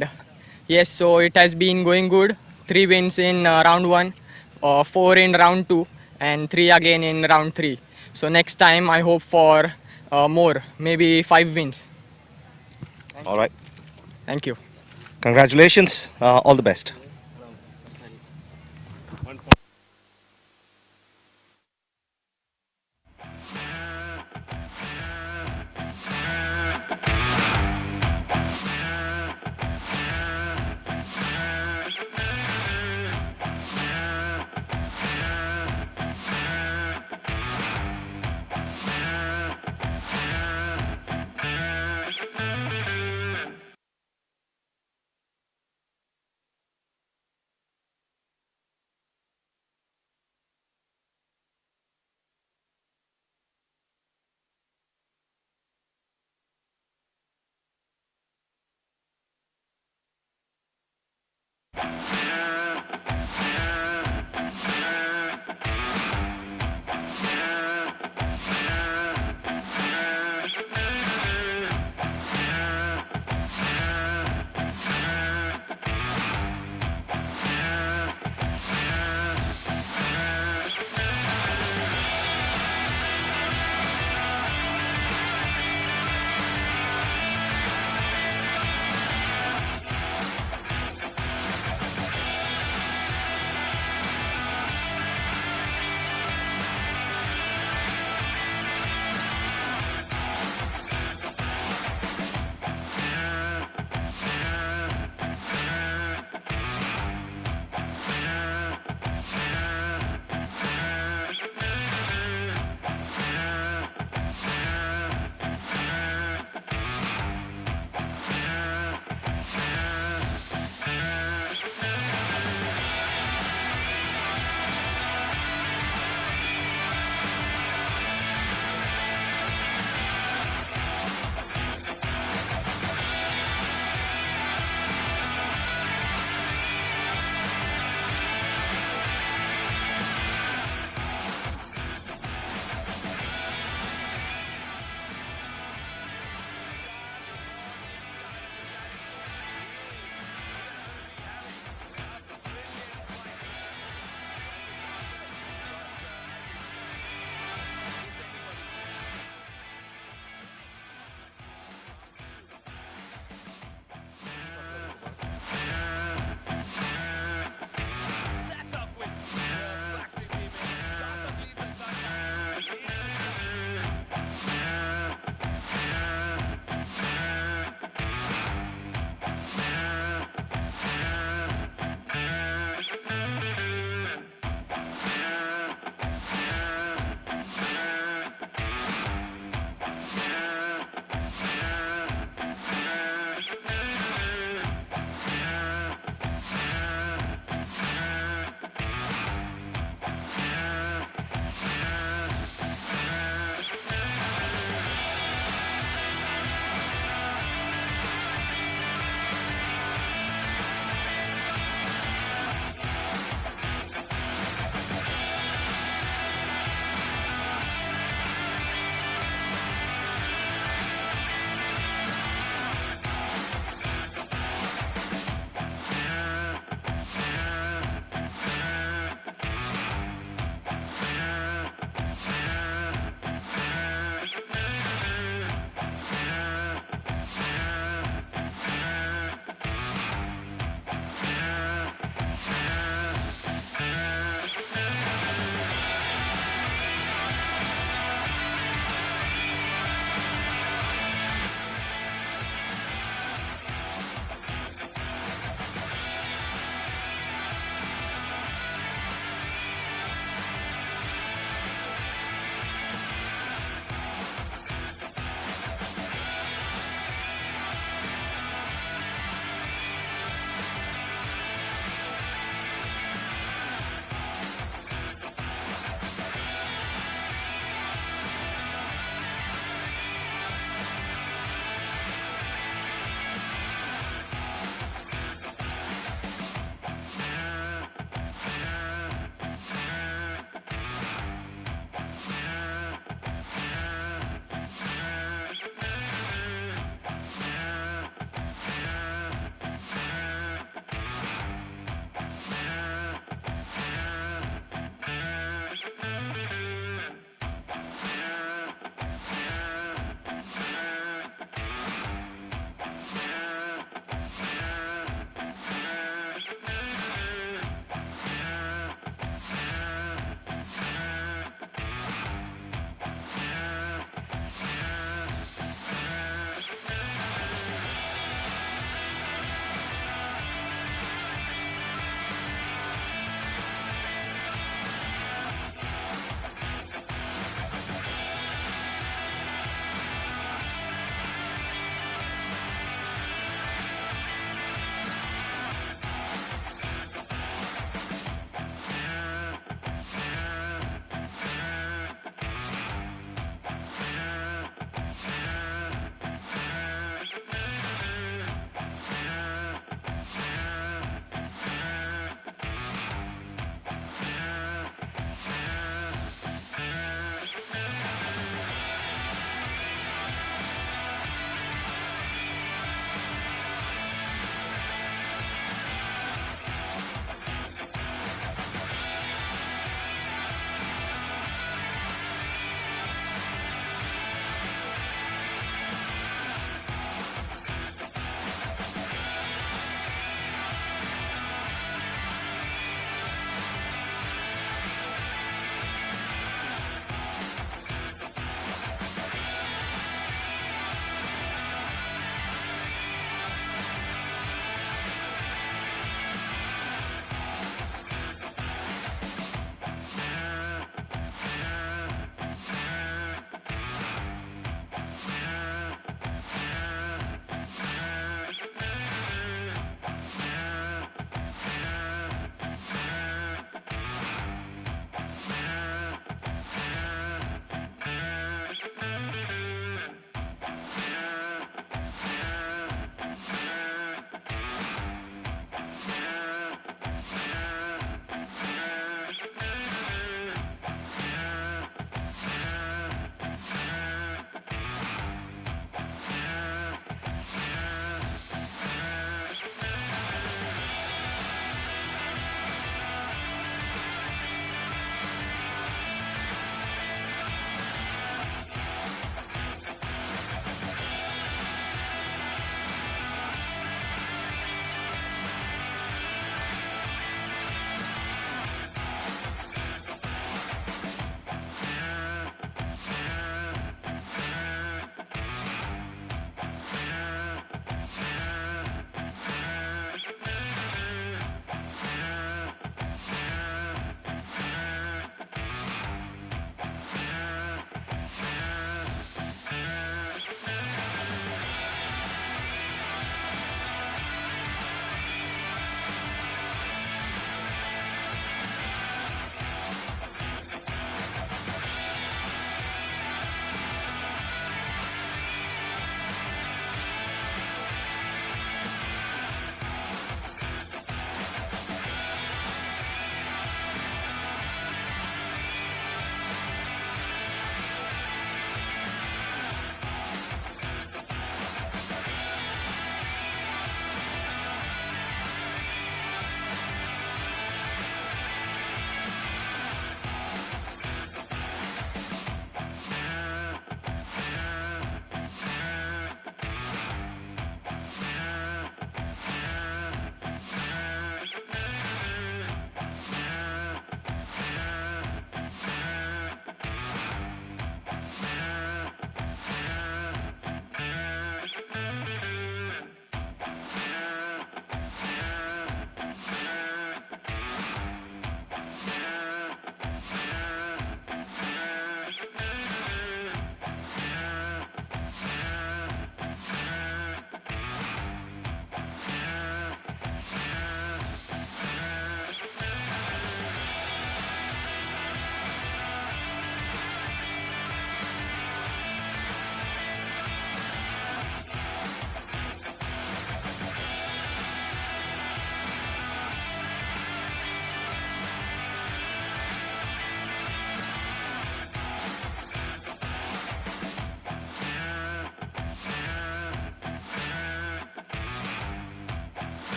S10: yes, so it has been going good. 3 wins in round 1, 4 in round 2, and 3 again in round 3. So next time I hope for more, maybe 5 wins.
S2: All right.
S10: Thank you.
S2: Congratulations. All the best.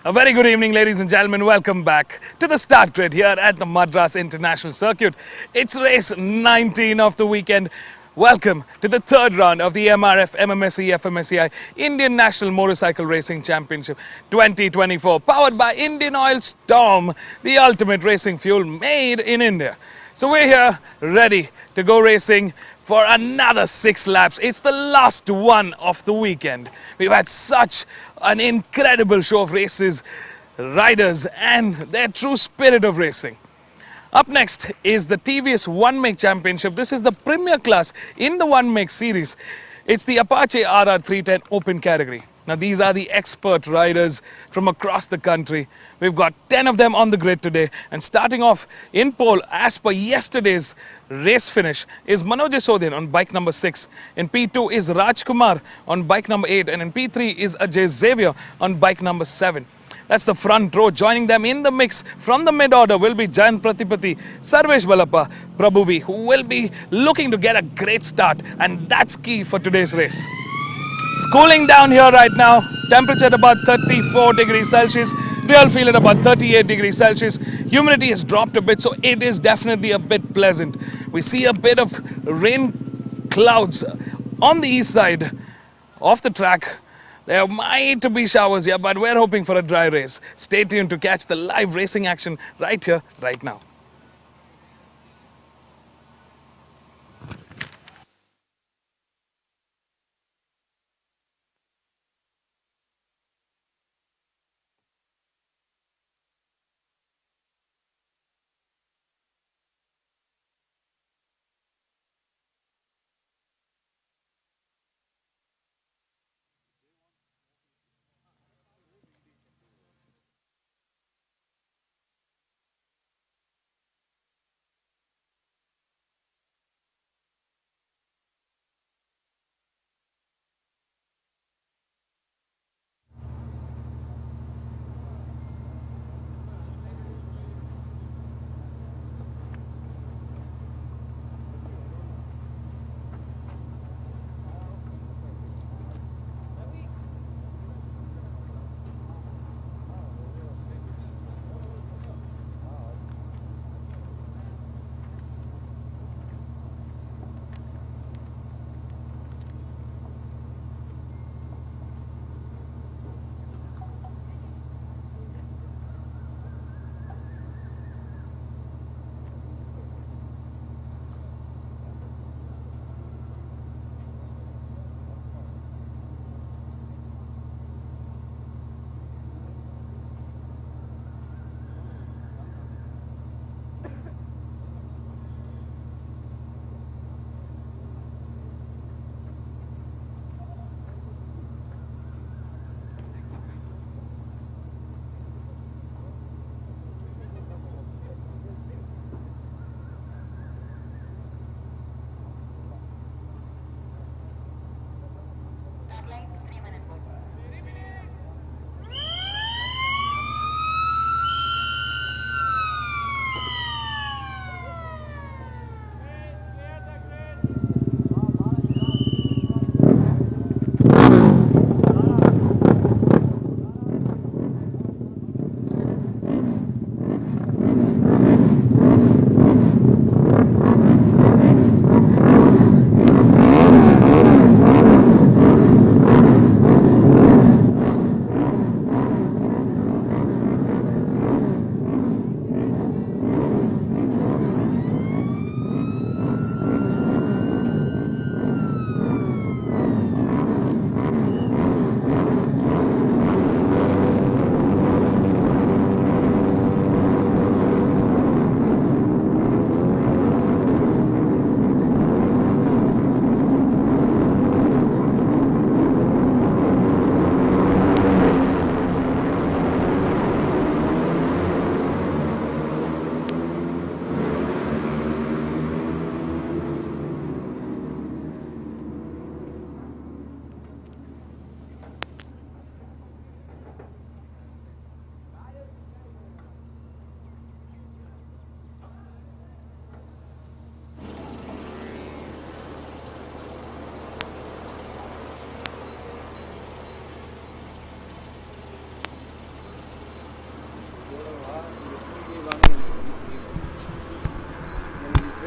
S1: A very good evening, ladies and gentlemen. Welcome back to the start grid here at the Madras International Circuit. It's race 19 of the weekend. Welcome to the third round of the MRF MMSC fmsci Indian National Motorcycle Racing Championship 2024, powered by Indian Oil Storm, the ultimate racing fuel made in India. So we're here ready to go racing for another 6 laps. It's the last one of the weekend. We've had such an incredible show of races, riders and their true spirit of racing. Up next is the TVS One Make Championship. This is the premier class in the One Make series. It's the Apache RR310 Open category. Now these are the expert riders from across the country. We've got 10 of them on the grid today, and starting off in pole as per yesterday's race finish is Manoj Sodhin on bike number 6. In P2 is Rajkumar on bike number 8, and in P3 is Ajay Xavier on bike number 7. That's the front row. Joining them in the mix from the mid-order will be Jayant Pratipati, Sarvesh Balappa, Prabhuvi, who will be looking to get a great start, and that's key for today's race. It's cooling down here right now. Temperature at about 34 degrees Celsius. Real feel at about 38 degrees Celsius. Humidity has dropped a bit, so it is definitely a bit pleasant. We see a bit of rain clouds on the east side of the track. There might be showers here, but we're hoping for a dry race. Stay tuned to catch the live racing action right here, right now.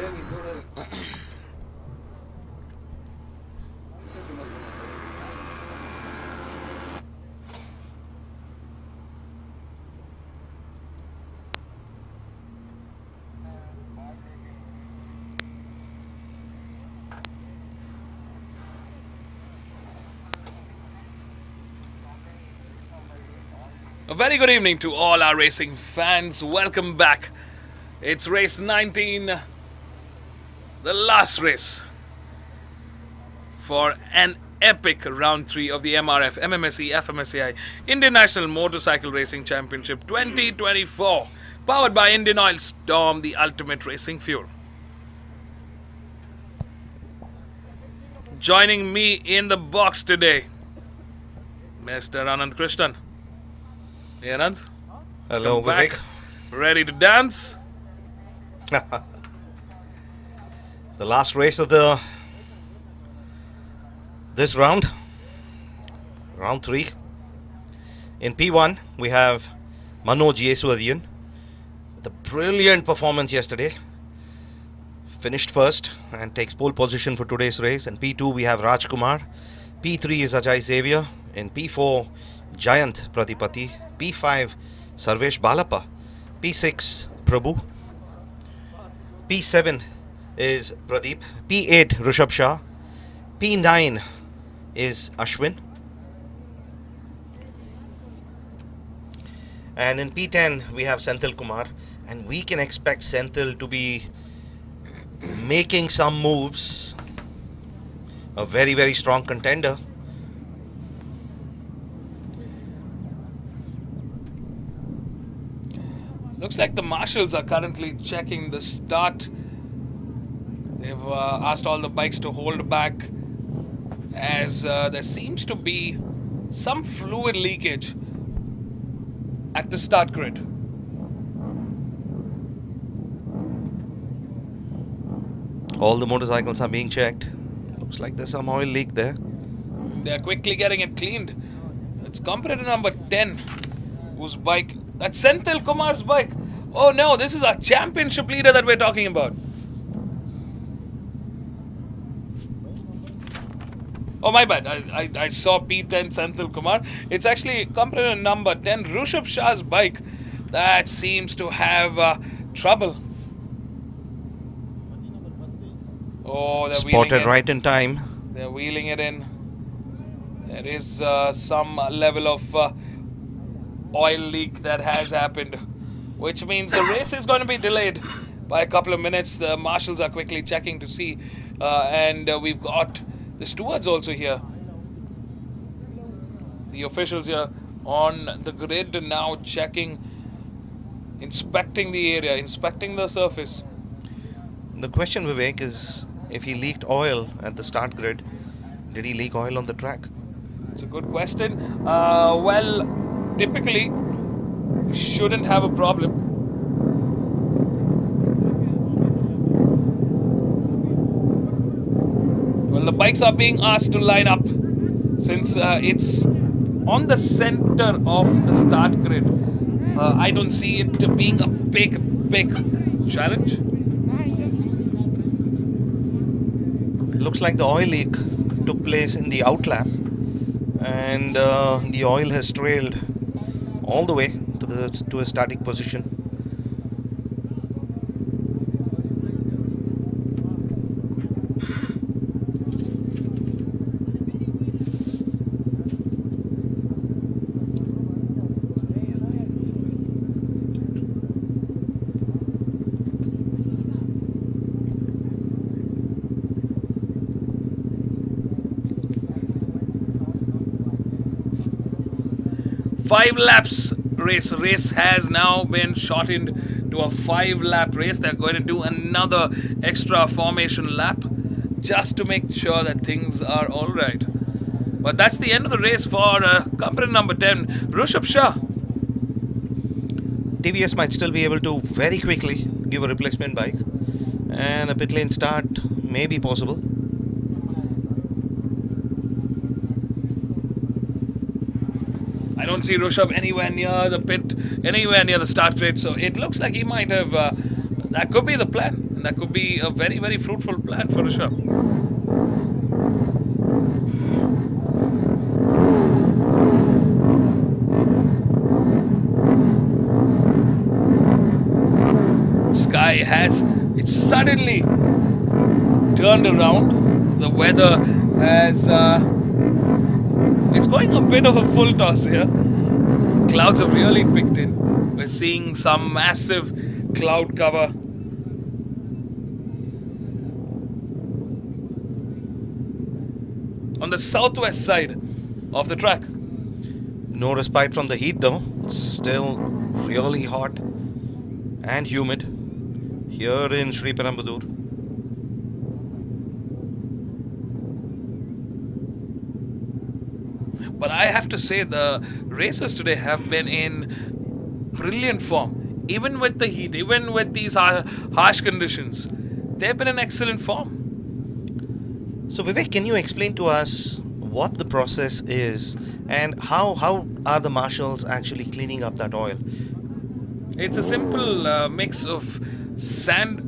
S1: A very good evening to all our racing fans. Welcome back. It's race 19, the last race for an epic round 3 of the MRF MMSC fmsci Indian National Motorcycle Racing Championship 2024, powered by Indian Oil Storm, the ultimate racing fuel. Joining me in the box today, Mr. Anand Krishnan. Hey Anand.
S2: Hello,
S1: Vivek. Ready to dance?
S2: The last race of this round, round 3. In P1, we have Manoj Yeswadian with a brilliant performance yesterday. Finished first and takes pole position for today's race. In P2, we have Raj Kumar. P3 is Ajay Xavier. In P4, Jayant Pratipati. P5, Sarvesh Balappa. P6, Prabhu. P7 is Pradeep. P8, Rishabh Shah. P9 is Ashwin. And in P10, we have Senthil Kumar. And we can expect Senthil to be making some moves. A very, very strong contender.
S1: Looks like the marshals are currently checking the start. They've asked all the bikes to hold back as there seems to be some fluid leakage at the start grid.
S2: All the motorcycles are being checked. Looks like there's some oil leak there.
S1: They're quickly getting it cleaned. It's competitor number 10 whose bike... That's Senthil Kumar's bike. Oh no, this is our championship leader that we're talking about. Oh my bad, I saw P10 Senthil Kumar. It's actually competitor number 10, Rishabh Shah's bike, that seems to have trouble. Oh, they're
S2: spotted right in time.
S1: They're wheeling it in. There is some level of oil leak that has happened, which means the race is going to be delayed by a couple of minutes. The marshals are quickly checking to see, and we've got the stewards also here. The officials here on the grid now checking, inspecting the area, inspecting the surface.
S2: The question, Vivek, is if he leaked oil at the start grid, did he leak oil on the track?
S1: It's a good question. Well, typically, shouldn't have a problem. Well, the bikes are being asked to line up since it's on the center of the start grid. I don't see it being a big challenge.
S2: It looks like the oil leak took place in the outlap, and the oil has trailed all the way to a static position.
S1: Five laps race. Race has now been shortened to a 5-lap race. They're going to do another extra formation lap just to make sure that things are all right. But that's the end of the race for competitor number 10, Rishabh Shah.
S2: TVS might still be able to very quickly give a replacement bike, and a pit lane start may be possible.
S1: I don't see Rishabh anywhere near the pit, anywhere near the start grid, so it looks like he might have, that could be the plan. And that could be a very, very fruitful plan for Rishabh. Sky has, it's suddenly turned around. The weather has, it's going a bit of a full toss here. Clouds have really picked in. We're seeing some massive cloud cover. On the southwest side of the track.
S2: No respite from the heat though. It's still really hot and humid here in Sri Perumbudur.
S1: But I have to say the racers today have been in brilliant form. Even with the heat, even with these harsh conditions, they've been in excellent form.
S2: So Vivek, can you explain to us what the process is and how are the marshals actually cleaning up that oil?
S1: It's a simple mix of sand,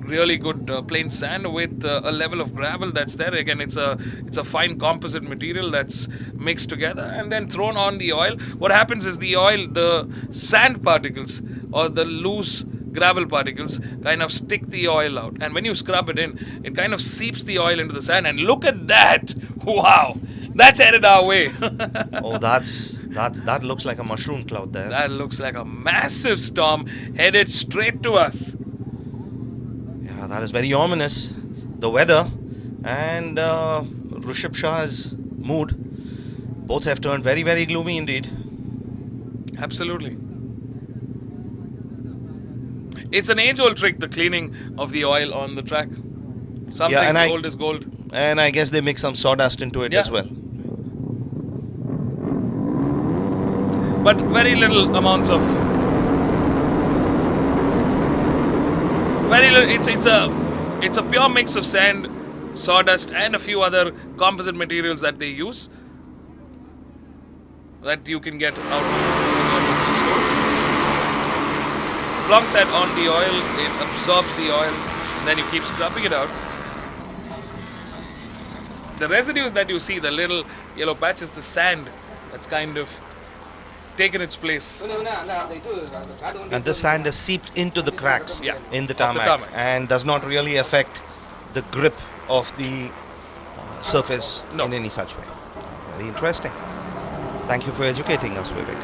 S1: really good plain sand with a level of gravel that's there. Again, it's a fine composite material that's mixed together and then thrown on the oil. What happens is the oil, the sand particles or the loose gravel particles kind of stick the oil out, and when you scrub it in, it kind of seeps the oil into the sand. And look at that! Wow, that's headed our way.
S2: Oh, that looks like a mushroom cloud there.
S1: That looks like a massive storm headed straight to us.
S2: Yeah, that is very ominous. The weather and Rishabh Shah's mood both have turned very, very gloomy indeed.
S1: Absolutely. It's an age-old trick, the cleaning of the oil on the track. Something gold is gold.
S2: And I guess they mix some sawdust into it as well.
S1: But very little amounts of... Very little, it's a pure mix of sand, sawdust and a few other composite materials that they use that you can get out of the stores. Plunk that on the oil, it absorbs the oil, then you keep scrubbing it out. The residue that you see, the little yellow patch, is the sand that's kind of taken its place.
S2: And the sand is seeped into the cracks in the tarmac, and does not really affect the grip of the surface in any such way. Very interesting. Thank you for educating us, Vivek.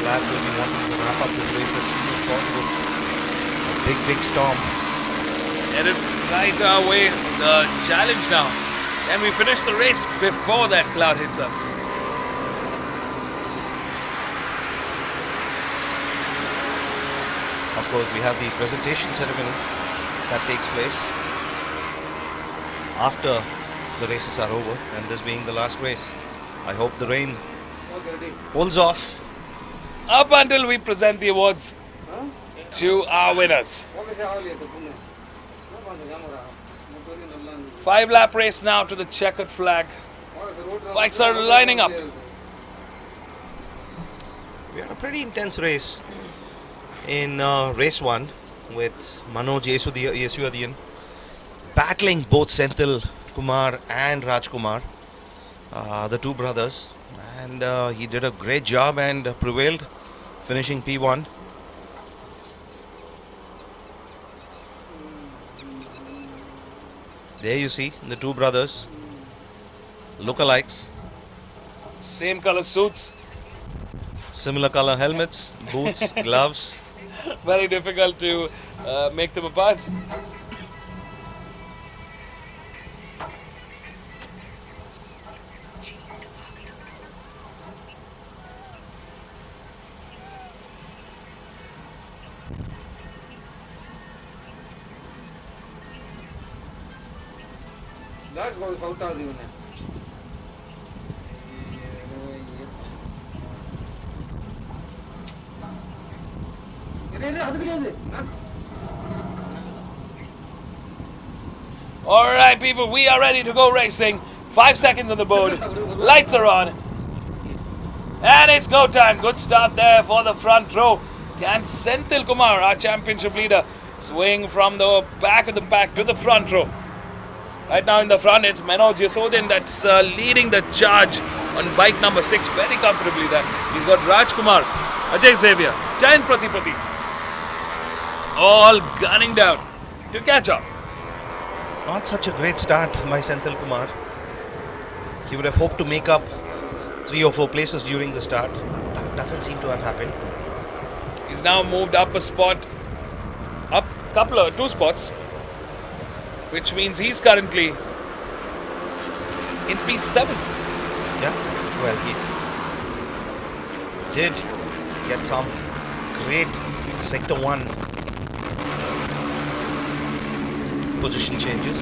S2: Glad we'll be wanting to wrap up this race as soon as possible. A big storm.
S1: Headed right our way. The challenge now. Can we finish the race before that cloud hits us?
S2: Of course, we have the presentation ceremony that takes place after the races are over, and this being the last race. I hope the rain holds off
S1: up until we present the awards to our winners. 5-lap race now to the checkered flag. Bikes are lining up.
S2: We had a pretty intense race in race 1 with Manoj Yesuadian battling both Senthil Kumar and Rajkumar, the two brothers, and he did a great job and prevailed, finishing P1. There you see the two brothers, lookalikes.
S1: Same color suits.
S2: Similar color helmets, boots, gloves.
S1: Very difficult to make them apart.
S7: Let's go south of the
S1: Alright people, we are ready to go racing. 5 seconds on the board. Lights are on. And it's go time. Good start there for the front row. Can Senthil Kumar, our championship leader, swing from the back of the pack to the front row. Right now in the front, it's Manoj Yasodin that's leading the charge on bike number 6 very comfortably there. He's got Rajkumar, Ajay Xavier, Jayant Pratipati, all gunning down to catch up.
S2: Not such a great start by Senthil Kumar. He would have hoped to make up 3 or 4 places during the start, but that doesn't seem to have happened.
S1: He's now moved up a spot, up 2 spots, which means he's currently in P7.
S2: Yeah, well, he did get some great Sector 1 position changes.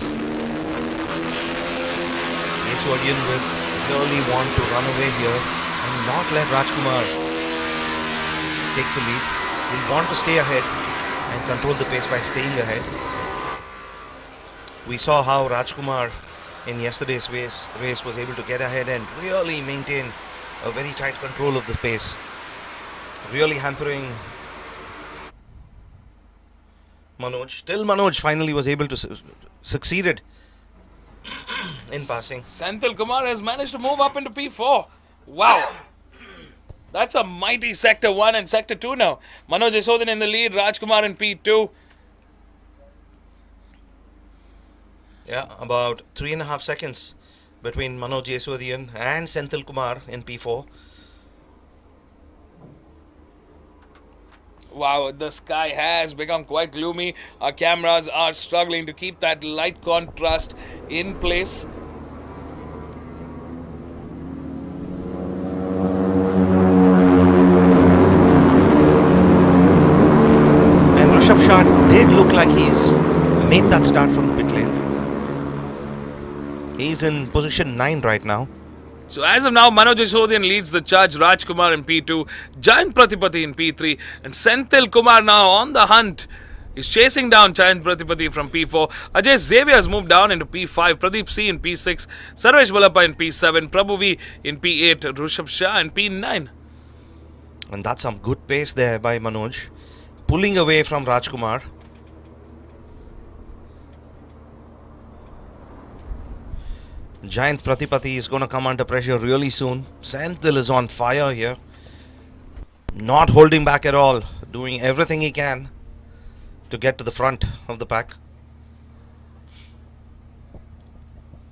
S2: Yeswadian will really want to run away here and not let Rajkumar take the lead. He'll want to stay ahead and control the pace by staying ahead. We saw how Rajkumar in yesterday's race was able to get ahead and really maintain a very tight control of the pace, really hampering Manoj. Till Manoj finally was able to succeeded in passing.
S1: Senthil Kumar has managed to move up into P4. Wow. That's a mighty Sector 1 and Sector 2 now. Manoj Yasodin in the lead, Rajkumar in P2.
S2: Yeah, about 3.5 seconds between Manoj Yeswadian and Senthil Kumar in P4.
S1: Wow, the sky has become quite gloomy. Our cameras are struggling to keep that light contrast in place.
S2: And Rishabh Shah did look like he's made that start from the pit lane. He's in position 9 right now.
S1: So as of now, Manoj Yasodian leads the charge, Rajkumar in P2, Jayant Pratipati in P3, and Senthil Kumar now on the hunt. He's chasing down Jayant Pratipati from P4. Ajay Xavier has moved down into P5, Pradeep C in P6, Sarvesh Vallappa in P7, Prabhu V in P8, Rishabh Shah in P9.
S2: And that's some good pace there by Manoj, pulling away from Rajkumar. Jayant Pratipati is going to come under pressure really soon. Senthil is on fire here. Not holding back at all. Doing everything he can to get to the front of the pack.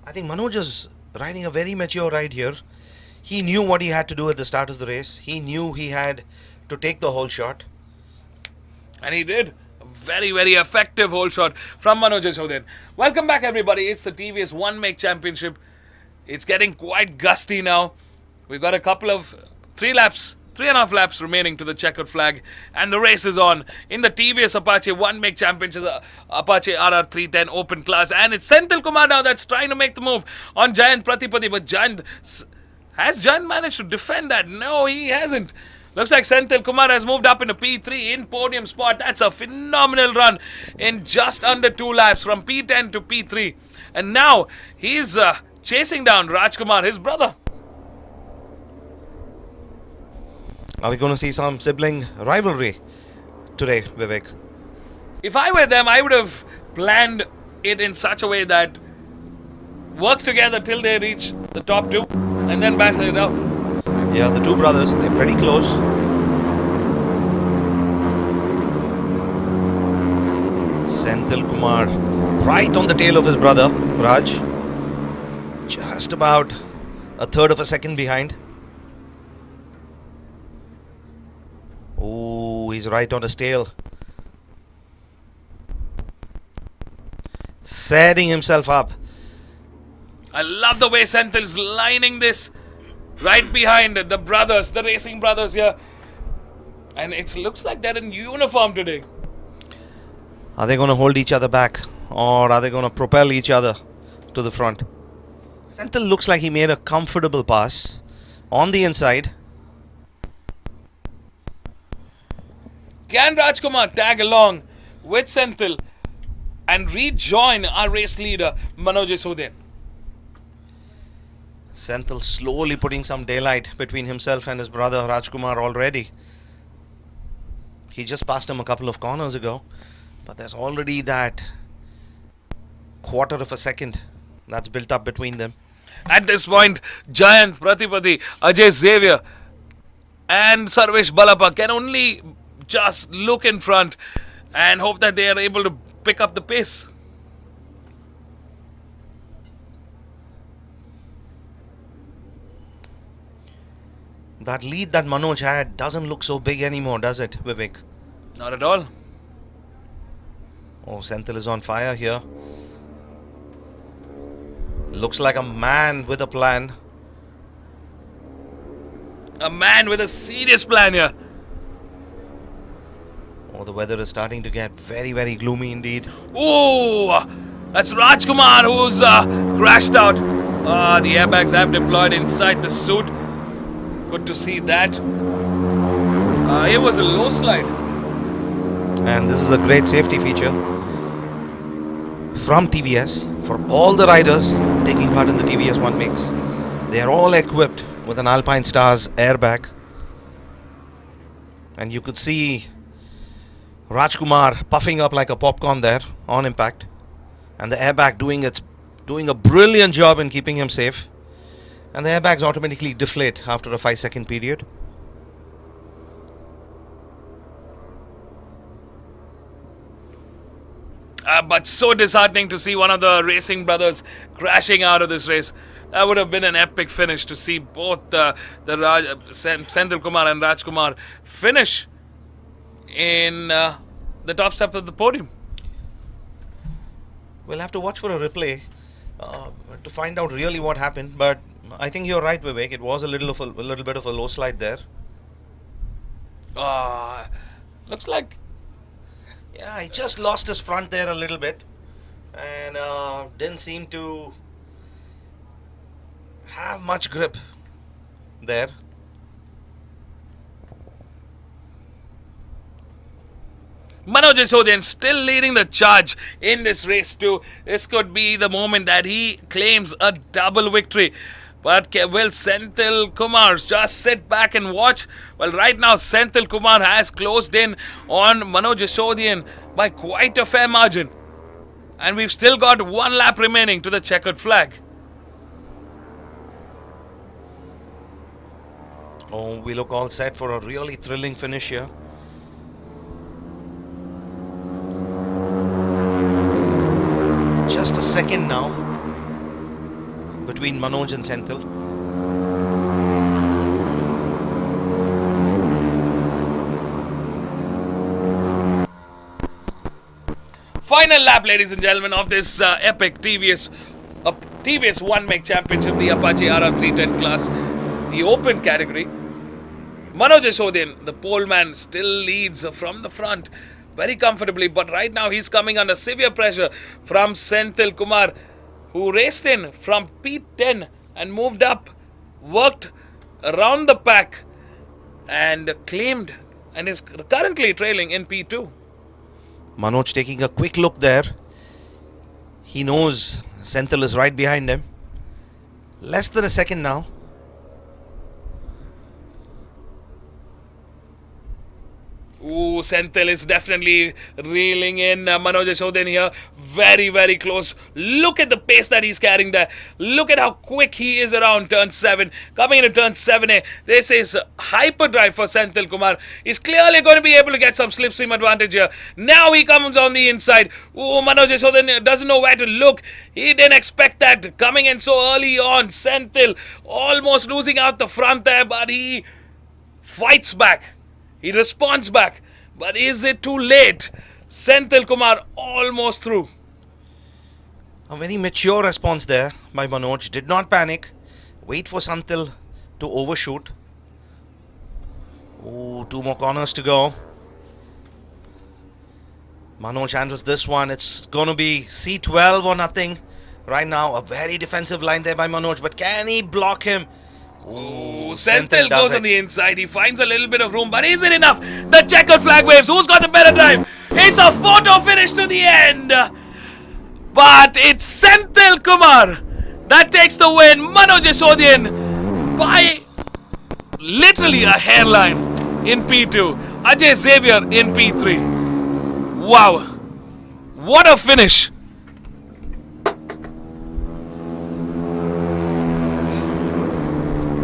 S2: I think Manoj is riding a very mature ride here. He knew what he had to do at the start of the race. He knew he had to take the whole shot.
S1: And he did. A very, very effective whole shot from Manoj Yasodian. Welcome back, everybody. It's the TVS One Make Championship. It's getting quite gusty now. We've got a couple of 3.5 laps remaining to the checkered flag. And the race is on in the TVS Apache One Make Championship, Apache RR 310 Open Class. And it's Senthil Kumar now that's trying to make the move on Jayant Pratipati. But has Jayant managed to defend that? No, he hasn't. Looks like Senthil Kumar has moved up into P3 in podium spot. That's a phenomenal run in just under 2 laps from P10 to P3. And now he's chasing down Rajkumar, his brother.
S2: Are we going to see some sibling rivalry today, Vivek?
S1: If I were them, I would have planned it in such a way that work together till they reach the top 2 and then battle it out.
S2: Yeah, the two brothers, they're pretty close. Senthil Kumar right on the tail of his brother, Raj. Just about a third of a second behind. Oh, he's right on his tail. Setting himself up.
S1: I love the way Senthil's lining this right behind the brothers, the racing brothers here. And it looks like they're in uniform today.
S2: Are they going to hold each other back? Or are they going to propel each other to the front? Senthil looks like he made a comfortable pass on the inside.
S1: Can Rajkumar tag along with Senthil? and rejoin our race leader, Manoj Yashodhan.
S2: Senthil slowly putting some daylight between himself and his brother Rajkumar already. He just passed him a couple of corners ago, but there's already that quarter of a second that's built up between them.
S1: At this point, Jayant, Pratipati, Ajay Xavier and Sarvesh Balappa can only just look in front and hope that they are able to pick up the pace.
S2: That lead that Manoj had doesn't look so big anymore, does it, Vivek?
S1: Not at all.
S2: Oh, Senthil is on fire here. Looks like a man with a plan.
S1: A man with a serious plan here.
S2: Oh, the weather is starting to get very, very gloomy indeed.
S1: Oh, that's Rajkumar who's crashed out. The airbags have deployed inside the suit. Good to see that. It was a low slide.
S2: And this is a great safety feature from TVS for all the riders taking part in the TVS One Mix. They are all equipped with an Alpine Stars airbag. And you could see Rajkumar puffing up like a popcorn there on impact. And the airbag doing a brilliant job in keeping him safe. And the airbags automatically deflate after a 5-second period.
S1: But so disheartening to see one of the racing brothers crashing out of this race. That would have been an epic finish to see both Senthil Kumar and Rajkumar finish in the top step of the podium.
S2: We'll have to watch for a replay to find out really what happened. But I think you're right, Vivek. It was a little bit of a low slide there.
S1: Looks like.
S2: Yeah, he just lost his front there a little bit and didn't seem to have much grip there.
S1: Manoj Yashodhan still leading the charge in this race too. This could be the moment that he claims a double victory. But will Senthil Kumar just sit back and watch? Well, right now Senthil Kumar has closed in on Manoj Yashodhan by quite a fair margin. And we've still got one lap remaining to the checkered flag.
S2: Oh, we look all set for a really thrilling finish here. Just a second now between Manoj and Senthil.
S1: Final lap, ladies and gentlemen, of this epic TVS One Make Championship, the Apache RR310 class, the open category. Manoj Yashodhan, the pole man, still leads from the front very comfortably, but right now he's coming under severe pressure from Senthil Kumar, who raced in from P10 and moved up, worked around the pack and claimed and is currently trailing in P2.
S2: Manoj taking a quick look there. He knows Senthil is right behind him. Less than a second now.
S1: Ooh, Senthil is definitely reeling in Manoj Yashodhan here. Very, very close. Look at the pace that he's carrying there. Look at how quick he is around turn 7. Coming into turn 7A. This is hyperdrive for Senthil Kumar. He's clearly going to be able to get some slipstream advantage here. Now he comes on the inside. Ooh, Manoj Yashodhan doesn't know where to look. He didn't expect that coming in so early on. Senthil almost losing out the front there, but he fights back. He responds back. But is it too late? Senthil Kumar almost through.
S2: A very mature response there by Manoj. Did not panic. Wait for Senthil to overshoot. Ooh, 2 more corners to go. Manoj handles this one. It's going to be C12 or nothing. Right now, a very defensive line there by Manoj. But can he block him?
S1: Ooh, Senthil goes on the inside. He finds a little bit of room, but is it enough? The checkered flag waves. Who's got the better drive? It's a photo finish to the end. But it's Senthil Kumar that takes the win. Manoj Sodian by literally a hairline in P2. Ajay Xavier in P3. Wow. What a finish.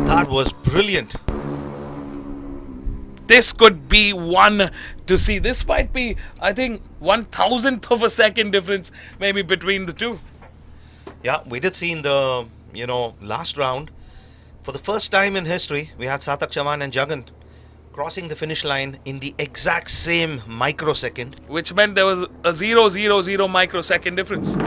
S2: That was brilliant.
S1: This could be one to see. This might be, I think, 1,000th of a second difference maybe between the two.
S2: Yeah, we did see in the, last round, for the first time in history, we had Sarthak Chavan and Jagan crossing the finish line in the exact same microsecond.
S1: Which meant there was a 0.000 microsecond difference.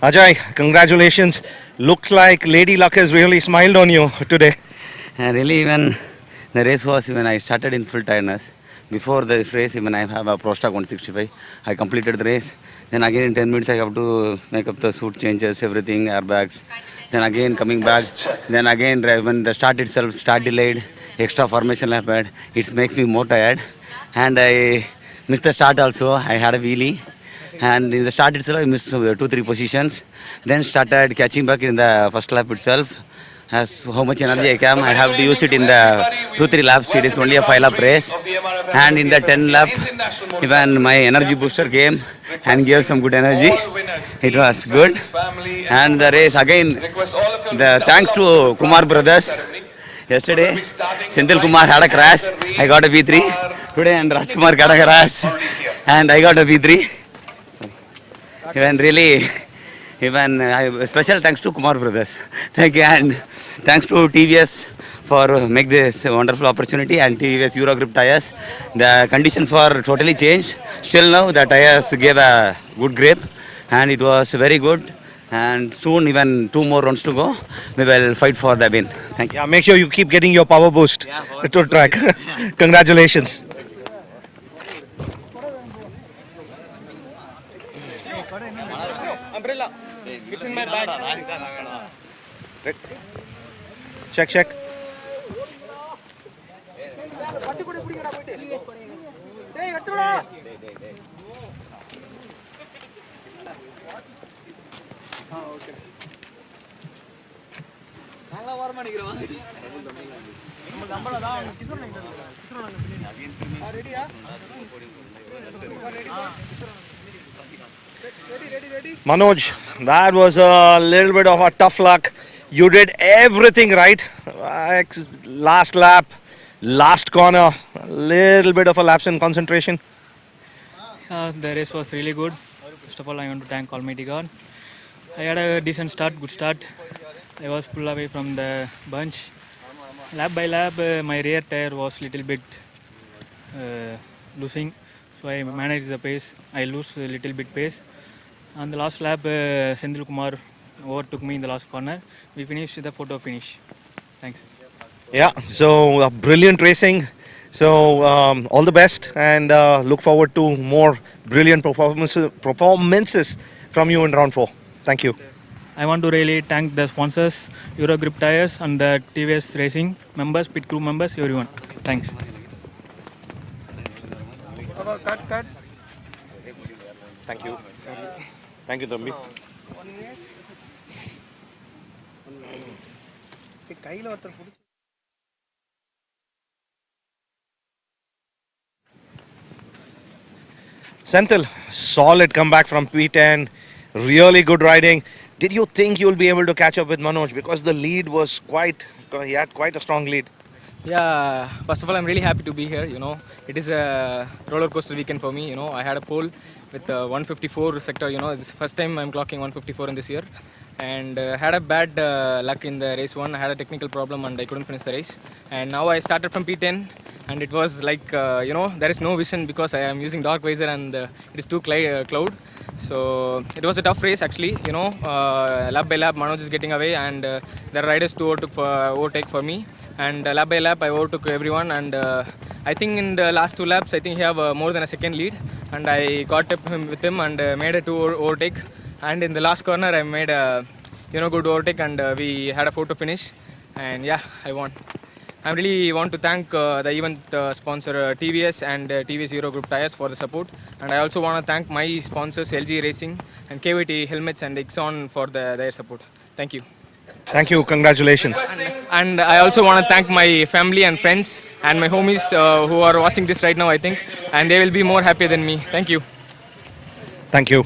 S2: Ajay, congratulations. Looks like Lady Luck has really smiled on you today.
S8: Really, even the race was, even I started in full tiredness. Before this race, even I have a Pro Stock 165. I completed the race. Then again in 10 minutes, I have to make up the suit changes, everything, airbags. Then again coming back. Then again, when the start itself, start delayed, extra formation happened. It makes me more tired. And I missed the start also. I had a wheelie. And in the start itself, I missed 2-3 positions. Then started catching back in the first lap itself. as how much energy I can, I have to use it in the 2-3 laps. It is only a 5-lap race, and in the 10 lap, even my energy booster came and gave some good energy. It was good, and the race again. The thanks to Kumar brothers. Yesterday, Senthil Kumar had a crash. I got a V3. Today, and Rajkumar got a crash, and I got a V3. Even really, special thanks to Kumar brothers. Thank you, and thanks to TVS for make this wonderful opportunity, and TVS Eurogrip tires. The conditions were totally changed. Still now the tires gave a good grip, and it was very good. And soon even 2 more rounds to go. We will fight for the win. Thank you.
S9: Yeah, make sure you keep getting your power boost to track. Congratulations.
S1: Umbrella. It's in my bag.
S9: Check. Manoj, that was a little bit of a tough luck. You did everything right. Last lap, last corner, a little bit of a lapse in concentration.
S14: The race was really good. First of all, I want to thank Almighty God. I had a decent start, good start. I was pulled away from the bunch. Lap by lap, my rear tire was little bit losing, so I managed the pace. I lose a little bit pace. On the last lap, Senthil Kumar overtook me in the last corner. We finished the photo finish. Thanks.
S9: Yeah, so brilliant racing. So all the best, and look forward to more brilliant performances from you in round 4. Thank you.
S14: I want to really thank the sponsors, Eurogrip Tires, and the TVS Racing members, pit crew members, everyone. Thanks.
S1: Cut.
S9: Thank you. Thank you, Thambi. Senthil, solid comeback from P10, really good riding. Did you think you'll be able to catch up with Manoj, because the lead was he had quite a strong lead?
S11: Yeah, first of all, I'm really happy to be here. It is a roller coaster weekend for me. I had a pole with 154 sector. This is the first time I'm clocking 154 in this year, and had a bad luck in the race 1. I had a technical problem and I couldn't finish the race. And now I started from P10, and it was like there is no vision because I am using dark visor and it is too cloud. So it was a tough race actually. Lap by lap, Manoj is getting away, and there are riders to overtake for me. And lap by lap, I overtook everyone, and I think in the last 2 laps, I think he have more than a second lead, and I caught up with him and made a 2 overtake. And in the last corner, I made a good overtake, and we had a photo finish, and yeah, I won. I really want to thank the event sponsor TVS and TVS Eurogroup Tires for the support, and I also want to thank my sponsors LG Racing and KVT Helmets and Exxon for their support. Thank you.
S9: Thank you. Congratulations.
S11: And I also want to thank my family and friends and my homies who are watching this right now, I think, and they will be more happy than me. Thank you.
S9: Thank you.